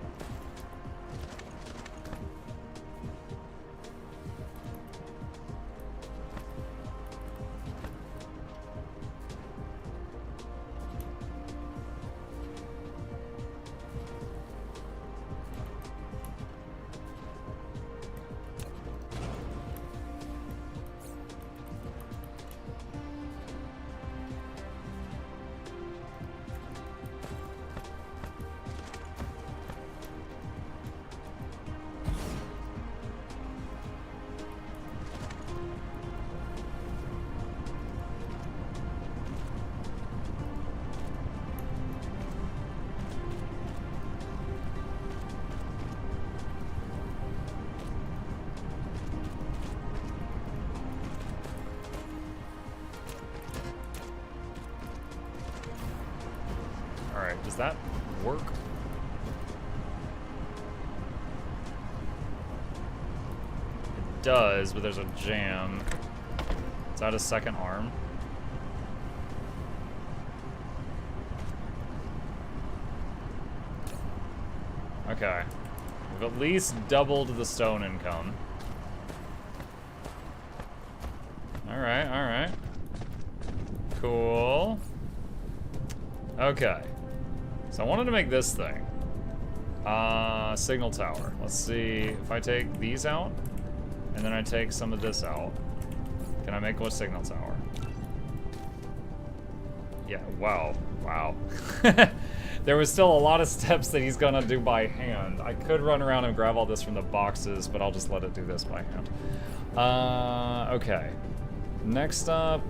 Does that work? It does, but there's a jam. Is that a second arm? Okay. We've at least doubled the stone income. Alright, alright. Cool. Okay. So I wanted to make this thing. Signal tower. Let's see if I take these out, and then I take some of this out. Can I make one signal tower? Yeah, wow, wow. There was still a lot of steps that he's gonna do by hand. I could run around and grab all this from the boxes, but I'll just let it do this by hand. Okay. Next up,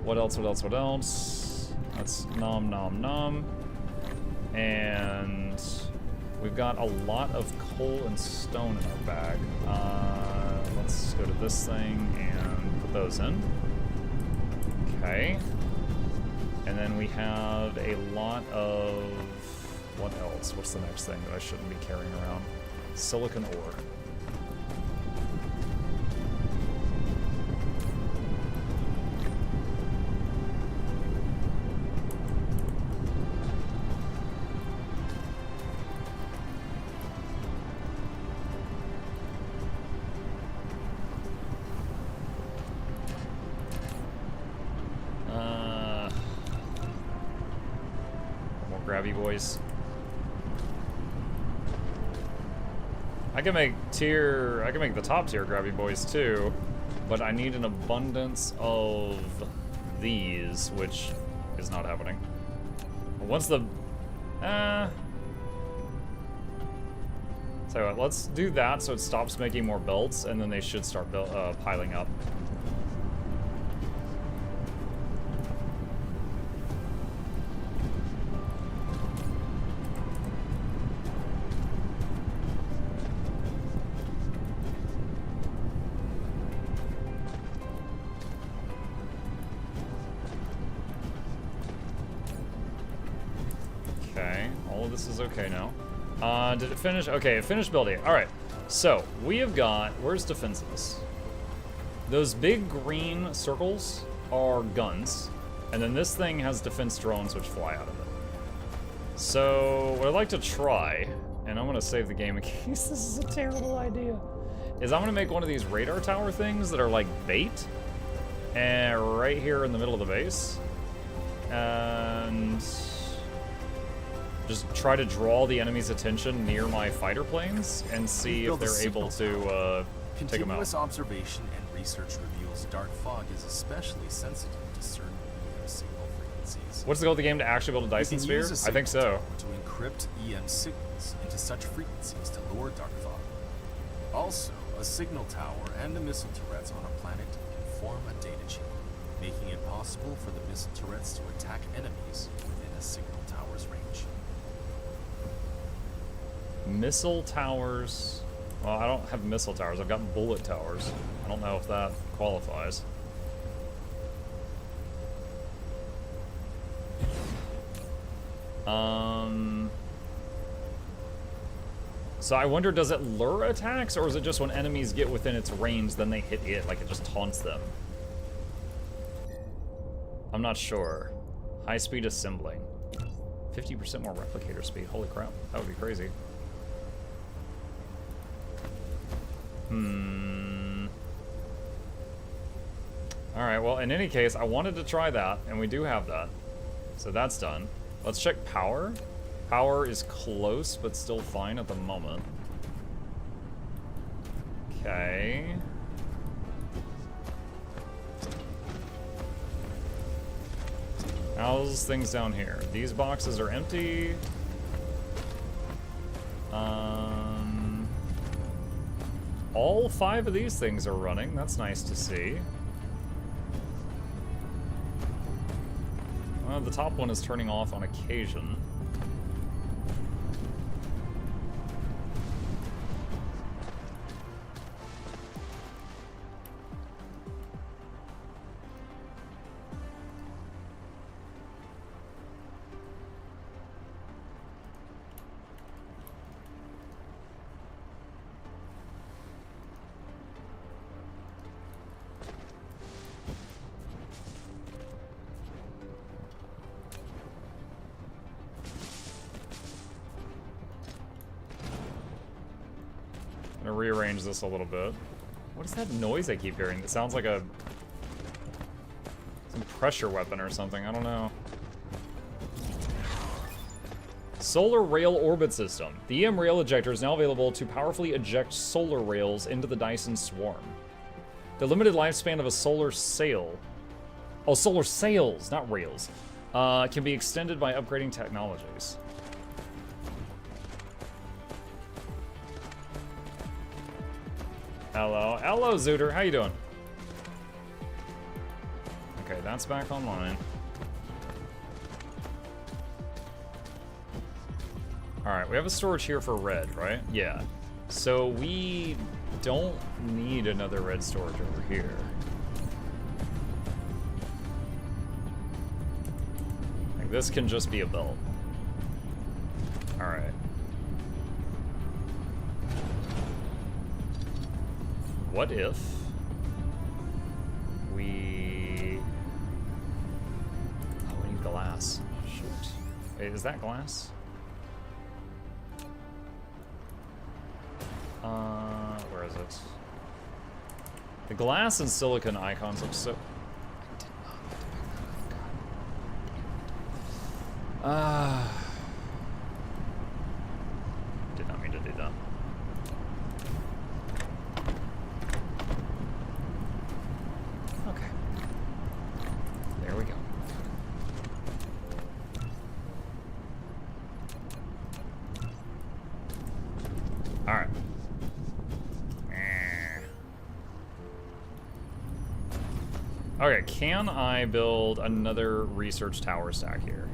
what else, what else, what else? Let's nom nom nom. And we've got a lot of coal and stone in our bag. Let's go to this thing and put those in. Okay. And then we have a lot of... what else? What's the next thing that I shouldn't be carrying around? Silicon ore. Grabby boys. I can make the top tier grabby boys too, but I need an abundance of these, which is not happening. Once the so let's do that so it stops making more belts, and then they should start piling up. This is okay now. Did it finish? Okay, it finished building. All right, so we have got, where's defenses? Those big green circles are guns, and then this thing has defense drones which fly out of it. So what I'd like to try, and I'm gonna save the game in case this is a terrible idea, is I'm gonna make one of these radar tower things that are like bait, and right here in the middle of the base, and just try to draw the enemy's attention near my fighter planes and see if they're able to take them out. Continuous observation and research reveals dark fog is especially sensitive to certain EM signal frequencies. What's the goal of the game, to actually build a Dyson sphere? I think so. To encrypt EM signals into such frequencies to lure dark fog. Also, a signal tower and the missile turrets on a planet can form a data chain, making it possible for the missile turrets to attack enemies within a signal tower's range. Missile towers. Well, I don't have missile towers. I've got bullet towers. I don't know if that qualifies. So I wonder, does it lure attacks, or is it just when enemies get within its range, then they hit it, like it just taunts them? I'm not sure. High speed assembling. 50% more replicator speed. Holy crap, that would be crazy. Alright, well, in any case, I wanted to try that, and we do have that. So that's done. Let's check power. Power is close, but still fine at the moment. Okay. How's things down here? These boxes are empty. All 5 of these things are running. That's nice to see. Well, the top one is turning off on occasion. Rearrange this a little bit. What is that noise I keep hearing? It sounds like some pressure weapon or something. I don't know. Solar Rail Orbit System. The EM Rail Ejector is now available to powerfully eject solar rails into the Dyson swarm. The limited lifespan of a solar sail, oh, solar sails, not rails, can be extended by upgrading technologies. Hello, hello, Zooter. How you doing? Okay, that's back online. All right, we have a storage here for red, right? Yeah. So we don't need another red storage over here. Like, this can just be a belt. All right. What if we... Oh, we need glass. Shoot. Wait, is that glass? Where is it? The glass and silicon icons look so... I did not mean to do that. Okay, can I build another research tower stack here?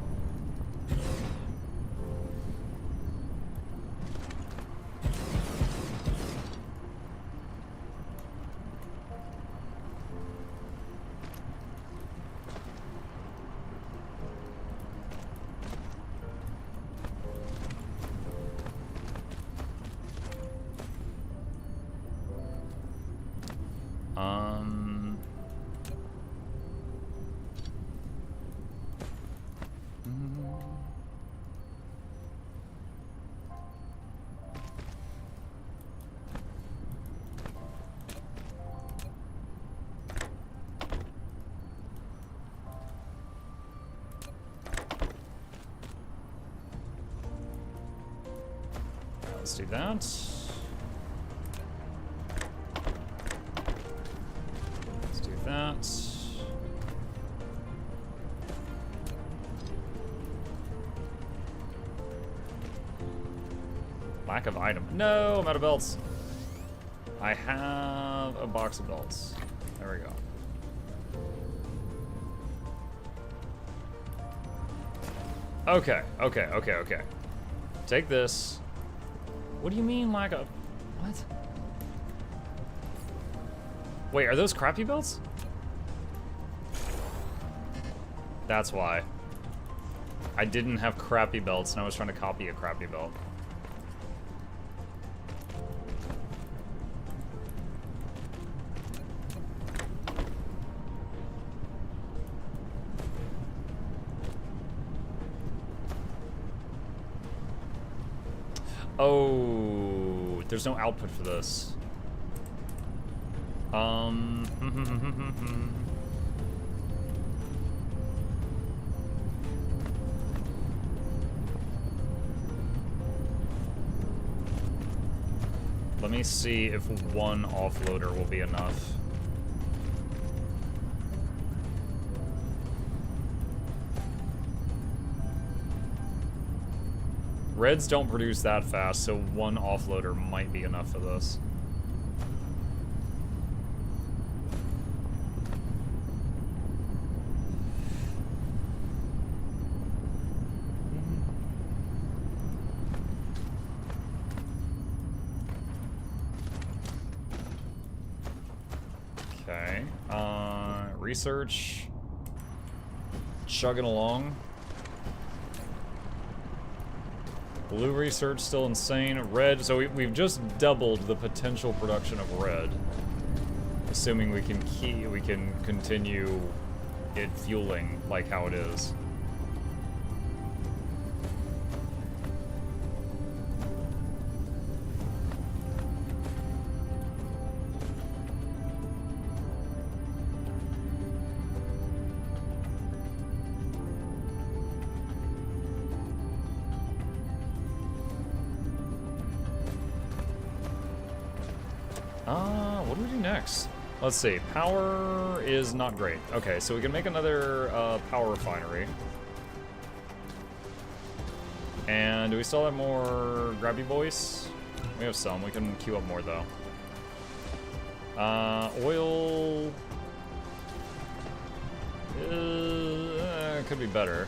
Let's do that. Let's do that. Lack of item. No, I'm out of belts. I have a box of belts. There we go. Okay. Take this. What do you mean like a... What? Wait, are those crappy belts? That's why. I didn't have crappy belts and I was trying to copy a crappy belt. Oh, there's no output for this. Let me see if one offloader will be enough. Reds don't produce that fast, so one offloader might be enough for this. Okay, research, chugging along. Blue research still insane. Red, so we've just doubled the potential production of red, assuming we can continue it fueling like how it is. What do we do next? Let's see. Power is not great. Okay, so we can make another power refinery. And do we still have more grabby boys? We have some. We can queue up more though. Oil could be better.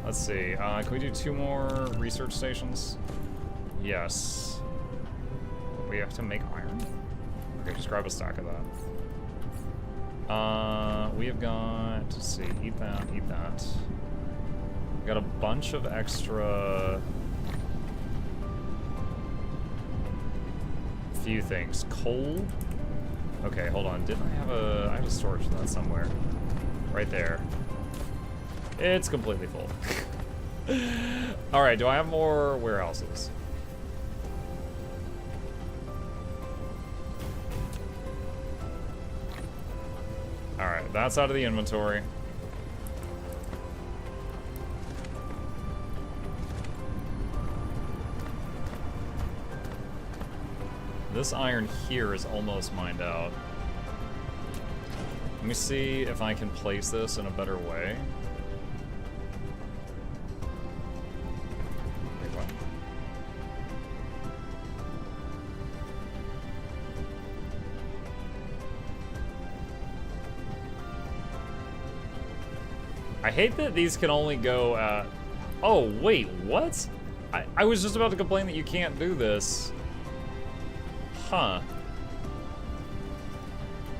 Let's see, can we do 2 more research stations? Yes. We have to make iron? Okay, just grab a stack of that. We have got, let's see, eat that. We got a bunch of extra... few things. Coal? Okay, hold on, didn't I have a storage for that somewhere? Right there. It's completely full. Alright, do I have more warehouses? Alright, that's out of the inventory. This iron here is almost mined out. Let me see if I can place this in a better way. I hate that these can only go at... Oh, wait, what? I was just about to complain that you can't do this. Huh.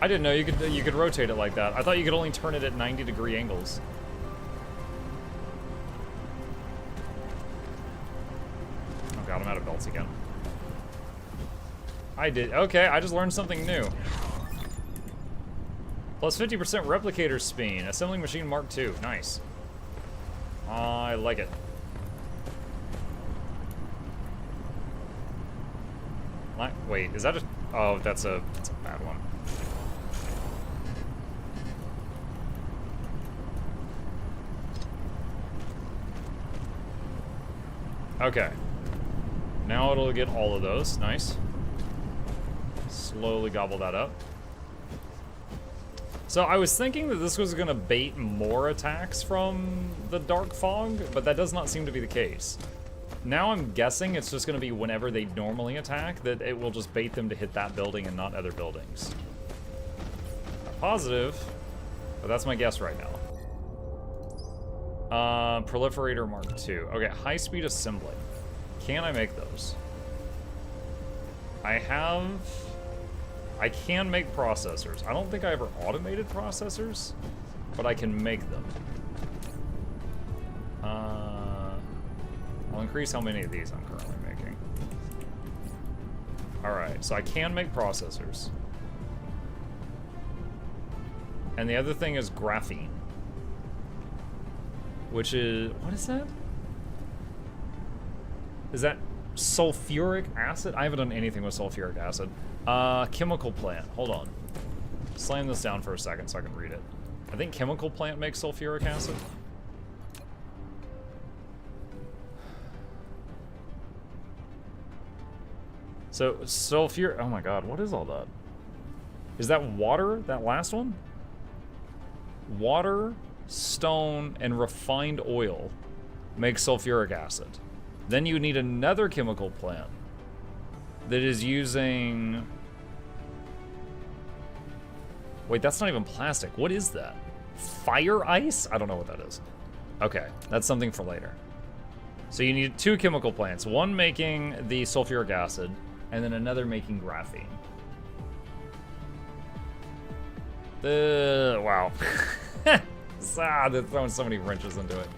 I didn't know you could rotate it like that. I thought you could only turn it at 90-degree angles. Oh god, I'm out of belts again. I did. Okay, I just learned something new. Plus 50% replicator speed. Assembling machine Mark II. Nice. I like it. Wait, is that a... Oh, that's a bad one. Okay. Now it'll get all of those. Nice. Slowly gobble that up. So I was thinking that this was going to bait more attacks from the Dark Fog, but that does not seem to be the case. Now I'm guessing it's just going to be whenever they normally attack, that it will just bait them to hit that building and not other buildings. Not positive, but that's my guess right now. Proliferator Mark II. Okay, high-speed assembly. Can I make those? I can make processors. I don't think I ever automated processors, but I can make them. I'll increase how many of these I'm currently making. Alright, so I can make processors. And the other thing is graphene. Which is, what is that? Is that sulfuric acid? I haven't done anything with sulfuric acid. Chemical plant, hold on. Slam this down for a second so I can read it. I think chemical plant makes sulfuric acid. So, sulfur, oh my god, what is all that? Is that water, that last one? Water, stone, and refined oil make sulfuric acid. Then you need another chemical plant that is using... Wait, that's not even plastic. What is that? Fire ice? I don't know what that is. Okay, that's something for later. So you need two chemical plants. One making the sulfuric acid, and then another making graphene. Wow. They're throwing so many wrenches into it.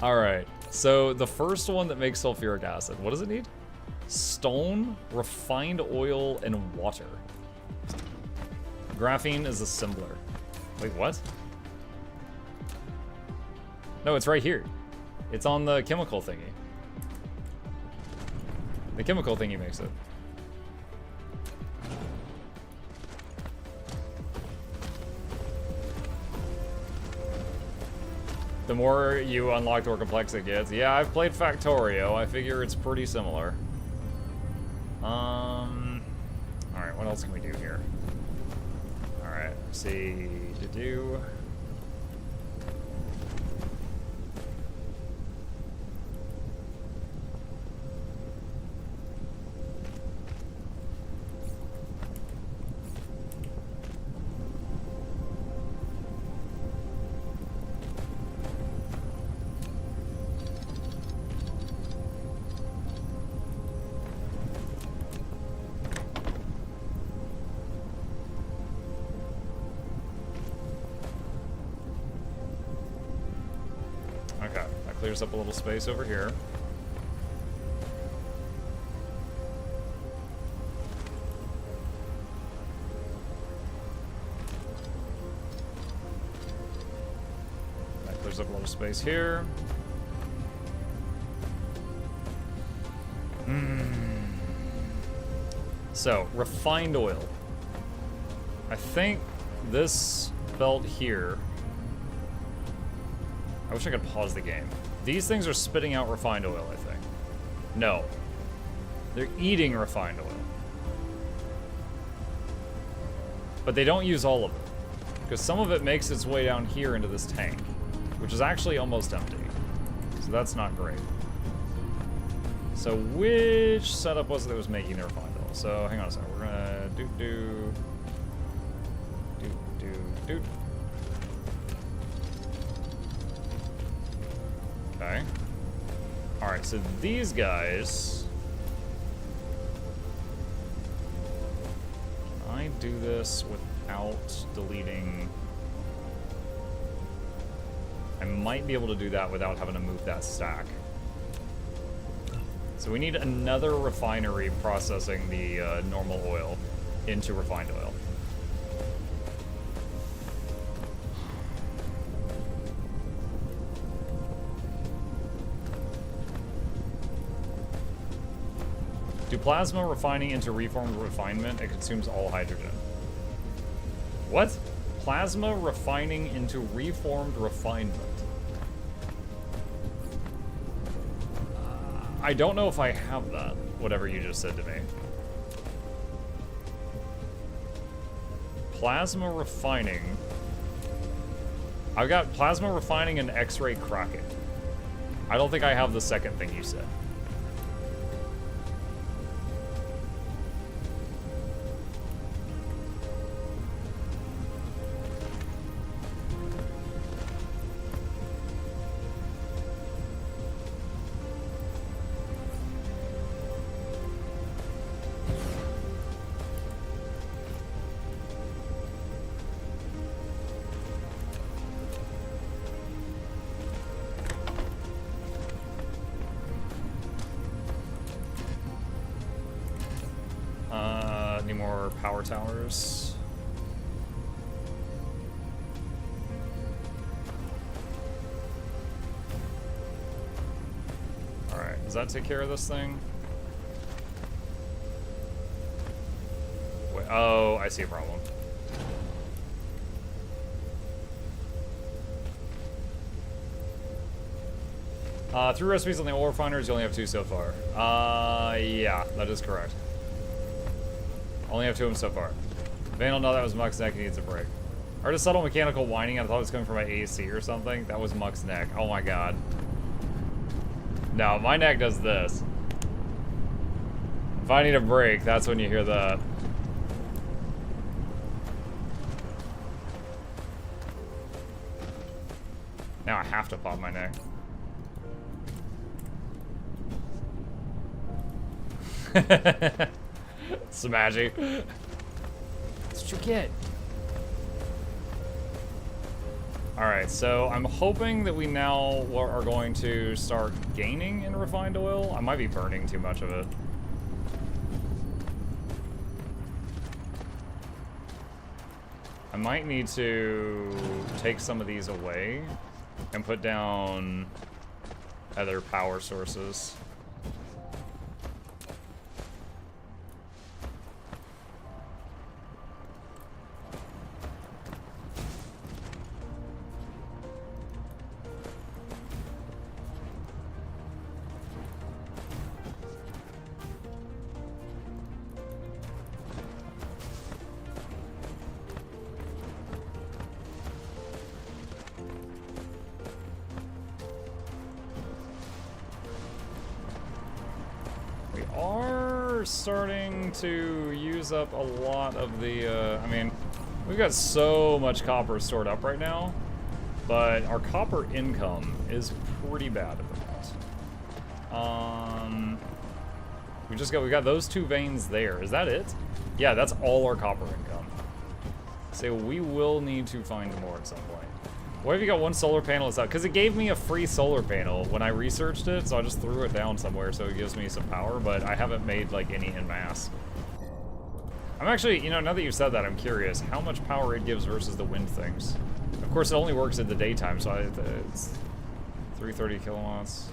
Alright, so the first one that makes sulfuric acid, what does it need? Stone, refined oil, and water. Graphene is assembler. Wait, what? No, it's right here. It's on the chemical thingy. The chemical thingy makes it. The more you unlock, the more complex it gets. Yeah, I've played Factorio. I figure it's pretty similar. Alright, what else can we do here? Alright, see to do. Clears up a little space over here. That clears up a little space here. So, refined oil. I think this belt here... I wish I could pause the game. These things are spitting out refined oil, I think. No. They're eating refined oil. But they don't use all of it. Because some of it makes its way down here into this tank. Which is actually almost empty. So that's not great. So which setup was it that was making the refined oil? So hang on a second. We're gonna do. Okay. Alright, so these guys... Can I do this without deleting... I might be able to do that without having to move that stack. So we need another refinery processing the normal oil into refined oil. Do plasma refining into reformed refinement? It consumes all hydrogen. What? Plasma refining into reformed refinement. I don't know if I have that, whatever you just said to me. Plasma refining. I've got plasma refining and X-ray cracking. I don't think I have the second thing you said. Any more power towers? Alright, does that take care of this thing? Wait, oh, I see a problem. Three recipes on the oil refiners, you only have 2 so far. Yeah, that is correct. Only have 2 of them so far. Vandal, no, that was Muck's neck. He needs a break. I heard a subtle mechanical whining. I thought it was coming from my AC or something. That was Muck's neck. Oh my god. No, my neck does this. If I need a break, that's when you hear that. Now I have to pop my neck. Smashy. That's what you get. Alright, so I'm hoping that we now are going to start gaining in refined oil. I might be burning too much of it. I might need to take some of these away and put down other power sources. Starting to use up a lot of the, I mean, we've got so much copper stored up right now, but our copper income is pretty bad at the moment. We got those 2 veins there. Is that it? Yeah, that's all our copper income. So we will need to find more at some point. What if you got 1 solar panel is out? Because it gave me a free solar panel when I researched it, so I just threw it down somewhere so it gives me some power, but I haven't made like any en masse. I'm actually, you know, now that you've said that, I'm curious how much power it gives versus the wind things. Of course, it only works in the daytime, so it's 330 kilowatts.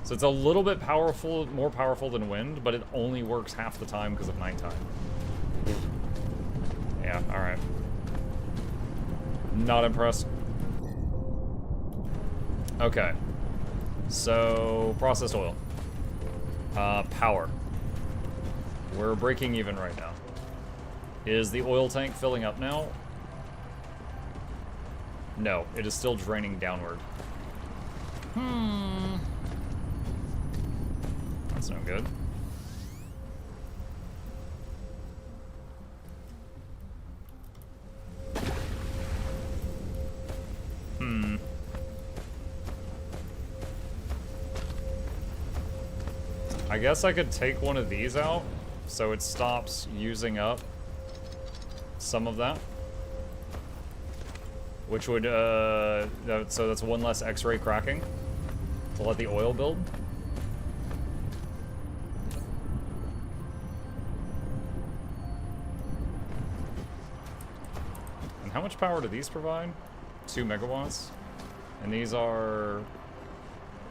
So it's a little bit powerful, more powerful than wind, but it only works half the time because of nighttime. Yeah, alright. Not impressed. Okay, so processed oil, power. We're breaking even right now. Is the oil tank filling up now? No, it is still draining downward. That's no good. I guess I could take one of these out so it stops using up some of that. Which would, so that's 1 less X-ray cracking to let the oil build. And how much power do these provide? 2 megawatts. And these are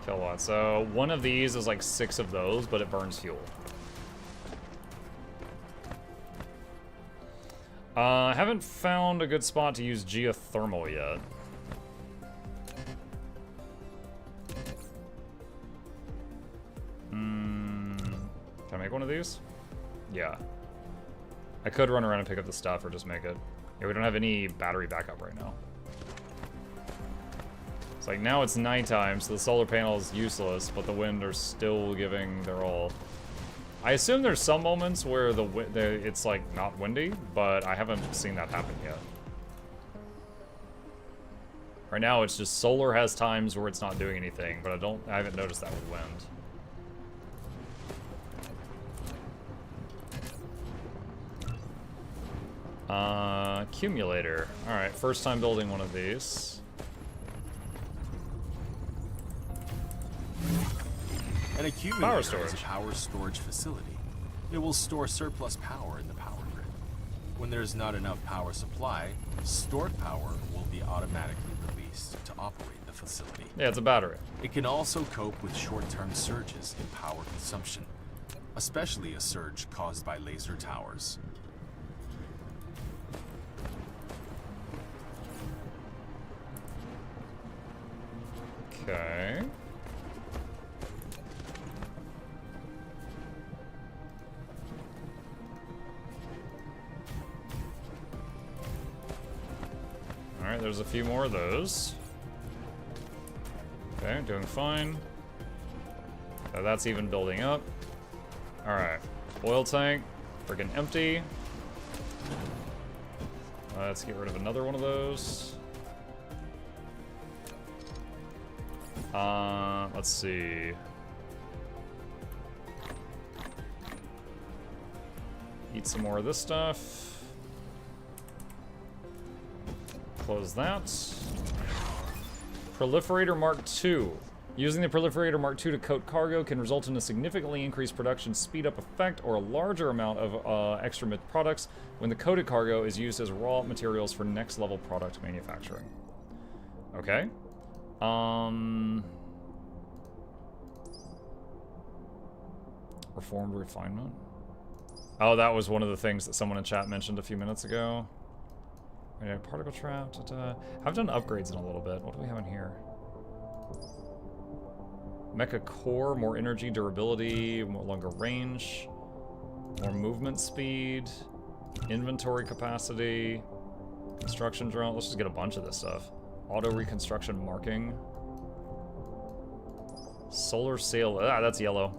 kilowatts. So 1 of these is like 6 of those, but it burns fuel. I haven't found a good spot to use geothermal yet. make one of these? Yeah. I could run around and pick up the stuff or just make it. Yeah, we don't have any battery backup right now. It's like now it's nighttime, so the solar panel is useless, but the wind are still giving their all. I assume there's some moments where it's like not windy, but I haven't seen that happen yet. Right now it's just solar has times where it's not doing anything, but I haven't noticed that with wind. Accumulator. Alright, first time building one of these. An accumulator is a power storage facility. It will store surplus power in the power grid. When there's not enough power supply, stored power will be automatically released to operate the facility. Yeah, it's a battery. It can also cope with short-term surges in power consumption, especially a surge caused by laser towers. Okay. Alright, there's a few more of those. Okay, doing fine. So that's even building up. Alright. Oil tank. Freaking empty. Let's get rid of another one of those. Let's see. Eat some more of this stuff. Close that. Proliferator Mark II. Using the Proliferator Mark II to coat cargo can result in a significantly increased production speed-up effect or a larger amount of extra products when the coated cargo is used as raw materials for next-level product manufacturing. Okay. Reformed refinement. Oh, that was one of the things that someone in chat mentioned a few minutes ago. Yeah, particle trap. I've done upgrades in a little bit. What do we have in here? Mecha core, more energy, durability, more longer range, more movement speed, inventory capacity, construction drone. Let's just get a bunch of this stuff. Auto reconstruction marking. Solar sail. Ah, that's yellow.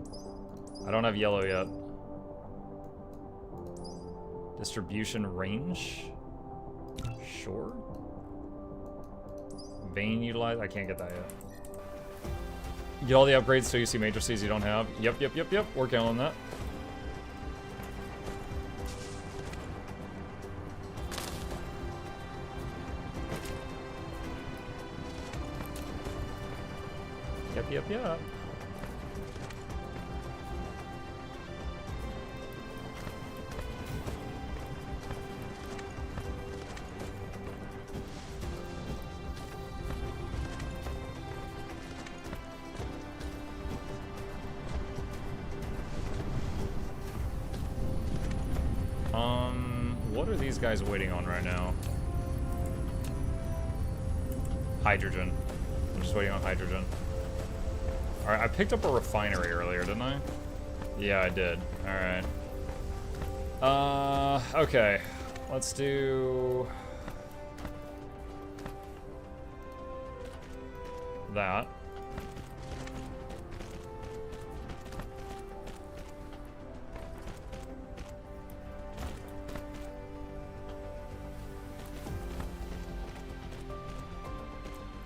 I don't have yellow yet. Distribution range. Sure. Vein utilize. I can't get that yet. Get all the upgrades so you see matrices you don't have. Yep. Working on that. Yep. What are these guys waiting on right now? Hydrogen. I'm just waiting on hydrogen. Alright, I picked up a refinery earlier, didn't I? Yeah, I did. Alright. Okay. Let's do that.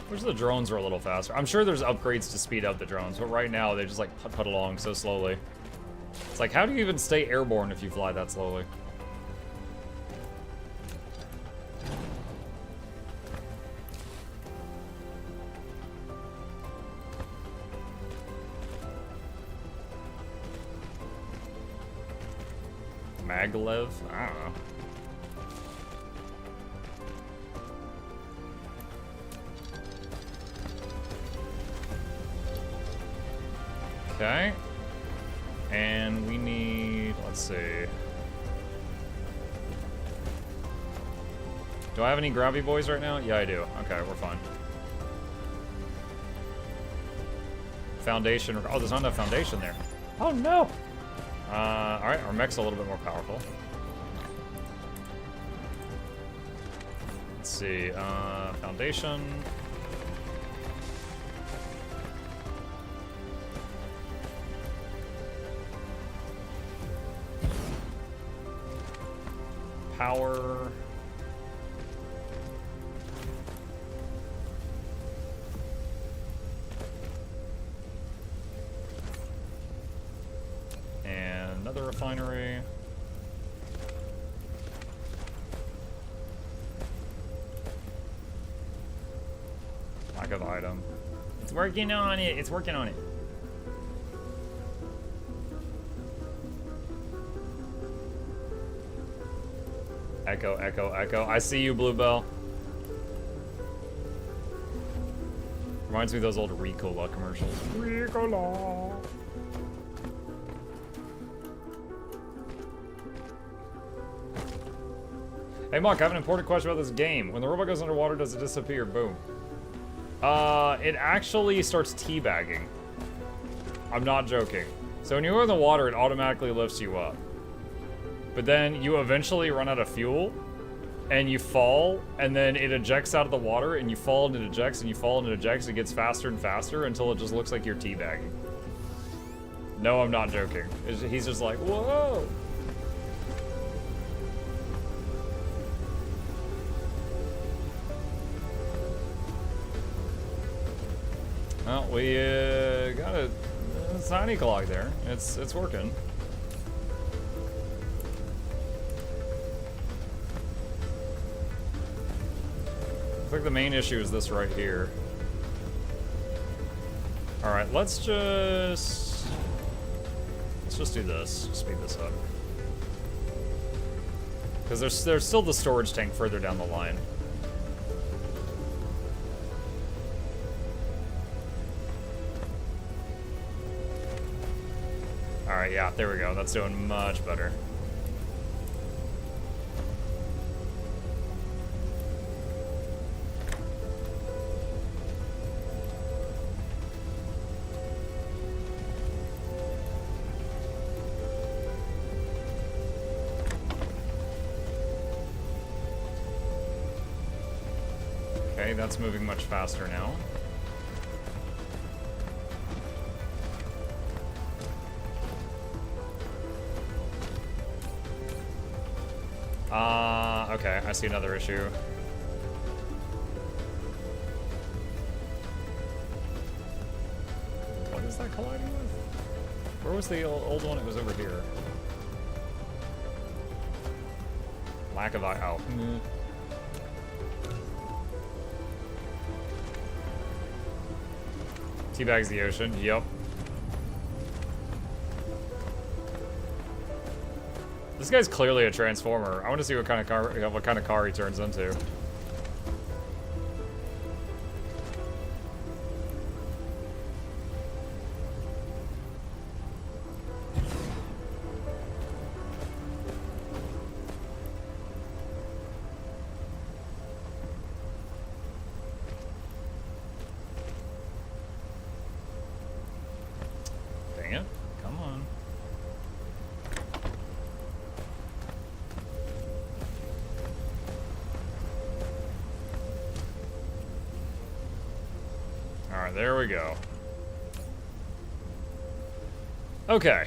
Wish the drones were a little faster. I'm sure there's upgrades to speed up the drones, but right now they just like put along so slowly. It's like, how do you even stay airborne if you fly that slowly? Maglev? I don't know. Okay. And we need, let's see. Do I have any grabby boys right now? Yeah, I do. Okay, we're fine. Foundation. Oh, there's not enough foundation there. Oh no! Alright, our mech's a little bit more powerful. Let's see, foundation. Power. And another refinery. Lack of item. It's working on it. It's working on it. Echo, echo, echo. I see you, Bluebell. Reminds me of those old Ricola commercials. Ricola. Hey, Monk, I have an important question about this game. When the robot goes underwater, does it disappear? Boom. It actually starts teabagging. I'm not joking. So when you go in the water, it automatically lifts you up. But then you eventually run out of fuel, and you fall, and then it ejects out of the water, and you fall and it ejects, and you fall and it ejects. It gets faster and faster until it just looks like you're teabagging. No, I'm not joking. He's just like, whoa! Well, we got a tiny clock there. It's working. I think the main issue is this right here. All right, let's just do this. Speed this up. Because there's still the storage tank further down the line. All right, yeah, there we go. That's doing much better. Okay, that's moving much faster now. Okay, I see another issue. What is that colliding with? Where was the old one? It was over here. Lack of eye. Oh. Teabags the ocean. Yep. This guy's clearly a transformer. I want to see what kind of car he turns into. Dang it. Come on. Alright, there we go. Okay.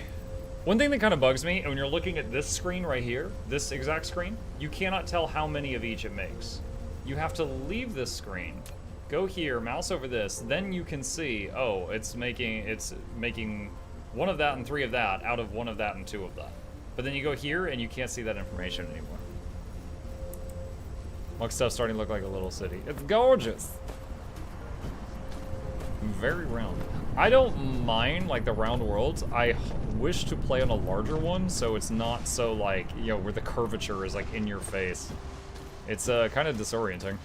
One thing that kind of bugs me, when you're looking at this screen right here, this exact screen, you cannot tell how many of each it makes. You have to leave this screen, go here, mouse over this, then you can see, oh, it's making one of that and 3 of that out of 1 of that and 2 of that. But then you go here and you can't see that information anymore. Look, stuff's starting to look like a little city. It's gorgeous. Very round. I don't mind like the round worlds. I wish to play on a larger one so it's not so like, you know, where the curvature is like in your face. It's kind of disorienting.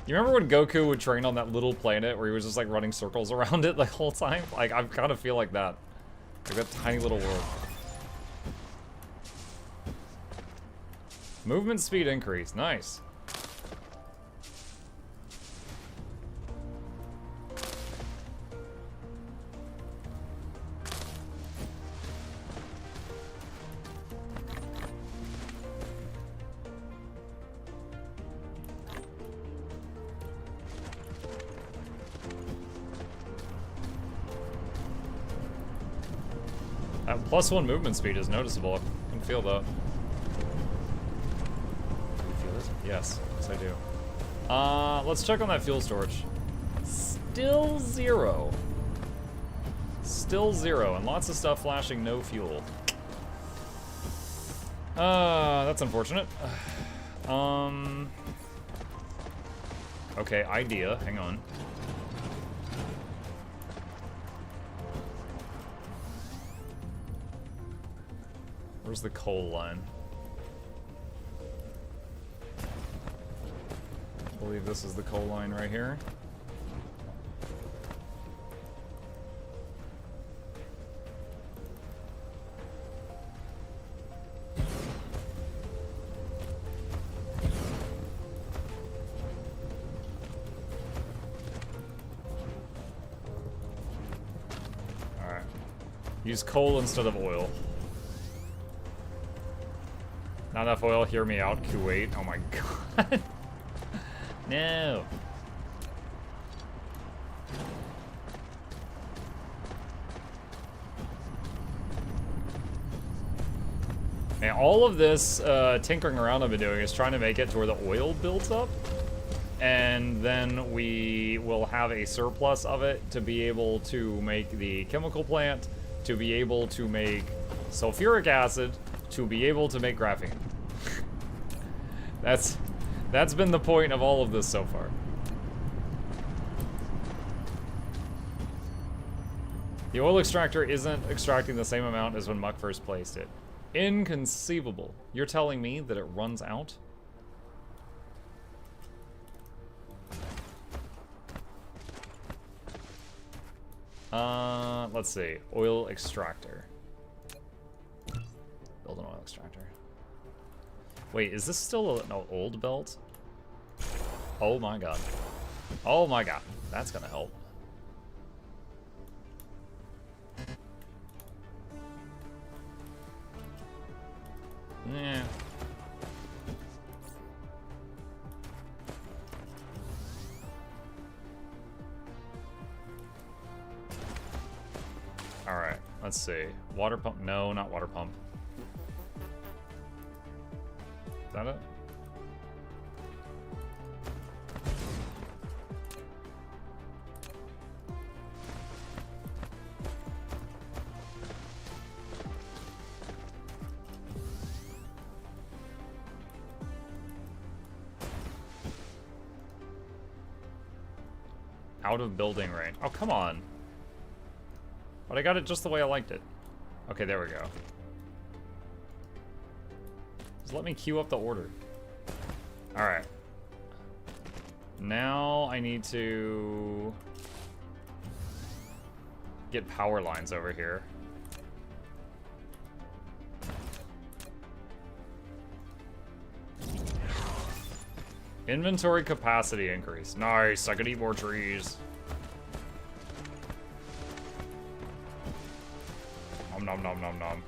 You remember when Goku would train on that little planet where he was just like running circles around it the whole time? Like I kind of feel like that. Like that tiny little world. Movement speed increase. Nice. That +1 movement speed is noticeable. I can feel that. Do you feel it? Yes. Yes, I do. Let's check on that fuel storage. Still 0. Still 0, and lots of stuff flashing no fuel. That's unfortunate. Okay, idea. Hang on. Where's the coal line? I believe this is the coal line right here. Alright. Use coal instead of oil. Not enough oil, hear me out, Kuwait. Oh my god. No. Man, all of this tinkering around I've been doing is trying to make it to where the oil builds up. And then we will have a surplus of it to be able to make the chemical plant, to be able to make sulfuric acid, to be able to make graphene. That's been the point of all of this so far. The oil extractor isn't extracting the same amount as when Muck first placed it. Inconceivable. You're telling me that it runs out? Let's see. Oil extractor. Build an oil extractor. Wait, is this still an old belt? Oh my god. Oh my god. That's gonna help. Yeah. Alright, let's see. Water pump? No, not water pump. Is that it? Out of building range. Oh, come on. But I got it just the way I liked it. Okay, there we go. Just let me queue up the order. Alright. Now I need to get power lines over here. Inventory capacity increase. Nice, I could eat more trees. Nom nom nom nom nom.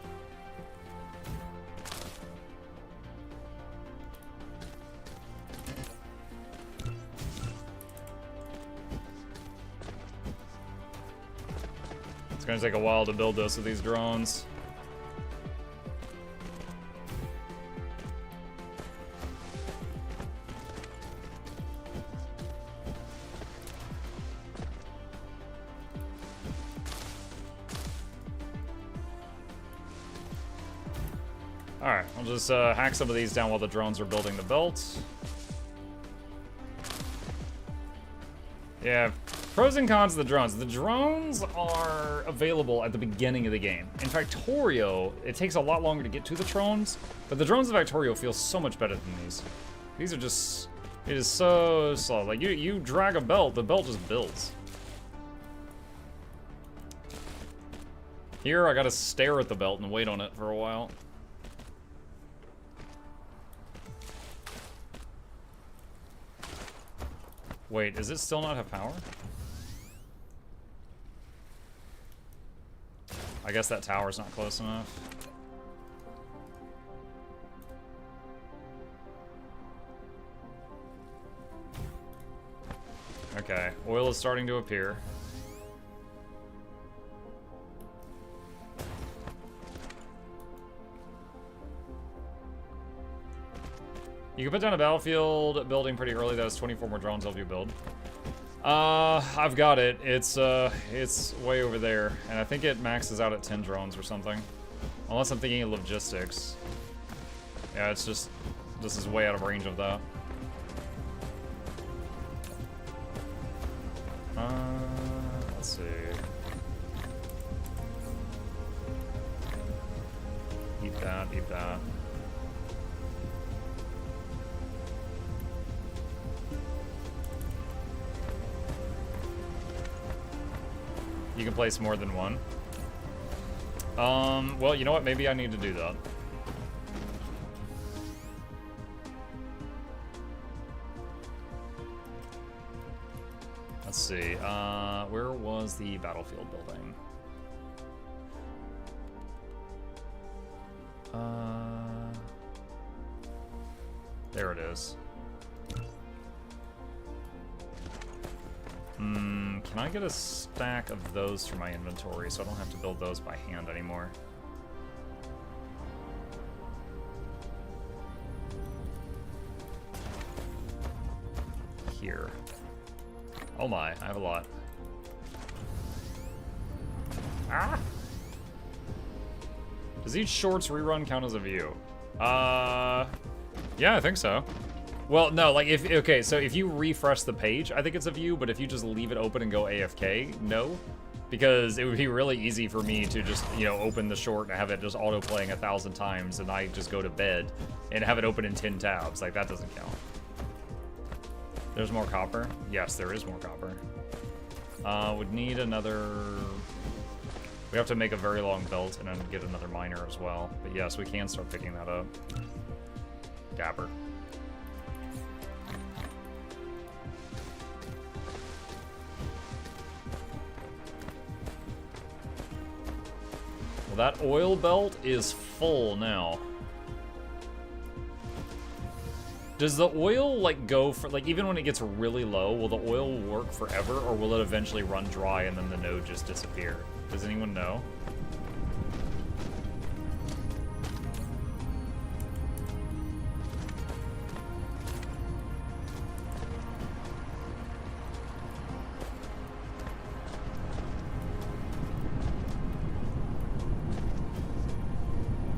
It's gonna take a while to build this with these drones. Alright, I'll just hack some of these down while the drones are building the belt. Yeah, pros and cons of the drones. The drones are available at the beginning of the game. In Factorio, it takes a lot longer to get to the drones, but the drones of Factorio feel so much better than these. These are just, it is so slow. Like, you drag a belt, the belt just builds. Here, I gotta stare at the belt and wait on it for a while. Wait, does it still not have power? I guess that tower's not close enough. Okay, oil is starting to appear. You can put down a battlefield building pretty early that has 24 more drones help you build. I've got it. It's way over there, and I think it maxes out at 10 drones or something. Unless I'm thinking of logistics. Yeah, it's just, this is way out of range of that. Let's see. Eat that, eat that. You can place more than one. Well, you know what? Maybe I need to do that. Let's see. Where was the battlefield building? There it is. Can I get a stack of those for my inventory so I don't have to build those by hand anymore? Here. Oh my, I have a lot. Ah! Does each shorts rerun count as a view? Yeah, I think so. Well, no, like if, okay, so if you refresh the page, I think it's a view, but if you just leave it open and go AFK, no. Because it would be really easy for me to just, you know, open the short and have it just auto-playing 1,000 times and I just go to bed and have it open in 10 tabs. Like, that doesn't count. There's more copper? Yes, there is more copper. Would need another... We have to make a very long belt and then get another miner as well. But yes, we can start picking that up. Gapper. Well, that oil belt is full now. Does the oil, like, go for, like, even when it gets really low, will the oil work forever, or will it eventually run dry and then the node just disappear? Does anyone know?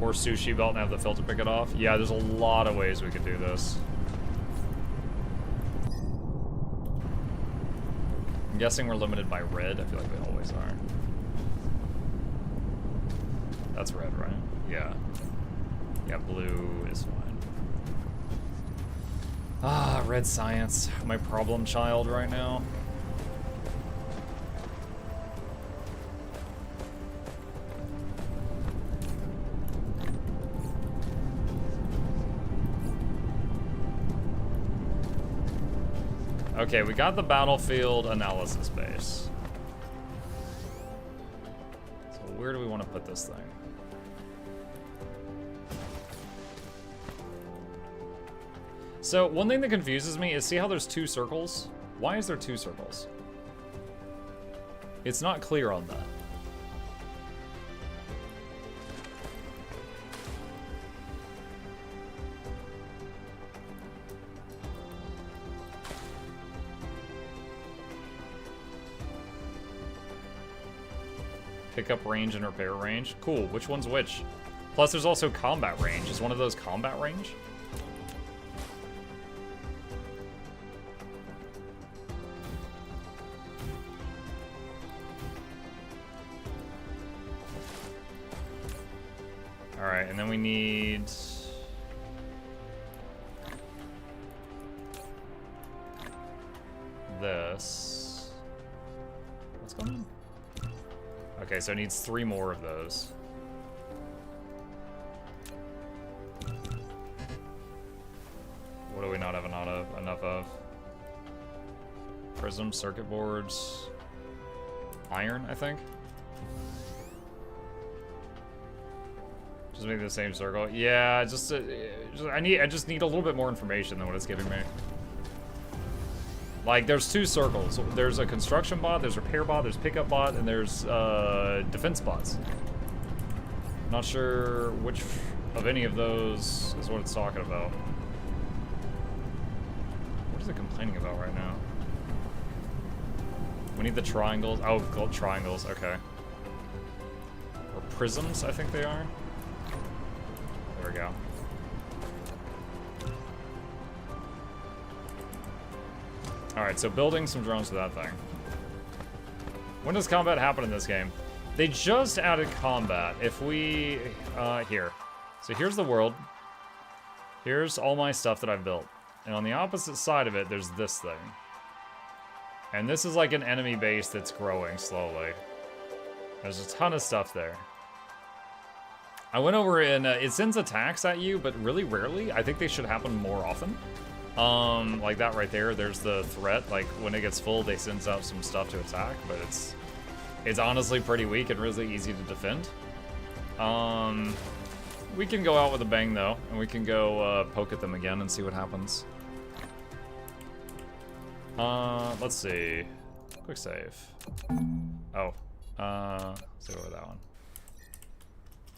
Or sushi belt and have the filter pick it off? Yeah, there's a lot of ways we could do this. I'm guessing we're limited by red. I feel like we always are. That's red, right? Yeah. Yeah, blue is fine. Ah, red science. My problem child right now. Okay, we got the battlefield analysis base. So where do we want to put this thing? So one thing that confuses me is, see how there's two circles? Why is there two circles? It's not clear on that. Pickup range and repair range. Cool, which one's which? Plus there's also combat range. Is one of those combat range? Alright, and then we need... this. What's going on? Okay, so it needs 3 more of those. What do we not have enough of? Prism, circuit boards, iron, I think. Just make the same circle. Yeah, I just need a little bit more information than what it's giving me. Like, there's 2 circles. There's a construction bot, there's repair bot, there's pickup bot, and there's defense bots. Not sure which of any of those is what it's talking about. is it complaining about right now? We need the triangles. Oh, gold triangles. Okay. Or prisms, I think they are. There we go. Alright, so building some drones for that thing. When does combat happen in this game? They just added combat. If we... here. So here's the world. Here's all my stuff that I've built. And on the opposite side of it, there's this thing. And this is like an enemy base that's growing slowly. There's a ton of stuff there. I went over and it sends attacks at you, but really rarely. I think they should happen more often. Like that right there, there's the threat. Like when it gets full, they sends out some stuff to attack, but it's honestly pretty weak and really easy to defend. We can go out with a bang though, and we can go poke at them again and see what happens. Let's see. Quick save. Oh. Let's go with that one.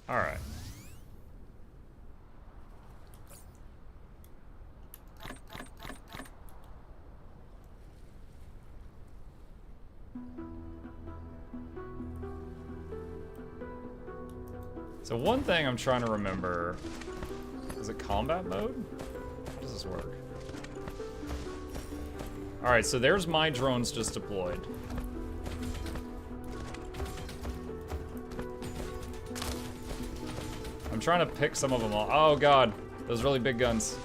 Alright. So one thing I'm trying to remember, is it combat mode? How does this work? Alright, so there's my drones just deployed. I'm trying to pick some of them off. Oh god, those really big guns.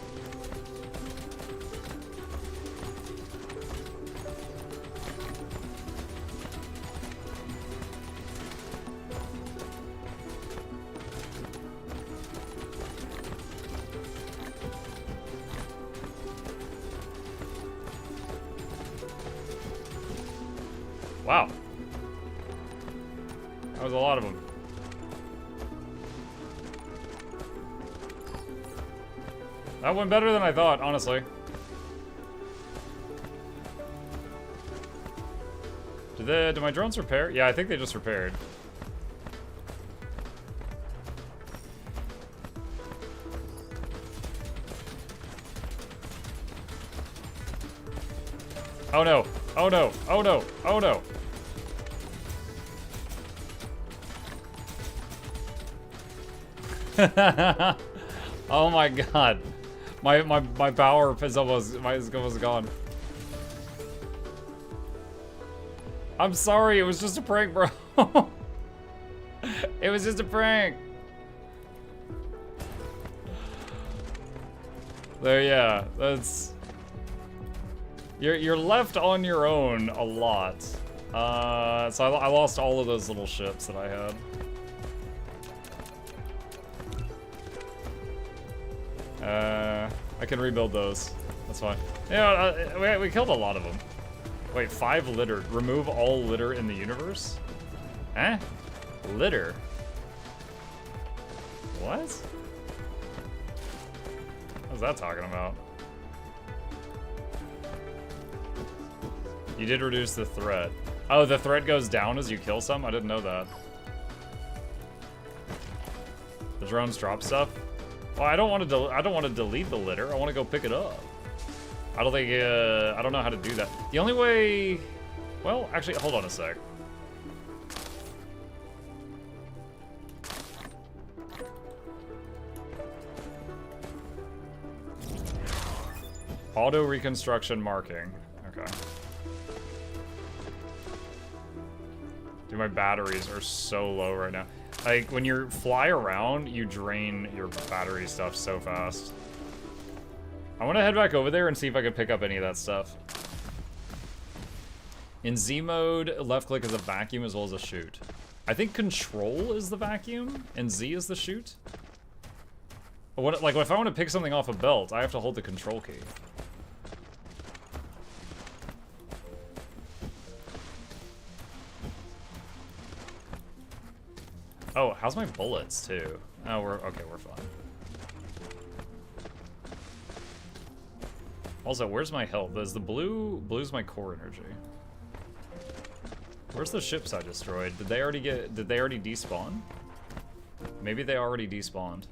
Wow. That was a lot of them. That went better than I thought, honestly. Do my drones repair? Yeah, I think they just repaired. Oh no. Oh no. Oh no. Oh no. Oh my god. My power is almost gone. I'm sorry, it was just a prank, bro. It was just a prank. There, yeah, that's... You're left on your own a lot. So I lost all of those little ships that I had. I can rebuild those. That's fine. Yeah, we killed a lot of them. Wait, 5 litter. Remove all litter in the universe? Eh? Litter? What? What's that talking about? You did reduce the threat. Oh, the threat goes down as you kill some? I didn't know that. The drones drop stuff? Well, I don't want to delete the litter. I want to go pick it up. I don't think I don't know how to do that. The only way, well, actually, hold on a sec. Auto reconstruction marking. Okay. Dude, my batteries are so low right now. Like, when you fly around, you drain your battery stuff so fast. I want to head back over there and see if I can pick up any of that stuff. In Z mode, left click is a vacuum as well as a shoot. I think control is the vacuum and Z is the shoot. What, like, if I want to pick something off a belt, I have to hold the control key. Oh, how's my bullets, too? Oh, we're fine. Also, where's my health? There's the blue's my core energy. Where's the ships I destroyed? Did they already despawn? Maybe they already despawned.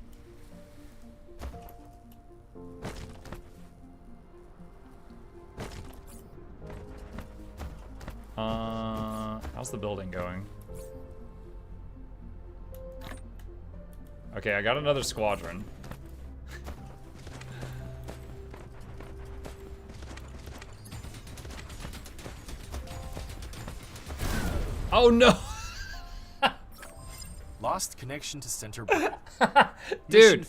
How's the building going? Okay, I got another squadron. Oh no! Lost connection to center brain. Dude!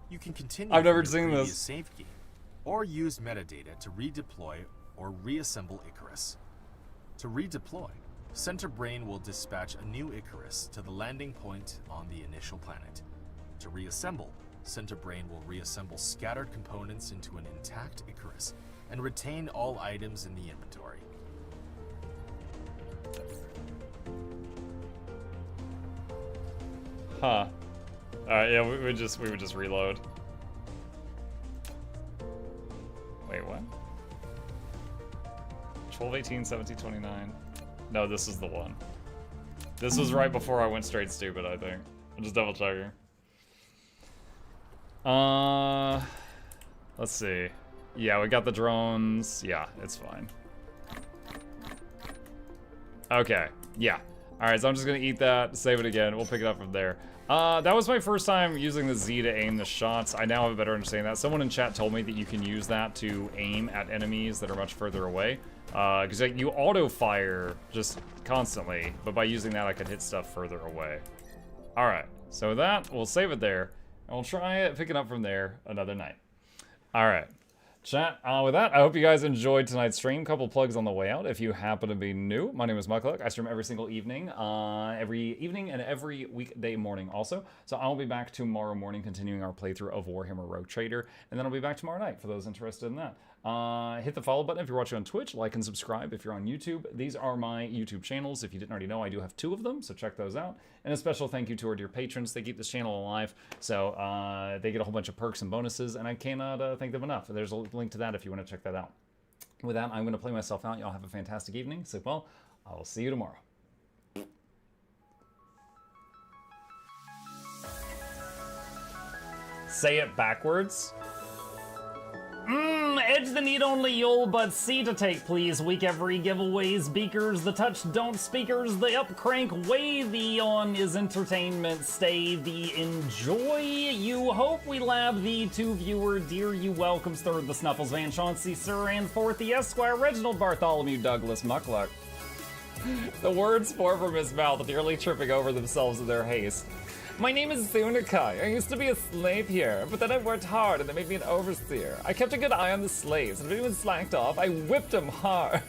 You can continue I've never from your seen previous this. save game, or use metadata to redeploy or reassemble Icarus. To redeploy, center brain will dispatch a new Icarus to the landing point on the initial planet. To reassemble, center brain will reassemble scattered components into an intact Icarus and retain all items in the inventory. Huh. Alright, yeah, we would just reload. Wait, what? 12, 18, 17, 29. No, this is the one. This was right before I went straight stupid, I think. I'm just double checking. Let's see. Yeah, we got the drones. Yeah, it's fine. Okay, yeah. Alright, so I'm just gonna eat that, save it again. We'll pick it up from there. That was my first time using the Z to aim the shots. I now have a better understanding of that. Someone in chat told me that you can use that to aim at enemies that are much further away. Because like, you auto-fire just constantly, but by using that I could hit stuff further away. Alright, so with that, we'll save it there. And we'll try it, pick it up from there another night. Alright. Chat, with that, I hope you guys enjoyed tonight's stream. Couple plugs on the way out if you happen to be new. My name is Muckluck. I stream every single evening, and every weekday morning also. So I'll be back tomorrow morning continuing our playthrough of Warhammer Rogue Trader, and then I'll be back tomorrow night for those interested in that. Hit the follow button if you're watching on Twitch, like and subscribe if you're on YouTube. These are my YouTube channels. If you didn't already know, I do have 2 of them, so check those out. And a special thank you to our dear patrons. They keep this channel alive, so they get a whole bunch of perks and bonuses, and I cannot thank them enough. There's a link to that if you want to check that out. With that, I'm going to play myself out. Y'all have a fantastic evening. Sleep well. I will see you tomorrow. Say it backwards. Edge the need only you'll but C to take please. Week every giveaways, beakers, the touch don't speakers, the up crank way the on is entertainment, stay the enjoy. You hope we lab the 2 viewer, dear you welcomes third the Snuffles Van Chauncey, Sir and fourth the Esquire, Reginald Bartholomew Douglas Muckluck. The words pour from his mouth, nearly tripping over themselves in their haste. My name is Zunikai. I used to be a slave here, but then I worked hard and they made me an overseer. I kept a good eye on the slaves, and if anyone slacked off, I whipped them hard.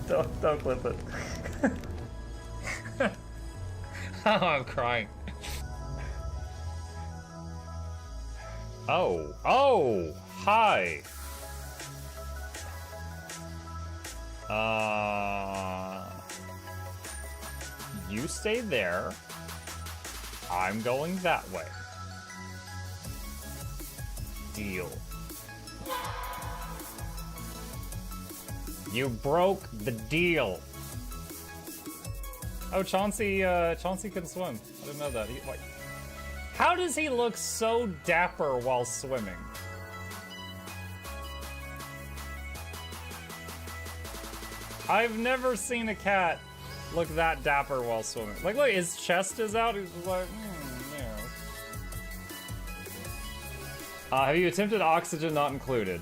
Don't clip it. Oh, I'm crying. Oh, hi. You stay there. I'm going that way. Deal. You broke the deal. Oh, Chauncey can swim. I didn't know that. How does he look so dapper while swimming? I've never seen a cat look that dapper while swimming. Like, look, his chest is out. He's just like, yeah. Have you attempted Oxygen Not Included?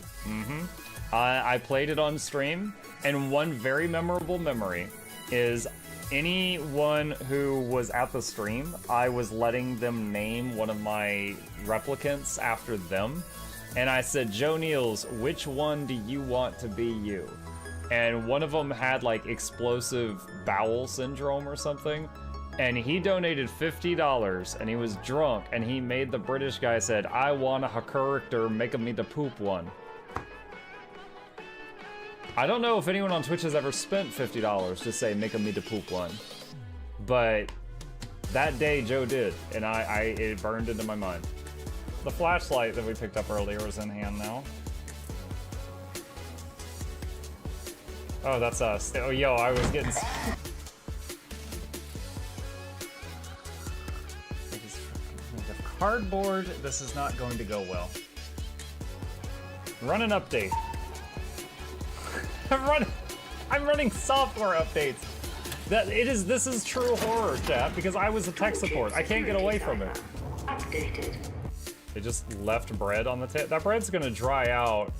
I played it on stream, and one very memorable memory is anyone who was at the stream, I was letting them name one of my replicants after them, and I said, Joe Niels, which one do you want to be you? And one of them had like explosive bowel syndrome or something, and he donated $50, and he was drunk, and he made the British guy said, I want a character, make me the poop one. I don't know if anyone on Twitch has ever spent $50 to say, make me the poop one, but that day Joe did, and it burned into my mind. The flashlight that we picked up earlier is in hand now. Oh, that's us. Oh, yo, I was getting... The cardboard, this is not going to go well. Run an update. I'm running software updates. This is true horror, chat, because I was a tech support. I can't get away from it. Updated. They just left bread on the table. That bread's gonna dry out.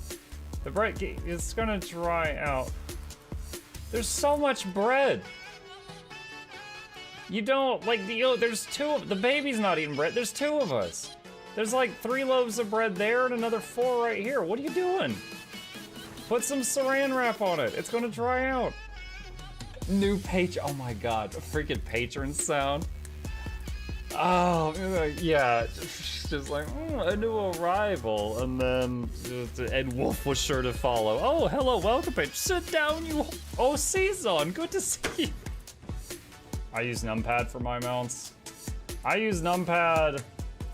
The bread is gonna dry out. There's so much bread. You don't, like, there's the baby's not eating bread. There's 2 of us. There's like 3 loaves of bread there and another 4 right here. What are you doing? Put some saran wrap on it. It's gonna dry out. New page. Oh my god, a freaking patron sound. Oh, yeah. Just like, a new arrival. And then Ed Wolf was sure to follow. Oh, hello, welcome page. Sit down, you. Oh, Season, good to see you. I use numpad for my mounts. I use numpad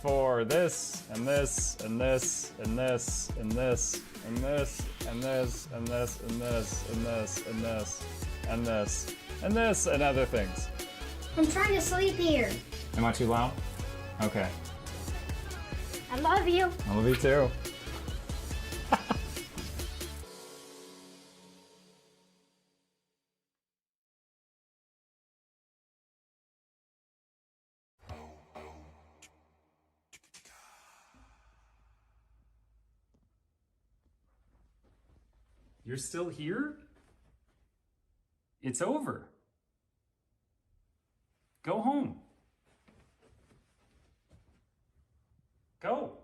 for this, and this, and this, and this, and this, and this, and this, and this, and this, and this, and this, and this, and this, and other things. I'm trying to sleep here. Am I too loud? Okay. I love you. I love you too. You're still here? It's over. Go home. Go.